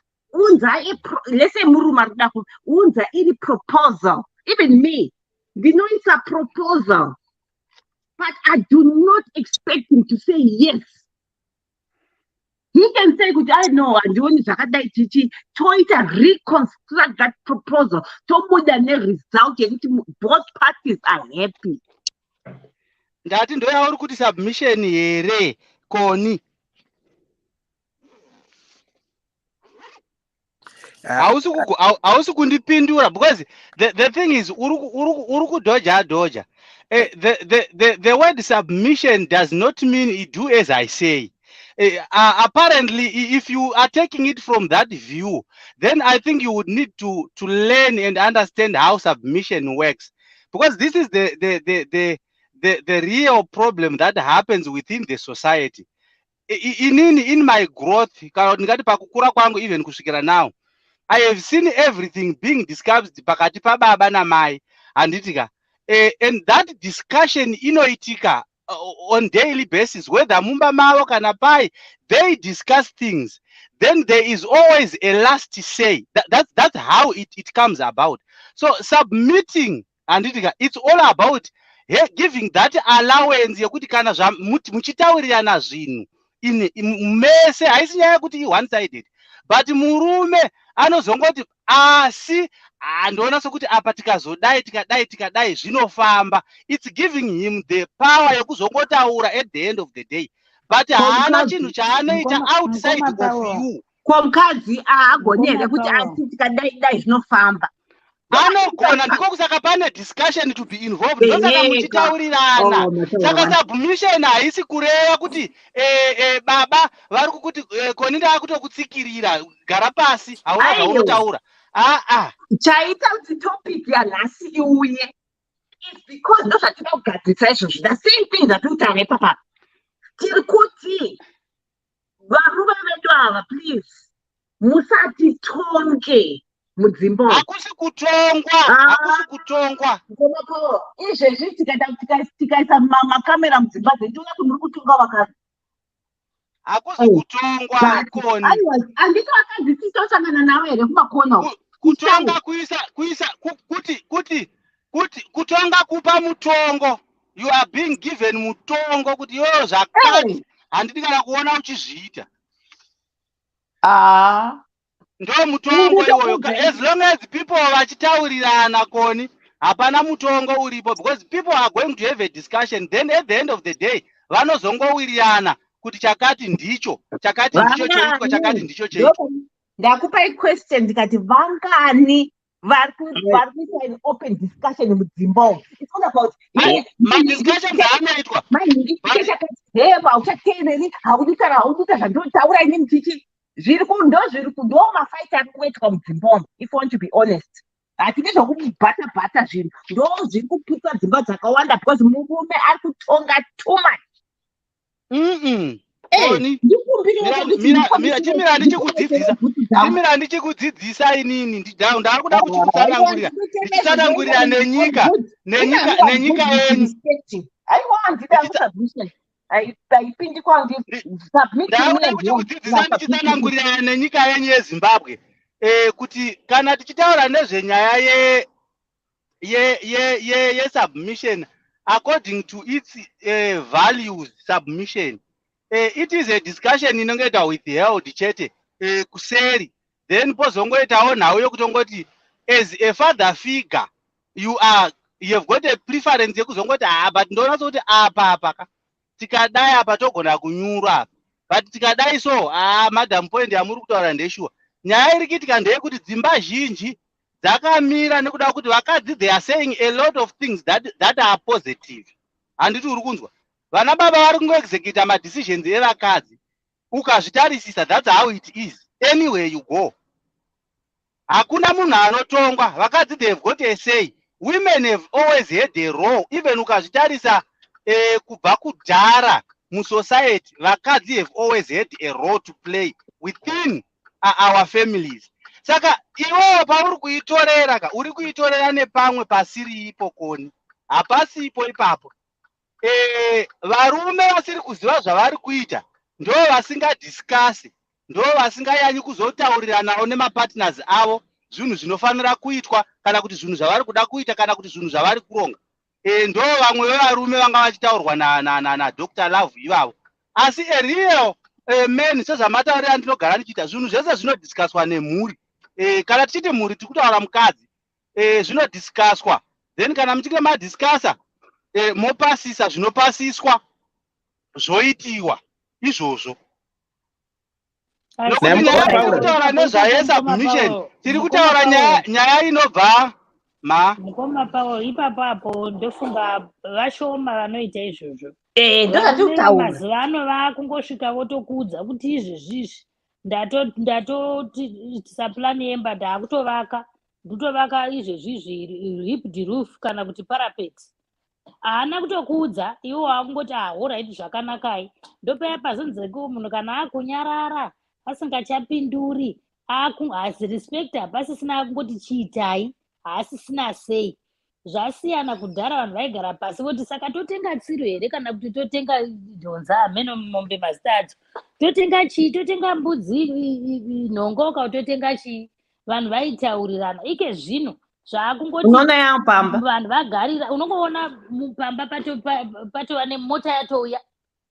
let's say murume arikuda unza iri proposal. Even me, know it's a proposal, but I do not expect him to say yes. He can say, I know, and doing it, to reconstruct that proposal. To put the result, both parties are happy. Ndati ndoyauri kuti submission here, Koni. hausi kundipindura because the thing is uri doja. The word submission does not mean do as I say. Apparently, if you are taking it from that view, then I think you would need to learn and understand how submission works, because this is the real problem that happens within the society. In my growth, even kusvikira now, I have seen everything being discussed pakati pababa namai handitika, and that discussion inoitika on daily basis, whether mumba mavo kana pai, they discuss things. Then there is always a last say. That's how it comes about. So submitting handitika, it's all about giving that allowance yekuti kana muchitaurirana zvinhu mese haisi nyaya yekuti one sided, but murume anozongoti asi andoona sokuti apa tikadai zvinofamba. It's giving him the power yekuzongotaura at the end of the day, but haana chinhu chaanoita outside of you. Komukadzi haagoni here kuti asi tikadai zvinofamba. Anogona, ndiko kusaka pane discussion to be involved, ndosaka muchitaurirana. Saka submission haisi kureva kuti baba vari kukuti koni ndakutokutsikirira, gara pasi hauna zvaunotaura. Chaita kuti topic yanhasi iuye is because ndozvatinoda kugadzirisa izvozvo, the same thing zvatinotaura ipapa. Tiri kuti varume vedu ava, please, musatitonge mudzimba. Hakusi kutongwa. Ngomapo izvezvi tikaisa makamera mudzimba dzedu toona kuti muri kutonga vakadzi. Hakusi kutongwa koni. Handiti vakadzi tisosangana navo here kumakona. Kutonga kuti kutonga kupa mutongo. You are being given mutongo kuti yo zvakati handiti kana kuona uchizviita. Ndo mutongo iwoyo. As long as people vachitaurirana koni, hapana mutongo uripo, because people are going to have a discussion, then at the end of the day vanozongowirirana kuti chakati ndicho choitwa, chakati ndicho choitwa. Ndakupa question ndikati vangani vari kuita an open discussion mudzimba. It's all about discussions anoitwa. Hauchateereri, haudita zvandotaura ini mutichi. Ndo mafight ari kuitwa mudzimba. If you want to be honest, hatidi zvokubhata zvinhu, ndo zviri kuputsa dzimba dzakawanda because murume ari kutonga too much. Chimira ndichikudzidzisa inini ndari kuda kuchikutsanangurira, ndichitsanangurira nenyika yenyu. Haipindi kwangu ndakuda kuchikudzidzisa ndichitsanangurira nenyika yenyu yeZimbabwe, kuti kana tichitaura nezvenyaya ye-submission according to its values, submission, it is a discussion inongoita withheld chete kuseri, then pozongoitawo nhau yokutongoti as a father figure you have got a preference yekuzongoti but ndoona sokuti apa tikadai apa togona kunyura, but tikadai so madam point yamuri kutaura ndeshuwa. Nyaya iri kuitika ndeyekuti dzimba zhinji dzakamira nekuda kuti vakadzi they are saying a lot of things that are positive. Handiti uri kunzwa? Vana baba vari kungoexecuta madecisions evakadzi, ukazvitarisisa that's how it is anywhere you go. Hakuna munhu anotongwa, vakadzi they have got a say. Women have always had a role, even ukazvitarisa kubva kudhara musociety, vakadzi have always had a role to play within our families. Saka iwewe pauri kuitorera uri kuitorera nepamwe pasiripo koni, hapasipo ipapo. Varume vasiri kuziva zvavari kuita ndo vasingadiscussi, ndo vasingayanyi kuzotauriranawo nemapartners avo zvinhu zvinofanira kuitwa, kana kuti zvinhu zvavari kuda kuita, kana kuti zvinhu zvavari kuronga. Ndo vamwe vevarume vanga vachitaurwa na Dr. Love ivavo. Asi a real men, sezvamataurira ndinogara ndichiita, zvinhu zvese zvinodiscusswa nemhuri. Kana tichiti mhuri tiri kutaura mukadzi, zvinodiscusswa, then kana muchinge madiscussa mopasisa zvinopasiswa zvoitiwa izvozvo. nokuti nyaya tiri kutaura nezvayo submission tiri kutaura nyaya inobva mukoma Paul ipapapo ndofunga vashoma vanoita izvozvo. Ndosati utaura. Mazuva ano vakungosvika votokudza kuti izvezvizvi ndatoti saplani yemba ndakutovaka ndotovaka izvezvizvi ripped roof kana kuti parapet. Haana kutokuudza iwo wakungoti alright zvakanakai. Ndopaya pazonzeko munhu kana akunyarara asingachapinduri haasi respecta pasisina kungoti chiitai haasisina sei. Zvasiyana kudhara vanhu vaigara pasi voti saka totenga tsiro here kana kuti totenga dhonza ameno mombe mazita adzo totenga chii totenga mbudzi nhongo kana totenga chii vanhu vaitaurirana ike zvino zvakungoti Unoona yapamba vanhu vagarira unongoona pamba patova nemota yatouya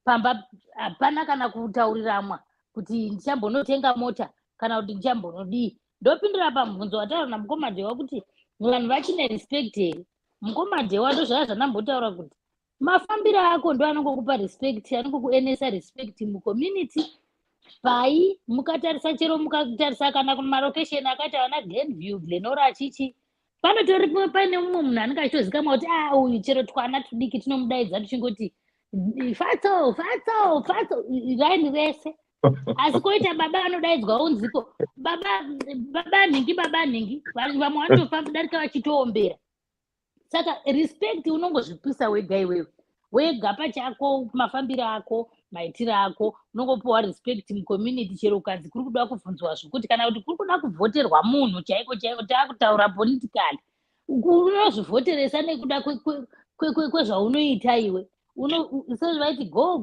pamba hapana kana kutauriramwa kuti ndichambonotenga mota kana kuti ndichambonodii. Ndopindura pamubvunzo wataura namukoma Jewa kuti vanhu vachine respect here. Mukoma Jewa ndozvaya zvanambotaura kuti mafambiro ako ndo anongokupa respect anongokuenesa respect mucommunity pai mukatarisa chero mukatarisa kana kumarokesheni akati vana Glenview Glenora achichi panotoripo paine mumwe munhu anenge achitozikamwa kuti uyu chero twana tudiki tinomudaidza tuchingoti fatso raini rese asi koita baba anodaidzwa unziko baba nhingi vamwe vanotofamba darika vachitoombera. Saka respect unongozvipisa wega iwewe wega pachako mafambiro ako maitiro ako unongopiwa respect mucommunity chero ukanzi kuri kuda kubvunzwa zvekuti kana kuti kuri kuda kuvhoterwa munhu chaiko taakutaura politically unozvivhoteresa nekuda kwezvaunoita iwe sezvo vaiti go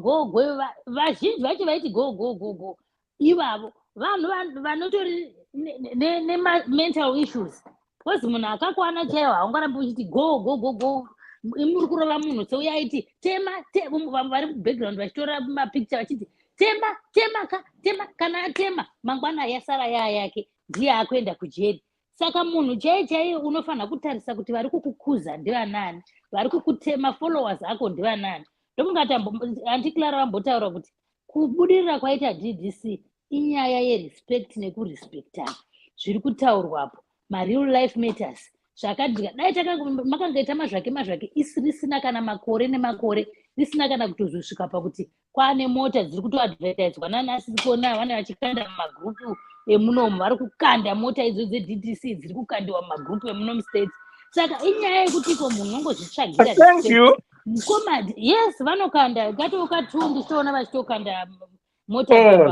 vazhinji vacho vaiti go ivavo vanhu vanotori nemental issues kozi munhu akakwana chaiwo haungarambi uchiti go muri kurova munhu seuya aiti tema vari kubackground vachitora mapicture vachiti tema kana atema mangwana yasara yake ndiye akuenda kujeri. Saka munhu chaiye unofanira kutarisa kuti vari kukukuza ndivanani vari kukutema followers ako ndivanani. Ndomungati antiklara vambotaura kuti kubudirira kwaita DDC inyaya yerespect nekurespectana zviri kutaurwapo mareal life matters zvakadika dai makangaita mazvake risina kana makore nemakore risina kana kutozosvika pakuti kwane mota dziri kutoadvertiswa nanasi kuona vana vachikanda mumagrupu emunomu vari kukanda mota idzo dzeDDC dziri kukandiwa mumagrupu emunomu states. Saka inyaya yekuti iko munhu unongozvitsvagira mukomadi yes vanokanda ukatundi toona vachitokanda mota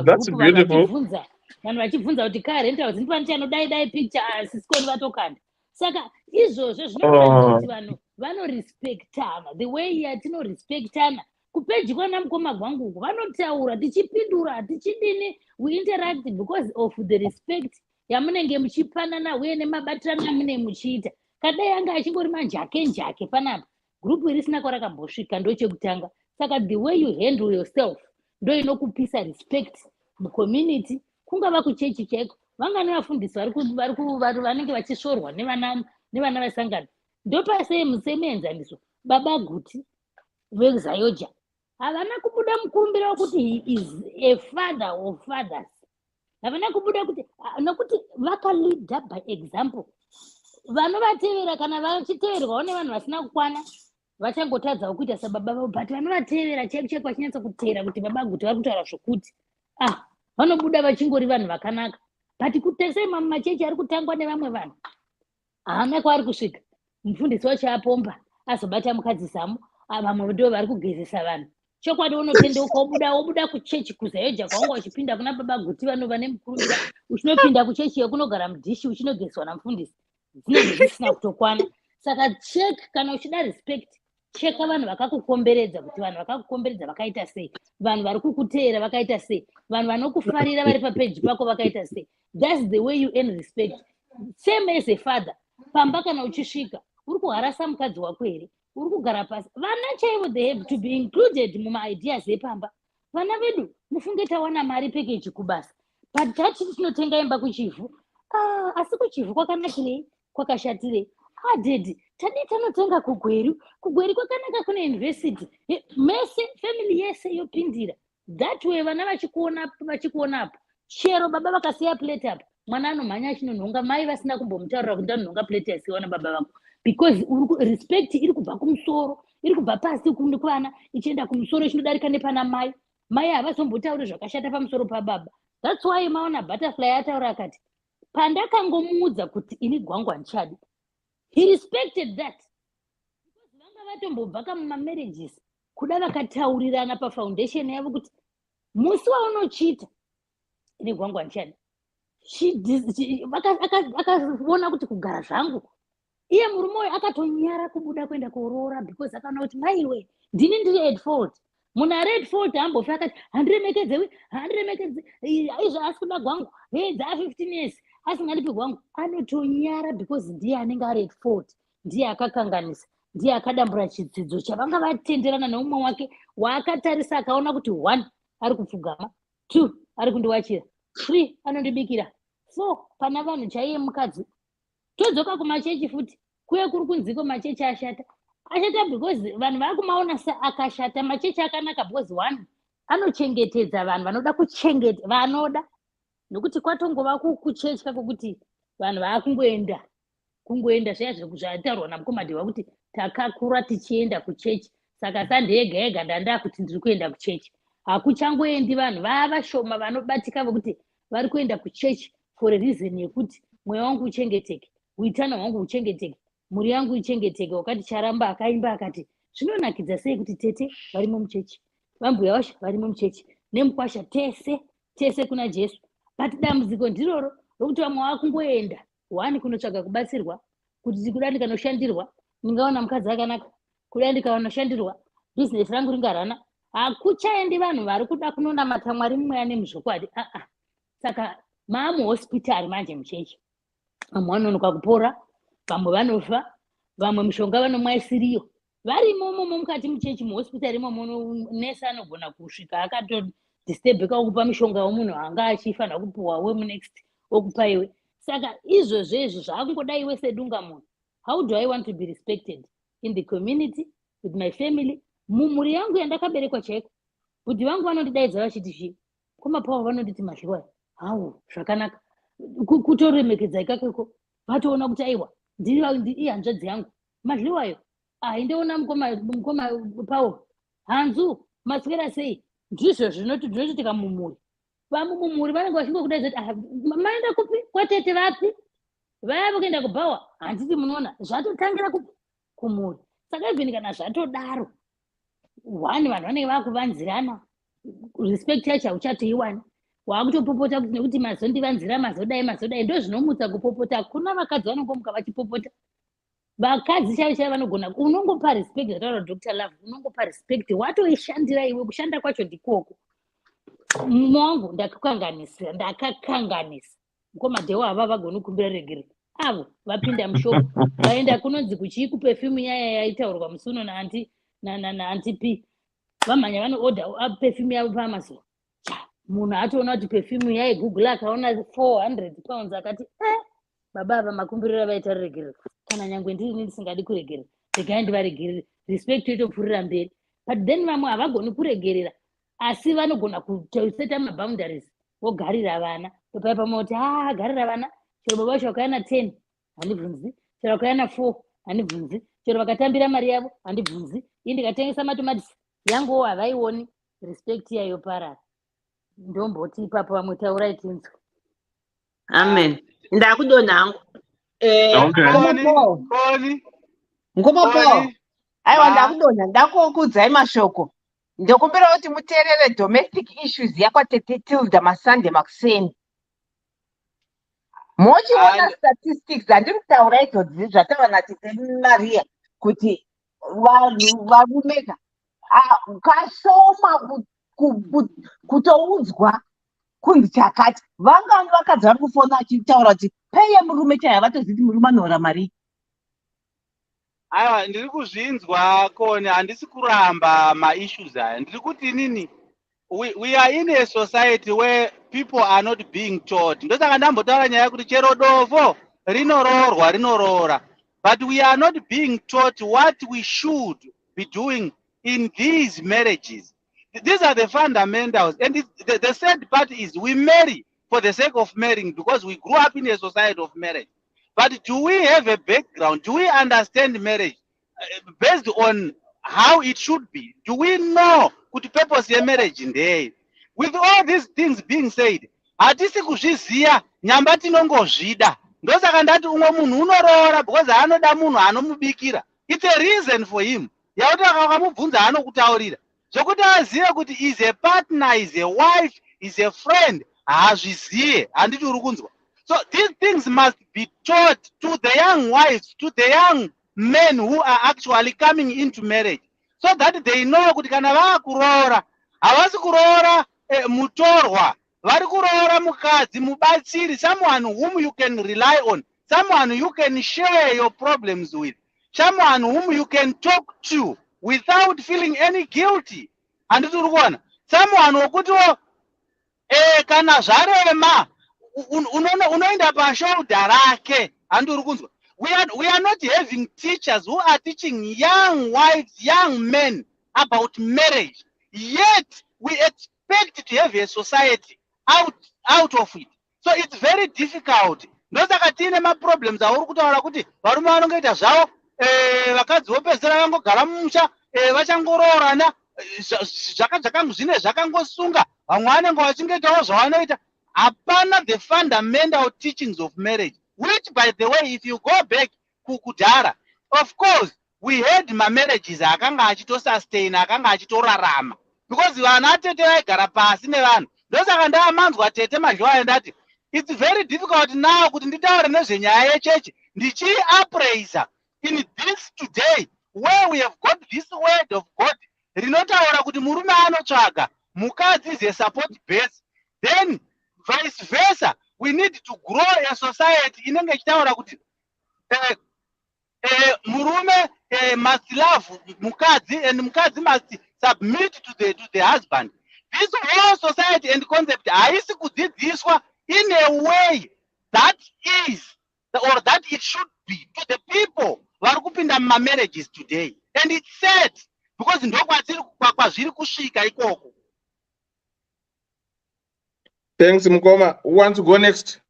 vachibvunza kuti car rentals ndipani chanodai picture asisikoni vatokanda. Saka izvozvo zvinoratidza kuti vanhu vanorespectana the way yatinorespectana kupeji kwana mukoma gwangu vanotaura tichipindura tichidini we interact because of the respect yamunenge muchipanana uye nemabatirano amune muchiita. Kadai anga achingori manjake panapa grupu risina kwarakambosvika ndochekutanga. Saka the way you handle yourself ndo inokupisa respect mucommunity kungava kuchechi chaiko vanga nevafundisi vanenge vachisvorwa nevana vasangana ndopaseimusemuenzaniso baba Guti vezayoja havana kubuda mukurumbira wekuti he is a father of fathers. Havana kubuda kuti nokuti vakalead by example. Vanovatevera kana vachiteverwawo nevanhu vasina kukwana vachangotadzawo kuita sababa vavo but vanovatevera chaiko vachinyatsa kuteera kuti baba Guti vari kutaura zvokuti vanobuda vachingori vanhu vakanaka but kuteresei machechi ari kutangwa nevamwe vanhu haana kwaari kusvika. Mufundisi wacho apomba azobata mukadzi zamo vamwe ndo vari kugezesa vanhu. Chokwadi unotendeuka wobuda kuchechi kuzayoja kwanga uchipinda kuna baba Guti vanova nemukurumbira uchinopinda kuchechi yekunogara mudhishi uchinogezwa namufundisi dzinenge dzisina kutokwana. Saka check kana uchida respect cheka vanhu vakakukomberedza kuti vanhu vakakukomberedza vakaita sei, vanhu vari kukuteera vakaita sei, vanhu vanokufarira vari papeji pako vakaita sei. That's the way you earn respect. Same as a father. Pamba kana uchisvika uri kuharasa mukadzi wako here uri kugara pasi vana chaivo they have to be included mumaideas epamba. Vana vedu mufunge tawana mari package kubasa but tati tinotenga imba kuchivhu asi kuchivhu kwakanakirei kwakashatirei adedi tadi tanotenga kugweru kwakanaka kuna university mese family yese yopindira that way vana vachikuonapo chero baba vakasiya plate apa mwana anomhanya achinonhonga mai vasina kumbomutaurira kuti ndanhonga plate yasiyiwa nababa vako because respect iri kubva kumusoro iri kubva pasi kuvana ichienda kumusoro ichinodarika nepana mai mai havazombotauri zvakashata pamusoro pababa. That's why maona Butterfly ataura akati pandakangomuudza kuti ini gwangu handichadi, he respected that because vanga vatombobva kamumarriages kuda vakataurirana pafoundation yavo kuti musi waunochita ini gwangu handichadi. Akaona kuti kugara zvangu iye murume uyu akatonyara kubuda kuenda kuroora because akaona kuti maiwe ndini ndiri at fault. Munhu ari at fault hambofi akati handiremekedzewi izvo asi kuda gwangu dza 15 years asingadipi gwangu. Anotonyara because ndiye anenge ari at fault, ndiye akakanganisa, ndiye akadambura chidzidzo chavanga vatenderana neumwe wake waakatarisa akaona kuti 1 ari kupfugama, 2 ari kundiwachira, 3 anondibikira, 4 pana vanhu chaiye mukadzi. Todzoka kumachechi futi kuye kuri kunziko machechi ashata because vanhu vakumaona akashata. Machechi akanaka because 1 anochengetedza vanhu vanoda kuchengeta vanoda, nokuti kwatongova kuchechi kakokuti vanhu vakungoenda zviya zvataurwa namukomadhewa kuti takakura tichienda kuchechi saka sande yega yega ndandaa kuti ndiri kuenda kuchechi. Hakuchangoendi vanhu vavashoma vanobatika vokuti vari kuenda kuchechi for a reason yekuti mweya wangu uchengeteke, uitano hwangu uchengeteke, mhuri yangu ichengeteke. Wakati Charamba akaimba akati zvinonakidza sei kuti tete varimo muchechi, vambuya washa varimo muchechi, nemukwasha tese kuna Jesu. But dambudziko ndiroro rokuti vamwe vakungoenda 1 kunotsvaga kubatsirwa, kuti kuda ndikanoshandirwa ndingaona mukadzi akanaka, kuda ndikanoshandirwa bhizinesi rangu ringarana. Hakuchaendi vanhu vari kuda kunonamata Mwari mumweya nemuzvokwadi. Saka maamuhospitari manje muchechi, vamwe vanonoka kupora, vamwe vanofa, vamwe mishonga vanomwa isiriyo. Varimo momo mukati muchechi muhospitari imomo nesi anogona kusvika akatodistebheka okupa mishonga womunhu anga achifanira kupuwa wemunext okupa iwe. Saka izvozvo zvakungoda iwe sedunga munhu. How do I want to be respected in the community, with my family? Mumhuri yangu yandakaberekwa chaiko, kuti vangu vanondidaidza vachiti zvii, komapawa vanonditi mahliwayo hawo zvakanaka. Kutoremekedza ikakeko vatoona kuti aiwa ndiri ihanzvadzi yangu mahliwayo. Indoona mukoma Paul hanzu maswera sei. Ndizvo zvinotitika mumhuri. Mumhuri vanenge vachingokudaidza kuti maenda kupi, kwatete vapi, vayavo kuenda kubhawa. Handiti munoona zvatotangira kupi, kumhuri. Saka even kana zvatodaro 1 vanhu vanenge vakuvanzirana, respect yacho hauchatoiwani. Wakutopopota kuti nekuti mazondivanzira mazodai ndo zvinomutsa kupopota. Hakuna vakadzi vanongomuka vachipopota. Vakadzi chaivo vanogona unongopa respect. Zvataura Dr. Love, unongopa respect watoishandira iwe, kushanda kwacho ndikoko. Mume wangu ndakakanganisa mukomadhewa ava vagoni kukumbira regere avo vapinda mushopu vaenda kunonzi kuchii kuperfume yaya yaitaurwa musuno naanti P, vamhanya vanoorder perfume yavo paamazon. Munhu atoona kuti perfume yaigoogle akaona 400 pounds akati baba ava makumbiriro avaita riregerero, kana nyangwe ndini ndisingadi kuregerera regai ndivaregerere, respect yotopfuurira mberi. But then vamwe havagoni kuregerera asi vanogona kuseta maboundaries vogarira vana. Topai pamoti garira vana, chero baba vacho vakayana 10 handibvunzi, chero vakayana 4 handibvunzi, chero vakatambira mari yavo handibvunzi. Ii ndikatengesa matomatisi yanguwo havaioni. Respect yayo parara. Ndomboti ipapo vamwe taurai tinzwa. Amen. Ndakudonha hangu. Ngoma Paul. Aiwa ndakudonha ndakukudzai mashoko. Ndokumbira kuti muteerere domestic issues yakwatete Tilda Masande Makuseni. Mochiona statistics andiri kutaura idzodzi zvataura naTete Maria kuti varumeka kashoma kutoudzwa kunzi chakati. Vangani vakadzi vari kufona achitaura kuti peye murume chaya vatoziti murume anohora mari. Aiwa ndiri kuzvinzwa koni, handisi kuramba maissues aya. Ndiri kuti inini we are in a society where people are not being taught. Ndosaka ndambotaura nyaya yekuti chero dovo rinoroora, but we are not being taught what we should be doing in these marriages. These are the fundamentals. And the sad part is we marry for the sake of marrying because we grew up in a society of marriage. But do we have a background? Do we understand marriage based on how it should be? Do we know kuti purpose ya marriage ndei? With all these things being said, hatisi kuzviziya nyamba tinongozvida. Ndosaka ndati umwe munhu unoroora because anoda munhu anomubikira. It's a reason for him. Yakuti akamubvunza anokutaurira. Zvokuti aziye kuti is a partner, is a wife, is a friend, haazviziye, handiti uri kunzwa. So these things must be taught to the young wives, to the young men who are actually coming into marriage, so that they know kuti kana vaakuroora, havasi kuroora mutorwa, vari kuroora mukadzi, mubatsiri, someone whom you can rely on, someone you can share your problems with, someone whom you can talk to without feeling any guilty. Handiti uri kuona, someone wokutiwo kana zvarema unoenda pashoulder rake. Handiti uri kunzwa. We are not having teachers who are teaching young wives, young men about marriage. Yet we expect to have a society out of it. So it's very difficult. Ndosaka tine maproblems auri kutaura kuti varume vanongoita zvavo, vakadzi vopedzisira vangogara mumusha, vachangoroorana, zvine zvakangosunga, vamwe vanenge vachingoitawo zvavanoita. Hapana the fundamental teachings of marriage, which by the way, if you go back kukudhara, of course we had marriages akanga achitosustain, akanga achitorarama, because vana tete vaigara pasi nevanhu. Ndosaka ndamanzwa tete mazhova ndati it's very difficult now kuti nditaure nezvenyaya yechechi ndichiapraisa in this today where we have got this word of God rinotaura kuti murume anotsvaga mukadzi is a support base. Then vice versa, we need to grow a society inenge ichitaura kuti murume must love mukadzi and mukadzi must submit to the husband. This whole society and concept haisi kudzidziswa in a way that is or that it should be to the people vari kupinda marriages today, and it's sad because ndokwazviri kusvika ikoko. Thanks, Mukoma. Who wants to go next?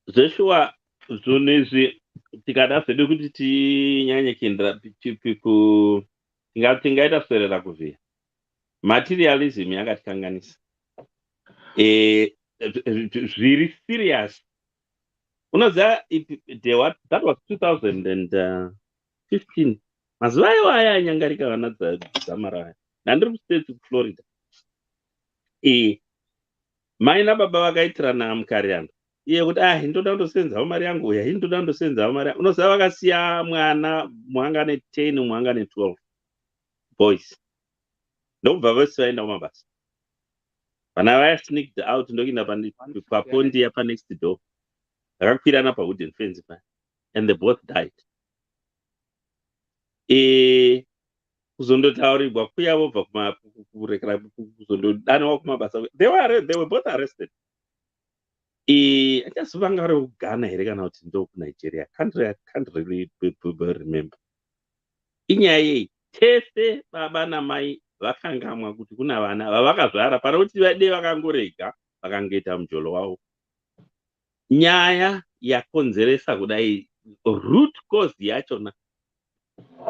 Joshua, zvinezvi tikada zvedu kuti tinyanye kuendera tingaita serera kuvhiya. Materialism yakatikanganisa. Zviri serious. Unoziva that was 2015. Mazuva iwaya anyangarika vana dzamaraya. Ndandiri kustate kuFlorida. Mai nababa vakaitirana mukariano. Iye kuti ndoda kundosenzawo mari yangu, uya ndoda kundosenzawo mari yangu. Unoziva vakasiya mwana mwanga ne10 mwanga ne12 boys. Ndobva vose vaenda kumabasa. Vana vaya sneaked out ndokuenda papondi yapa next door. Vakakwirana pawooden fence paya. And they both died. Kuzondotaurirwa kuya vobva kurekera kuzondodaniwa kumabasa. They were both arrested. Achazovanga vari kuGhana here kana kuti ndo kuNigeria. Can't really remember. Inyaya yei tese baba namai vakangamwa kuti kuna vana vavakazvara pana kuti vade vakangorega vakangoita mujolo wavo. Nyaya yakonzeresa kudai root cause yachona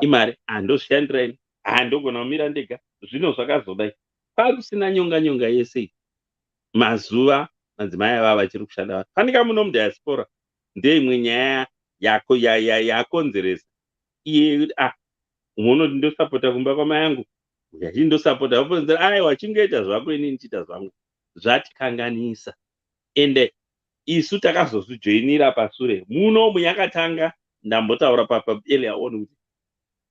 imari handoshandirani, handogona kumira ndega, zvino zvakazodai pasina nyonga yese. Mazuva madzimai ava vachiri kushanda fanika muno mudiaspora ndeimwe nyaya yakonzeresa iye unoti ndosapota kumba kwamai yangu, yachi ndosapota vaponzera aiwa chingoita zvako inini chiita zvangu. Zvatikanganisa ende isu takazozvijoinira pasure muno muyakatanga. Ndambotaura papa earlier on kuti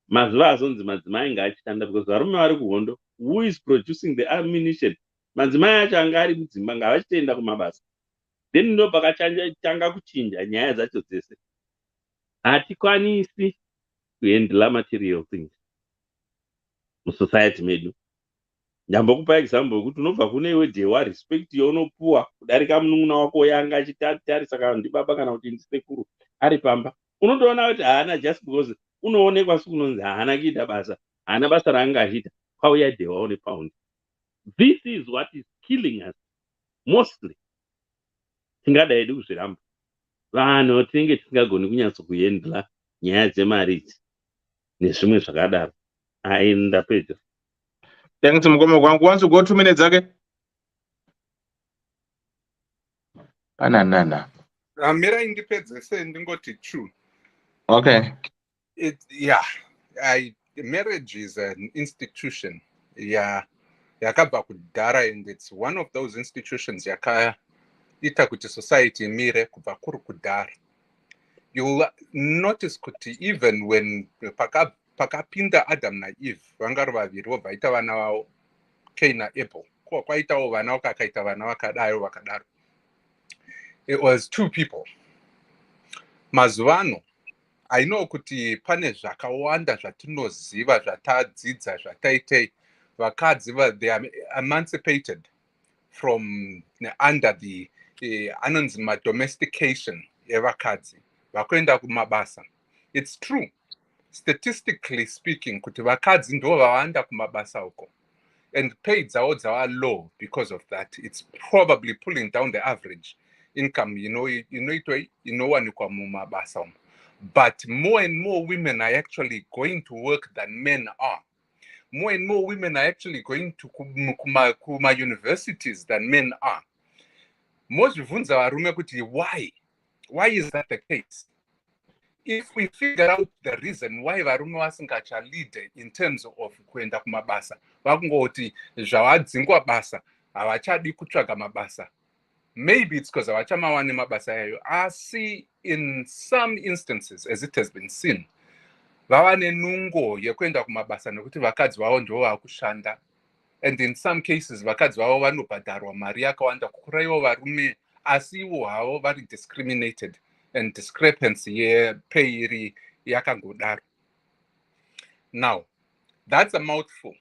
mazuva azonzi madzimai ngaachitanda because varume vari kuhondo, who is producing the ammunition? Madzimai acho anga ari mudzimba ngavachitoenda kumabasa. Then ndo pakatanga kuchinja nyaya dzacho dzese. Hatikwanisi kuhandla material things musociety medu. Ndambokupa example yekuti unobva kune iwe dewa respect yaunopuwa kudarika munun'una wako yanga achitarisa kana ndibaba kana kuti ndisekuru ari pamba. Unotoona kuti haana just because unoonekwa sekunonzi haana kuita basa, haana basa raanga achiita, kwauya dewa une paundi. This is what is killing us mostly. Tingadai kuzviramba. Vanhu tinenge tisingagoni kunyatso kuendla nyaya dzemari idzi nezvimwe zvakadaro. Ndapedza. Thanks mukoma kwangu. Once you go 2 minutes again. Nana. Mira indipedzese ndingoti true. Okay. Marriage is an institution. Yakabva kudhara, and it's one of those institutions yakaita kuti society imire kubva kuri kudhara. You'll notice kuti even when pakapinda Adam na Eve vangari vaviri vobvaita vana vavo Cain na Abel, kwaitawo vana vakakaita vana vakadaro. It was two people. Mazuvano I know kuti pane zvakawanda zvatinoziva zvatadzidza zvataitei vakadzi they are emancipated from under the anonzi domestication evakadzi vakuenda kumabasa. It's true, statistically speaking, kuti vakadzi ndo vawanda kumabasa uko, and pay dzavo dzava low because of that. It's probably pulling down the average income inowanikwa mumabasa umo. But more and more women are actually going to work than men are. More and more women are actually going to kuma universities than men are. Mozvibvunza varume kuti why? Why is that the case? If we figure out the reason why varume vasingacha-lead in terms of kuenda kumabasa, vakungoti zvavadzingwa basa, havachadi kutsvaga mabasa. Maybe it's because avachamawani mabasa yayo. Asi in some instances, as it has been seen, vava nenungo yekuenda kumabasa nekuti vakadzi vavo ndo vakushanda. And in some cases, vakadzi vavo vanobhadharwa mari yakawanda kukura ivo varume, asi ivo havo vari discriminated, and discrepancy yepay iri yakangodaro. Now, that's a mouthful.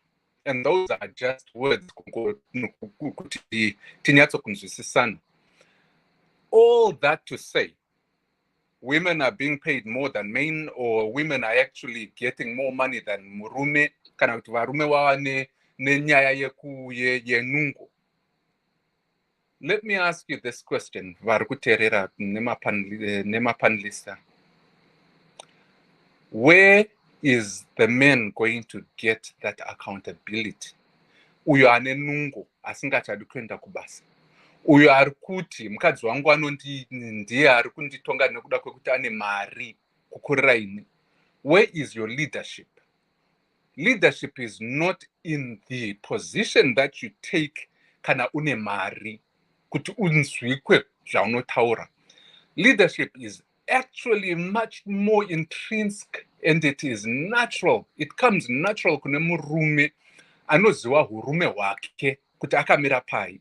And those are just words. All that to say, women are being paid more than men, or women are actually getting more money than murume. Kana kuti varume wava nenyaya yenungo. Let me ask you this question, varikuterera nemapanelista. Where is the man going to get that accountability? Uyo ane nungo asingachadi kuenda kubasa. Uyo ari kuti mukadzi wangu ndiye ari kunditonga nekuda kwekuti ane mari kukurira ini. Where is your leadership? Leadership is not in the position that you take kana une mari kuti unzwikwe zvaunotaura. Leadership is actually much more intrinsic, and it is natural. It comes natural kune murume anoziva hurume hwake kuti akamira pai.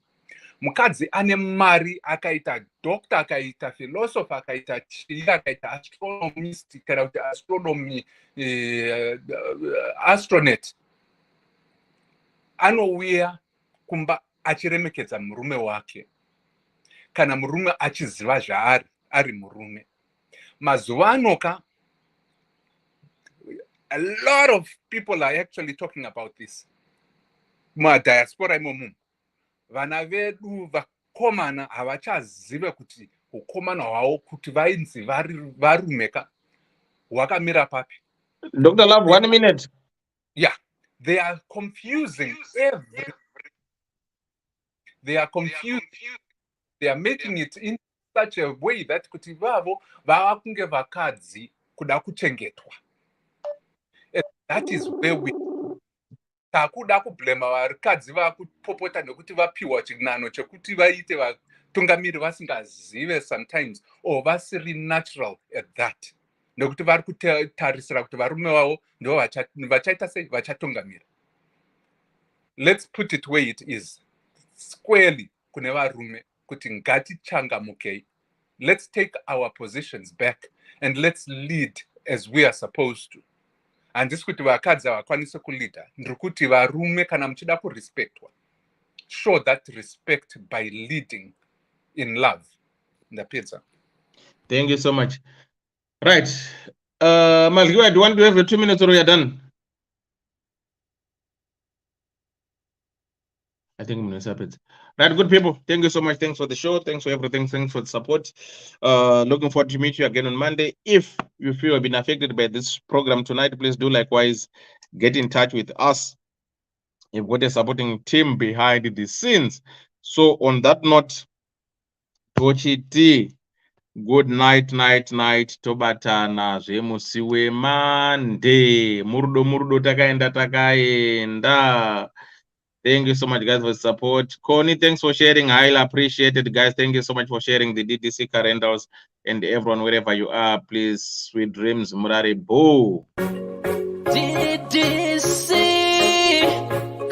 Mukadzi ane mari akaita doctor, akaita philosopher, akaita chii, akaita astronomist, kana kuti astronomy astronaut, anouya kumba achiremekedza murume wake kana murume achiziva zvaari ari murume. Mazuva anoka, a lot of people are actually talking about this. Madiaspora imomo, vana vedu vakomana havachazive kuti ukomana hwavo kuti vainzi varumeka hwakamira papi. Dr. Love, 1 minute. Yeah, they are confusing everything. They are confusing. They are making it in such a way that kuti vavo vavakunge vakadzi kuda kuchengetwa. And that is where we takuda kublema vakadzi vakupopota nekuti vapiwa chinano chekuti vaite vatungamiri vasingazive sometimes, or vasiri natural at that. Nekuti vari kutarisira kuti varume vavo ndo vachaita sei vachatungamira. Let's put it where it is. Squarely kune varume kuti ngatichangamukei. Let's take our positions back and let's lead as we are supposed to. Handisi kuti vakadzi havakwanise kuleader, ndiri kuti varume kana muchida kurespectwa, show that respect by leading in love. Ndapedza. Thank you so much. Right. Malgiwa, do you want to have 2 minutes or we are done? I think I'm happens. Right, good people. Thank you so much. Thanks for the show. Thanks for everything. Thanks for the support. Looking forward to meet you again on Monday. If you feel you've been affected by this program tonight, please do likewise get in touch with us. You've got a supporting team behind the scenes. So on that note, Tochiti, good night, tobatana, zvemusiwe Monday, murdo takaenda. Thank you so much, guys, for the support. Connie, thanks for sharing. Highly appreciated, guys. Thank you so much for sharing the DDC calendars, and everyone, wherever you are, please, sweet dreams, Murari Bo. DDC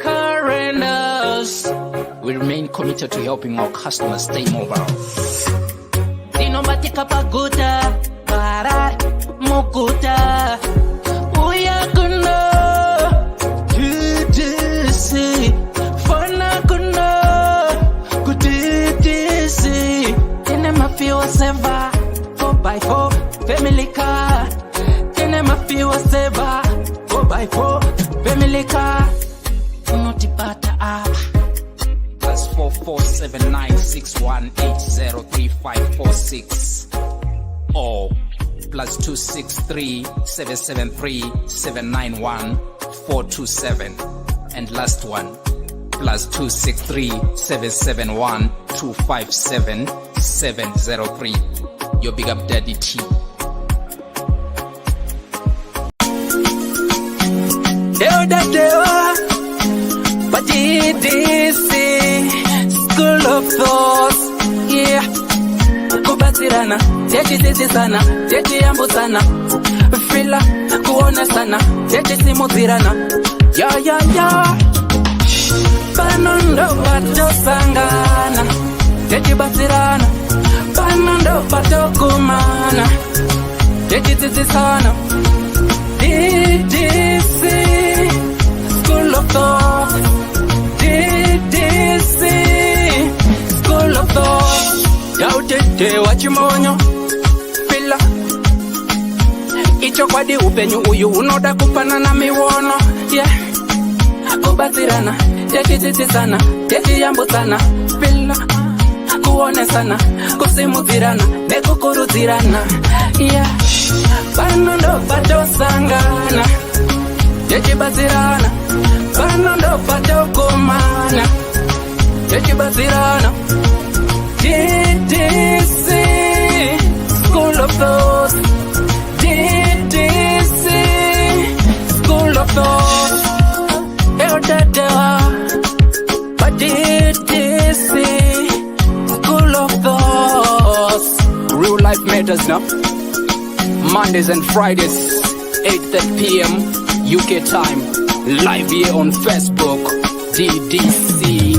calendars. We remain committed to helping our customers stay mobile. Dinomatika paguta, para mukuta, uyakuna, DDC, fana kuna, DDC. Tenema fiwa seva, 4x4, family car. Tenema fiwa seva, 4x4, family car. Unotipata apa. +447961803546 or +263773791 and last one +263771257 your big up daddy T. Ddc Skool of Thoughts, yeah. Kubatsirana, techidzidzisana, techiyambutsana, fila kuonesana, techisimudzirana, ya. Pano ndo patosangana, techibatsirana, pano ndo patokumana, techidzidzisana. DDC Skool of Thoughts, DDC Skool of Thoughts. Yautete wachimonyo pila icho kwadi upenyu uyu unoda kupanana miwono, yeah. Kubatsirana, techidzidzisana, techiyambutsana, pila kuonesana, kusimudzirana, nekukurudzirana, yeah. Pano ndo patosangana, techibatsirana, pano ndo patokumana, techibatsirana. DDC Skool of Thoughts, DDC Skool of Thoughts. But DDC Skool of Thoughts. Real life matters now. Mondays and Fridays, 8:30 p.m. UK time. Live here on Facebook. DDC